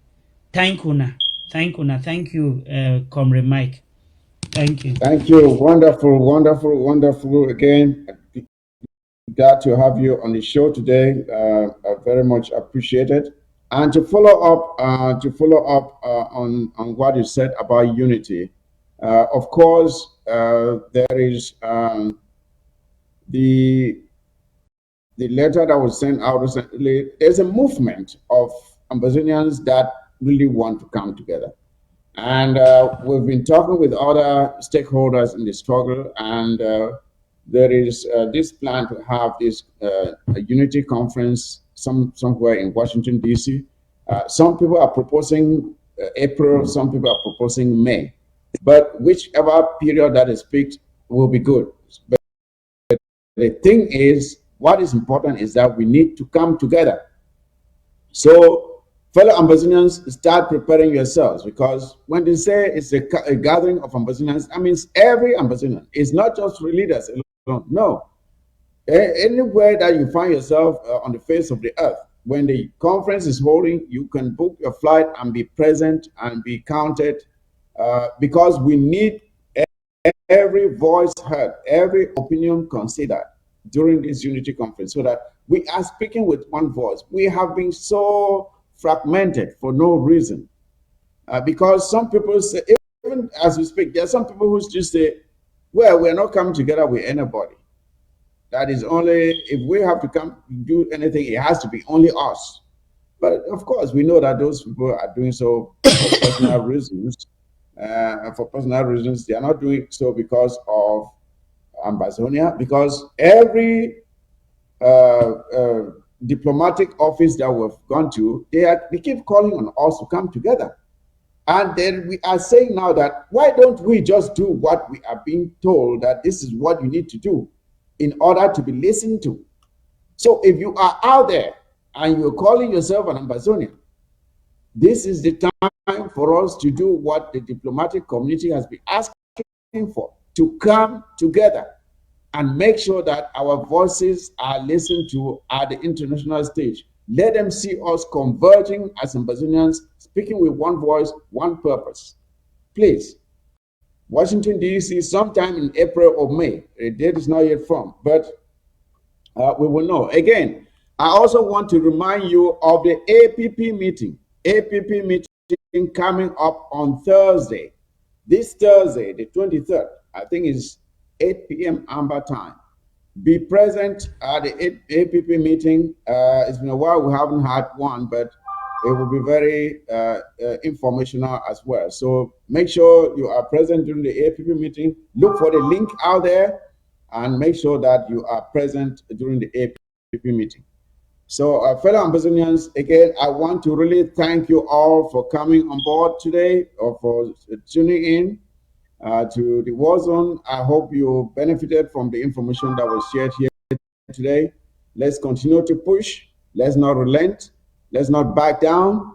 K: Thank una. Thank you, Comrade Mike. Thank you.
G: Thank you. Wonderful. Again, glad to have you on the show today. I very much appreciate it. And to follow up on what you said about unity, of course, there is the letter that was sent out recently. There's a movement of Ambazonians that really want to come together. And we've been talking with other stakeholders in the struggle, and there is this plan to have this a unity conference somewhere in Washington, D.C. Some people are proposing April, some people are proposing May. But whichever period that is picked will be good. But the thing is, what is important is that we need to come together. So, fellow Ambazonians, start preparing yourselves, because when they say it's a gathering of Ambazonians, that means every Ambazonian. It's not just for leaders alone. No. Anywhere that you find yourself on the face of the earth, when the conference is holding, you can book your flight and be present and be counted, because we need every voice heard, every opinion considered during this unity conference, so that we are speaking with one voice. We have been so fragmented for no reason, because some people say, even as we speak, there are some people who just say, well, we're not coming together with anybody. That is only, if we have to come do anything, it has to be only us. But of course, we know that those people are doing so for personal reasons. They are not doing so because of Ambazonia, because every diplomatic office that we've gone to, they keep calling on us to come together. And then we are saying now that, why don't we just do what we are being told that this is what you need to do in order to be listened to? So if you are out there and you're calling yourself an Ambazonian, this is the time for us to do what the diplomatic community has been asking for, to come together and make sure that our voices are listened to at the international stage. Let them see us converging as Ambazonians, speaking with one voice, one purpose. Please, Washington, D.C., sometime in April or May. The date is not yet firm, but we will know. Again, I also want to remind you of the APP meeting. APP meeting coming up on Thursday. This Thursday, the 23rd, I think is 8 p.m. Amber time. Be present at the APP meeting. It's been a while we haven't had one, but it will be very informational as well. So make sure you are present during the APP meeting. Look for the link out there and make sure that you are present during the APP meeting. So fellow Ambazonians, again, I want to really thank you all for coming on board today or for tuning in to the War Zone. I hope you benefited from the information that was shared here today. Let's continue to push. Let's not relent. Let's not back down.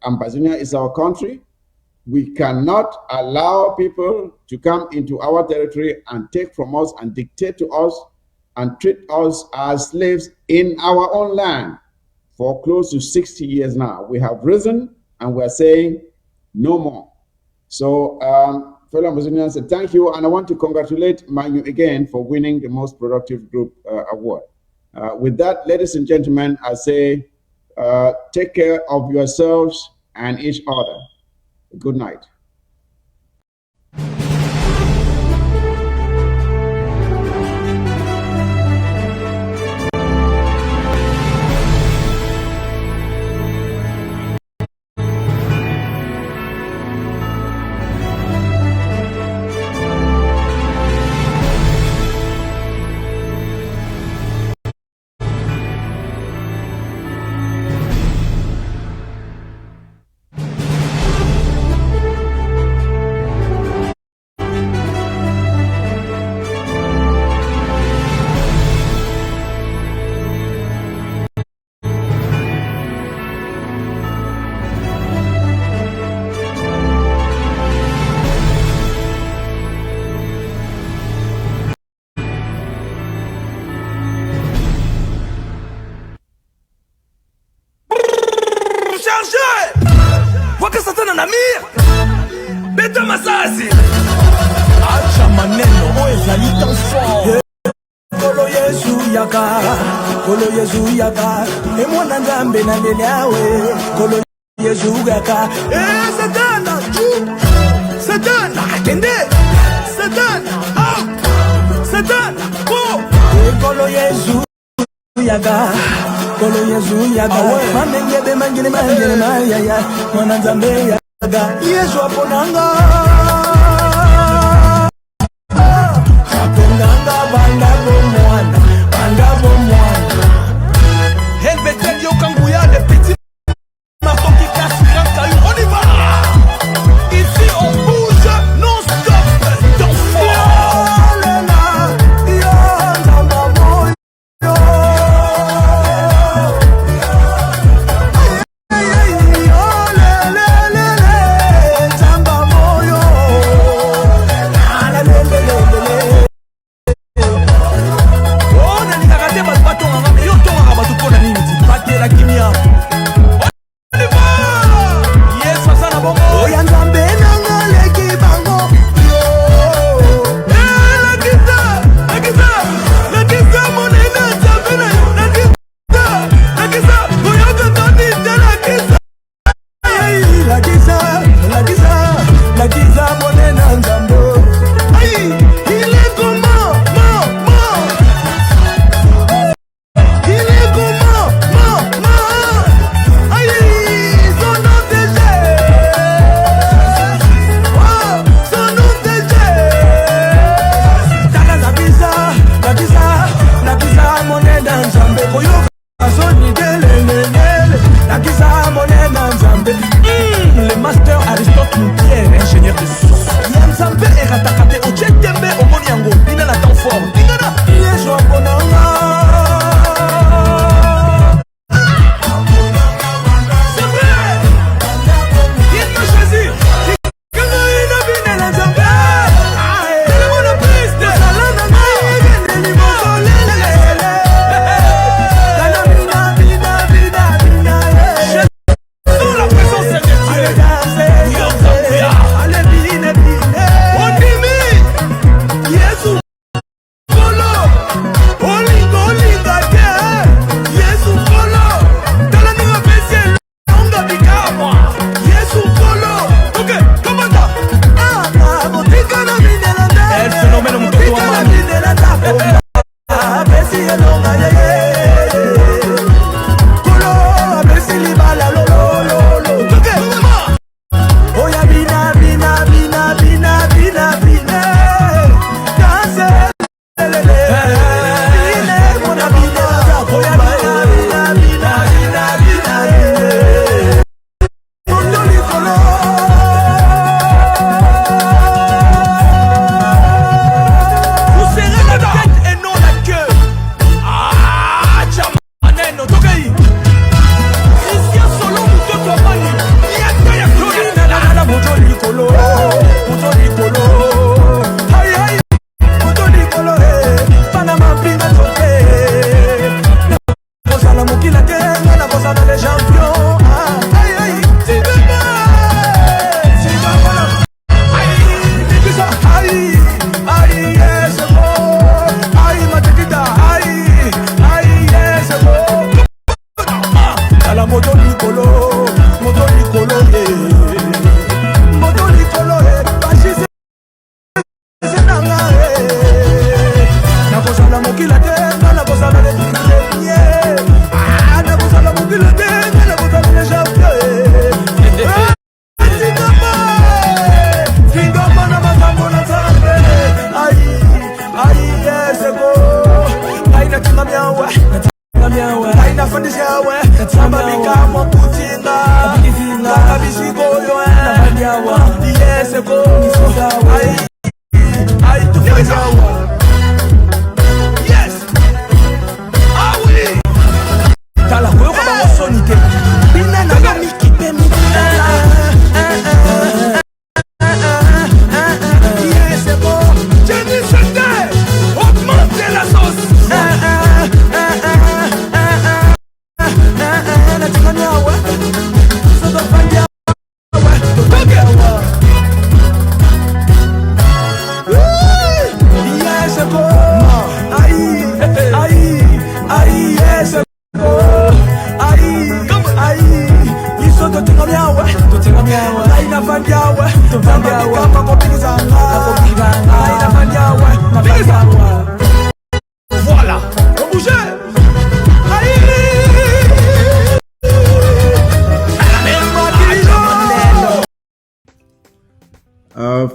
G: Ambazonia is our country. We cannot allow people to come into our territory and take from us and dictate to us and treat us as slaves in our own land for close to 60 years now. We have risen and we're saying no more. So, fellow Ambazonians, thank you. And I want to congratulate Manu again for winning the Most Productive Group Award. With that, ladies and gentlemen, I say take care of yourselves and each other. Good night.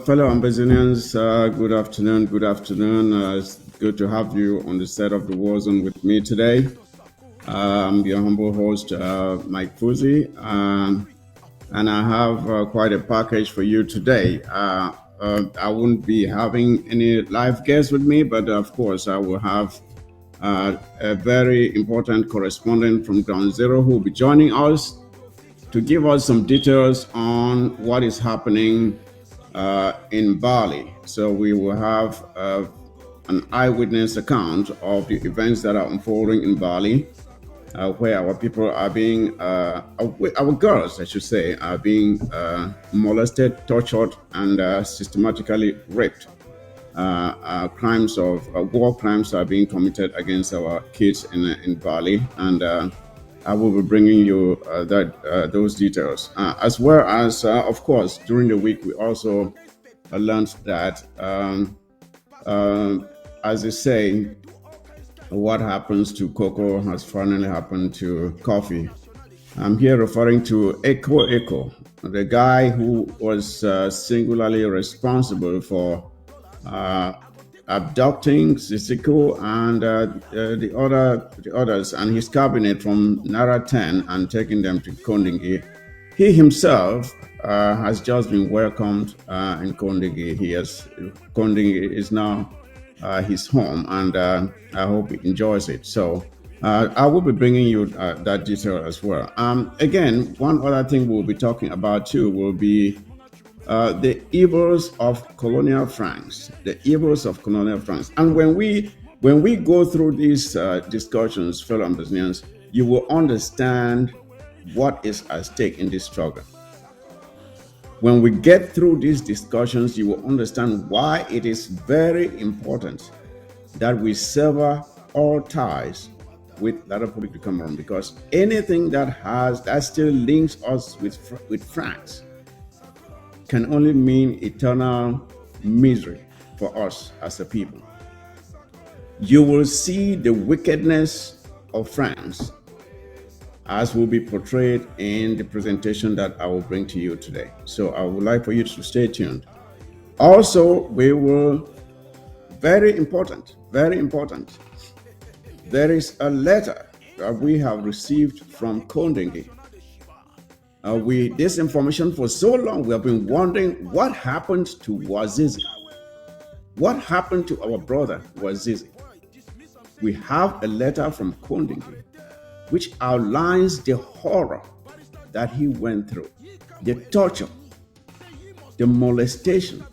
G: Fellow Ambazonians, good afternoon. Good afternoon. It's good to have you on the set of the War Zone with me today. I'm your humble host, Mike Fuzi, and I have quite a package for you today. I won't be having any live guests with me, but of course I will have a very important correspondent from Ground Zero who will be joining us to give us some details on what is happening in Bali. So we will have an eyewitness account of the events that are unfolding in Bali, where our people are being, our girls, I should say, are being molested, tortured, and systematically raped. Crimes of war crimes are being committed against our kids in Bali, and I will be bringing you those details, as well as, of course, during the week we also learned that, as they say, what happens to cocoa has finally happened to coffee. I'm here referring to Eko, the guy who was singularly responsible for abducting Sisiko and the others and his cabinet from Nara 10 and taking them to Kondingi. He himself has just been welcomed in Kondingi. Kondingi is now his home, and I hope he enjoys it. So I will be bringing you that detail as well. Again, one other thing we'll be talking about too will be the evils of colonial France, And when we go through these discussions, fellow Ambazonians, you will understand what is at stake in this struggle. When we get through these discussions, you will understand why it is very important that we sever all ties with the Republic of Cameroon, because anything that still links us with France can only mean eternal misery for us as a people. you will see the wickedness of France as will be portrayed in the presentation that I will bring to you today. So I would like for you to stay tuned. Also, we will, very important, there is a letter that we have received from Condemnation. This information for so long, we have been wondering what happened to Wazizi. What happened to our brother Wazizi? We have a letter from Condemnation which outlines the horror that he went through, the torture, the molestation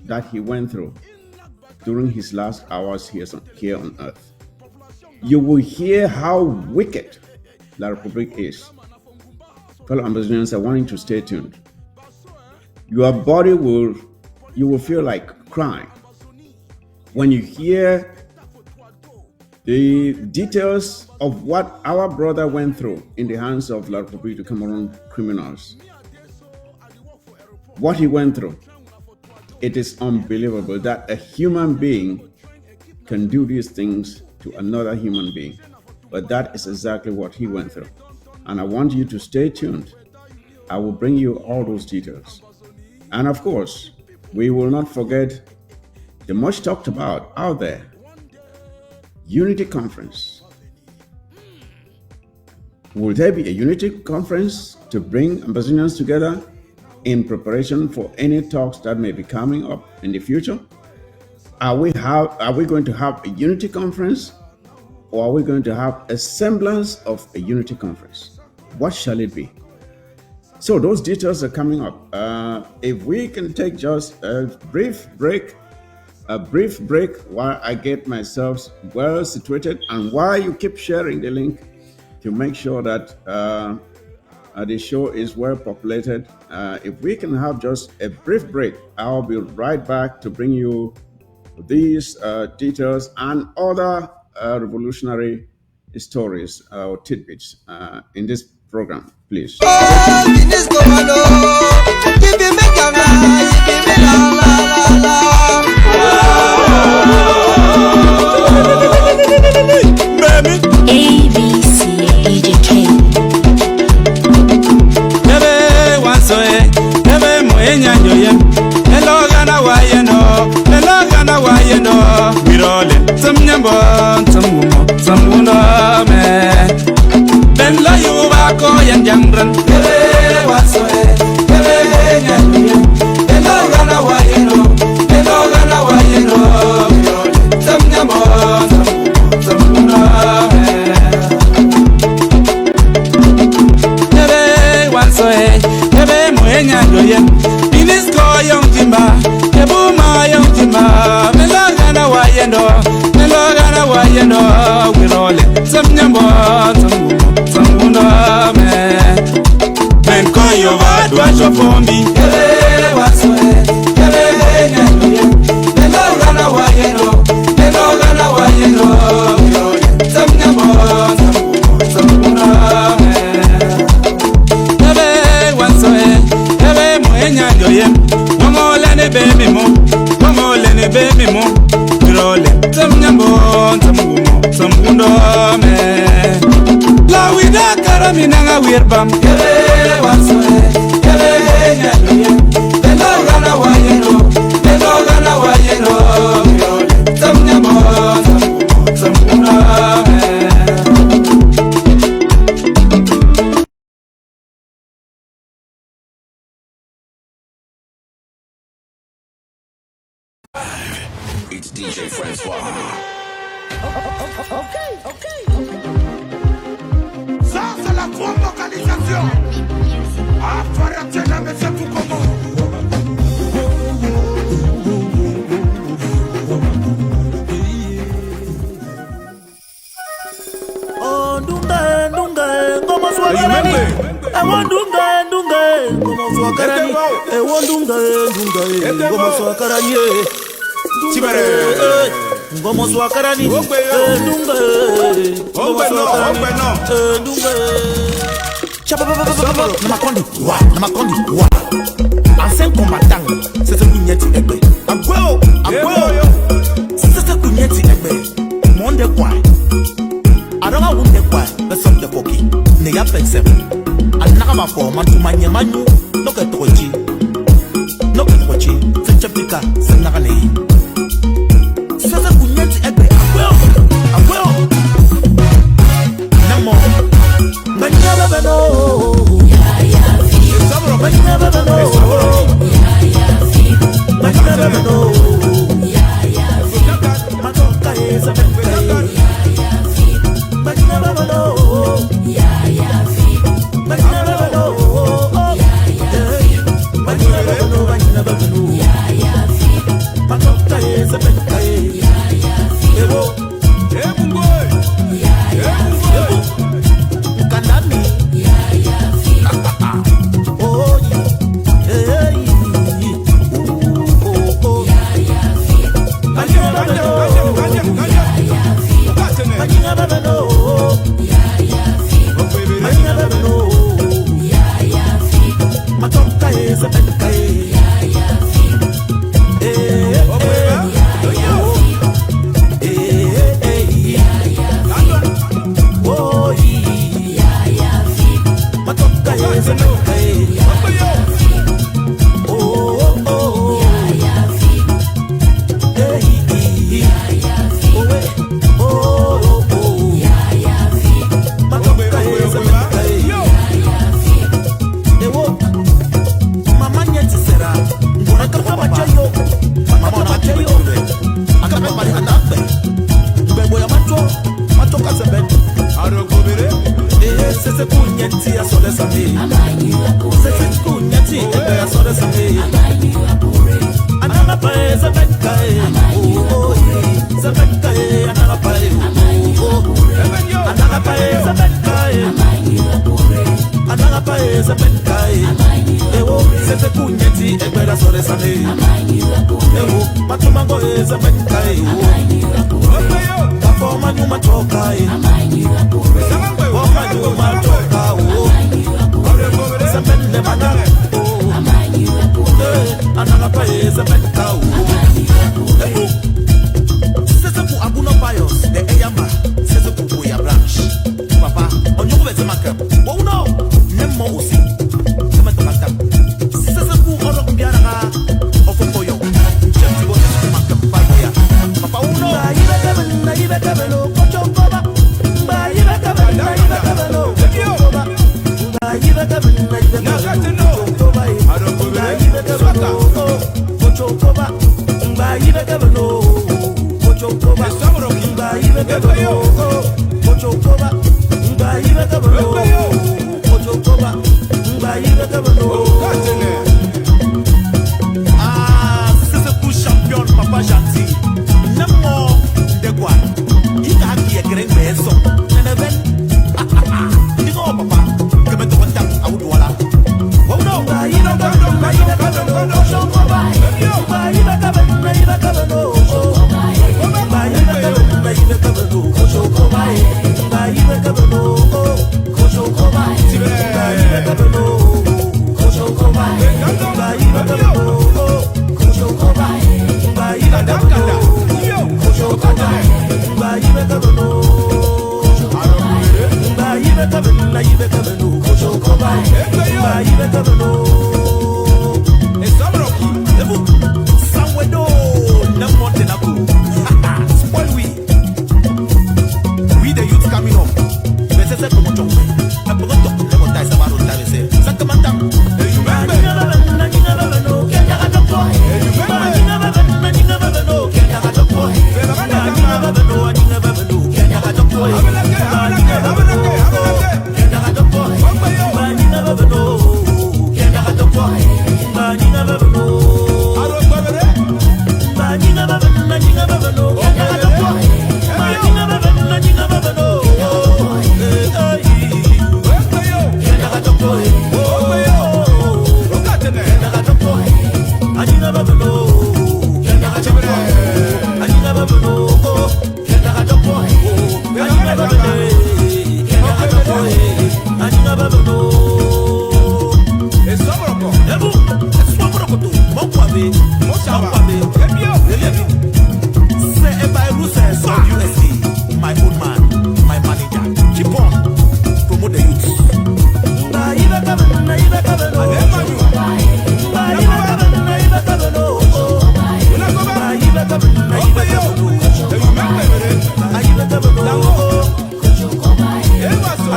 G: that he went through during his last hours here on earth. You will hear how wicked La Republic is. Fellow Ambazonians, I want you to stay tuned. Your body you will feel like crying when you hear the details of what our brother went through in the hands of La Republic de Cameroon criminals. What he went through. It is unbelievable that a human being can do these things to another human being. But that is exactly what he went through. And I want you to stay tuned. I will bring you all those details. And of course, we will not forget the much talked about out there, Unity Conference. Will there be a Unity Conference to bring Ambazonians together in preparation for any talks that may be coming up in the future? Are we going to have a Unity Conference, or are we going to have a semblance of a Unity Conference? What shall it be? So those details are coming up. If we can take just a brief break while I get myself well situated, and while you keep sharing the link to make sure that the show is well populated. If we can have just a brief break, I'll be right back to bring you these details and other revolutionary stories or tidbits in this program, please.
L: It's DJ Francois. Okay. Ça, c'est la grande localisation. Affaire mais c'est tout comment.
M: Oh, Dunga, como su agarani. Ewo Dunga, como su agarani. Ewo Dunga, como su agarani. Chibare, ngomo swakarani, dunga, dunga. Chapa, namakondi, ancien combattant, c'est ce kunyeti egbe. Agweo, c'est ce kunyeti egbe. Mama wunde kwa besom de koki ne ya pensem anaka ba ko man tumanye manyu no ke tochi se chapika se nakane sasa kunyeti egbe akweo namo manya baba my own man, my manager.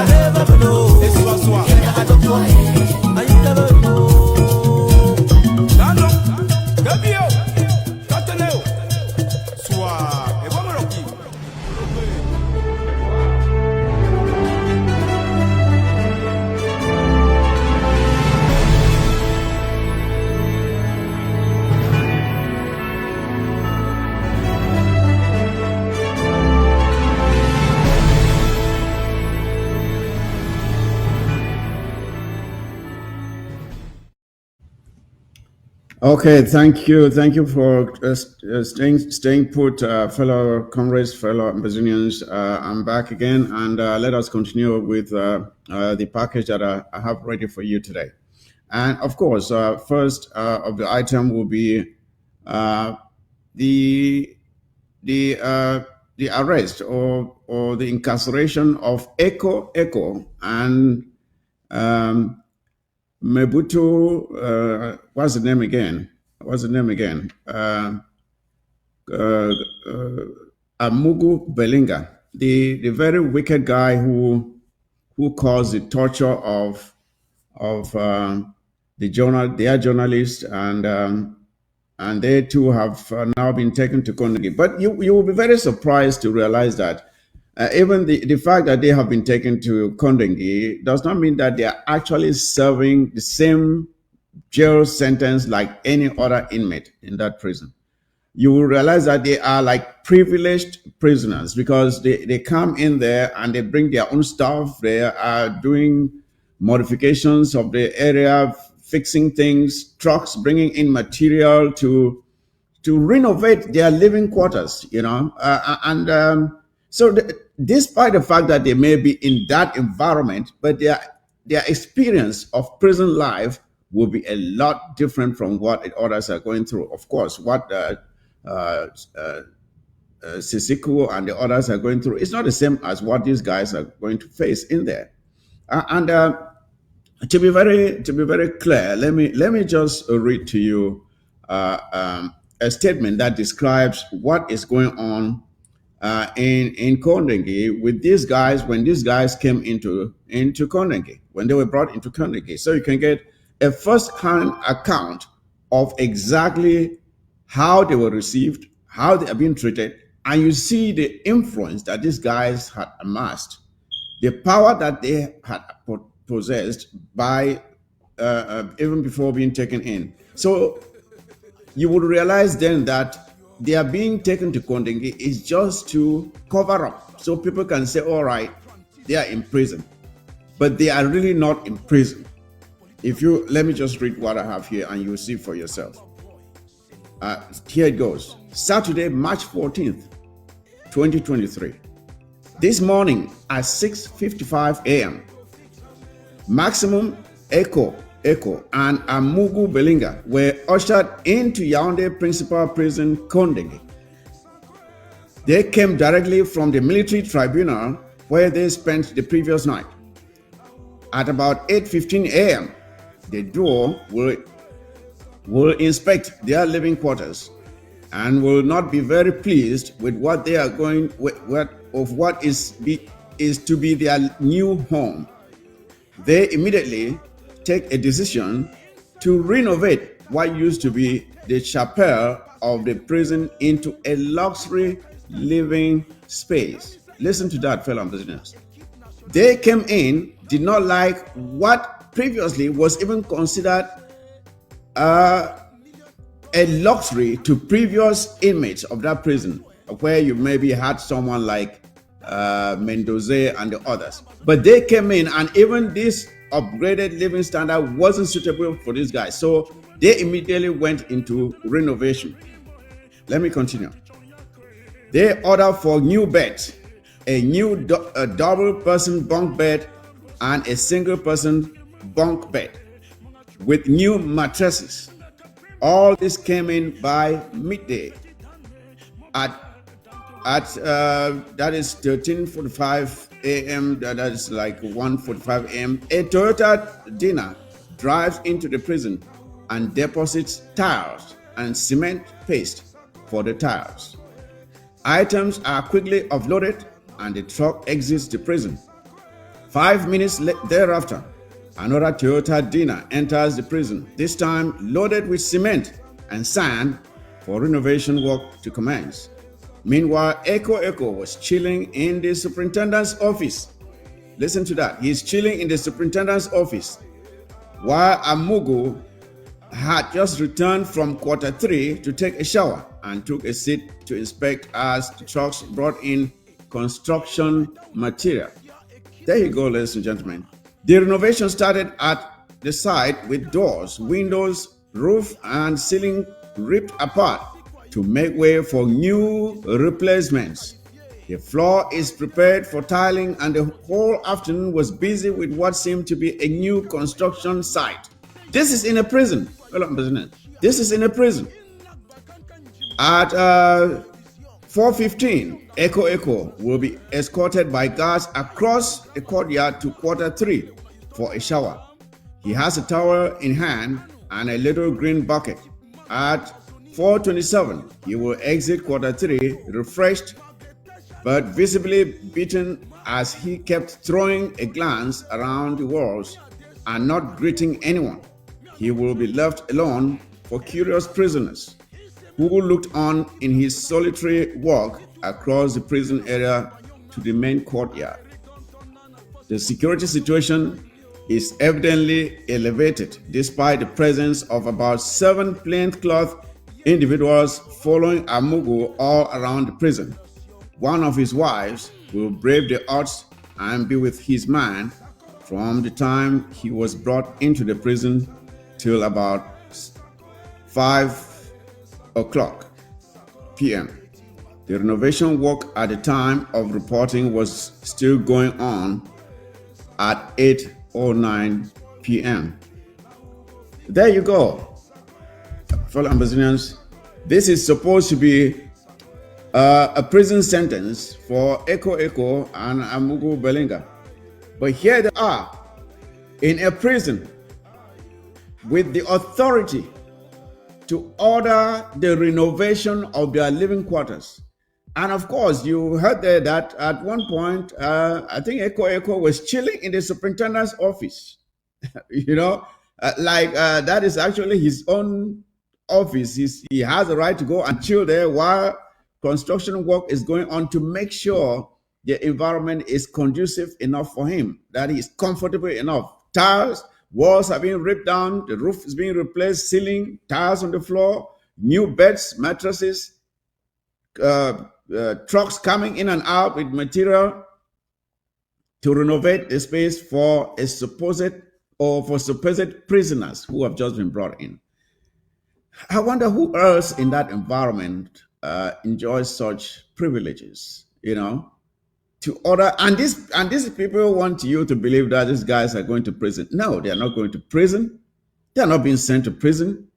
M: never know. I don't know. I never know.
G: Okay, thank you for staying put, fellow comrades, fellow Ambazonians. I'm back again, and let us continue with the package that I have ready for you today. And of course, first of the item will be the arrest or the incarceration of Echo and Mebutu, what's the name again? Amugu Belinga, the very wicked guy who caused the torture of their journalists, and they too have now been taken to Kongi. But you will be very surprised to realize that even the fact that they have been taken to Kondengi does not mean that they are actually serving the same jail sentence like any other inmate in that prison. You will realize that they are like privileged prisoners because they come in there and they bring their own stuff. They are doing modifications of the area, fixing things, trucks bringing in material to renovate their living quarters, despite the fact that they may be in that environment, but their experience of prison life will be a lot different from what others are going through. Of course, what Sisiku and the others are going through is not the same as what these guys are going to face in there. To be very clear, let me just read to you a statement that describes what is going on in Kondengi with these guys when these guys came into Kondengi, when they were brought into Kondengi. So you can get a first-hand account of exactly how they were received, how they are being treated, and you see the influence that these guys had amassed, the power that they had possessed by even before being taken in. So you would realize then that they are being taken to Kondengi is just to cover up, so people can say, all right, they are in prison, but they are really not in prison. Let me just read what I have here and you'll see for yourself. Here it goes. Saturday, March 14th, 2023. This morning at 6:55 a.m., Maximum Echo and Amugu Belinga were ushered into Yaoundé Principal Prison, Kondengi. They came directly from the military tribunal where they spent the previous night. At about 8:15 a.m., the duo will inspect their living quarters and will not be very pleased with what they are going with, what is to be their new home. They immediately take a decision to renovate what used to be the chapel of the prison into a luxury living space. Listen to that, fellow prisoners. They came in, did not like what previously was even considered a luxury to previous inmates of that prison, where you maybe had someone like Mendoza and the others. But they came in, and even this upgraded living standard wasn't suitable for these guys. So they immediately went into renovation. Let me continue. They ordered for new beds, a new double-person bunk bed and a single-person bunk bed with new mattresses. All this came in by midday. At that is 13:45 a.m. That is like 1:45 a.m. A Toyota Dina drives into the prison and deposits tiles and cement paste for the tiles. Items are quickly offloaded and the truck exits the prison. 5 minutes thereafter, another Toyota Dina enters the prison, this time loaded with cement and sand for renovation work to commence. Meanwhile, Eko was chilling in the superintendent's office. Listen to that. He's chilling in the superintendent's office while Amugu had just returned from quarter 3 to take a shower and took a seat to inspect as the trucks brought in construction material. There you go, ladies and gentlemen. The renovation started at the site with doors, windows, roof, and ceiling ripped apart to make way for new replacements. The floor is prepared for tiling, and the whole afternoon was busy with what seemed to be a new construction site. This is in a prison. This is in a prison. At 4:15, Eko will be escorted by guards across the courtyard to quarter 3 for a shower. He has a towel in hand and a little green bucket. At 4:27, he will exit quarter 3 refreshed but visibly beaten as he kept throwing a glance around the walls and not greeting anyone. He will be left alone for curious prisoners who looked on in his solitary walk across the prison area to the main courtyard. The security situation is evidently elevated despite the presence of about 7 plainclothes individuals following Amugu all around the prison. One of his wives will brave the odds and be with his man from the time he was brought into the prison till about 5:00 p.m. The renovation work at the time of reporting was still going on at 8:09 p.m. There you go, fellow Ambazonians. This is supposed to be a prison sentence for Eko and Amugu Belinga. But here they are in a prison with the authority to order the renovation of their living quarters. And of course, you heard there that at one point, I think Eko was chilling in the superintendent's office. That is actually his own office. He has a right to go and chill there while construction work is going on to make sure the environment is conducive enough for him, that he is comfortable enough. Tiles, walls are being ripped down, the roof is being replaced, ceiling, tiles on the floor, new beds, mattresses, trucks coming in and out with material to renovate the space for supposed prisoners who have just been brought in. I wonder who else in that environment enjoys such privileges, to order. And these people want you to believe that these guys are going to prison. No, they are not going to prison. They are not being sent to prison.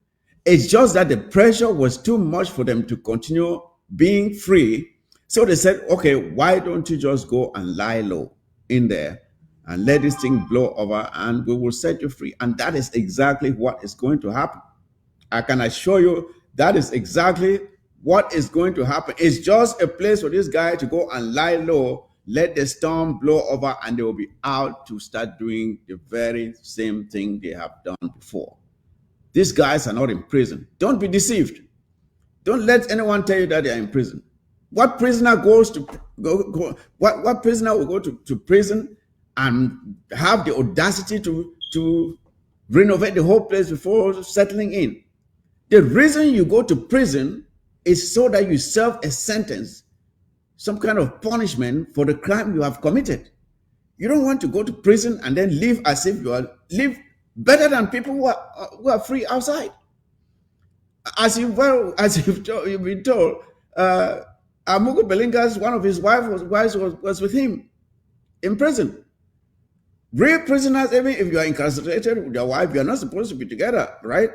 G: It's just that the pressure was too much for them to continue being free. So they said, okay, why don't you just go and lie low in there and let this thing blow over and we will set you free. And that is exactly what is going to happen. I can assure you that is exactly what is going to happen. It's just a place for this guy to go and lie low, let the storm blow over, and they will be out to start doing the very same thing they have done before. These guys are not in prison. Don't be deceived. Don't let anyone tell you that they are in prison. What prisoner goes to what prisoner will go to prison and have the audacity to renovate the whole place before settling in? The reason you go to prison is so that you serve a sentence, some kind of punishment for the crime you have committed. You don't want to go to prison and then live as if you live better than people who are free outside. As you've been told, Amugu Belinga's one of his wives was with him in prison. Real prisoners, even if you are incarcerated with your wife, you are not supposed to be together, right?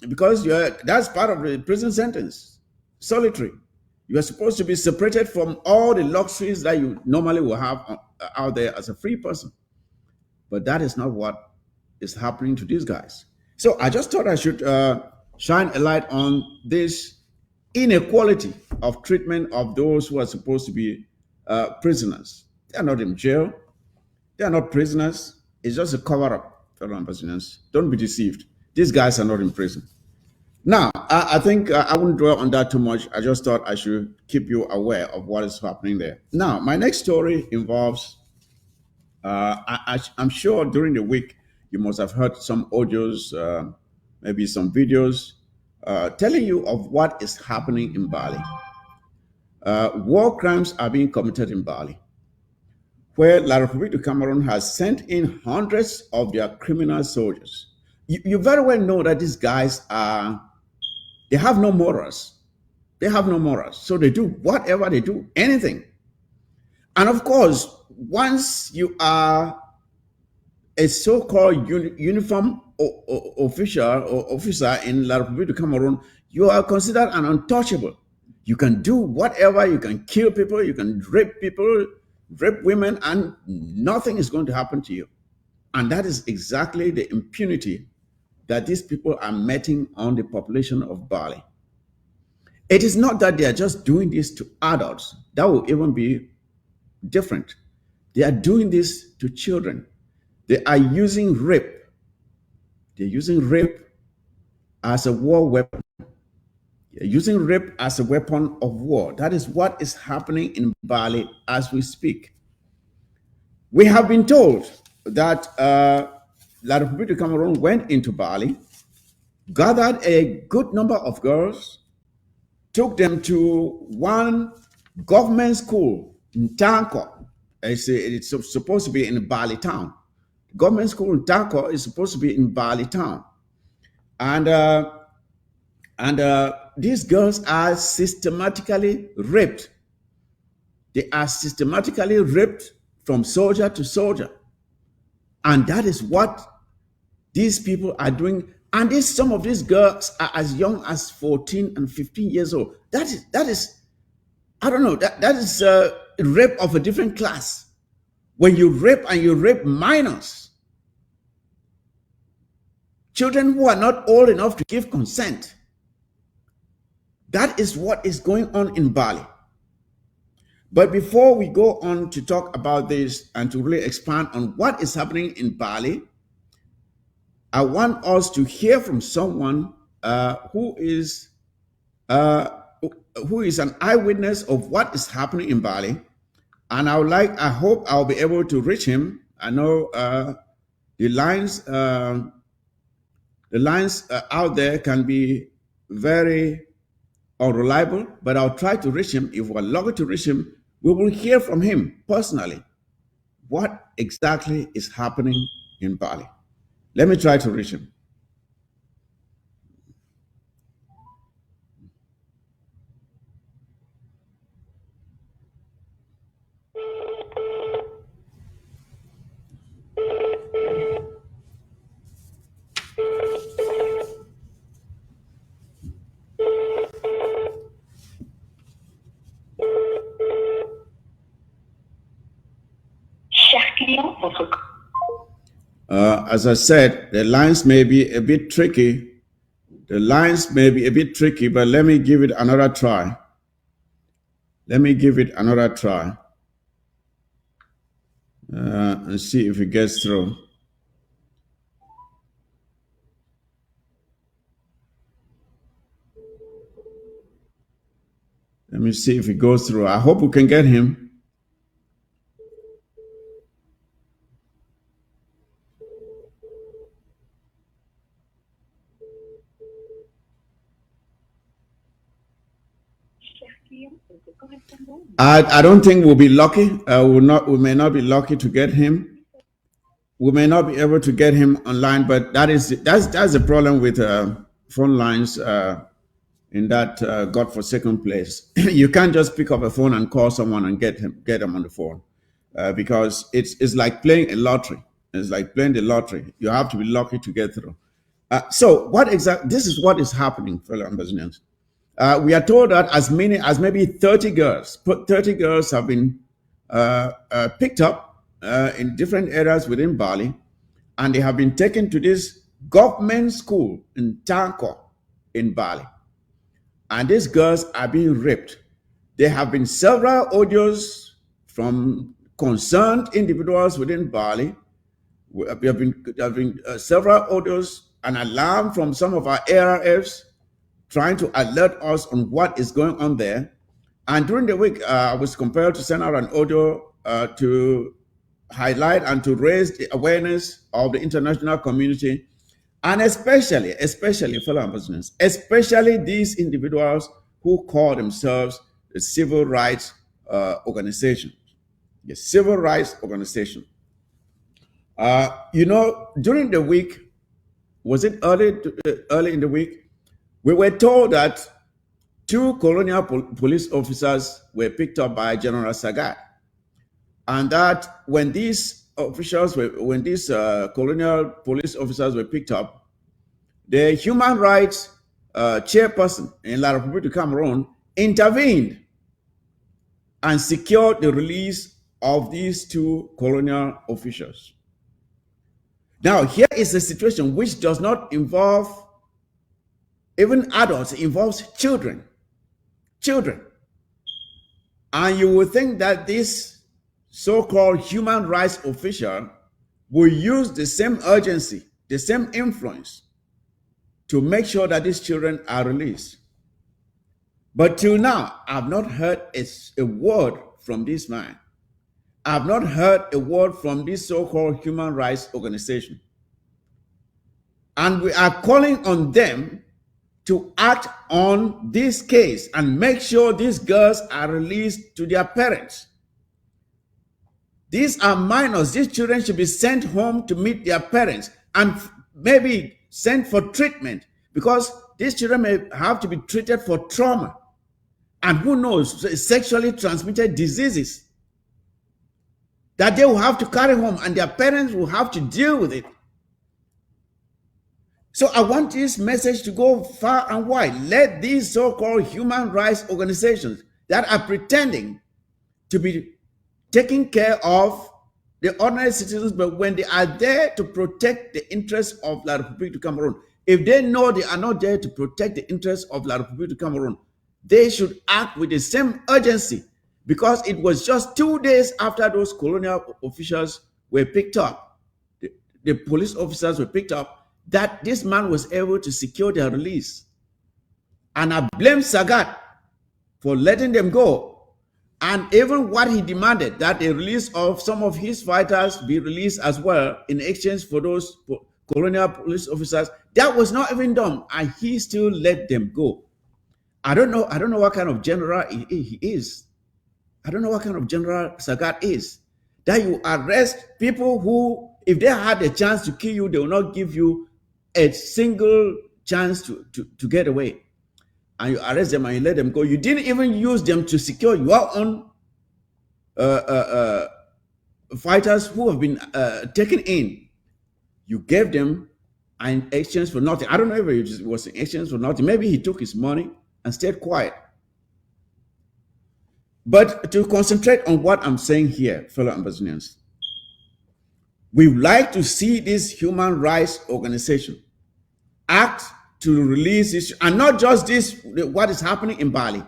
G: Because that's part of the prison sentence, solitary. You are supposed to be separated from all the luxuries that you normally will have out there as a free person. But that is not what is happening to these guys. So I just thought I should shine a light on this inequality of treatment of those who are supposed to be prisoners. They are not in jail. They are not prisoners. It's just a cover-up, fellow Ambazonians. Don't be deceived. These guys are not in prison. Now, I think I wouldn't dwell on that too much. I just thought I should keep you aware of what is happening there. Now, my next story involves, I'm sure during the week, you must have heard some audios, maybe some videos, telling you of what is happening in Bali. War crimes are being committed in Bali, where La République du Cameroon has sent in hundreds of their criminal soldiers. You very well know that these guys they have no morals. They have no morals. So they do whatever they do, anything. And of course, once you are a so-called uniform official or officer in La République du Cameroon, you are considered an untouchable. You can do whatever, you can kill people, you can rape people, rape women, and nothing is going to happen to you. And that is exactly the impunity that these people are meting on the population of Bali. It is not that they are just doing this to adults. That will even be different. They are doing this to children. They are using rape. They're using rape as a war weapon. They're using rape as a weapon of war. That is what is happening in Bali as we speak. We have been told that La République du Cameroon went into Bali, gathered a good number of girls, took them to one government school in Tanko. It's supposed to be in Bali town. Government school in Tanko is supposed to be in Bali town. And these girls are systematically raped. They are systematically raped from soldier to soldier. And that is what these people are doing. And some of these girls are as young as 14 and 15 years old. That is I don't know, that is rape of a different class. When you rape and you rape minors, children who are not old enough to give consent, that is what is going on in Bali. But before we go on to talk about this and to really expand on what is happening in Bali, I want us to hear from someone who is an eyewitness of what is happening in Bali. And I hope I'll be able to reach him. I know the lines out there can be very unreliable, but I'll try to reach him. If we're lucky to reach him, we will hear from him personally what exactly is happening in Bali. Let me try to reach him. As I said, the lines may be a bit tricky. But let me give it another try. And see if it gets through. Let me see if it goes through. I hope we can get him. I don't think we'll be lucky. We may not be lucky to get him. We may not be able to get him online, but that's the problem with phone lines in that godforsaken place. You can't just pick up a phone and call someone and get them on the phone because it's like playing a lottery. It's like playing the lottery. You have to be lucky to get through. So this is what is happening, fellow Ambazonians. We are told that as many as maybe 30 girls have been picked up in different areas within Bali, and they have been taken to this government school in Tanko in Bali. And these girls are being raped. There have been several audios from concerned individuals within Bali. There have been several orders and alarm from some of our ARFs trying to alert us on what is going on there. And during the week, I was compelled to send out an audio to highlight and to raise the awareness of the international community, and especially fellow Ambazonians, especially these individuals who call themselves the civil rights organization, the civil rights organization. During the week, was it early in the week, we were told that 2 colonial police officers were picked up by General Sagat, and that when these colonial police officers were picked up, the human rights chairperson in La République du Cameroon intervened and secured the release of these 2 colonial officials. Now, here is a situation which does not involve even adults, it involves children. And you would think that this so-called human rights official will use the same urgency, the same influence to make sure that these children are released. But till now, I've not heard a word from this man. I've not heard a word from this so-called human rights organization. And we are calling on them to act on this case and make sure these girls are released to their parents. These are minors. These children should be sent home to meet their parents and maybe sent for treatment, because these children may have to be treated for trauma. And who knows, sexually transmitted diseases that they will have to carry home and their parents will have to deal with it. So I want this message to go far and wide. Let these so-called human rights organizations that are pretending to be taking care of the ordinary citizens, but when they are there to protect the interests of La République du Cameroon, if they know they are not there to protect the interests of La République du Cameroon, they should act with the same urgency, because it was just 2 days after those colonial officials were picked up, the police officers were picked up, that this man was able to secure their release. And I blame Sagat for letting them go. And even what he demanded, that the release of some of his fighters be released as well in exchange for those colonial police officers, that was not even done, and he still let them go. I don't know what kind of general he is. I don't know what kind of general Sagat is. That you arrest people who, if they had a chance to kill you, they will not give you a single chance to get away. And you arrest them and you let them go. You didn't even use them to secure your own fighters who have been taken in. You gave them in exchange for nothing. I don't know if it was in exchange for nothing. Maybe he took his money and stayed quiet. But to concentrate on what I'm saying here, fellow Ambazonians, we would like to see this human rights organization act to release this, and not just this, what is happening in Bali.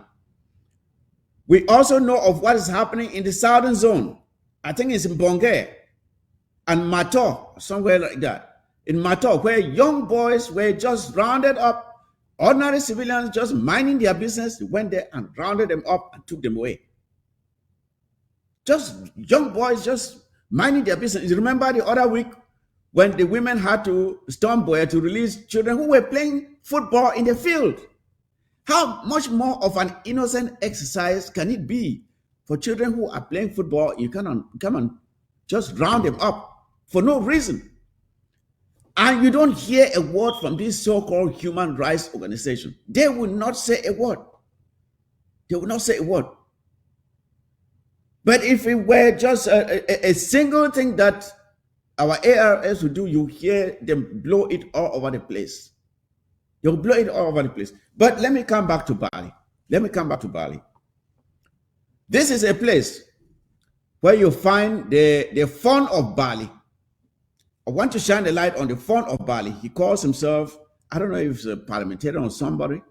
G: We also know of what is happening in the southern zone. I think it's in Bongé and Mato, somewhere like that. In Mato, where young boys were just rounded up, ordinary civilians just minding their business, went there and rounded them up and took them away. Just young boys just minding their business. You remember the other week when the women had to storm Boya to release children who were playing football in the field? How much more of an innocent exercise can it be for children who are playing football? You come and just round them up for no reason. And you don't hear a word from this so-called human rights organization. They will not say a word. They will not say a word. But if it were just a single thing that our ARS would do, you hear them blow it all over the place. They'll blow it all over the place. But let me come back to Bali. This is a place where you find the faun of Bali. I want to shine the light on the faun of Bali. He calls himself, I don't know if he's a parliamentarian or somebody.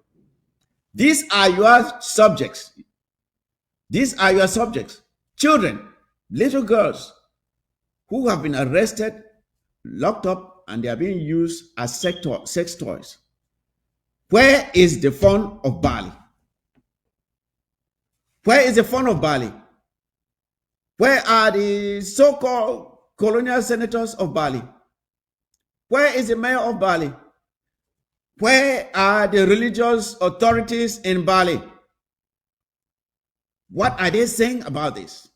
G: These are your subjects. These are your subjects. Children, little girls who have been arrested, locked up, and they are being used as sex toys. Where is the fun of Bali? Where is the fun of Bali? Where are the so-called colonial senators of Bali? Where is the mayor of Bali? Where are the religious authorities in Bali? What are they saying about this?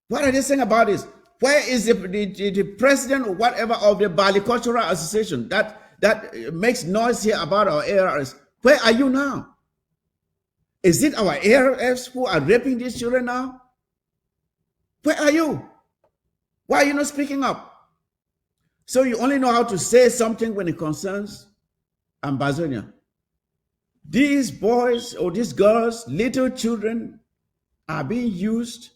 G: What are they saying about this? Where is the president or whatever of the Bali Cultural Association that makes noise here about our ARS? Where are you now? Is it our ARFs who are raping these children now? Where are you? Why are you not speaking up? So you only know how to say something when it concerns Ambazonia. These boys or these girls, little children, are being used,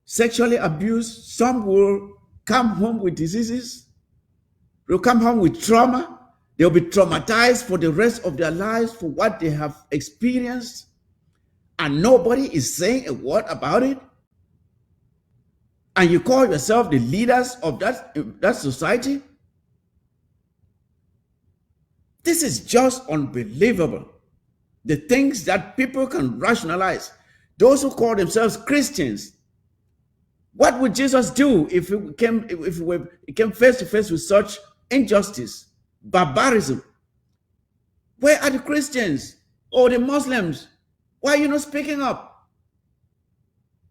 G: sexually abused. Some will come home with diseases. They'll come home with trauma. They'll be traumatized for the rest of their lives for what they have experienced. And nobody is saying a word about it. And you call yourself the leaders of that society? This is just unbelievable. The things that people can rationalize. Those who call themselves Christians. What would Jesus do if he came face to face with such injustice, barbarism? Where are the Christians or the Muslims? Why are you not speaking up?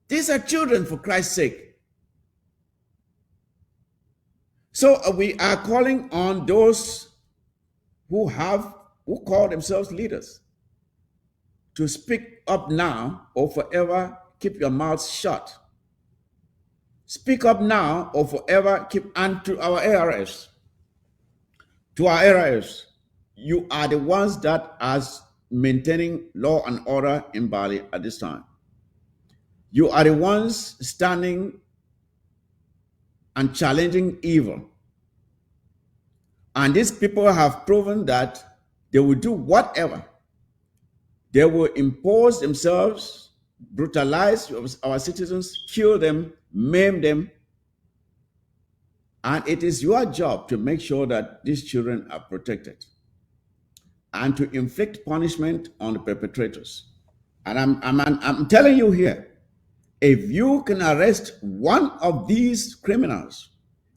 G: These are children, for Christ's sake. So we are calling on those who call themselves leaders to speak up now or forever keep your mouths shut. Speak up now or forever keep, and to our ARS. To our ARS, you are the ones that are maintaining law and order in Bali at this time. You are the ones standing and challenging evil. And these people have proven that they will do whatever. They will impose themselves, brutalize our citizens, kill them, maim them. And it is your job to make sure that these children are protected and to inflict punishment on the perpetrators. And I'm telling you here, if you can arrest one of these criminals,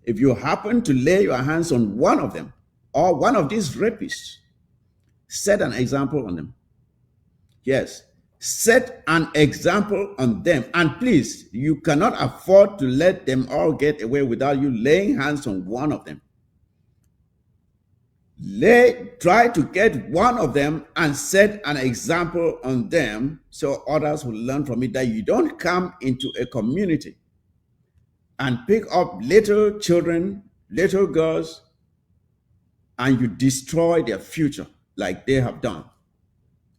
G: if you happen to lay your hands on one of them or one of these rapists, set an example on them. Yes, set an example on them. And please, you cannot afford to let them all get away without you laying hands on one of them. Try to get one of them and set an example on them so others will learn from it, that you don't come into a community and pick up little children, little girls, and you destroy their future like they have done.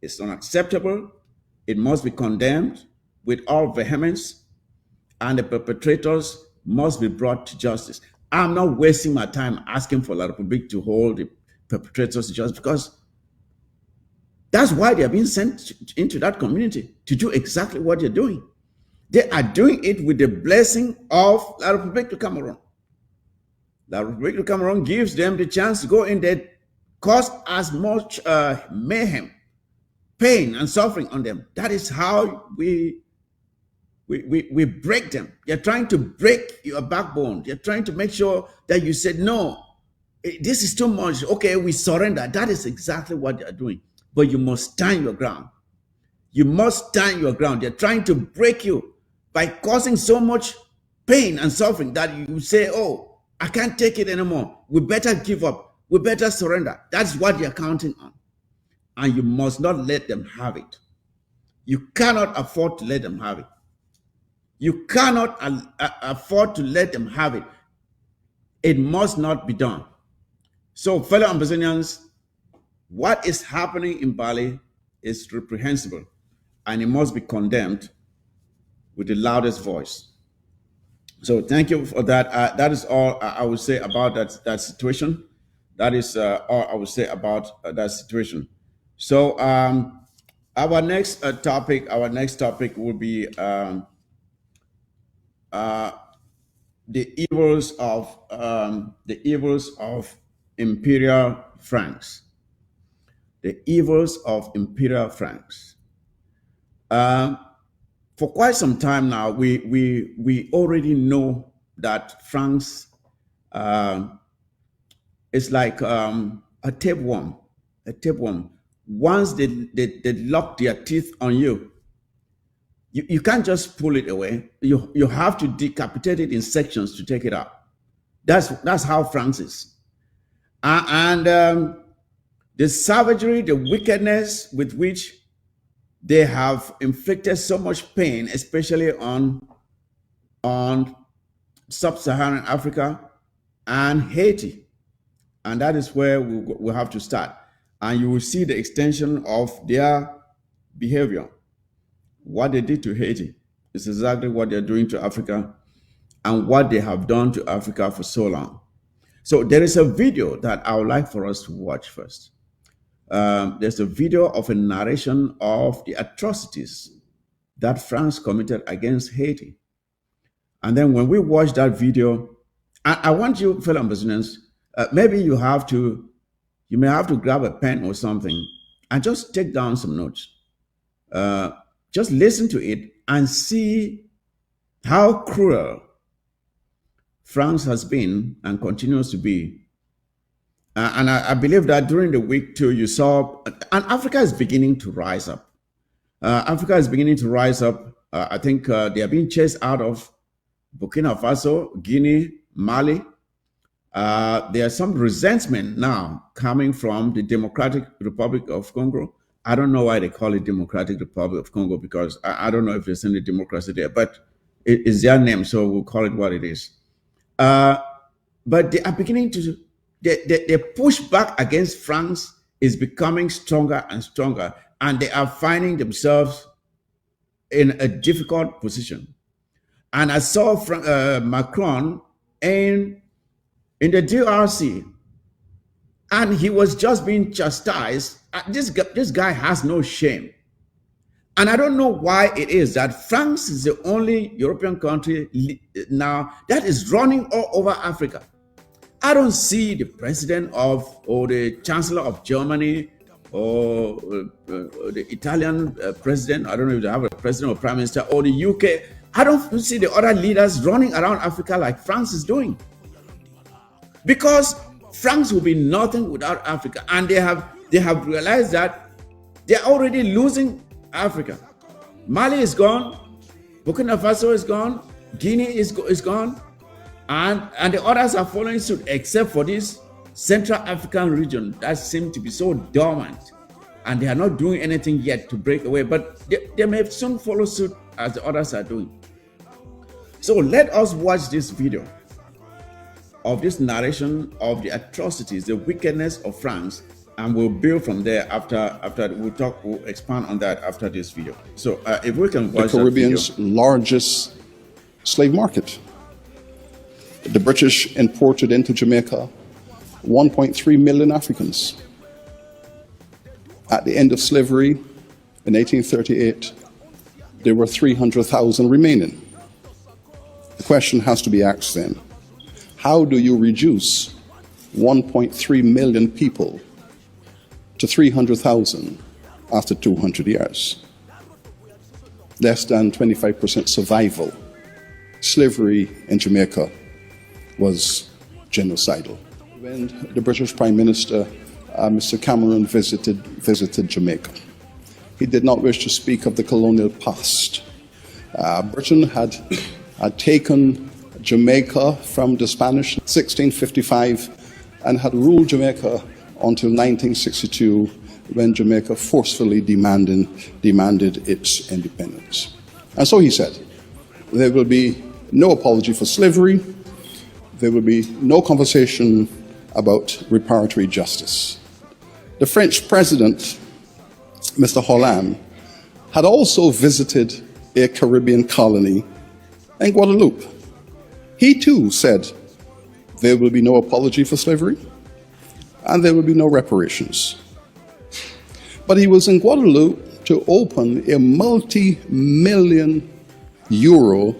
G: It's unacceptable. It must be condemned with all vehemence, and the perpetrators must be brought to justice. I'm not wasting my time asking for La Republique to hold the perpetrators to justice, because that's why they are being sent into that community, to do exactly what they're doing. They are doing it with the blessing of La Republique du Cameroon. La Republique du Cameroon gives them the chance to go in there, cause as much mayhem, pain, and suffering on them. That is how we break them. They're trying to break your backbone. They're trying to make sure that you said, no, this is too much. Okay, we surrender. That is exactly what they're doing. But you must stand your ground. You must stand your ground. They're trying to break you by causing so much pain and suffering that you say, oh, I can't take it anymore. We better give up. We better surrender. That's what they're counting on. And you must not let them have it. You cannot afford to let them have it. You cannot afford to let them have it. It must not be done. So, fellow Ambazonians, what is happening in Bali is reprehensible, and it must be condemned with the loudest voice. So thank you for that. That is all I would say about that situation. That is all I would say about that situation. So our next topic will be the evils of imperial France. The evils of imperial France. For quite some time now, we already know that France is like a tapeworm. A tapeworm. Once they lock their teeth on you, you can't just pull it away. You have to decapitate it in sections to take it out. That's how France is. And the savagery, the wickedness with which they have inflicted so much pain, especially on sub-Saharan Africa and Haiti. And that is where we have to start. And you will see the extension of their behavior. What they did to Haiti is exactly what they're doing to Africa and what they have done to Africa for so long. So there is a video that I would like for us to watch first. There's a video of a narration of the atrocities that France committed against Haiti. And then when we watch that video, I want you, fellow Ambazonians, maybe you may have to grab a pen or something and just take down some notes. Just listen to it and see how cruel France has been and continues to be. And I believe that during the week too, you saw, and Africa is beginning to rise up. Africa is beginning to rise up. I think they are being chased out of Burkina Faso, Guinea, Mali. There's some resentment now coming from the Democratic Republic of Congo. I don't know why they call it Democratic Republic of Congo, because I don't know if there's any democracy there, but it is their name, so we'll call it what it is. But they are beginning to, the push back against France is becoming stronger and stronger, and they are finding themselves in a difficult position. And I saw Macron in the DRC, and he was just being chastised. This guy has no shame. And I don't know why it is that France is the only European country now that is running all over Africa. I don't see the president or the chancellor of Germany or the Italian president. I don't know if they have a president or prime minister, or the UK. I don't see the other leaders running around Africa like France is doing. Because France will be nothing without Africa. And they have realized that they're already losing Africa. Mali is gone, Burkina Faso is gone, Guinea is gone, and the others are following suit, except for this Central African region that seems to be so dormant, and they are not doing anything yet to break away, but they may soon follow suit as the others are doing. So let us watch this video of this narration of the atrocities, the wickedness of France, and we'll build from there after we'll expand on that after this video. So if we can watch
N: the Caribbean's largest slave market. The British imported into Jamaica 1.3 million Africans. At the end of slavery in 1838, there were 300,000 remaining. The question has to be asked then, how do you reduce 1.3 million people to 300,000 after 200 years? Less than 25% survival. Slavery in Jamaica was genocidal. When the British Prime Minister, Mr. Cameron, visited Jamaica, he did not wish to speak of the colonial past. Britain had taken Jamaica from the Spanish in 1655 and had ruled Jamaica until 1962, when Jamaica forcefully demanded its independence. And so he said, there will be no apology for slavery, there will be no conversation about reparatory justice. The French president, Mr. Hollande, had also visited a Caribbean colony in Guadeloupe. He too said there will be no apology for slavery and there will be no reparations. But he was in Guadeloupe to open a multi-million euro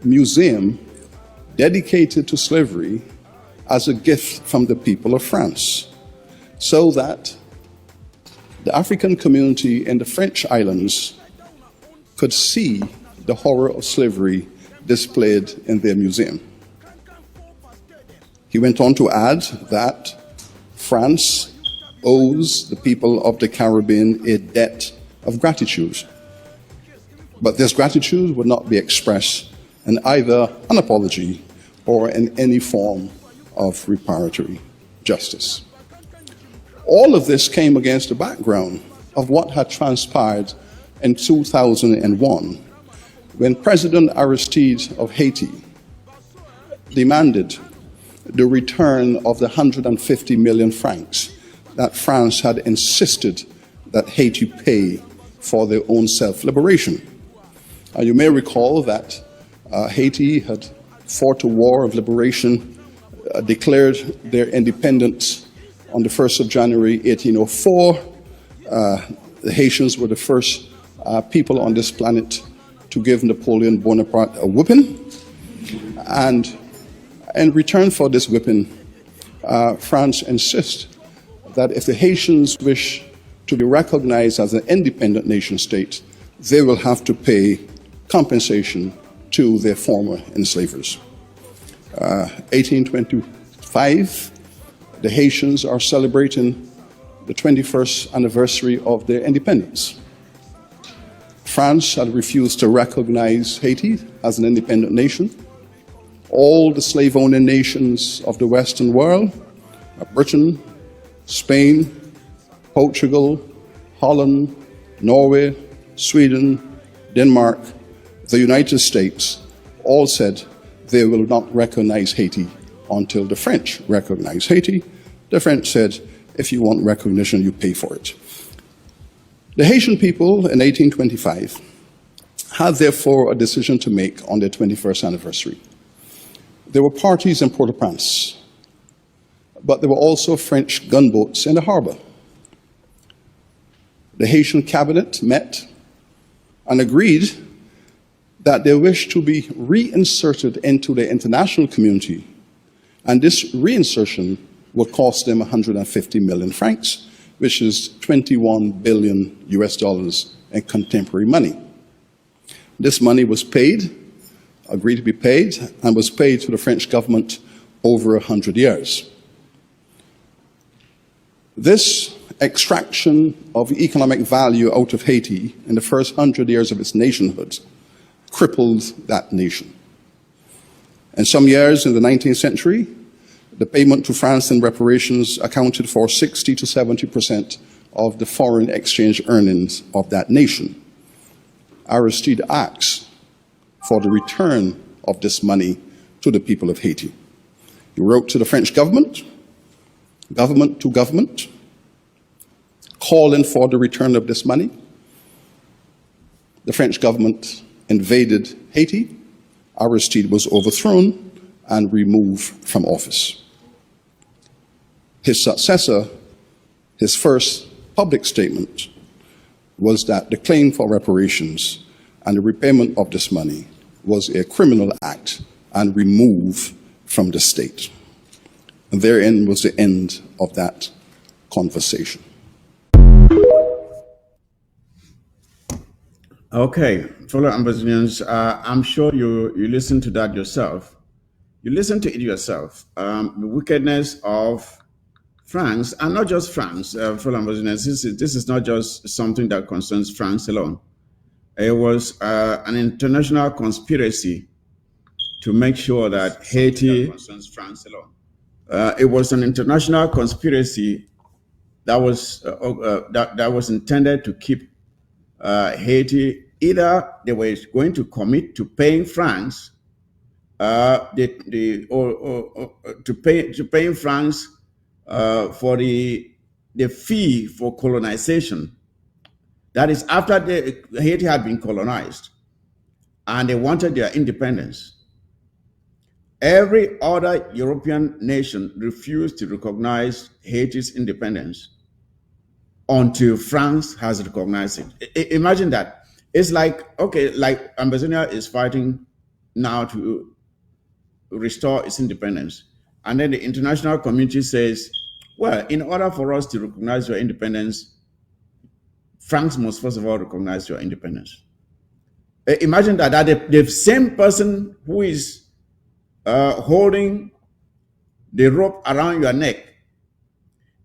N: museum dedicated to slavery as a gift from the people of France, so that the African community in the French islands could see the horror of slavery displayed in their museum. He went on to add that France owes the people of the Caribbean a debt of gratitude. But this gratitude would not be expressed in either an apology or in any form of reparatory justice. All of this came against the background of what had transpired in 2001, when President Aristide of Haiti demanded the return of the 150 million francs that France had insisted that Haiti pay for their own self-liberation. You may recall that Haiti had fought a war of liberation, declared their independence on the 1st of January 1804. The Haitians were the first people on this planet to give Napoleon Bonaparte a whipping. And in return for this whipping, France insists that if the Haitians wish to be recognized as an independent nation state, they will have to pay compensation to their former enslavers. 1825, the Haitians are celebrating the 21st anniversary of their independence. France had refused to recognize Haiti as an independent nation. All the slave-owning nations of the Western world, Britain, Spain, Portugal, Holland, Norway, Sweden, Denmark, the United States, all said they will not recognize Haiti until the French recognize Haiti. The French said, if you want recognition, you pay for it. The Haitian people in 1825 had therefore a decision to make on their 21st anniversary. There were parties in Port-au-Prince, but there were also French gunboats in the harbor. The Haitian cabinet met and agreed that they wished to be reinserted into the international community, and this reinsertion would cost them 150 million francs, which is 21 billion US dollars in contemporary money. This money was paid, agreed to be paid, and was paid to the French government over 100 years. This extraction of economic value out of Haiti in the first 100 years of its nationhood crippled that nation. In some years in the 19th century, the payment to France in reparations accounted for 60 to 70% of the foreign exchange earnings of that nation. Aristide asks for the return of this money to the people of Haiti. He wrote to the French government to government, calling for the return of this money. The French government invaded Haiti. Aristide was overthrown and removed from office. His successor, his first public statement, was that the claim for reparations and the repayment of this money was a criminal act and removed from the state. And therein was the end of that conversation.
G: Okay, fellow Ambazonians, I'm sure you listened to that yourself. You listened to it yourself. The wickedness of France, and not just France, fellow Ambazonians. This is not just something that concerns France alone. It was an international conspiracy to make sure that Haiti. It was an international conspiracy that was that was intended to keep Haiti. Either they were going to commit to paying France, to paying France for the fee for colonization. That is after Haiti had been colonized, and they wanted their independence. Every other European nation refused to recognize Haiti's independence until France has recognized it. Imagine that. It's like, okay, like Ambazonia is fighting now to restore its independence. And then the international community says, well, in order for us to recognize your independence, France must first of all recognize your independence. Imagine that the same person who is holding the rope around your neck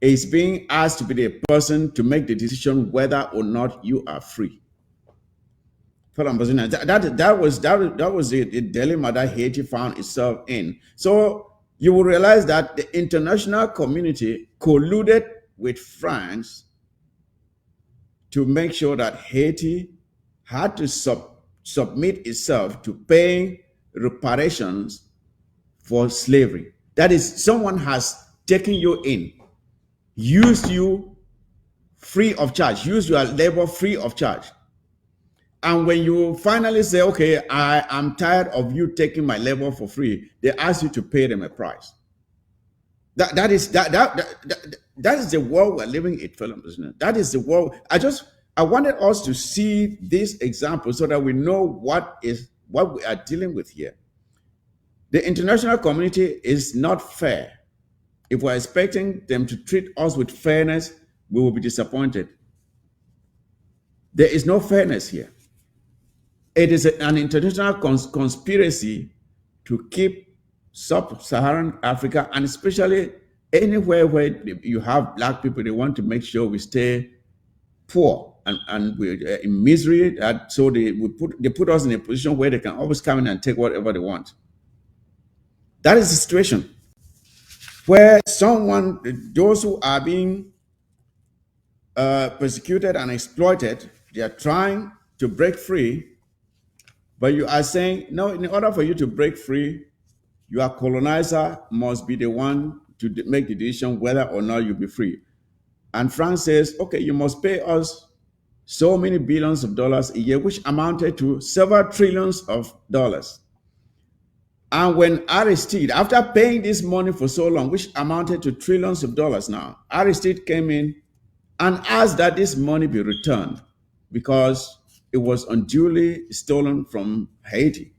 G: is being asked to be the person to make the decision whether or not you are free. That was the dilemma that Haiti found itself in. So you will realize that the international community colluded with France to make sure that Haiti had to submit itself to paying reparations for slavery. That is, someone has taken you in, used you free of charge, used your labor free of charge. And when you finally say, okay, I am tired of you taking my labor for free, they ask you to pay them a price. That is the world we're living in, fellow listeners. That is the world. I wanted us to see this example so that we know what we are dealing with here. The international community is not fair. If we're expecting them to treat us with fairness, we will be disappointed. There is no fairness here. It is an international conspiracy to keep sub-Saharan Africa, and especially anywhere where you have black people, they want to make sure we stay poor and we're in misery. So they put us in a position where they can always come in and take whatever they want. That is the situation where those who are being persecuted and exploited, they are trying to break free. But you are saying, no, in order for you to break free, your colonizer must be the one to make the decision whether or not you'll be free. And France says, okay, you must pay us so many billions of dollars a year, which amounted to several trillions of dollars. And when Aristide, after paying this money for so long, which amounted to trillions of dollars now, Aristide came in and asked that this money be returned because it was unduly stolen from Haiti.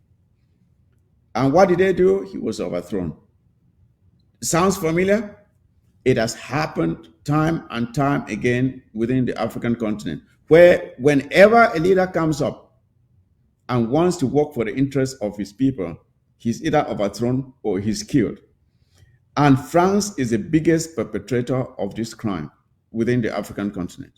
G: And what did they do? He was overthrown. Sounds familiar? It has happened time and time again within the African continent, where whenever a leader comes up and wants to work for the interests of his people, he's either overthrown or he's killed. And France is the biggest perpetrator of this crime within the African continent.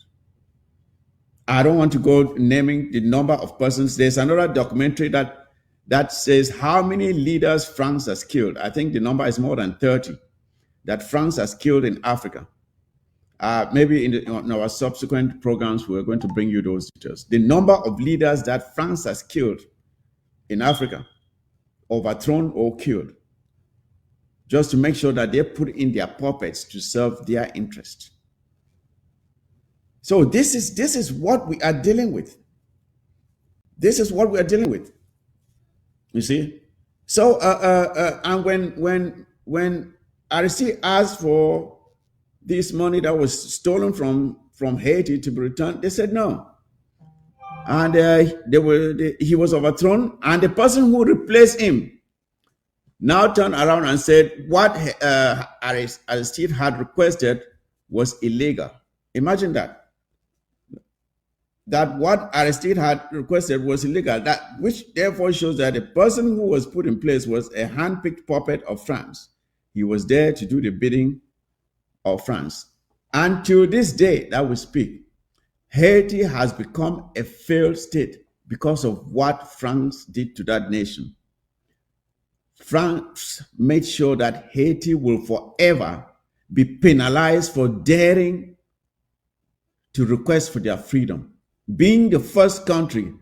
G: I don't want to go naming the number of persons. There's another documentary that says how many leaders France has killed. I think the number is more than 30 that France has killed in Africa. Maybe in our subsequent programs, we're going to bring you those details. The number of leaders that France has killed in Africa, overthrown or killed, just to make sure that they put in their puppets to serve their interest. So this is what we are dealing with. This is what we are dealing with. You see? So and when Aristide asked for this money that was stolen from Haiti to be returned, they said no. And he was overthrown, and the person who replaced him now turned around and said what Aristide had requested was illegal. Imagine that what Aristide had requested was illegal, which therefore shows that the person who was put in place was a hand-picked puppet of France. He was there to do the bidding of France. And to this day that we speak, Haiti has become a failed state because of what France did to that nation. France made sure that Haiti will forever be penalized for daring to request for their freedom, being the first country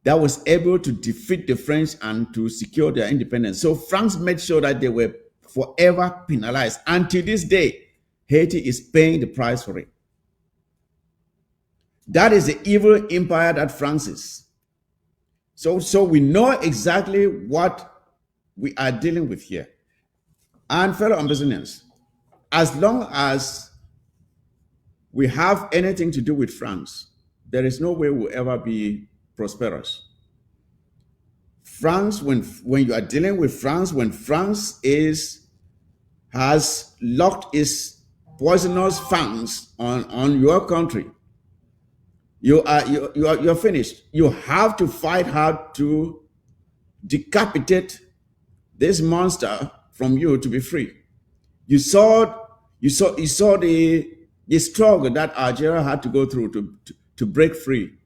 G: that was able to defeat the French and to secure their independence. So France made sure that they were forever penalized. And to this day, Haiti is paying the price for it. That is the evil empire that France is. So we know exactly what we are dealing with here. And fellow Ambazonians, as long as we have anything to do with France, there is no way we'll ever be prosperous. France, when you are dealing with France, when France has locked its poisonous fangs on your country, you're finished. You have to fight hard to decapitate this monster from you to be free. You saw the struggle that Algeria had to go through to break free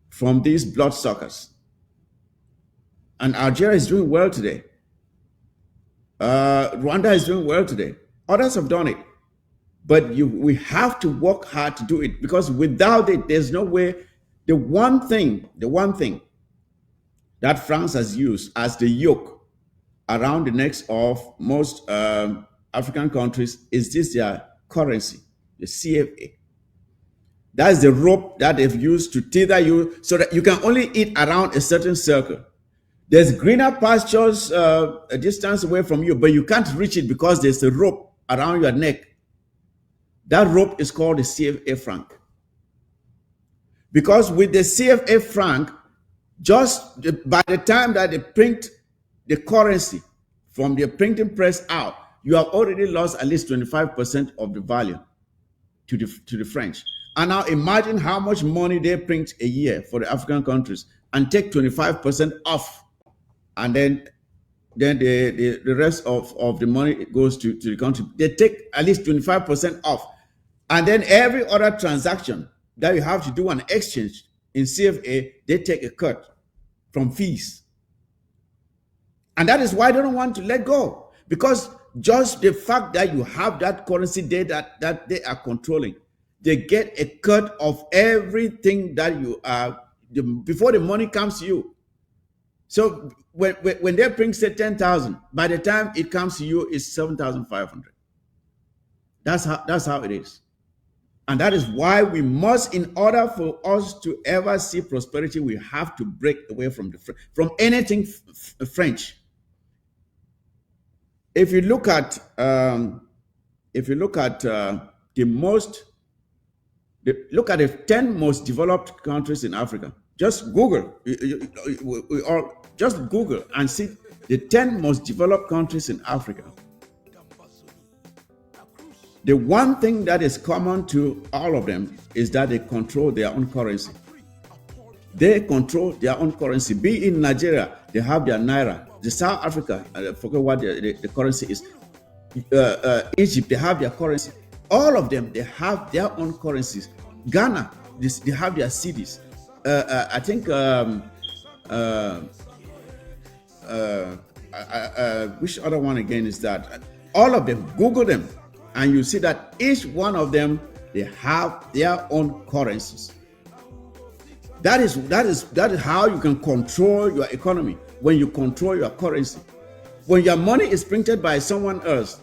G: from these bloodsuckers. And Algeria is doing well today. Rwanda is doing well today. Others have done it. But we have to work hard to do it, because without it, there's no way. The one thing that France has used as the yoke around the necks of most African countries is their currency, the CFA. That's the rope that they've used to tether you so that you can only eat around a certain circle. There's greener pastures a distance away from you, but you can't reach it because there's a rope around your neck. That rope is called the CFA franc. Because with the CFA franc, just by the time that they print the currency from the printing press out, you have already lost at least 25% of the value to the French. And now imagine how much money they print a year for the African countries and take 25% off. And then the rest of the money goes to the country. They take at least 25% off. And then every other transaction that you have to do an exchange in CFA, they take a cut from fees. And that is why they don't want to let go. Because just the fact that you have that currency there that they are controlling, they get a cut of everything that you are, before the money comes to you. So when they bring, say, 10,000, by the time it comes to you, it's 7,500. That's how it is. And that is why we must, in order for us to ever see prosperity, we have to break away from anything French. If you look at the 10 most developed countries in Africa, just Google. Just Google and see the 10 most developed countries in Africa. The one thing that is common to all of them is that they control their own currency. They control their own currency. Be in Nigeria, they have their naira. The South Africa, I forget what the currency is. Egypt, they have their currency. All of them, they have their own currencies. Ghana, they have their cedis. I think which other one again is that? All of them, Google them, and you see that each one of them, they have their own currencies. That is how you can control your economy, when you control your currency. When your money is printed by someone else,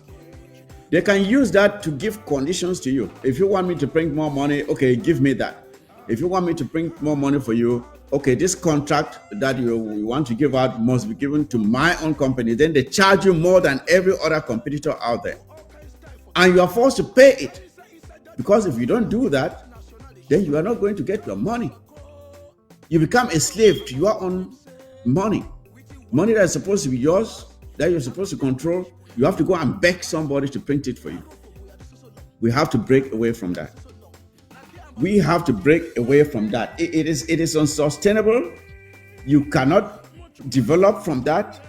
G: they can use that to give conditions to you. If you want me to print more money, okay, give me that. If you want me to print more money for you, okay, this contract that you want to give out must be given to my own company. Then they charge you more than every other competitor out there. And you are forced to pay it. Because if you don't do that, then you are not going to get your money. You become a slave to your own money. Money that is supposed to be yours, that you're supposed to control. You have to go and beg somebody to print it for you. We have to break away from that. We have to break away from that. It is unsustainable. You cannot develop from that.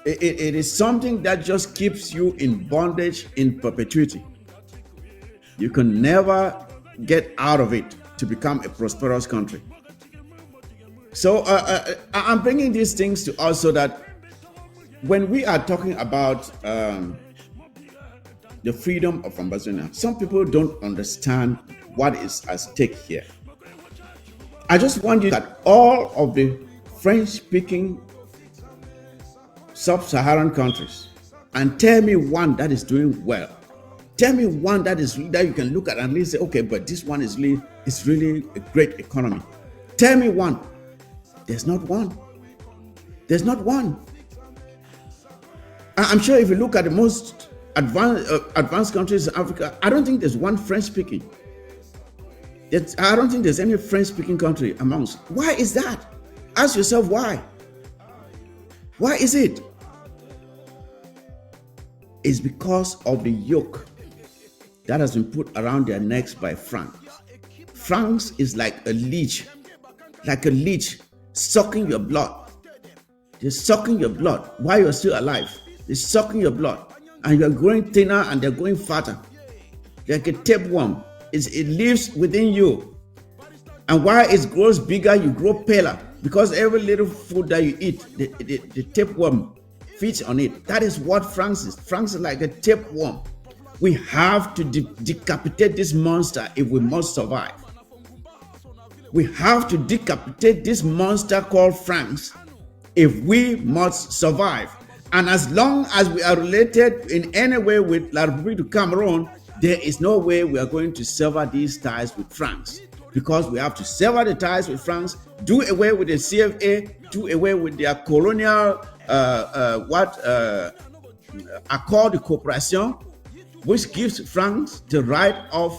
G: It is something that just keeps you in bondage in perpetuity. You can never get out of it to become a prosperous country. So I'm bringing these things to us so that when we are talking about the freedom of Ambazonia, some people don't understand what is at stake here. I just want you that all of the French-speaking sub-Saharan countries, and tell me one that is doing well. Tell me one that you can look at and really say, okay, but this one is really a great economy. Tell me one. There's not one. There's not one. I'm sure if you look at the most advanced countries in Africa, I don't think there's one French-speaking. I don't think there's any French-speaking country amongst. Why is that? Ask yourself why. Why is it? It's because of the yoke that has been put around their necks by France. France is like a leech sucking your blood. They're sucking your blood while you're still alive. They're sucking your blood, and you're growing thinner and they're growing fatter. Like a tapeworm. It lives within you. And while it grows bigger, you grow paler, because every little food that you eat, the tapeworm feeds on it. That is what France is. France is like a tapeworm. We have to decapitate this monster if we must survive. We have to decapitate this monster called France if we must survive. And as long as we are related in any way with La République du Cameroon, there is no way we are going to sever these ties with France, because we have to sever the ties with France, do away with the CFA, do away with their colonial accord de coopération, which gives France the right of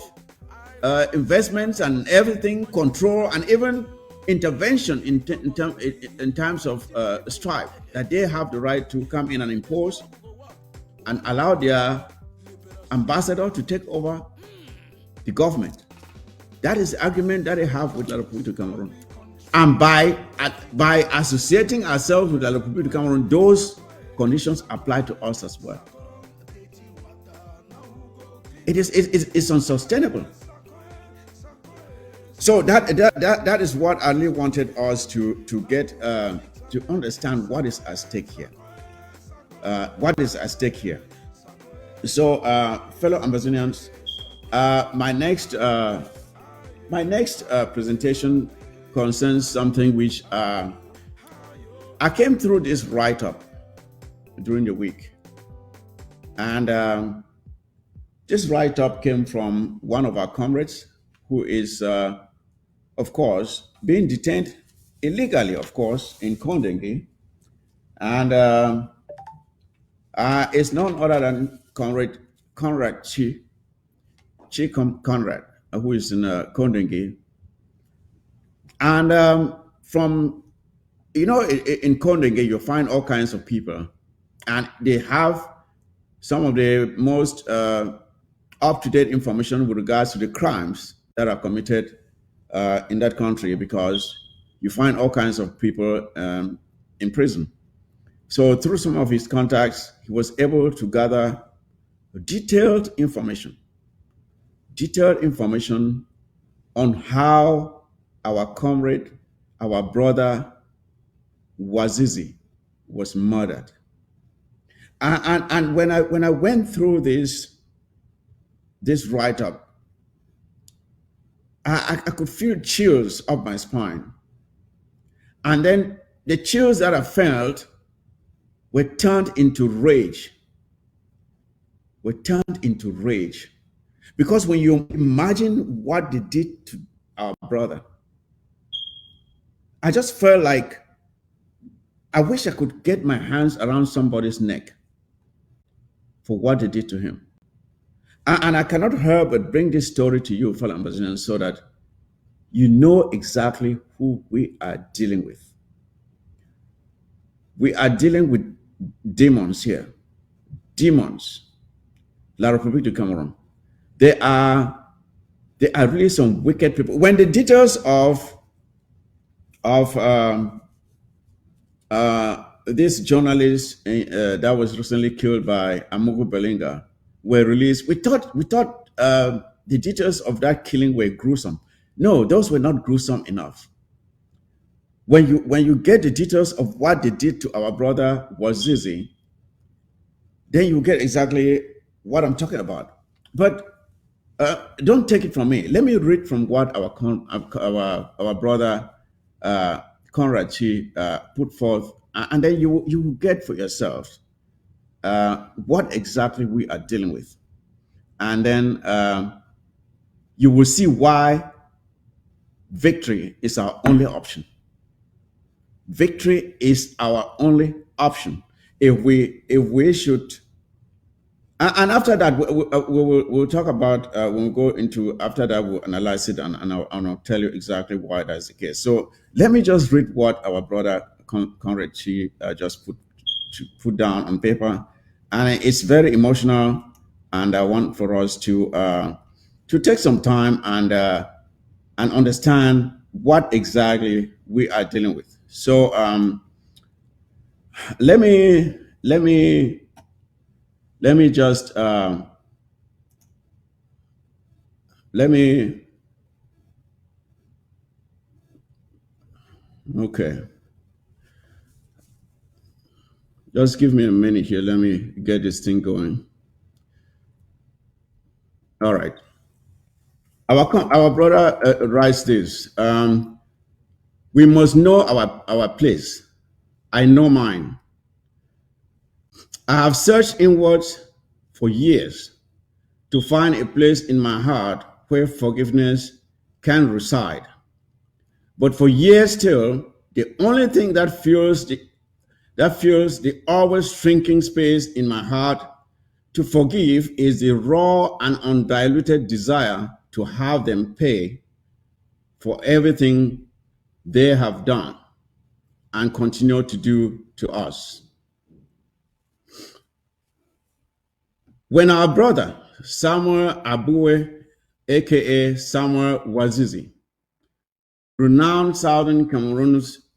G: investments and everything, control, and even intervention in terms of strife, that they have the right to come in and impose and allow their ambassador to take over the government. That is the argument that they have with La République du Cameroon. And by associating ourselves with La République du Cameroon, those conditions apply to us as well. It's unsustainable. So that is what I really wanted us to get to understand what is at stake here. What is at stake here? So, fellow Ambazonians, my next presentation concerns something which I came through this write-up during the week, and this write-up came from one of our comrades who is, of course, being detained illegally, of course, in Condemnation, and it's none other than Conrad Chi Conrad, who is in Condemnation. And from, in Condemnation, you'll find all kinds of people, and they have some of the most up-to-date information with regards to the crimes that are committed in that country, because you find all kinds of people in prison. So through some of his contacts, he was able to gather detailed information on how our comrade, our brother Wazizi was murdered. And when I went through this write-up, I could feel chills up my spine. And then the chills that I felt were turned into rage. Because when you imagine what they did to our brother, I just felt like I wish I could get my hands around somebody's neck for what they did to him. And I cannot help but bring this story to you, fellow Ambazonians, so that you know exactly who we are dealing with. We are dealing with demons here. Demons. La République du Cameroon. They are really some wicked people. When the details of this journalist that was recently killed by Amugu Belinga were released, we thought the details of that killing were gruesome. No, those were not gruesome enough. When you get the details of what they did to our brother Wazizi, then you get exactly what I'm talking about. But don't take it from me. Let me read from what our brother Conrad Chi put forth, and then you will get for yourselves what exactly we are dealing with, and then you will see why victory is our only option. Victory is our only option if we should. And after that, we'll talk about, when we go into, after that, we'll analyze it, and I'll tell you exactly why that's the case. So let me just read what our brother Conrad just put down on paper, and it's very emotional. And I want for us to take some time and understand what exactly we are dealing with. So let me just okay. Just give me a minute here. Let me get this thing going. All right. Our brother writes this. We must know our place. I know mine. I have searched inwards for years to find a place in my heart where forgiveness can reside. But for years still, the only thing that fills the always shrinking space in my heart to forgive is the raw and undiluted desire to have them pay for everything they have done and continue to do to us. When our brother Samuel Abue, aka Samuel Wazizi, renowned Southern Cameroon's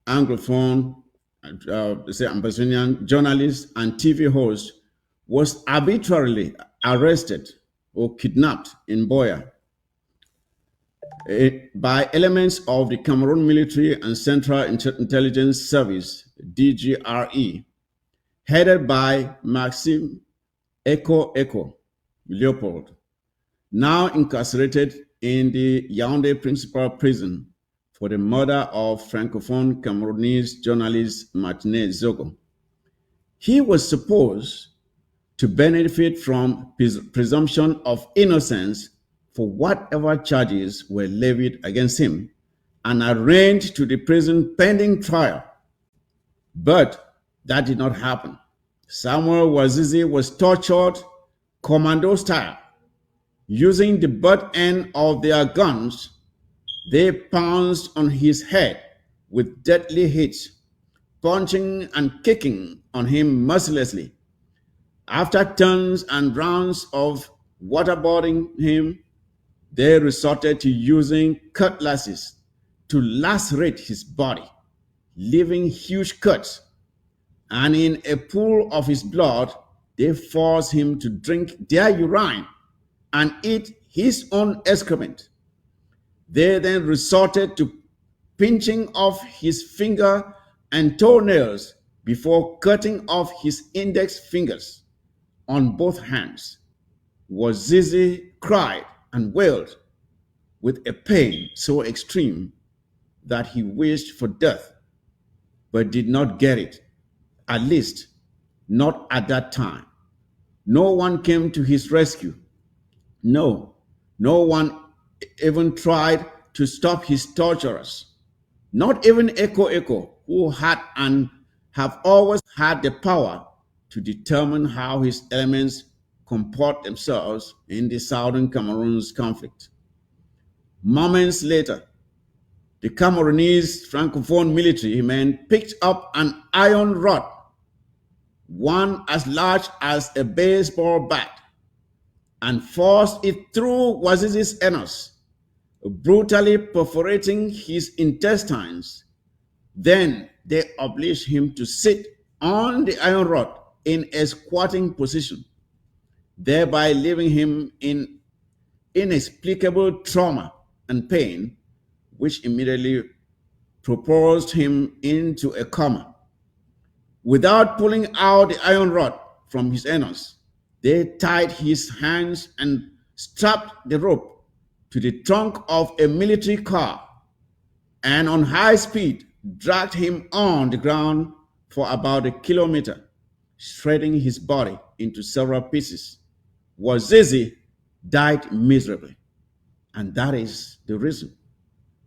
G: Anglophone, Ambazonian journalist and TV host, was arbitrarily arrested or kidnapped in Boya by elements of the Cameroon Military and Central Intelligence Service, DGRE, headed by Maxime Echo Leopold, now incarcerated in the Yaoundé Principal Prison for the murder of Francophone Cameroonese journalist Martinet Zogo. He was supposed to benefit from presumption of innocence for whatever charges were levied against him and arraigned to the prison pending trial. But that did not happen. Samuel Wazizi was tortured commando style. Using the butt end of their guns, they pounced on his head with deadly hits, punching and kicking on him mercilessly. After turns and rounds of waterboarding him, they resorted to using cutlasses to lacerate his body, leaving huge cuts. And in a pool of his blood, they forced him to drink their urine and eat his own excrement. They then resorted to pinching off his finger and toenails before cutting off his index fingers on both hands. Wazizi cried and wailed with a pain so extreme that he wished for death, but did not get it, at least not at that time. No one came to his rescue. No one even tried to stop his torturers. Not even Echo, who had and have always had the power to determine how his elements comport themselves in the southern Cameroon's conflict. Moments later, the Cameroonese Francophone military men picked up an iron rod, one as large as a baseball bat, and forced it through Wazizi's anus, brutally perforating his intestines. Then they obliged him to sit on the iron rod in a squatting position, thereby leaving him in inexplicable trauma and pain, which immediately propelled him into a coma. Without pulling out the iron rod from his anus, they tied his hands and strapped the rope to the trunk of a military car and on high speed dragged him on the ground for about a kilometer, shredding his body into several pieces. Wazizi died miserably, and that is the reason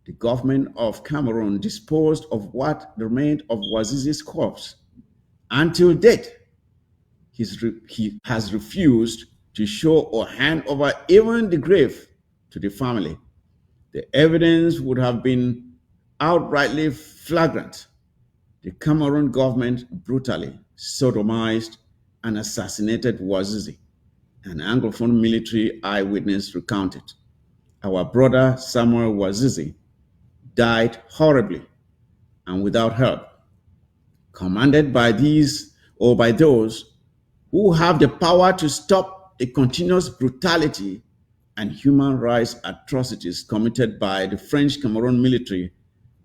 G: the government of Cameroon disposed of what remained of Wazizi's corpse. Until date, he has refused to show or hand over even the grave to the family. The evidence would have been outrightly flagrant the Cameroon government brutally sodomized and assassinated Wazizi, an Anglophone military eyewitness recounted. Our brother Samuel Wazizi died horribly and without help, commanded by these or by those who have the power to stop the continuous brutality and human rights atrocities committed by the French Cameroon military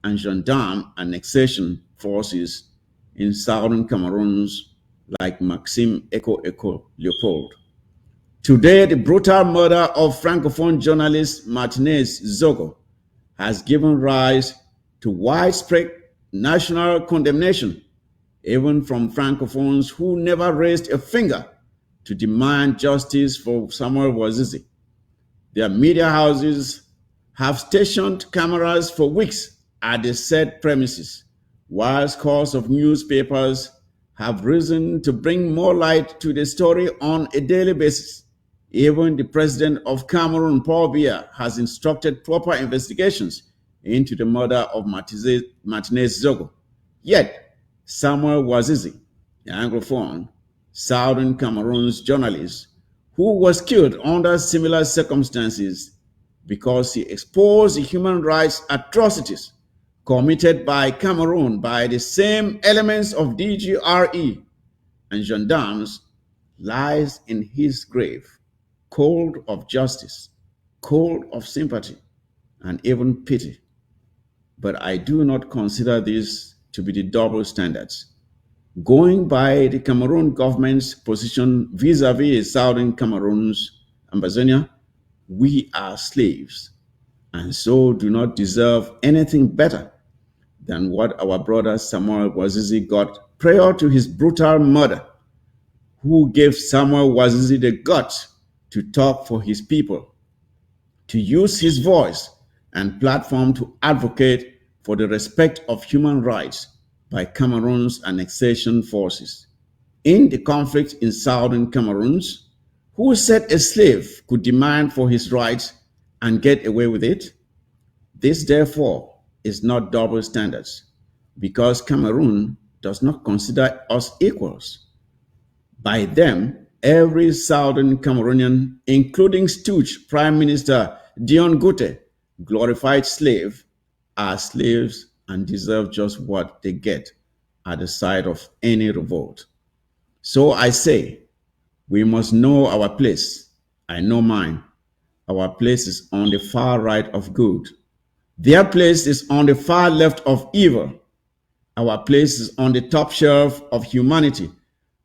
G: and gendarme annexation forces in southern Cameroons like Maxime Echo Leopold. Today, the brutal murder of Francophone journalist Martinez Zogo has given rise to widespread national condemnation, even from Francophones who never raised a finger to demand justice for Samuel Wazizi. Their media houses have stationed cameras for weeks at the said premises, while scores of newspapers have risen to bring more light to the story on a daily basis. Even the president of Cameroon, Paul Biya, has instructed proper investigations into the murder of Martinez Zogo. Yet, Samuel Wazizi, the Anglophone, Southern Cameroon's journalist, who was killed under similar circumstances because he exposed the human rights atrocities committed by Cameroon by the same elements of DGRE and gendarmes, lies in his grave, cold of justice, cold of sympathy, and even pity. But I do not consider this to be the double standards. Going by the Cameroon government's position vis-a-vis Southern Cameroon's Ambazonia, we are slaves, and so do not deserve anything better than what our brother Samuel Wazizi got prior to his brutal murder. Who gave Samuel Wazizi the guts to talk for his people, to use his voice and platform to advocate for the respect of human rights by Cameroon's annexation forces. In the conflict in southern Cameroons, who said a slave could demand for his rights and get away with it? This, therefore, is not double standards, because Cameroon does not consider us equals. By them, every southern Cameroonian, including stooge Prime Minister Dion Gute, glorified slave, are slaves and deserve just what they get at the side of any revolt. So I say, we must know our place. I know mine. Our place is on the far right of good. Their place is on the far left of evil. Our place is on the top shelf of humanity.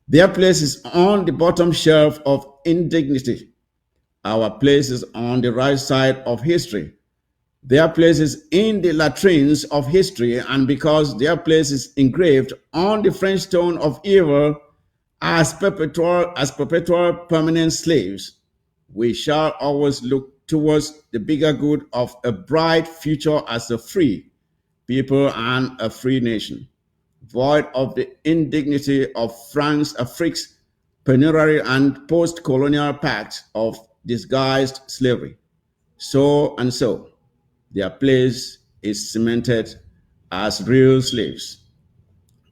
G: Their place is on the bottom shelf of indignity. Our place is on the right side of history. Their place is in the latrines of history, and because their place is engraved on the French stone of evil as perpetual permanent slaves, we shall always look towards the bigger good of a bright future as a free people and a free nation, void of the indignity of Afrique's penury and post-colonial pact of disguised slavery. So and so, their place is cemented as real slaves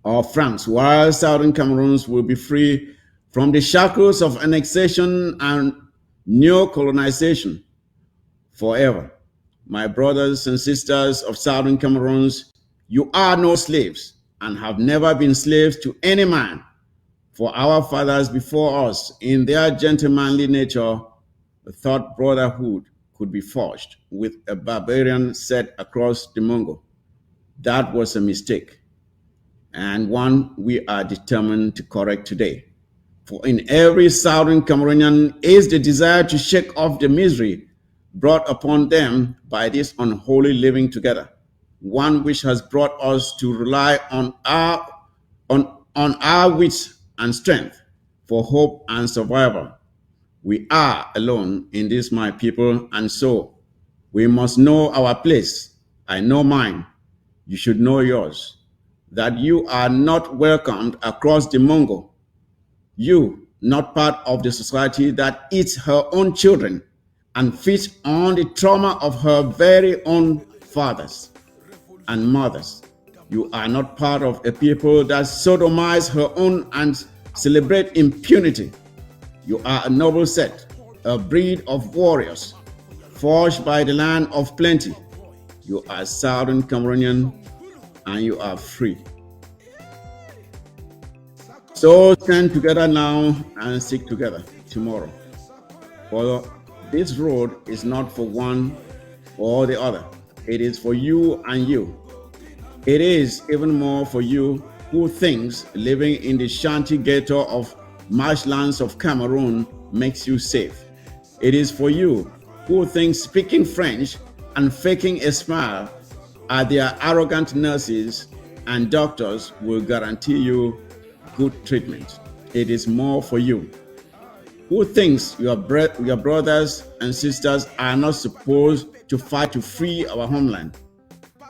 G: of France, while southern Cameroons will be free from the shackles of annexation and neo-colonization forever. My brothers and sisters of southern Cameroons, you are no slaves and have never been slaves to any man. For our fathers before us, in their gentlemanly nature, thought brotherhood could be forged with a barbarian set across the Mongo. That was a mistake, and one we are determined to correct today. For in every southern Cameroonian is the desire to shake off the misery brought upon them by this unholy living together, one which has brought us to rely on our wits and strength for hope and survival. We are alone in this, my people, and so we must know our place. I know mine. You should know yours. That you are not welcomed across the Mongo. You, not part of the society that eats her own children and feeds on the trauma of her very own fathers and mothers. You are not part of a people that sodomize her own and celebrate impunity. You are a noble set, a breed of warriors, forged by the land of plenty. You are Southern Cameroonian, and you are free. So stand together now and stick together tomorrow. For this road is not for one or the other. It is for you and you. It is even more for you who thinks living in the shanty ghetto of marshlands of Cameroon makes you safe. It is for you who thinks speaking French and faking a smile at their arrogant nurses and doctors will guarantee you good treatment. It is more for you who thinks your brothers and sisters are not supposed to fight to free our homeland.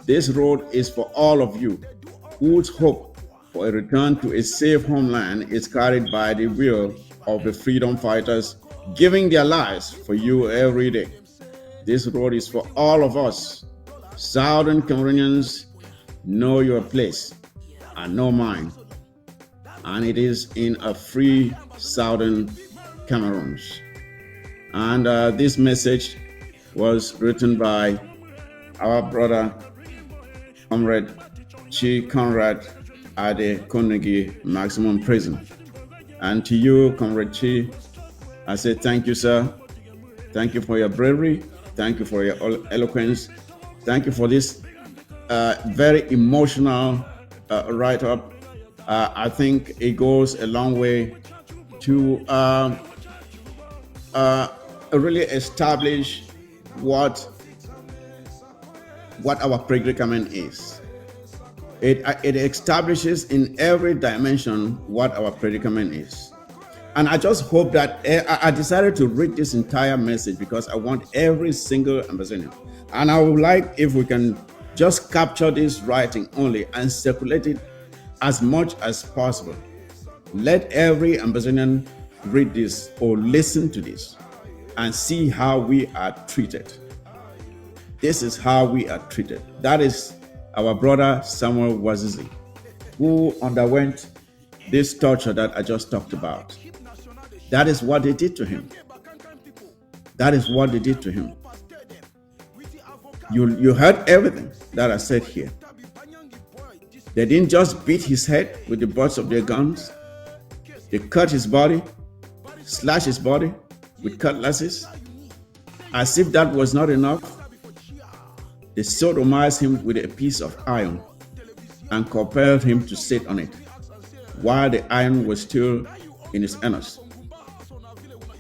G: This road is for all of you whose hope for a return to a safe homeland is carried by the will of the freedom fighters giving their lives for you every day. This road is for all of us. Southern Cameroonians, know your place and know mine. And it is in a free Southern Cameroons. And this message was written by our brother, Comrade Chi Conrad at the Carnegie Maximum Prison. And to you, Comrade Chi, I say thank you, sir. Thank you for your bravery. Thank you for your eloquence. Thank you for this very emotional write-up. I think it goes a long way to really establish what our predicament is. It establishes in every dimension what our predicament is. And I just hope that I decided to read this entire message because I want every single Ambazonian. And I would like if we can just capture this writing only and circulate it as much as possible. Let every Ambazonian read this or listen to this and see how we are treated. This is how we are treated. That is our brother Samuel Wazizi, who underwent this torture that I just talked about. That is what they did to him. That is what they did to him. You heard everything that I said here. They didn't just beat his head with the butts of their guns. They cut his body, slashed his body with cutlasses. As if that was not enough, they sodomized him with a piece of iron and compelled him to sit on it while the iron was still in his anus.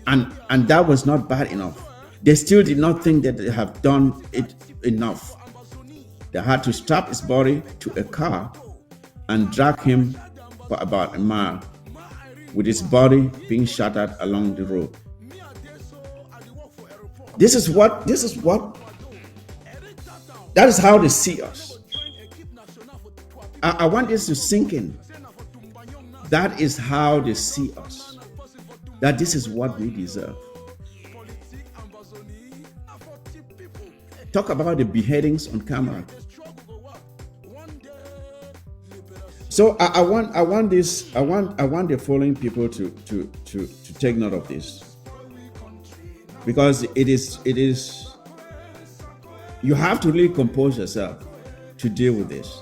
G: And that was not bad enough. They still did not think that they have done it enough. They had to strap his body to a car and drag him for about a mile, with his body being shattered along the road. That is how they see us. I want this to sink in. That is how they see us. That this is what we deserve. Talk about the beheadings on camera. So I want the following people to take note of this, because it is you have to really compose yourself to deal with this,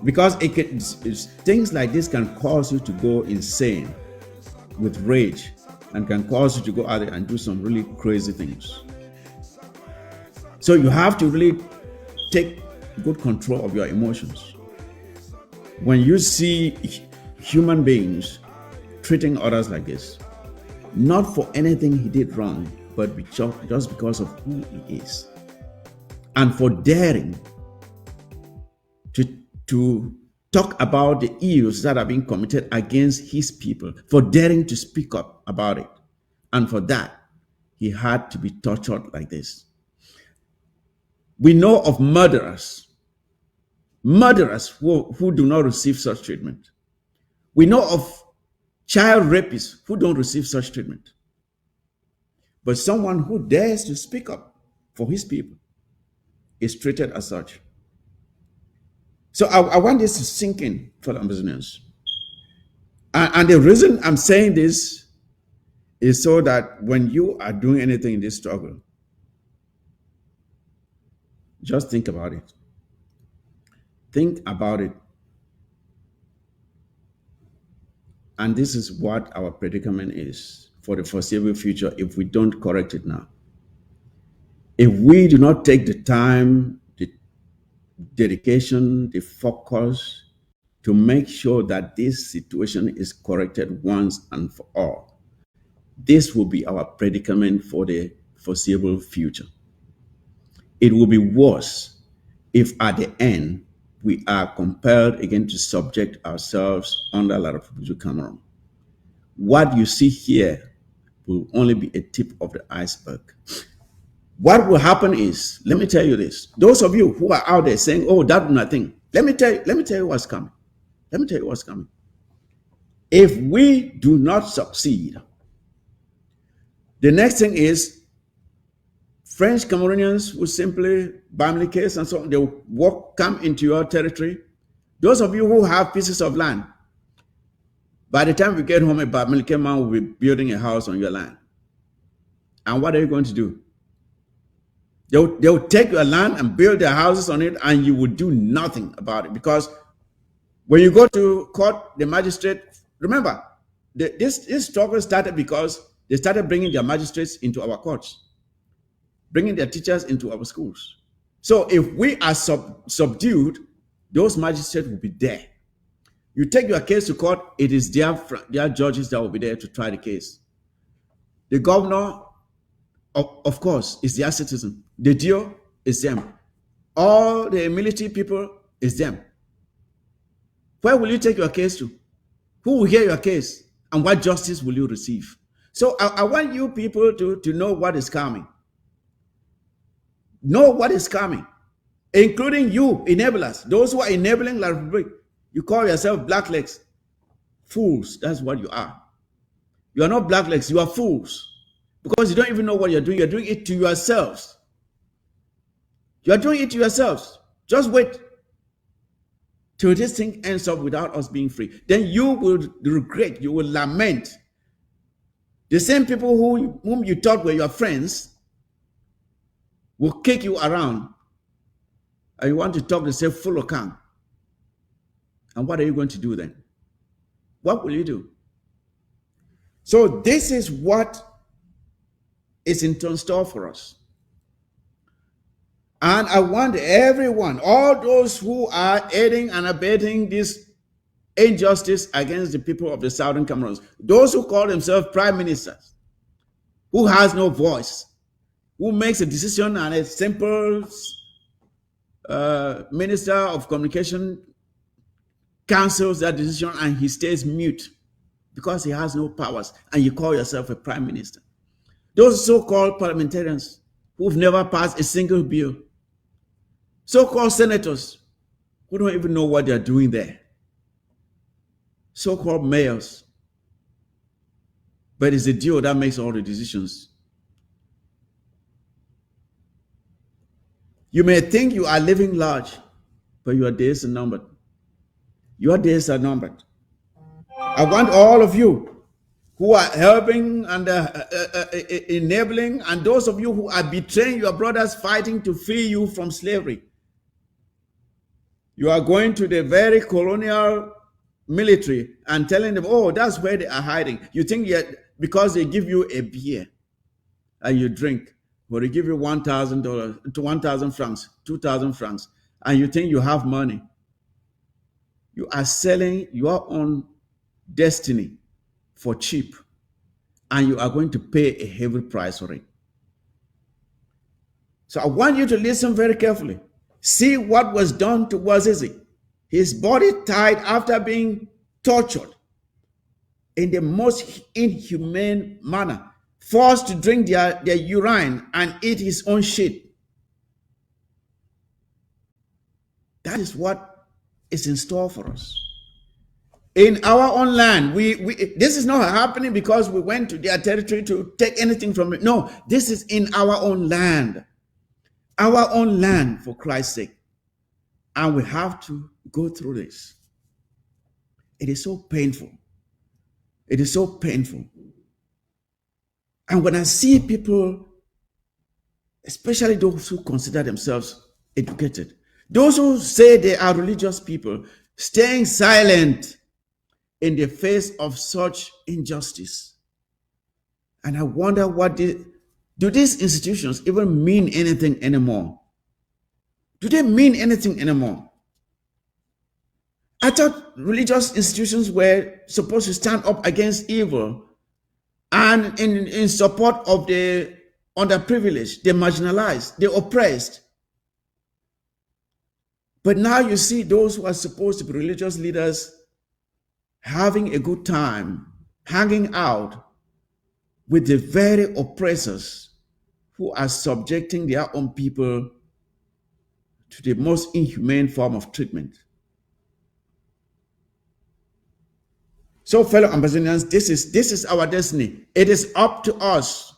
G: because things like this can cause you to go insane with rage and can cause you to go out there and do some really crazy things. So you have to really take good control of your emotions. When you see human beings treating others like this, not for anything he did wrong, but just because of who he is, and for daring to talk about the ills that are being committed against his people, for daring to speak up about it, and for that, he had to be tortured like this. We know of murderers who do not receive such treatment. We know of child rapists who don't receive such treatment. But someone who dares to speak up for his people is treated as such. So I want this to sink in, fellow Ambazonians. And the reason I'm saying this is so that when you are doing anything in this struggle, just think about it. Think about it. And this is what our predicament is for the foreseeable future if we don't correct it now. If we do not take the time, the dedication, the focus to make sure that this situation is corrected once and for all, this will be our predicament for the foreseeable future. It will be worse if at the end we are compelled again to subject ourselves under the Republic of Cameroon. What you see here will only be a tip of the iceberg. What will happen is, let me tell you this. Those of you who are out there saying, oh, that's nothing. Let me tell you what's coming. Let me tell you what's coming. If we do not succeed, the next thing is French Cameroonians will simply bam case and so on. They will come into your territory. Those of you who have pieces of land, by the time we get home, a Bamileke man will be building a house on your land. And what are you going to do? They'll take your land and build their houses on it, and you will do nothing about it. Because when you go to court, the magistrate, remember, this struggle started because they started bringing their magistrates into our courts, bringing their teachers into our schools. So if we are subdued, those magistrates will be there. You take your case to court, it is their judges that will be there to try the case. The governor, of course, is their citizen. The DO is them. All the military people is them. Where will you take your case to? Who will hear your case? And what justice will you receive? So I want you people to know what is coming. Know what is coming, including you, enablers, those who are enabling La Republique. You call yourself blacklegs. Fools, that's what you are. You are not blacklegs, you are fools. Because you don't even know what you're doing. You're doing it to yourselves. You're doing it to yourselves. Just wait till this thing ends up without us being free. Then you will regret, you will lament. The same people whom you thought were your friends will kick you around. And you want to talk to say full account. And what are you going to do then? What will you do? So this is what is in store for us. And I want everyone, all those who are aiding and abetting this injustice against the people of the Southern Cameroon, those who call themselves prime ministers, who has no voice, who makes a decision and a simple minister of communication cancels that decision and he stays mute because he has no powers, and you call yourself a prime minister. Those so-called parliamentarians who've never passed a single bill, so-called senators who don't even know what they're doing there, so-called mayors, but it's the deal that makes all the decisions. You may think you are living large, but your days are numbered. Your days are numbered. I want all of you who are helping and enabling, and those of you who are betraying your brothers fighting to free you from slavery. You are going to the very colonial military and telling them, oh, that's where they are hiding. You think yet because they give you a beer and you drink, or they give you $1,000 to 1,000 francs, 2,000 francs, and you think you have money. You are selling your own destiny for cheap, and you are going to pay a heavy price for it. So I want you to listen very carefully. See what was done to Wazizi. His body tied after being tortured in the most inhumane manner, forced to drink their urine and eat his own shit. That is what is in store for us. In our own land, this is not happening because we went to their territory to take anything from it. No, this is in our own land. Our own land, for Christ's sake. And we have to go through this. It is so painful. It is so painful. And when I see people, especially those who consider themselves educated, those who say they are religious people, staying silent in the face of such injustice. And I wonder do these institutions even mean anything anymore? Do they mean anything anymore? I thought religious institutions were supposed to stand up against evil and in support of the underprivileged, the marginalized, the oppressed. But now you see those who are supposed to be religious leaders having a good time, hanging out with the very oppressors who are subjecting their own people to the most inhumane form of treatment. So, fellow Ambazonians, this is our destiny. It is up to us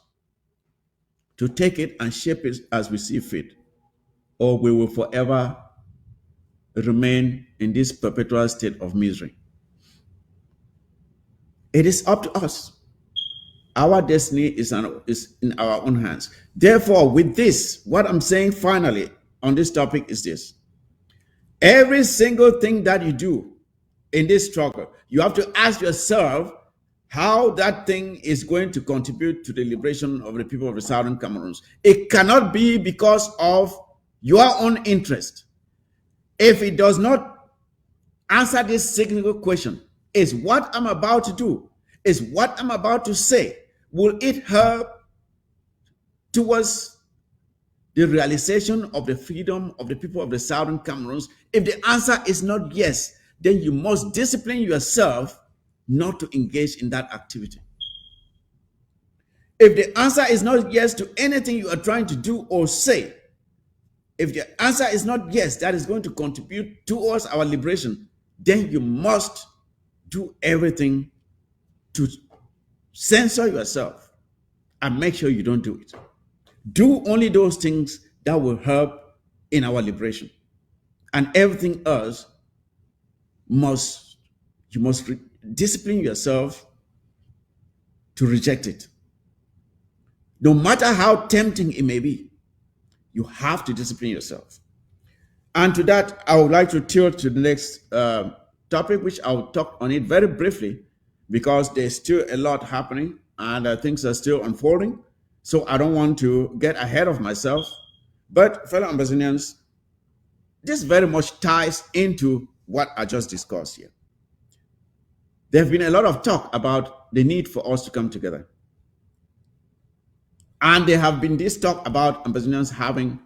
G: to take it and shape it as we see fit, or we will forever remain in this perpetual state of misery. It is up to us. Our destiny is in our own hands. Therefore, with this, what I'm saying finally on this topic is this. Every single thing that you do in this struggle, you have to ask yourself how that thing is going to contribute to the liberation of the people of the Southern Cameroons. It cannot be because of your own interest. If it does not answer this single question, is what I'm about to do, is what I'm about to say, will it help towards the realization of the freedom of the people of the Southern Cameroons? If the answer is not yes, then you must discipline yourself not to engage in that activity. If the answer is not yes to anything you are trying to do or say, if the answer is not yes, that is going to contribute towards our liberation, then you must do everything to censor yourself and make sure you don't do it. Do only those things that will help in our liberation. And everything else you must discipline yourself to reject it. No matter how tempting it may be, you have to discipline yourself. And to that, I would like to tilt to the next topic, which I'll talk on it very briefly, because there's still a lot happening and things are still unfolding. So I don't want to get ahead of myself. But fellow Ambazonians, this very much ties into what I just discussed here. There have been a lot of talk about the need for us to come together. And there have been this talk about Ambazonians having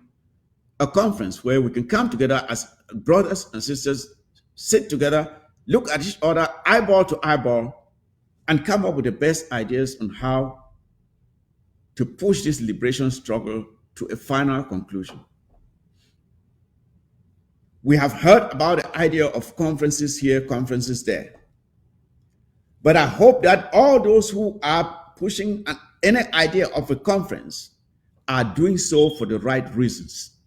G: a conference where we can come together as brothers and sisters, sit together, look at each other eyeball to eyeball, and come up with the best ideas on how to push this liberation struggle to a final conclusion. We have heard about the idea of conferences here, conferences there. But I hope that all those who are pushing any idea of a conference are doing so for the right reasons.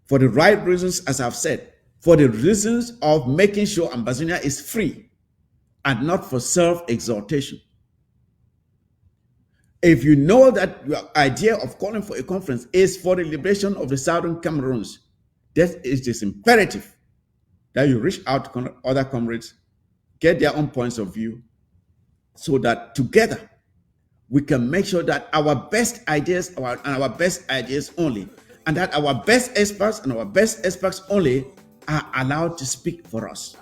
G: For the right reasons, as I've said, for the reasons of making sure Ambazonia is free and not for self-exaltation. If you know that your idea of calling for a conference is for the liberation of the Southern Cameroons, that is just imperative that you reach out to other comrades, get their own points of view, so that together we can make sure that our best ideas and our best ideas only, and that our best experts and our best experts only are allowed to speak for us.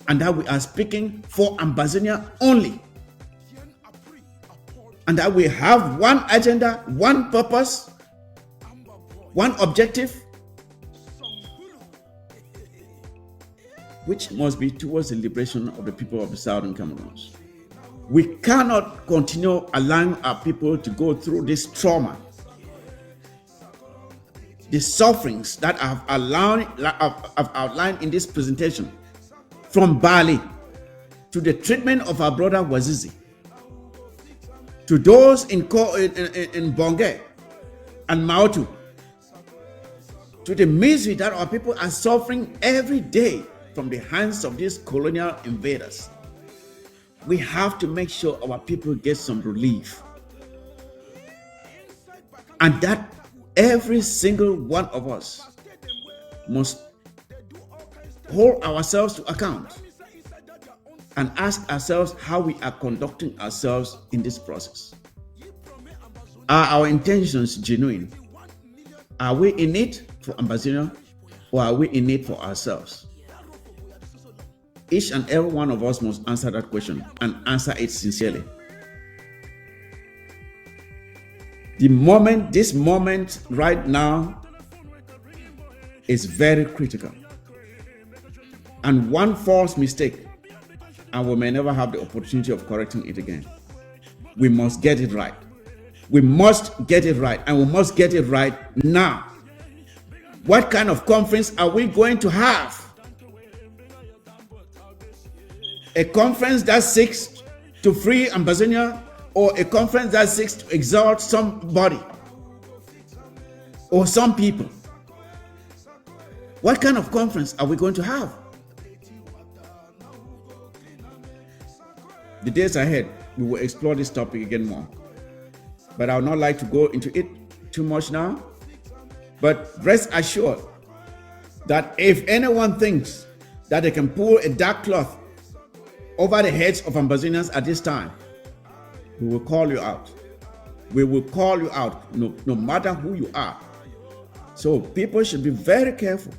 G: And that we are speaking for Ambazonia only. And that we have one agenda, one purpose, one objective, which must be towards the liberation of the people of the Southern Cameroons. We cannot continue allowing our people to go through this trauma, the sufferings that I've outlined in this presentation, from Bali to the treatment of our brother Wazizi, to those in Bonge and Mautu, to the misery that our people are suffering every day from the hands of these colonial invaders. We have to make sure our people get some relief. And that every single one of us must hold ourselves to account and ask ourselves how we are conducting ourselves in this process. Are our intentions genuine? Are we in it for Ambazonia, or are we in it for ourselves? Each and every one of us must answer that question and answer it sincerely. This moment right now is very critical. And one false mistake, and we may never have the opportunity of correcting it again. We must get it right. We must get it right, and we must get it right now. What kind of conference are we going to have? A conference that seeks to free Ambazonia, or a conference that seeks to exalt somebody or some people? What kind of conference are we going to have? The days ahead, we will explore this topic again more. But I would not like to go into it too much now. But rest assured that if anyone thinks that they can pull a dark cloth over the heads of Ambazonians at this time, we will call you out. We will call you out, no matter who you are. So people should be very careful.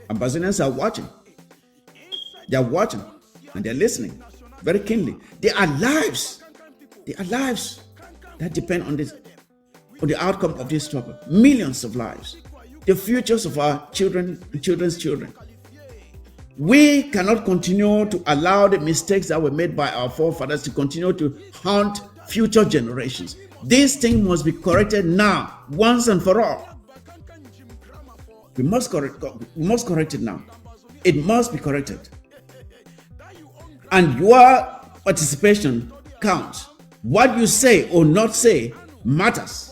G: Ambazonians are watching. They are watching and they're listening very keenly. There are lives. There are lives that depend on this, on the outcome of this struggle. Millions of lives. The futures of our children and children's children. We cannot continue to allow the mistakes that were made by our forefathers to continue to haunt future generations. This thing must be corrected now, once and for all. We must correct it now. It must be corrected. And your participation counts. What you say or not say matters.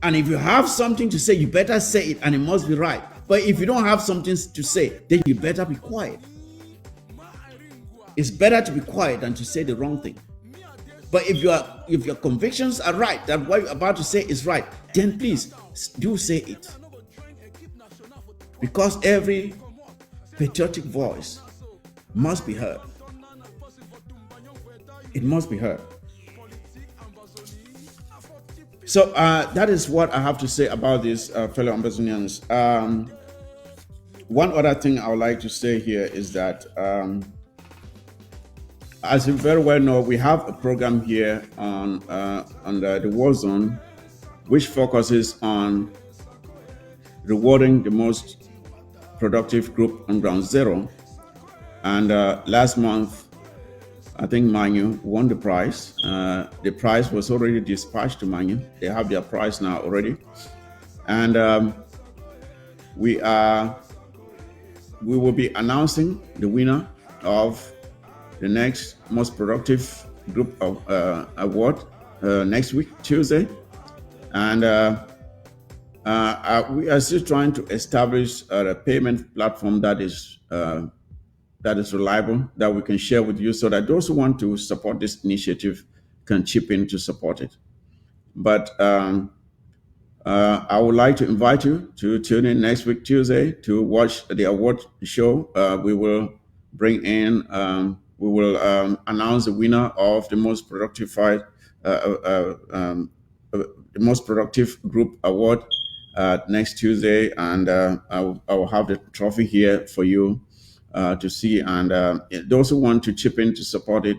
G: And if you have something to say, you better say it, and it must be right. But if you don't have something to say, then you better be quiet. It's better to be quiet than to say the wrong thing. But if your convictions are right, that what you're about to say is right, then please do say it. Because every patriotic voice must be heard. It must be heard. So that is what I have to say about this, fellow Ambazonians. One other thing I would like to say here is that, as you very well know, we have a program here on the War Zone, which focuses on rewarding the most productive group on Ground Zero. And last month, I think Manu won the prize. The prize was already dispatched to Manu. They have their prize now already. And we will be announcing the winner of the next most productive group of award next week, Tuesday. And we are still trying to establish a payment platform that is reliable, that we can share with you, so that those who want to support this initiative can chip in to support it. But I would like to invite you to tune in next week, Tuesday, to watch the award show. We will bring in, we will announce the winner of the most productive group award next Tuesday, and I will have the trophy here for you to see. And those who want to chip in to support it,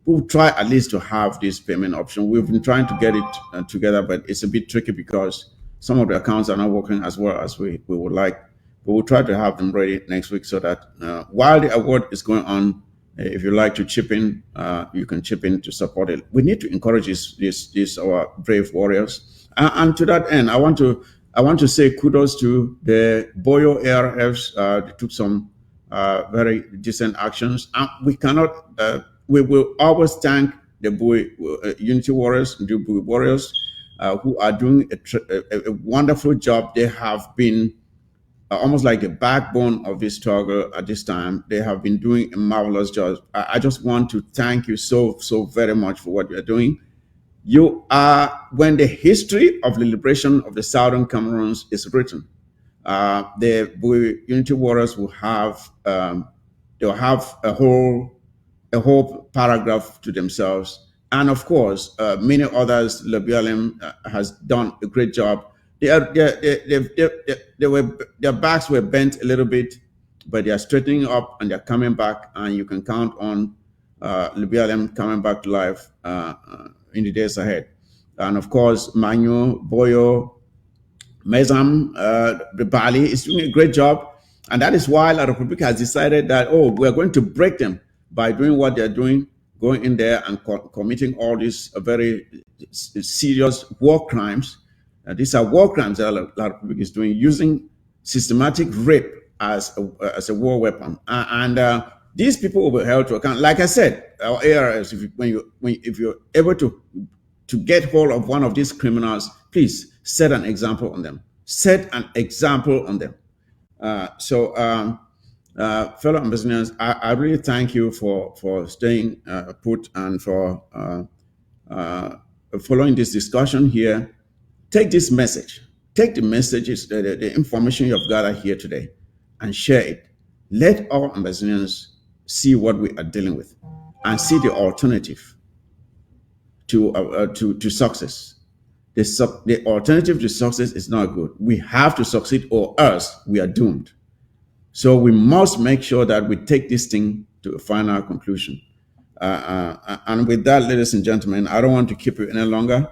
G: we'll try at least to have this payment option. We've been trying to get it together, but it's a bit tricky because some of the accounts are not working as well as we would like. But we'll try to have them ready next week, so that while the award is going on, if you like to chip in, you can chip in to support it. We need to encourage these our brave warriors. And to that end, I want to say kudos to the Boyo ARFs. They took some very decent actions. We will always thank the Unity Warriors, the Warriors, who are doing a wonderful job. They have been almost like the backbone of this struggle at this time. They have been doing a marvelous job. I just want to thank you so very much for what you are doing. You are, when the history of the liberation of the Southern Cameroons is written, the Unity Warriors will have they'll have a whole paragraph to themselves, and of course, many others. Lebualim has done a great job. Their backs were bent a little bit, but they are straightening up and they're coming back, and you can count on Lebualim coming back to life in the days ahead. And of course, Manu, Boyo, Mezam, Bali is doing a great job. And that is why La Republic has decided that, we're going to break them by doing what they're doing, going in there and committing all these very serious war crimes. These are war crimes that La Republic is doing, using systematic rape as a war weapon. These people will be held to account. Like I said, our ARS, if you're able to get hold of one of these criminals, please set an example on them. Set an example on them. Fellow Ambazonians, I really thank you for staying put and for following this discussion here. Take this message. Take the messages, the information you have gathered here today, and share it. Let all Ambazonians see what we are dealing with and see the alternative to success. The alternative to success is not good. We have to succeed, or else we are doomed. So we must make sure that we take this thing to a final conclusion. And with that, ladies and gentlemen, I don't want to keep you any longer.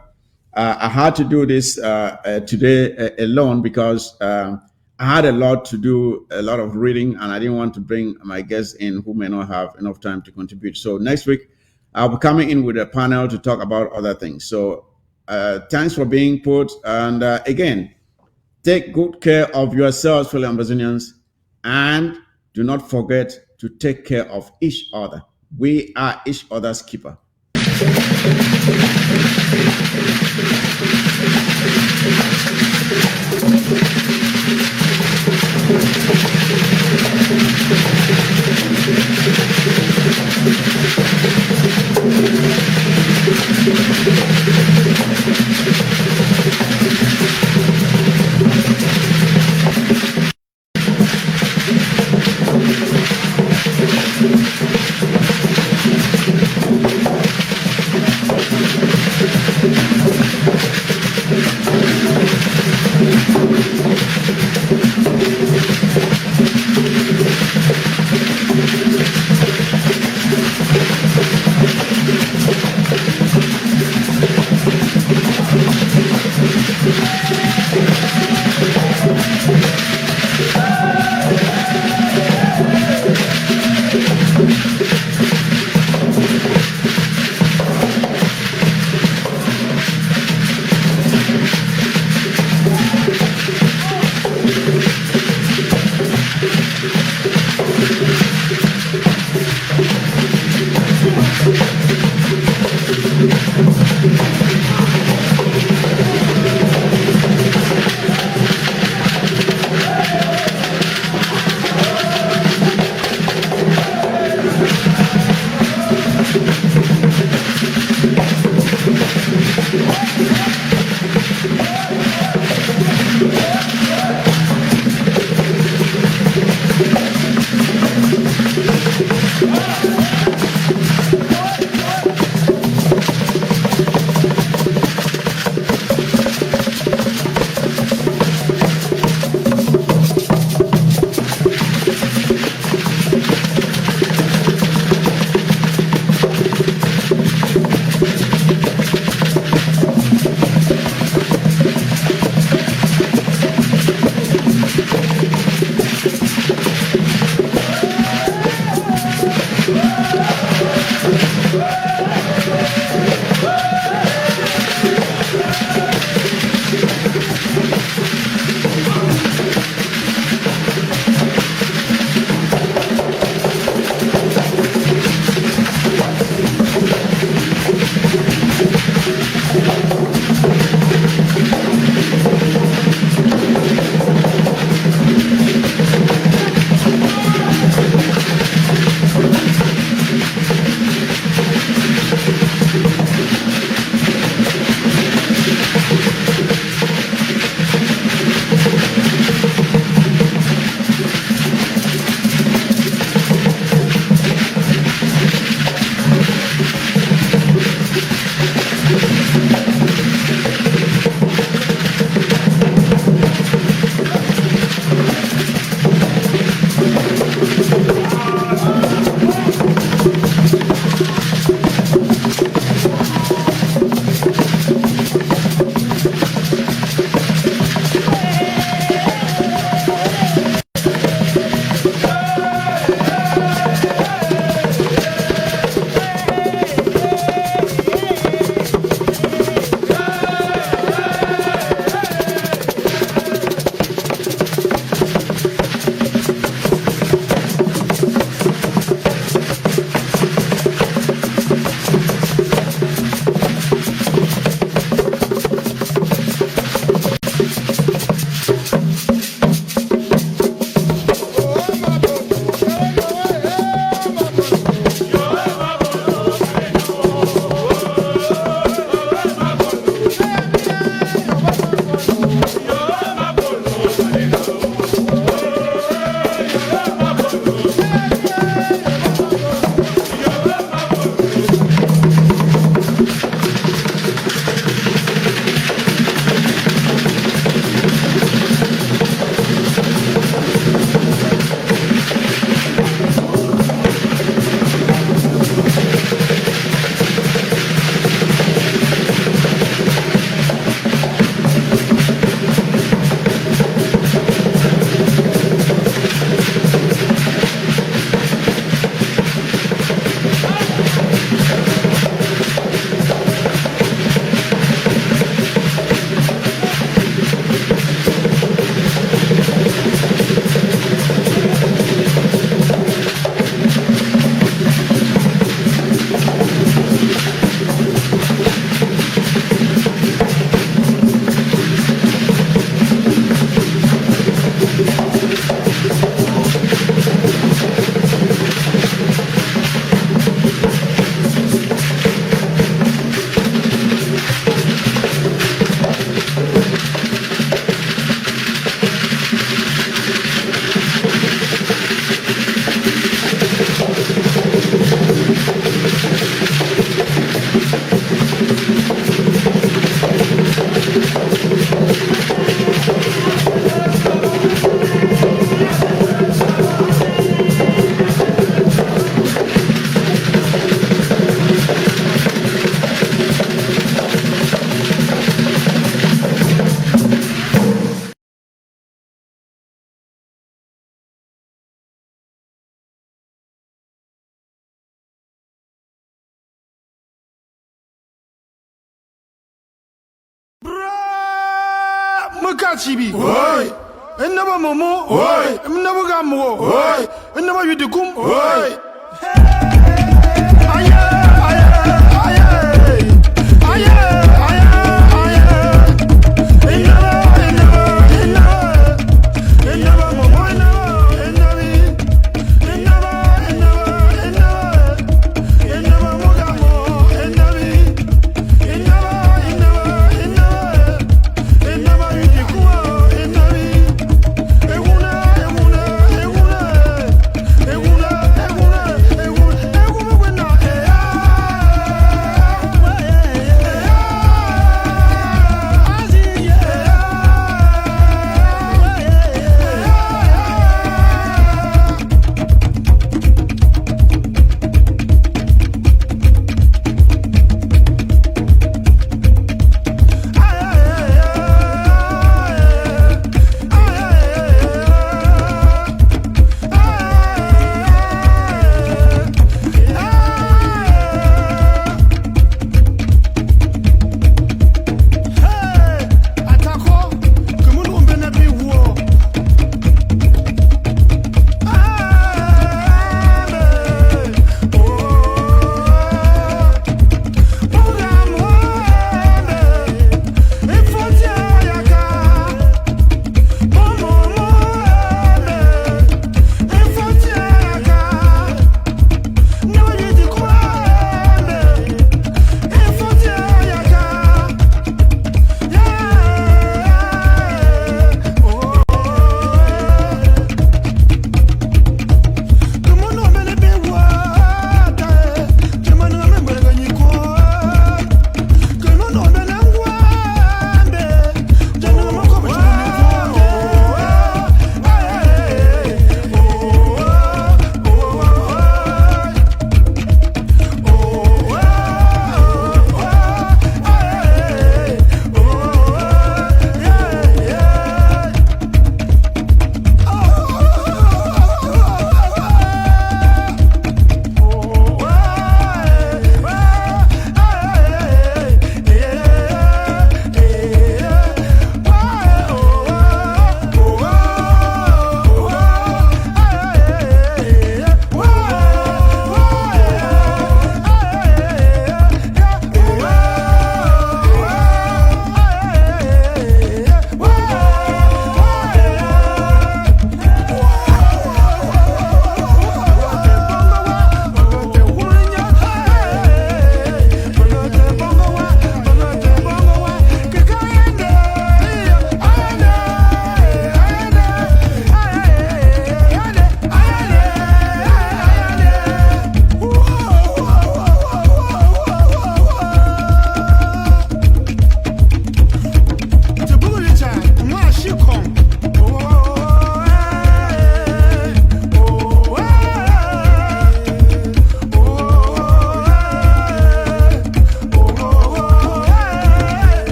G: I had to do this today alone because I had a lot to do, a lot of reading, and I didn't want to bring my guests in who may not have enough time to contribute. So next week, I'll be coming in with a panel to talk about other things. So thanks for being put. And again, take good care of yourselves, fellow Ambazonians, and do not forget to take care of each other. We are each other's keeper.
L: Ah! kachibi. Oi. Enaba momo. Oi. Enaba gamo. Oi. Enaba yudikum. Oi.